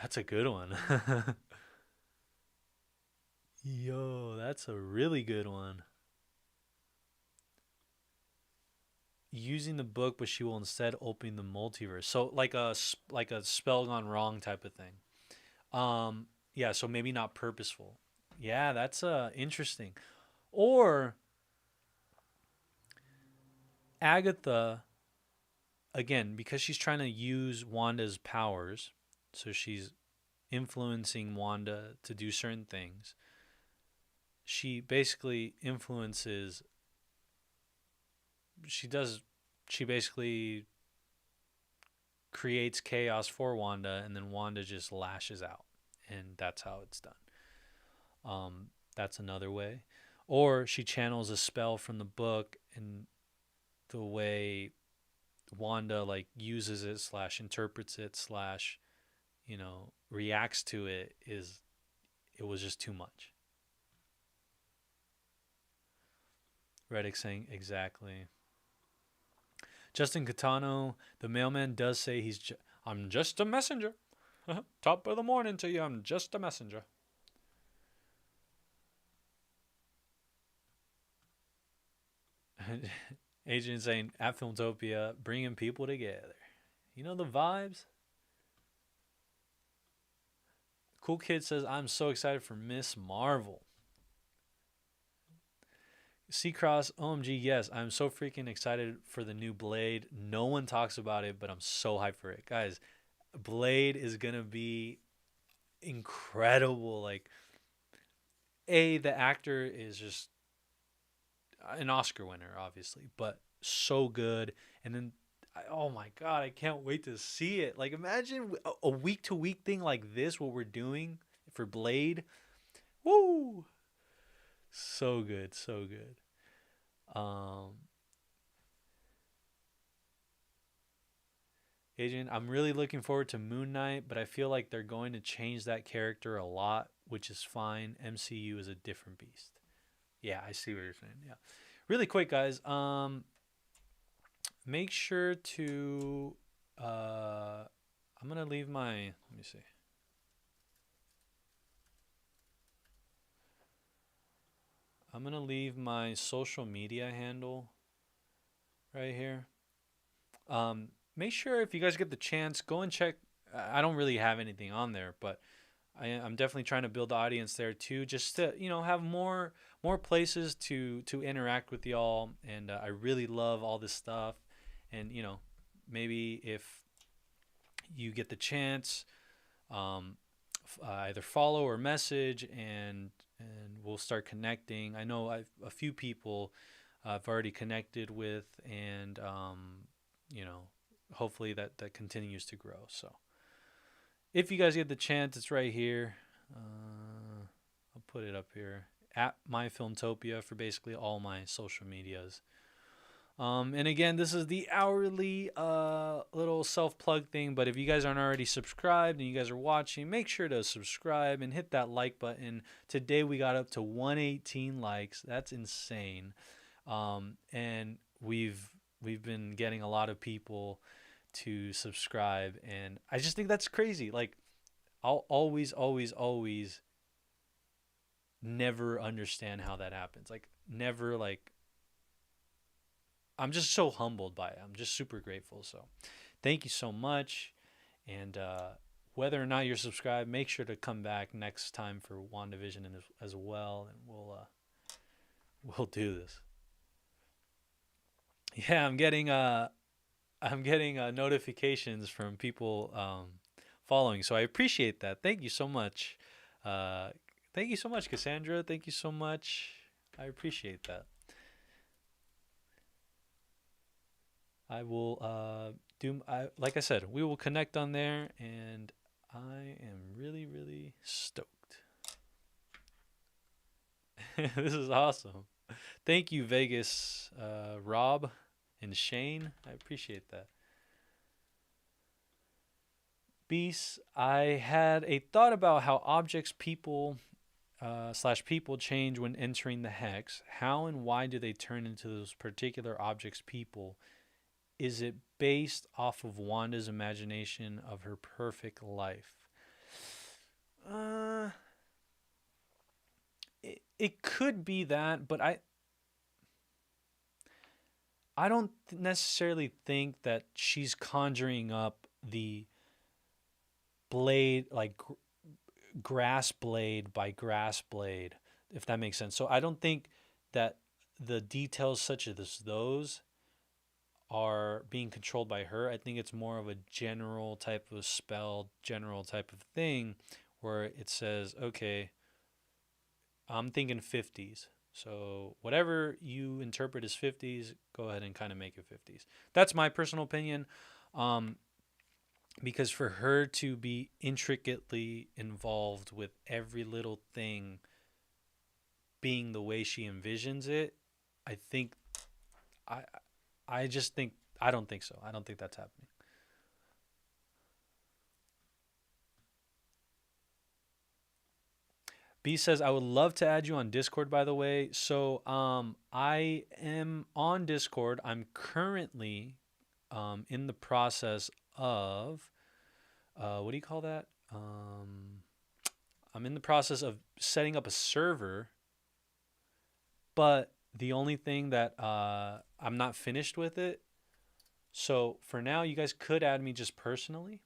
That's a good one. Yo, that's a really good one. Using the book, but she will instead open the multiverse. So like a spell gone wrong type of thing. Yeah. So maybe not purposeful. Yeah, that's interesting. Or Agatha, again, because she's trying to use Wanda's powers, so she's influencing Wanda to do certain things. She basically influences. She basically creates chaos for Wanda, and then Wanda just lashes out, and that's how it's done. That's another way. Or she channels a spell from the book, and the way Wanda like uses it slash interprets it slash, reacts to it was just too much. Reddick saying exactly. Justin Catano, the mailman does say I'm just a messenger. Top of the morning to you. I'm just a messenger. Adrian saying at Filmtopia, bringing people together. You know the vibes. Cool Kid says I'm so excited for Miss Marvel. C-Cross, OMG, yes, I'm so freaking excited for the new Blade. No one talks about it, but I'm so hyped for it. Guys, Blade is going to be incredible. Like, the actor is just an Oscar winner, obviously, but so good. And then, oh my God, I can't wait to see it. Like, imagine a week-to-week thing like this, what we're doing for Blade. Woo! So good, so good. Adrian, I'm really looking forward to Moon Knight, but I feel like they're going to change that character a lot, which is fine. MCU is a different beast. Yeah, I see what you're saying. Yeah. Really quick, guys. Make sure to I'm gonna leave my let me see. I'm going to leave my social media handle right here. Make sure if you guys get the chance, go and check. I don't really have anything on there, but I'm definitely trying to build the audience there too, just to have more places to interact with y'all. And I really love all this stuff, and maybe if you get the chance, either follow or message, and we'll start connecting. I know a few people I've already connected with, and hopefully that continues to grow. So if you guys get the chance, it's right here. I'll put it up here at MyFilmtopia for basically all my social medias. And again, this is the hourly little self-plug thing, but if you guys aren't already subscribed and you guys are watching, make sure to subscribe and hit that like button. Today we got up to 118 likes. That's insane. And we've been getting a lot of people to subscribe, and I just think that's crazy. Like, I'll always never understand how that happens. Like, never, like, I'm just so humbled by it. I'm just super grateful. So thank you so much. And whether or not you're subscribed, make sure to come back next time for WandaVision as well, and we'll do this. Yeah, I'm getting notifications from people following, so I appreciate that. Thank you so much. Thank you so much, Cassandra. Thank you so much. I appreciate that. I will like I said, we will connect on there, and I am really stoked. This is awesome. Thank you, Vegas, Rob, and Shane. I appreciate that. Beast, I had a thought about how objects, people /people change when entering the hex. How and why do they turn into those particular objects, people? Is it based off of Wanda's imagination of her perfect life? It could be that, but I don't necessarily think that she's conjuring up the blade, like grass blade by grass blade, if that makes sense. So I don't think that the details such as those are being controlled by her. I think it's more of a general type of spell, general type of thing where it says, okay, I'm thinking 50s. So whatever you interpret as 50s, go ahead and kind of make it 50s. That's my personal opinion. Because for her to be intricately involved with every little thing being the way she envisions it, I think I just think I don't think so. I don't think that's happening. B says, I would love to add you on Discord, by the way. So I am on Discord. I'm currently in the process of, what do you call that? I'm in the process of setting up a server, but the only thing that I'm not finished with it. So for now, you guys could add me just personally,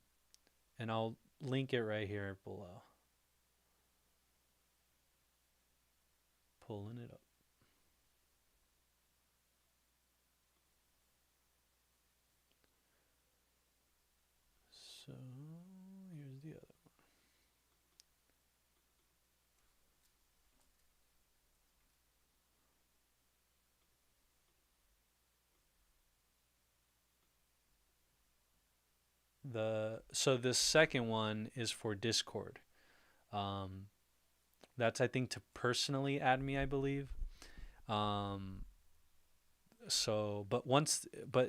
and I'll link it right here below. Pulling it up. So here's the other one. So the second one is for Discord. That's, I think, to personally add me, I believe. So, but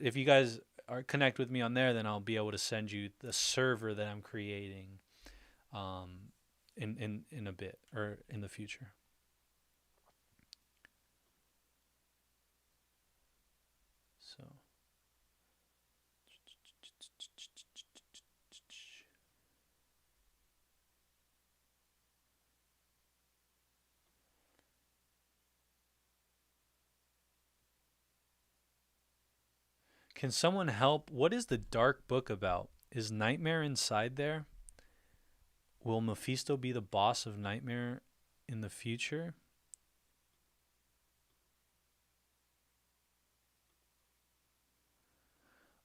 if you guys connect with me on there, then I'll be able to send you the server that I'm creating, in a bit, or in the future. So. Can someone help? What is the dark book about? Is Nightmare inside there? Will Mephisto be the boss of Nightmare in the future?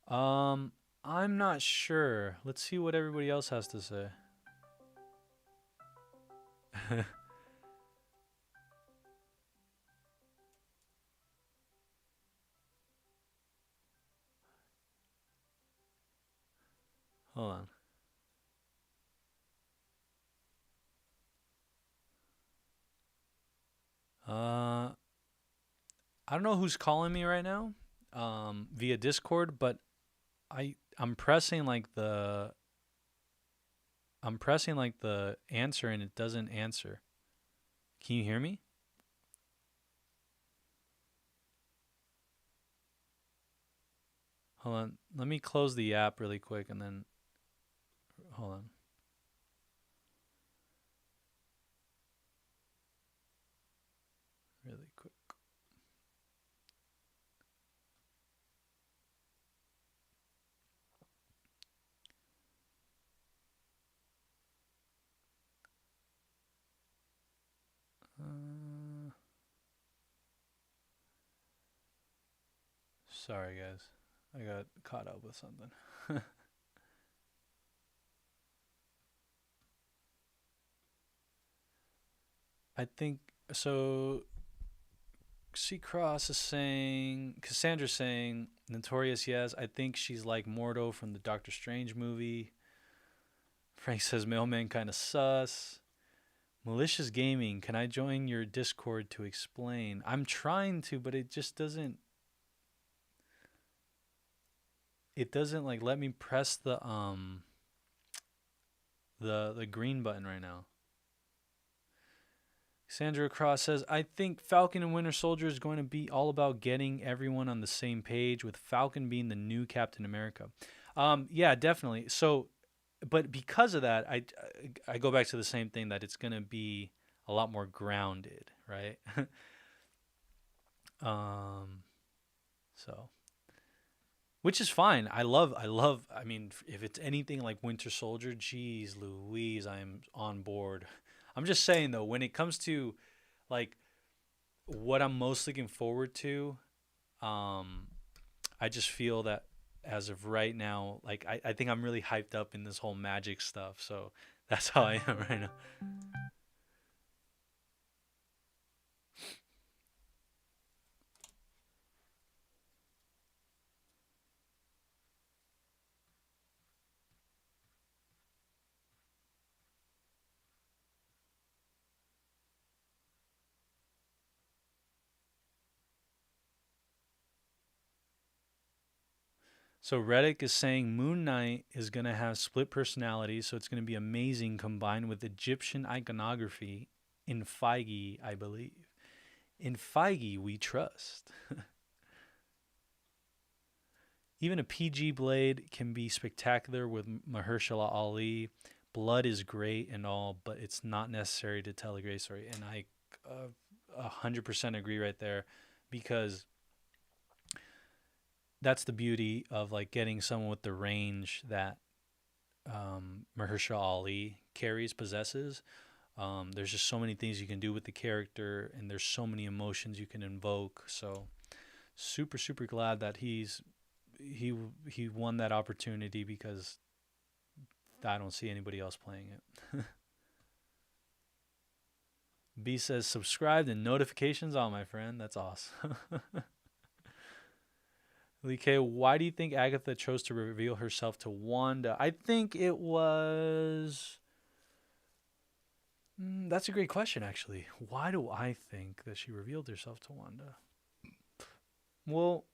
Um, I'm not sure. Let's see what everybody else has to say. Hold on. I don't know who's calling me right now, via Discord, but I'm pressing like the answer and it doesn't answer. Can you hear me? Hold on. Let me close the app really quick and then hold on. Really quick. Sorry guys. I got caught up with something. I think so. C Cross is saying, Cassandra's saying, Notorious, yes. I think she's like Mordo from the Doctor Strange movie. Frank says, Mailman kind of sus. Malicious Gaming, can I join your Discord to explain? I'm trying to, but it just doesn't. It doesn't like let me press the green button right now. Sandra Cross says, I think Falcon and Winter Soldier is going to be all about getting everyone on the same page, with Falcon being the new Captain America. Yeah, definitely. So, but because of that, I go back to the same thing, that it's going to be a lot more grounded, right? So, which is fine. I mean, if it's anything like Winter Soldier, geez Louise, I am on board. I'm just saying though, when it comes to like what I'm most looking forward to, um, I just feel that as of right now, like I think I'm really hyped up in this whole magic stuff. So that's how I am right now. So Reddick is saying Moon Knight is going to have split personalities, so it's going to be amazing combined with Egyptian iconography in Feige, I believe. In Feige, we trust. Even a PG blade can be spectacular with Mahershala Ali. Blood is great and all, but it's not necessary to tell a great story. And I 100% agree right there, because that's the beauty of like getting someone with the range that Mahershala Ali possesses. There's just so many things you can do with the character, and there's so many emotions you can invoke. So super glad that he won that opportunity, because I don't see anybody else playing it. B says subscribed and notifications on, my friend. That's awesome. Lee K, why do you think Agatha chose to reveal herself to Wanda? I think it was. That's a great question, actually. Why do I think that she revealed herself to Wanda? Well,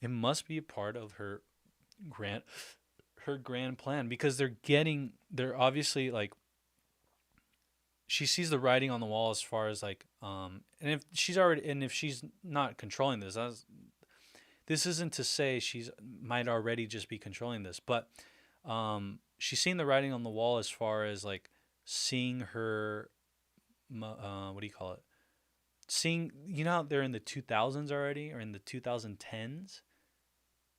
it must be a part of grand grand plan, because they're obviously like, she sees the writing on the wall, as far as like and if she's not controlling this isn't to say she's might already just be controlling this, but she's seen the writing on the wall, as far as like seeing her what do you call it, seeing, how they're in the 2000s already, or in the 2010s.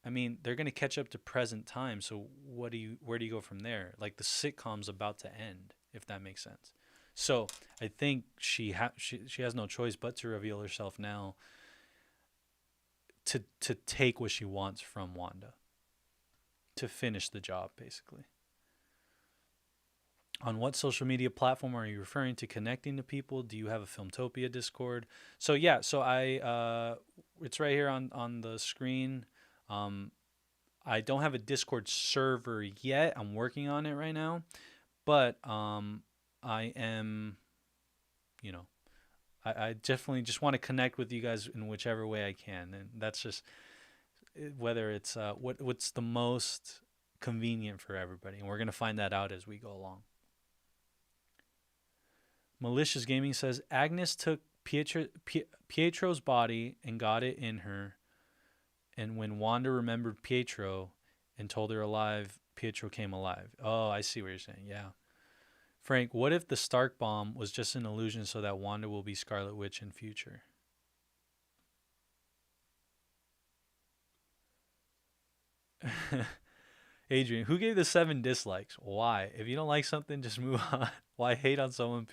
I mean, they're going to catch up to present time. So where do you go from there? Like, the sitcom's about to end, if that makes sense. So I think she has no choice but to reveal herself now, to take what she wants from Wanda, to finish the job, basically. On what social media platform are you referring to connecting to people? Do you have a Filmtopia Discord? So yeah, so it's right here on the screen. I don't have a Discord server yet. I'm working on it right now, but I am, you know, I definitely just want to connect with you guys in whichever way I can, and that's just whether it's what's the most convenient for everybody, and we're gonna find that out as we go along. Malicious Gaming says Agnes took Pietro's body and got it in her, and when Wanda remembered Pietro and told her alive, Pietro came alive. Oh, I see what you're saying. Yeah. Frank, what if the Stark bomb was just an illusion so that Wanda will be Scarlet Witch in future? Adrian, who gave the 7 dislikes? Why? If you don't like something, just move on. Why hate on on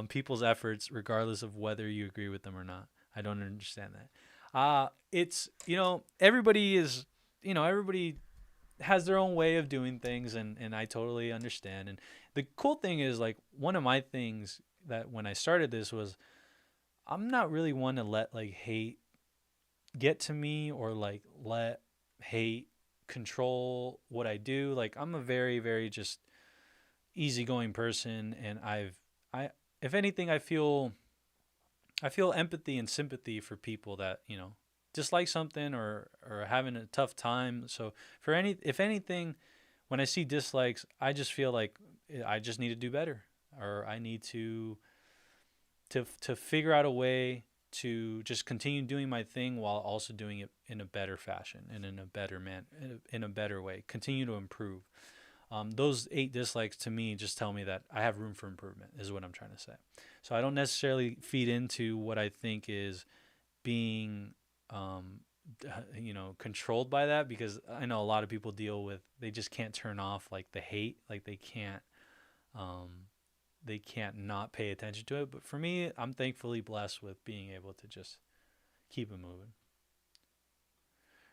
people's efforts, regardless of whether you agree with them or not? I don't understand that. It's, everybody is, everybody has their own way of doing things, and I totally understand. And the cool thing is, like, one of my things that when I started this was, I'm not really one to let like hate get to me, or like let hate control what I do. Like, I'm a very, very just easygoing person, and if anything, I feel empathy and sympathy for people that, dislike something or having a tough time. So if anything, when I see dislikes, I just feel like I just need to do better, or I need to figure out a way to just continue doing my thing while also doing it in a better fashion and in a better way. Continue to improve. Those 8 dislikes to me just tell me that I have room for improvement, is what I'm trying to say. So I don't necessarily feed into what I think is being, controlled by that, because I know a lot of people they just can't turn off like the hate, like they can't not pay attention to it. But for me, I'm thankfully blessed with being able to just keep it moving.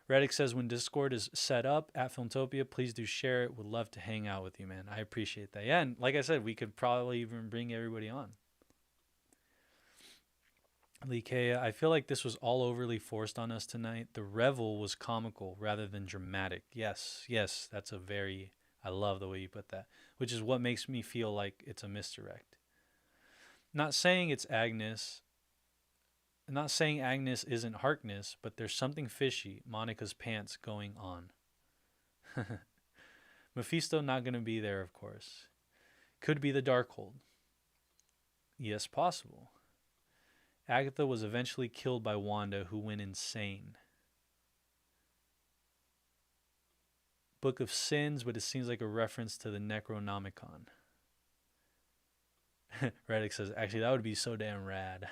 Reddick says, when Discord is set up at Filmtopia, please do share it. Would love to hang out with you, man. I appreciate that. Yeah, and like I said, we could probably even bring everybody on. Lee Kea, I feel like this was all overly forced on us tonight. The revel was comical rather than dramatic. Yes, that's I love the way you put that, which is what makes me feel like it's a misdirect. Not saying it's Agnes. Not saying Agnes isn't Harkness, but there's something fishy, Monica's pants, going on. Mephisto not going to be there, of course. Could be the Darkhold. Yes, possible. Agatha was eventually killed by Wanda, who went insane. Book of Sins, but it seems like a reference to the Necronomicon. Reddick says, actually, that would be so damn rad.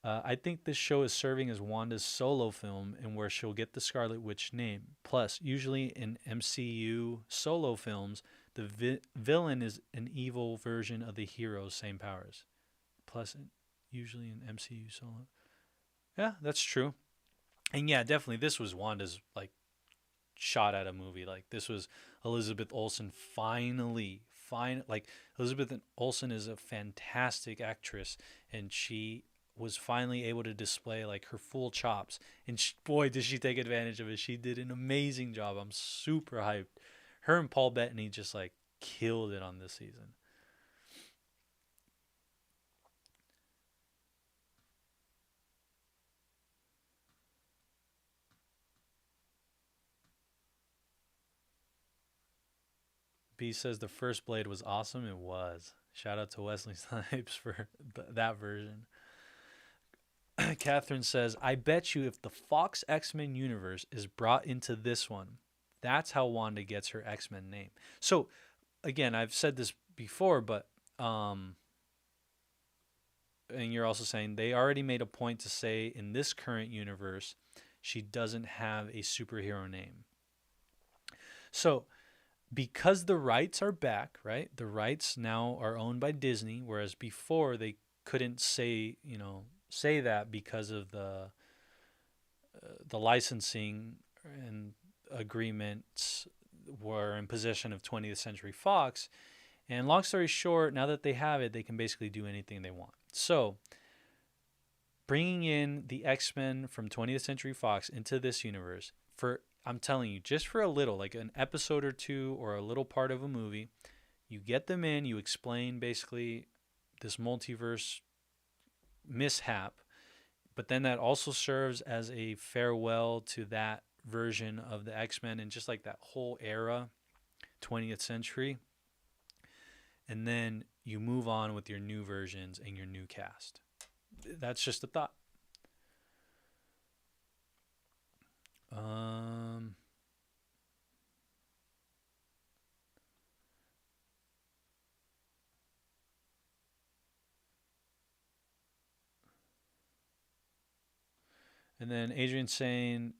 I think this show is serving as Wanda's solo film, and where she'll get the Scarlet Witch name. Plus, usually in MCU solo films, the villain is an evil version of the hero's same powers. Plus, usually in MCU solo. Yeah, that's true. And yeah, definitely, this was Wanda's like shot at a movie. Like, this was Elizabeth Olsen finally. Like, Elizabeth Olsen is a fantastic actress, and she was finally able to display like her full chops, and boy, did she take advantage of it. She did an amazing job. I'm super hyped. Her and Paul Bettany just like killed it on this season. B says the first Blade was awesome. It was. Shout out to Wesley Snipes for that version. Catherine says, I bet you if the Fox X-Men universe is brought into this one, that's how Wanda gets her X-Men name. So, again, I've said this before, but, and you're also saying they already made a point to say in this current universe, she doesn't have a superhero name. So, because the rights are back, right? The rights now are owned by Disney, whereas before they couldn't say, say that because of the licensing and agreements were in possession of 20th Century Fox. And long story short, now that they have it, they can basically do anything they want. So, bringing in the X-Men from 20th Century Fox into this universe, for, I'm telling you, just for a little, like an episode or two or a little part of a movie, you get them in, you explain basically this multiverse mishap, but then that also serves as a farewell to that version of the X-Men and just like that whole era, 20th century. And then you move on with your new versions and your new cast. That's just a thought. And then Adrian's saying,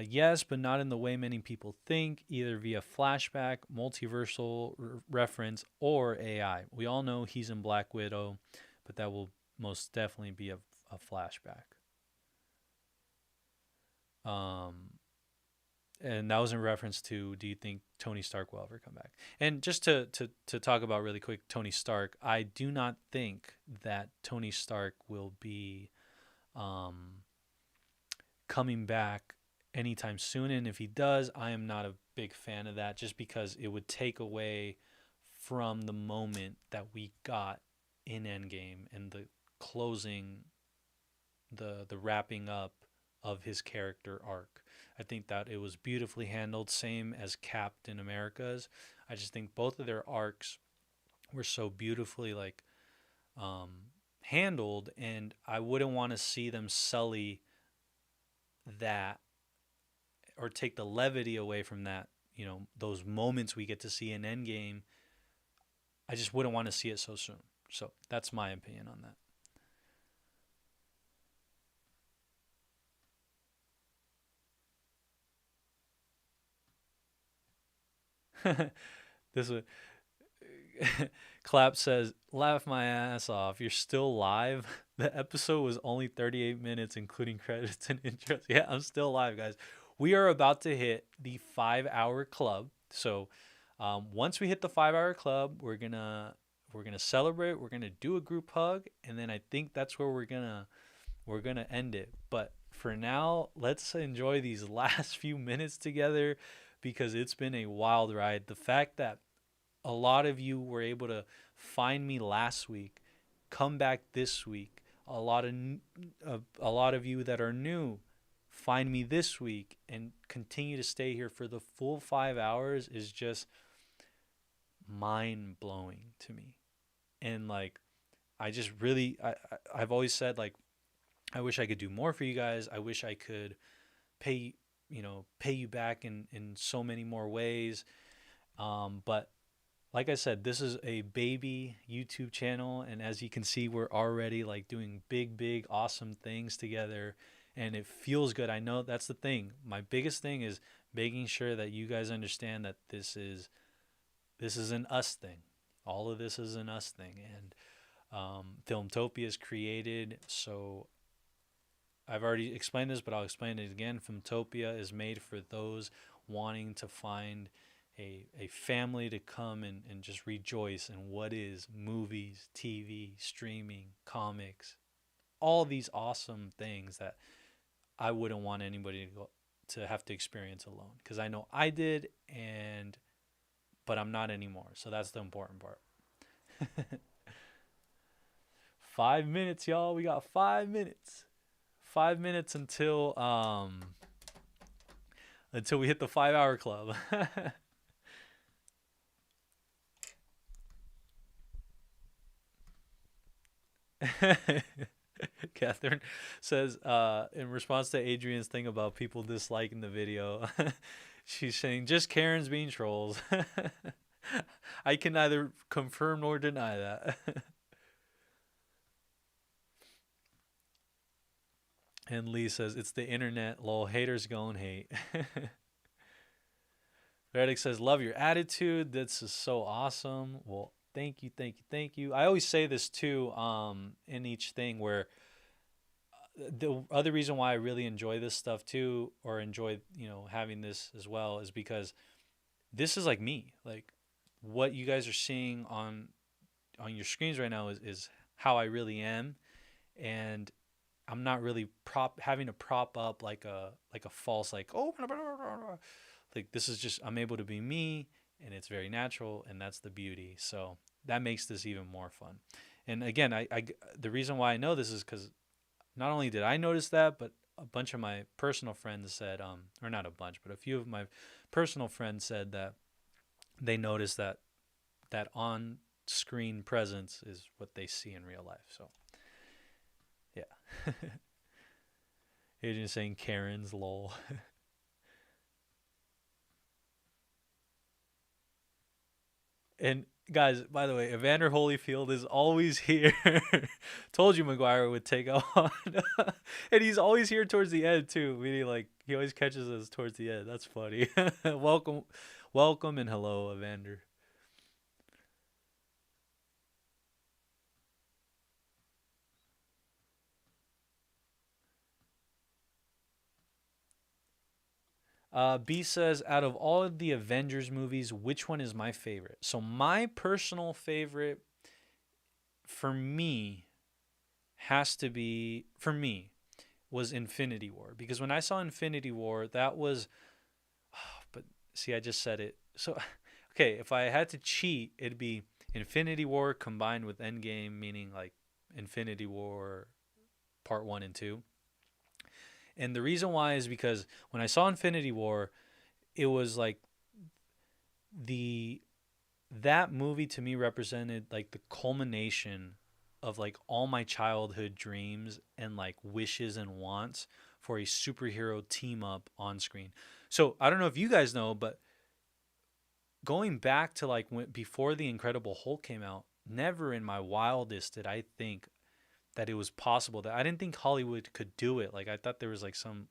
yes, but not in the way many people think, either via flashback, multiversal reference, or AI. We all know he's in Black Widow, but that will most definitely be a flashback. And that was in reference to, do you think Tony Stark will ever come back? And just to talk about really quick Tony Stark, I do not think that Tony Stark will be coming back anytime soon. And if he does, I am not a big fan of that, just because it would take away from the moment that we got in Endgame and the closing, the wrapping up of his character arc. I think that it was beautifully handled, same as Captain America's. I just think both of their arcs were so beautifully handled, and I wouldn't want to see them sully that or take the levity away from that, those moments we get to see in Endgame. I just wouldn't want to see it so soon. So that's my opinion on that. This one, Clap says, laugh my ass off. You're still live? The episode was only 38 minutes, including credits and intros. Yeah, I'm still live, guys. We are about to hit the 5-hour club. So once we hit the 5-hour club, we're gonna celebrate. We're gonna do a group hug, and then I think that's where we're gonna end it. But for now, let's enjoy these last few minutes together, because it's been a wild ride. The fact that a lot of you were able to find me last week, come back this week. A lot of you that are new find me this week and continue to stay here for the full 5 hours is just mind blowing to me. And I just really, I've always said, I wish I could do more for you guys. I wish I could pay you back in so many more ways. But like I said, this is a baby YouTube channel, and as you can see, we're already doing big, awesome things together, and it feels good. I know that's the thing. My biggest thing is making sure that you guys understand that this is an us thing. All of this is an us thing, and Filmtopia is created. So I've already explained this, but I'll explain it again. Filmtopia is made for those wanting to find a family to come and just rejoice in what is movies, TV, streaming, comics, all these awesome things that I wouldn't want anybody to have to experience alone. Because I know I did, but I'm not anymore. So that's the important part. 5 minutes, y'all. We got 5 minutes. 5 minutes until we hit the 5-hour club. Catherine says, in response to Adrian's thing about people disliking the video, she's saying, just Karen's being trolls. I can neither confirm nor deny that. And Lee says, it's the internet, lol, haters gonna hate. Reddick says, love your attitude. This is so awesome. Well, thank you. I always say this too, in each thing, where the other reason why I really enjoy this stuff too, or enjoy, having this as well, is because this is like me. Like what you guys are seeing on your screens right now is how I really am, and I'm not really having to prop up like a false like, oh, like this is just, I'm able to be me, and it's very natural, and that's the beauty. So that makes this even more fun. And again, the reason why I know this is because not only did I notice that, but a bunch of my personal friends said, or not a bunch, but a few of my personal friends said that they noticed that on screen presence is what they see in real life. So yeah. Agent saying Karen's lol. And guys, by the way, Evander Holyfield is always here. Told you Maguire would take on. And he's always here towards the end too. Meaning like he always catches us towards the end. That's funny. Welcome and hello, Evander. B says, out of all of the Avengers movies, which one is my favorite? So my personal favorite for me has to be, for me, was Infinity War. Because when I saw Infinity War, that was, but see, I just said it. So, okay, if I had to cheat, it'd be Infinity War combined with Endgame, meaning like Infinity War Part 1 and 2. And the reason why is because when I saw Infinity War, it was like the that movie to me represented like the culmination of like all my childhood dreams and like wishes and wants for a superhero team up on screen. So I don't know if you guys know, but going back to like before the Incredible Hulk came out, never in my wildest did I think that it was possible. That I didn't think Hollywood could do it. Like I thought there was like some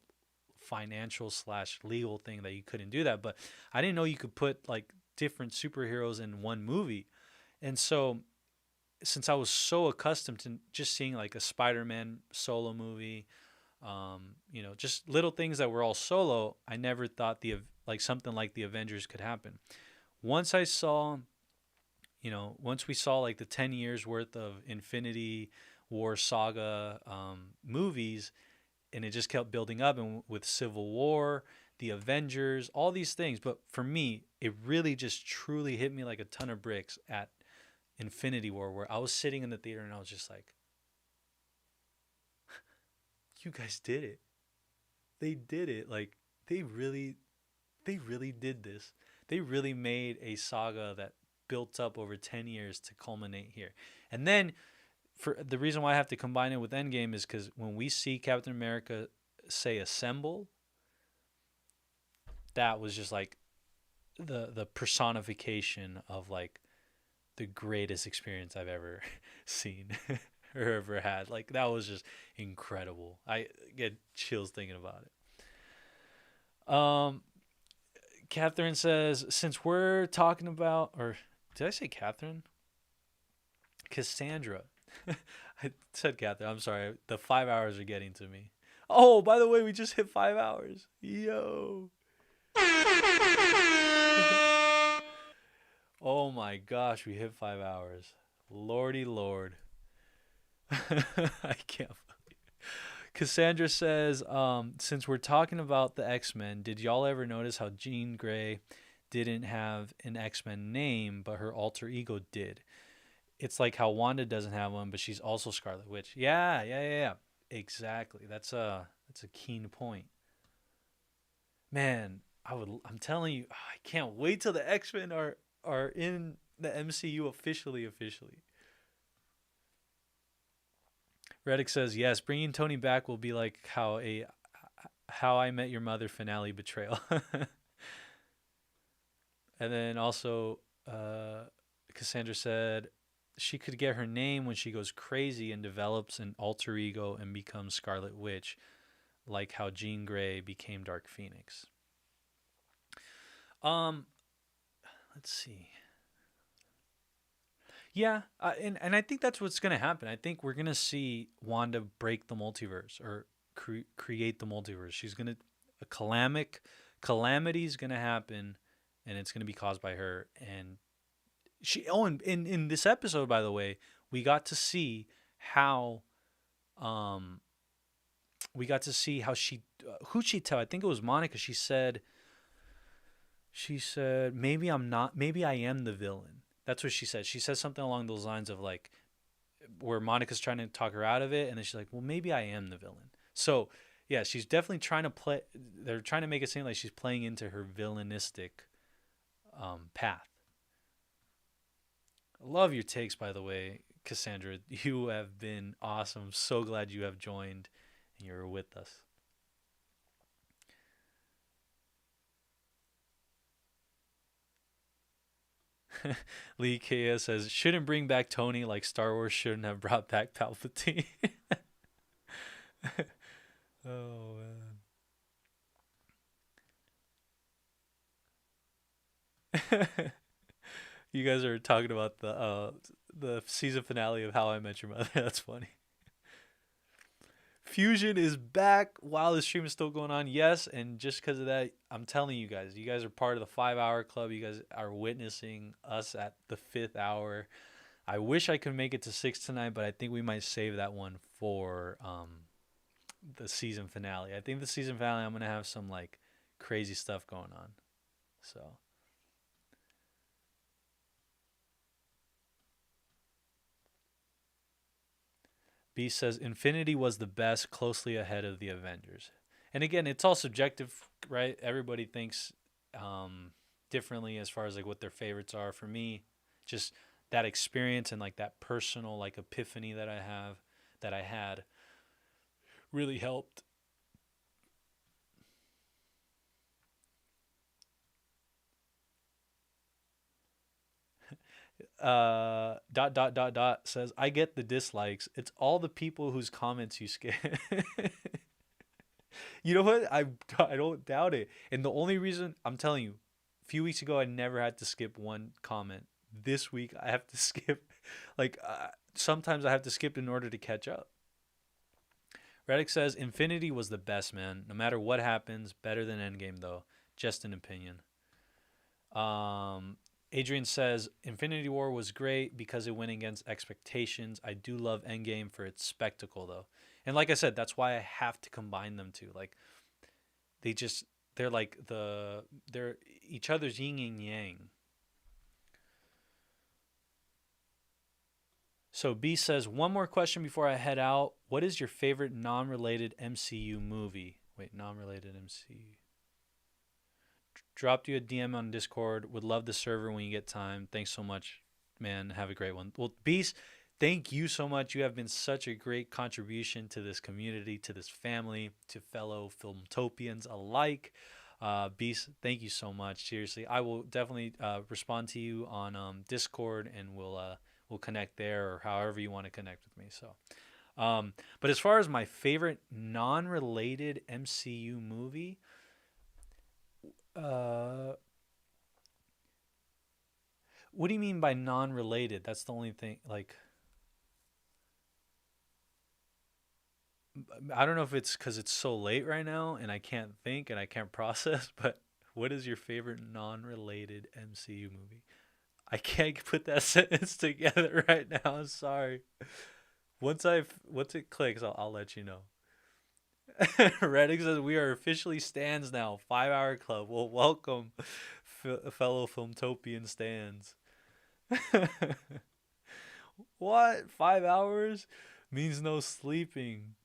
financial slash legal thing that you couldn't do that, but I didn't know you could put like different superheroes in one movie. And so since I was so accustomed to just seeing like a Spider-Man solo movie, just little things that were all solo, I never thought like something like the Avengers could happen. Once I saw, once we saw like the 10 years worth of Infinity War saga movies, and it just kept building up, and with Civil War, the Avengers, all these things. But for me, it really just truly hit me like a ton of bricks at Infinity War, where I was sitting in the theater and I was just like, you guys did it. They did it. Like they really did this. They really made a saga that built up over 10 years to culminate here. And then for the reason why I have to combine it with Endgame is because when we see Captain America say assemble, that was just like the personification of like the greatest experience I've ever seen or ever had. Like that was just incredible. I get chills thinking about it. Catherine says, since we're talking about, or did I say Catherine? Cassandra. I said Catherine. I'm sorry. The 5 hours are getting to me. Oh, by the way, we just hit 5 hours. Yo. Oh my gosh, we hit 5 hours. Lordy Lord. I can't believe. Cassandra says, since we're talking about the X-Men, did y'all ever notice how Jean Grey didn't have an X-Men name, but her alter ego did? It's like how Wanda doesn't have one, but she's also Scarlet Witch. Yeah, yeah, yeah, yeah. Exactly. That's a keen point. Man, I'm telling you, I can't wait till the X-Men are in the MCU officially. Reddick says, yes, bringing Tony back will be like How I Met Your Mother finale betrayal. And then also, Cassandra said she could get her name when she goes crazy and develops an alter ego and becomes Scarlet Witch, like how Jean Grey became Dark Phoenix. Um, let's see. Yeah, and I think that's what's gonna happen. I think we're gonna see Wanda break the multiverse or create the multiverse. She's gonna a calamity's gonna happen, and it's gonna be caused by her. And she and in this episode, by the way, we got to see how um we got to see how she who'd she tell? I think it was Monica. She said maybe I'm not, maybe I am the villain. That's what she said. She said something along those lines of like where Monica's trying to talk her out of it, and then she's like, "Well, maybe I am the villain." So yeah, she's definitely trying to play. They're trying to make it seem like she's playing into her villainistic path. Love your takes, by the way, Cassandra. You have been awesome. So glad you have joined and you're with us. Lee Kia says, shouldn't bring back Tony like Star Wars shouldn't have brought back Palpatine. Oh, man. You guys are talking about the season finale of How I Met Your Mother. That's funny. Fusion is back while the stream is still going on. Yes, and just because of that, I'm telling you guys are part of the 5 hour club. You guys are witnessing us at the 5th hour. I wish I could make it to 6 tonight, but I think we might save that one for the season finale. I think the season finale, I'm gonna have some like crazy stuff going on. So B says Infinity was the best, closely ahead of the Avengers. And again, it's all subjective, right? Everybody thinks differently as far as like what their favorites are. For me, just that experience and like that personal like epiphany that I had really helped. Dot says I get the dislikes. It's all the people whose comments you skip. You know what? I don't doubt it. And the only reason I'm telling you, a few weeks ago I never had to skip one comment. This week I have to skip. Like sometimes I have to skip in order to catch up. Reddick says Infinity was the best, man. No matter what happens, better than Endgame though. Just an opinion. Um, Adrian says Infinity War was great because it went against expectations. I do love Endgame for its spectacle though. And like I said, that's why I have to combine them two. Like they just they're like they're each other's yin and yang. So B says one more question before I head out. What is your favorite non-related MCU movie? Wait, non-related MCU. Dropped you a DM on Discord. Would love the server when you get time. Thanks so much, man. Have a great one. Well, Beast, thank you so much. You have been such a great contribution to this community, to this family, to fellow Filmtopians alike. Beast, thank you so much. Seriously, I will definitely respond to you on Discord, and we'll connect there or however you want to connect with me. So, but as far as my favorite non-related MCU movie, uh, what do you mean by non-related? That's the only thing. Like, I don't know if it's because it's so late right now and I can't think and I can't process. But what is your favorite non-related MCU movie? I can't put that sentence together right now. I'm sorry. Once it clicks, I'll let you know. Reddick says we are officially stands now. 5 hour club. Well, welcome, fellow Filmtopian stands. What? 5 hours means no sleeping.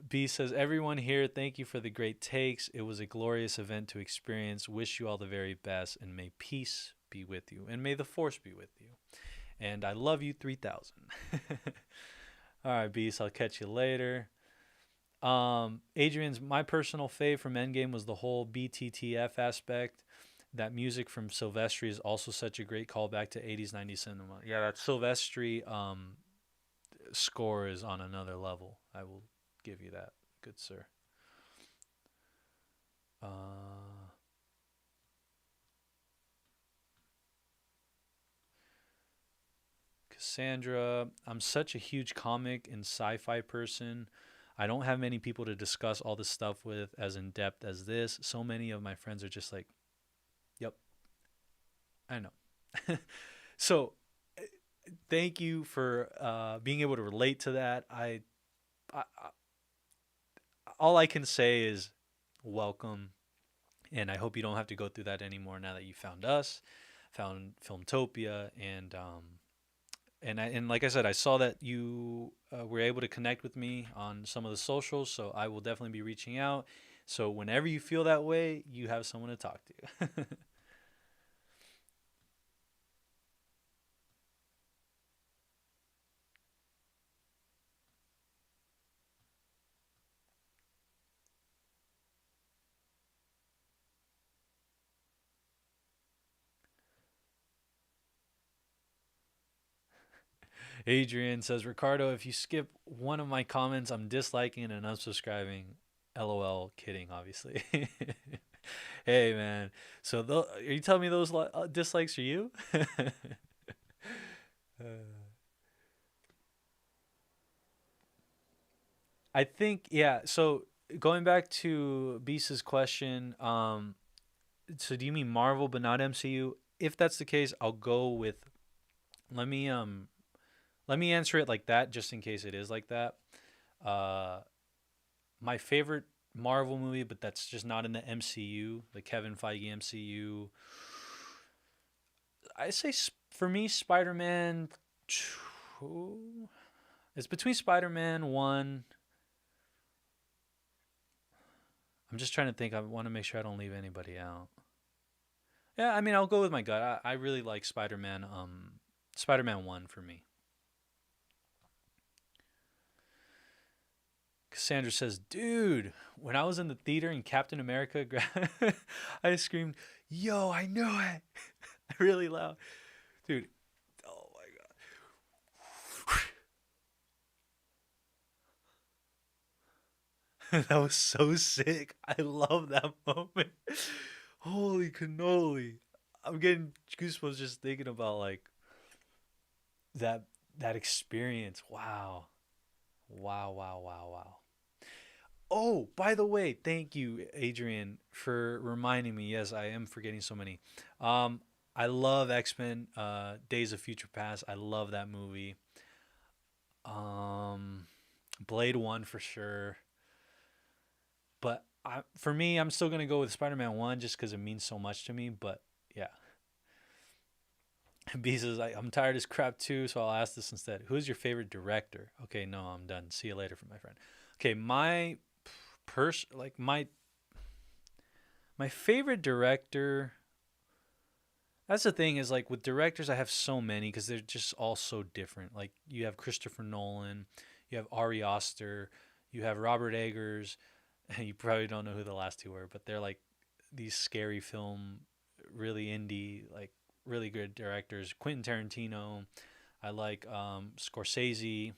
B says, everyone here, thank you for the great takes. It was a glorious event to experience. Wish you all the very best, and may peace be with you, and may the force be with you. And I love you 3000. All right, Beast, I'll catch you later. Adrian's, my personal fave from Endgame was the whole BTTF aspect. That music from Silvestri is also such a great callback to 80s, 90s cinema. Yeah, that Silvestri score is on another level. I will give you that, good sir. Cassandra, I'm such a huge comic and sci-fi person. I don't have many people to discuss all this stuff with as in depth as this. So many of my friends are just like, "Yep, I know." So, thank you for being able to relate to that. I all I can say is welcome, and I hope you don't have to go through that anymore now that you found us, found Filmtopia, and like I said, I saw that you were able to connect with me on some of the socials, so I will definitely be reaching out. So whenever you feel that way, you have someone to talk to. Adrian says, Ricardo, if you skip one of my comments, I'm disliking and unsubscribing. LOL, kidding, obviously. Hey, man. So, are you telling me those dislikes are you? Uh, I think, yeah. So, going back to Beast's question, so do you mean Marvel but not MCU? If that's the case, I'll go with. Let me let me answer it like that, just in case it is like that. Uh, my favorite Marvel movie, but that's just not in the MCU, the Kevin Feige MCU. I say for me, Spider Man. It's between Spider Man one. I'm just trying to think. I want to make sure I don't leave anybody out. Yeah, I mean, I'll go with my gut. I really like Spider Man. Spider Man one for me. Cassandra says, "Dude, when I was in the theater in Captain America, I screamed, 'Yo, I knew it!' really loud, dude. Oh my god, that was so sick. I love that moment. Holy cannoli! I'm getting goosebumps just thinking about like that that experience. Wow, wow, wow, wow, wow." Oh, by the way, thank you, Adrian, for reminding me. Yes, I am forgetting so many. Um, I love X Men, Days of Future Past. I love that movie. Um, Blade One for sure. But for me, I'm still gonna go with Spider Man One just because it means so much to me. But yeah, B says I'm tired as crap too, so I'll ask this instead. Who's your favorite director? Okay, no, I'm done. See you later, from my friend. Okay, my like my favorite director. That's the thing is like with directors, I have so many because they're just all so different. Like you have Christopher Nolan, you have Ari Aster, you have Robert Eggers, and you probably don't know who the last two were, but they're like these scary film, really indie, like really good directors. Quentin Tarantino, I like Scorsese,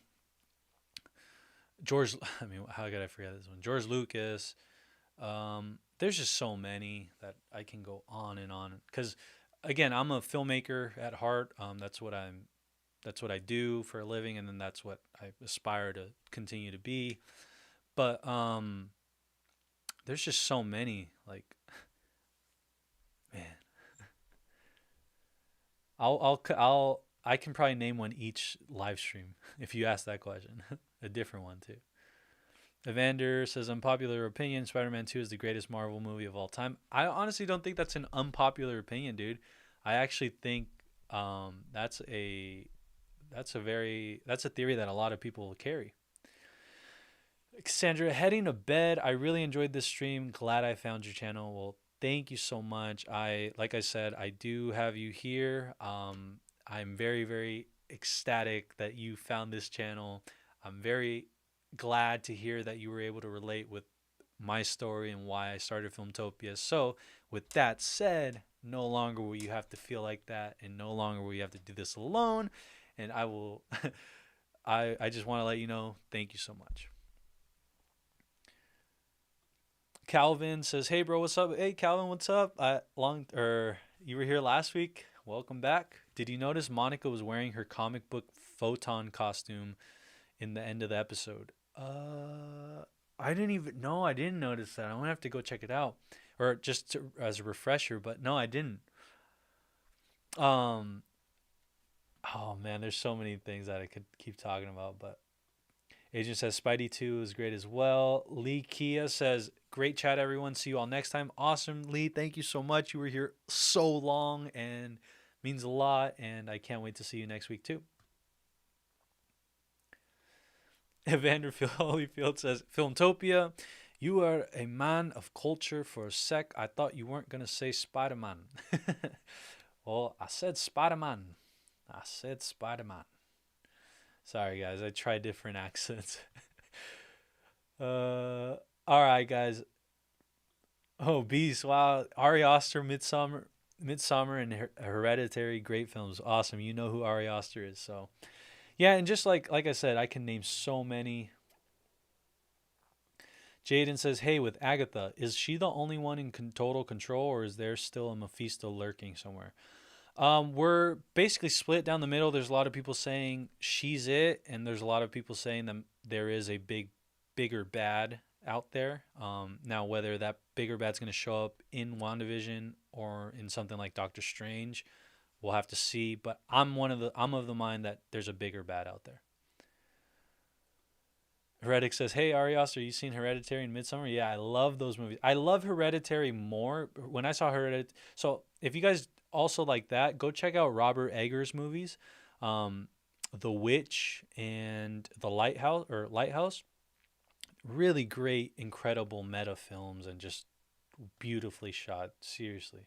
George. I mean, how could I forget this one? George Lucas. There's just so many that I can go on and on because again, I'm a filmmaker at heart. That's what I do for a living, and then that's what I aspire to continue to be. But there's just so many. Like, man, I can probably name one each live stream if you ask that question. A different one too. Evander says, unpopular opinion, Spider-Man 2 is the greatest Marvel movie of all time. I honestly don't think that's an unpopular opinion, dude. I actually think that's a theory that a lot of people will carry. Cassandra, heading to bed. I really enjoyed this stream. Glad I found your channel. Well, thank you so much. Like I said, I do have you here. I'm very, very ecstatic that you found this channel. I'm very glad to hear that you were able to relate with my story and why I started Filmtopia. So, with that said, no longer will you have to feel like that, and no longer will you have to do this alone. And I will, I just want to let you know, thank you so much. Calvin says, "Hey bro, what's up?" Hey Calvin, what's up? You were here last week. Welcome back. Did you notice Monica was wearing her comic book photon costume in the end of the episode? I didn't even no, I didn't notice that. I'm gonna have to go check it out, or just as a refresher. But no, I didn't. Um. Oh man, there's so many things that I could keep talking about, but Agent says Spidey 2 is great as well. Lee Kia says, great chat, everyone. See you all next time. Awesome, Lee. Thank you so much. You were here so long and means a lot, and I can't wait to see you next week, too. Evander Holyfield says, Filmtopia, you are a man of culture for a sec. I thought you weren't going to say Spider-Man. Well, I said Spider-Man. I said Spider-Man. Sorry, guys. I tried different accents. All right, guys. Oh, Beast. Wow. Ari Aster, Midsummer, and Hereditary. Great films. Awesome. You know who Ari Aster is. So, yeah. And just like I said, I can name so many. Jaden says, hey, with Agatha, is she the only one in total control, or is there still a Mephisto lurking somewhere? We're basically split down the middle. There's a lot of people saying she's it, and there's a lot of people saying that there is a bigger bad out there. Now whether that bigger bad's going to show up in WandaVision or in something like Doctor Strange, we'll have to see. But I'm of the mind that there's a bigger bad out there. Heretic says, hey, Ari Aster, you seen Hereditary and Midsummer? Yeah, I love those movies. I love Hereditary more. When I saw Hereditary, so if you guys also like that, go check out Robert Eggers' movies, The Witch and The Lighthouse. Really great, incredible meta films and just beautifully shot. Seriously.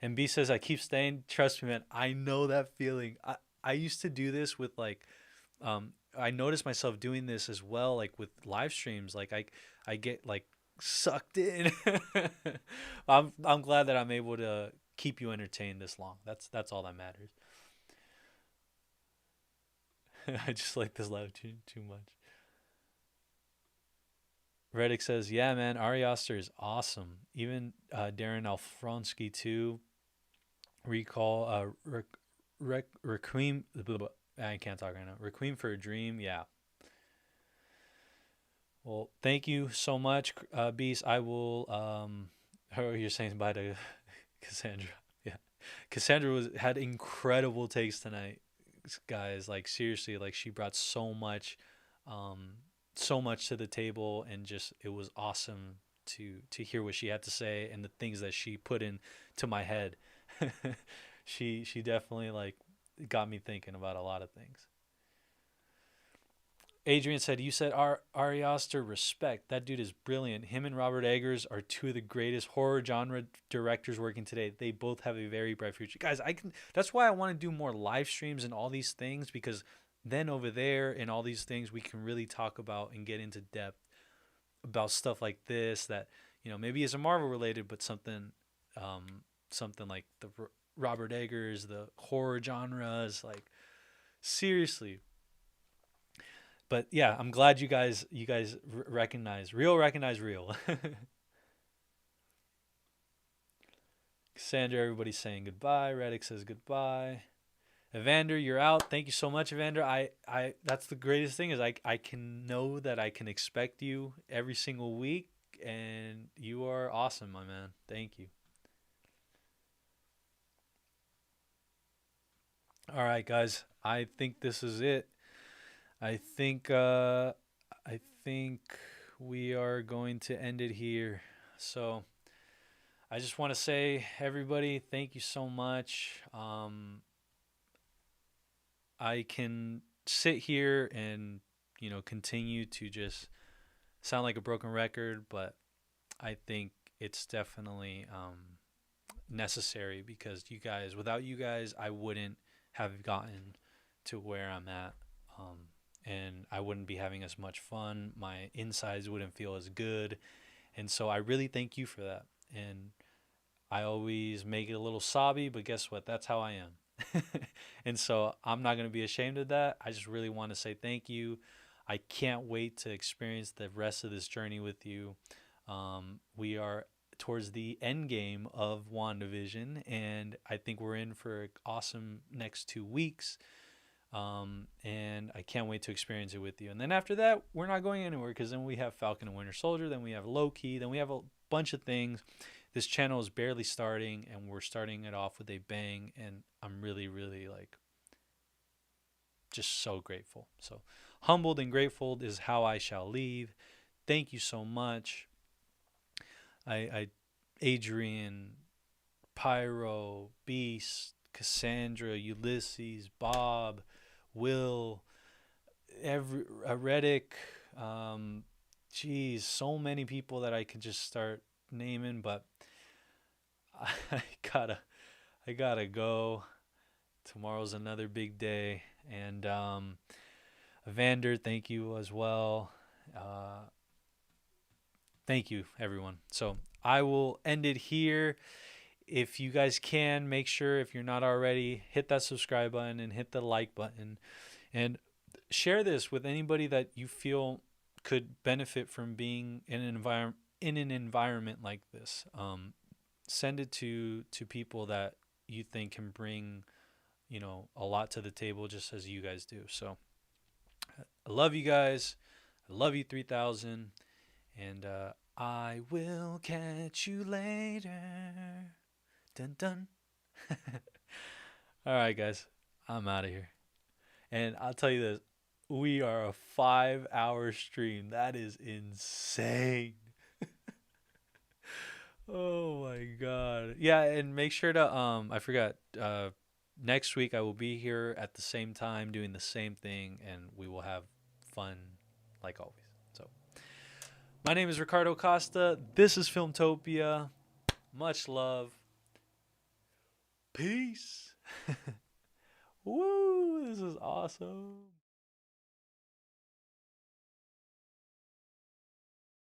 And B says, I keep staying. Trust me, man. I know that feeling. I used to do this with I noticed myself doing this as well, like with live streams. Like I get like sucked in. I'm glad that I'm able to keep you entertained this long. That's all that matters. I just like this live too much. Reddick says, yeah, man, Ari Aster is awesome. Even Darren Alfronsky too. Recall Requiem. I can't talk right now. Requiem for a Dream. Yeah. Well, thank you so much, Beast. I will. You're saying bye to Cassandra. Yeah, Cassandra had incredible takes tonight, guys. Like seriously, like she brought so much to the table, and just it was awesome to hear what she had to say and the things that she put into my head. she definitely like got me thinking about a lot of things. Adrian said, you said Ari Aster, respect. That dude is brilliant. Him and Robert Eggers are two of the greatest horror genre directors working today. They both have a very bright future. Guys, that's why I want to do more live streams and all these things, because then over there and all these things we can really talk about and get into depth about stuff like this that, maybe isn't Marvel related, but something like the Robert Eggers, the horror genres, like seriously. But yeah, I'm glad you guys recognize real. Cassandra, everybody's saying goodbye. Reddick says goodbye. Evander, you're out. Thank you so much, Evander. I that's the greatest thing is I can know that I can expect you every single week, and you are awesome, my man. Thank you. All right, guys. I think this is it. I think we are going to end it here. So I just want to say, everybody, thank you so much. I can sit here and continue to just sound like a broken record, but I think it's definitely necessary, because without you guys, I wouldn't have gotten to where I'm at. And I wouldn't be having as much fun. My insides wouldn't feel as good. And so I really thank you for that. And I always make it a little sobby, but guess what? That's how I am. And so I'm not going to be ashamed of that. I just really want to say thank you. I can't wait to experience the rest of this journey with you. We are towards the end game of WandaVision, and I think we're in for an awesome next 2 weeks. And I can't wait to experience it with you. And then after that, we're not going anywhere, because then we have Falcon and Winter Soldier, then we have Loki, then we have a bunch of things. This channel is barely starting, and we're starting it off with a bang, and I'm really, really like just so grateful. So humbled and grateful is how I shall leave. Thank you so much. Adrian, Pyro, Beast, Cassandra, Ulysses, Bob, Will, Reddick, geez, so many people that I could just start naming, but I gotta go. Tomorrow's another big day, and Evander, thank you as well. Thank you, everyone. So I will end it here. If you guys can, make sure, if you're not already, hit that subscribe button and hit the like button, and share this with anybody that you feel could benefit from being in an environment like this. Send it to people that you think can bring, a lot to the table, just as you guys do. So I love you guys. I love you 3000, and I will catch you later. Dun dun. All right, guys, I'm out of here. And I'll tell you this, we are a 5-hour stream. That is insane. Oh my god. Yeah, and make sure to I forgot, next week I will be here at the same time doing the same thing, and we will have fun like always. So my name is Ricardo Costa. This is Filmtopia. Much love. Peace. Woo, this is awesome.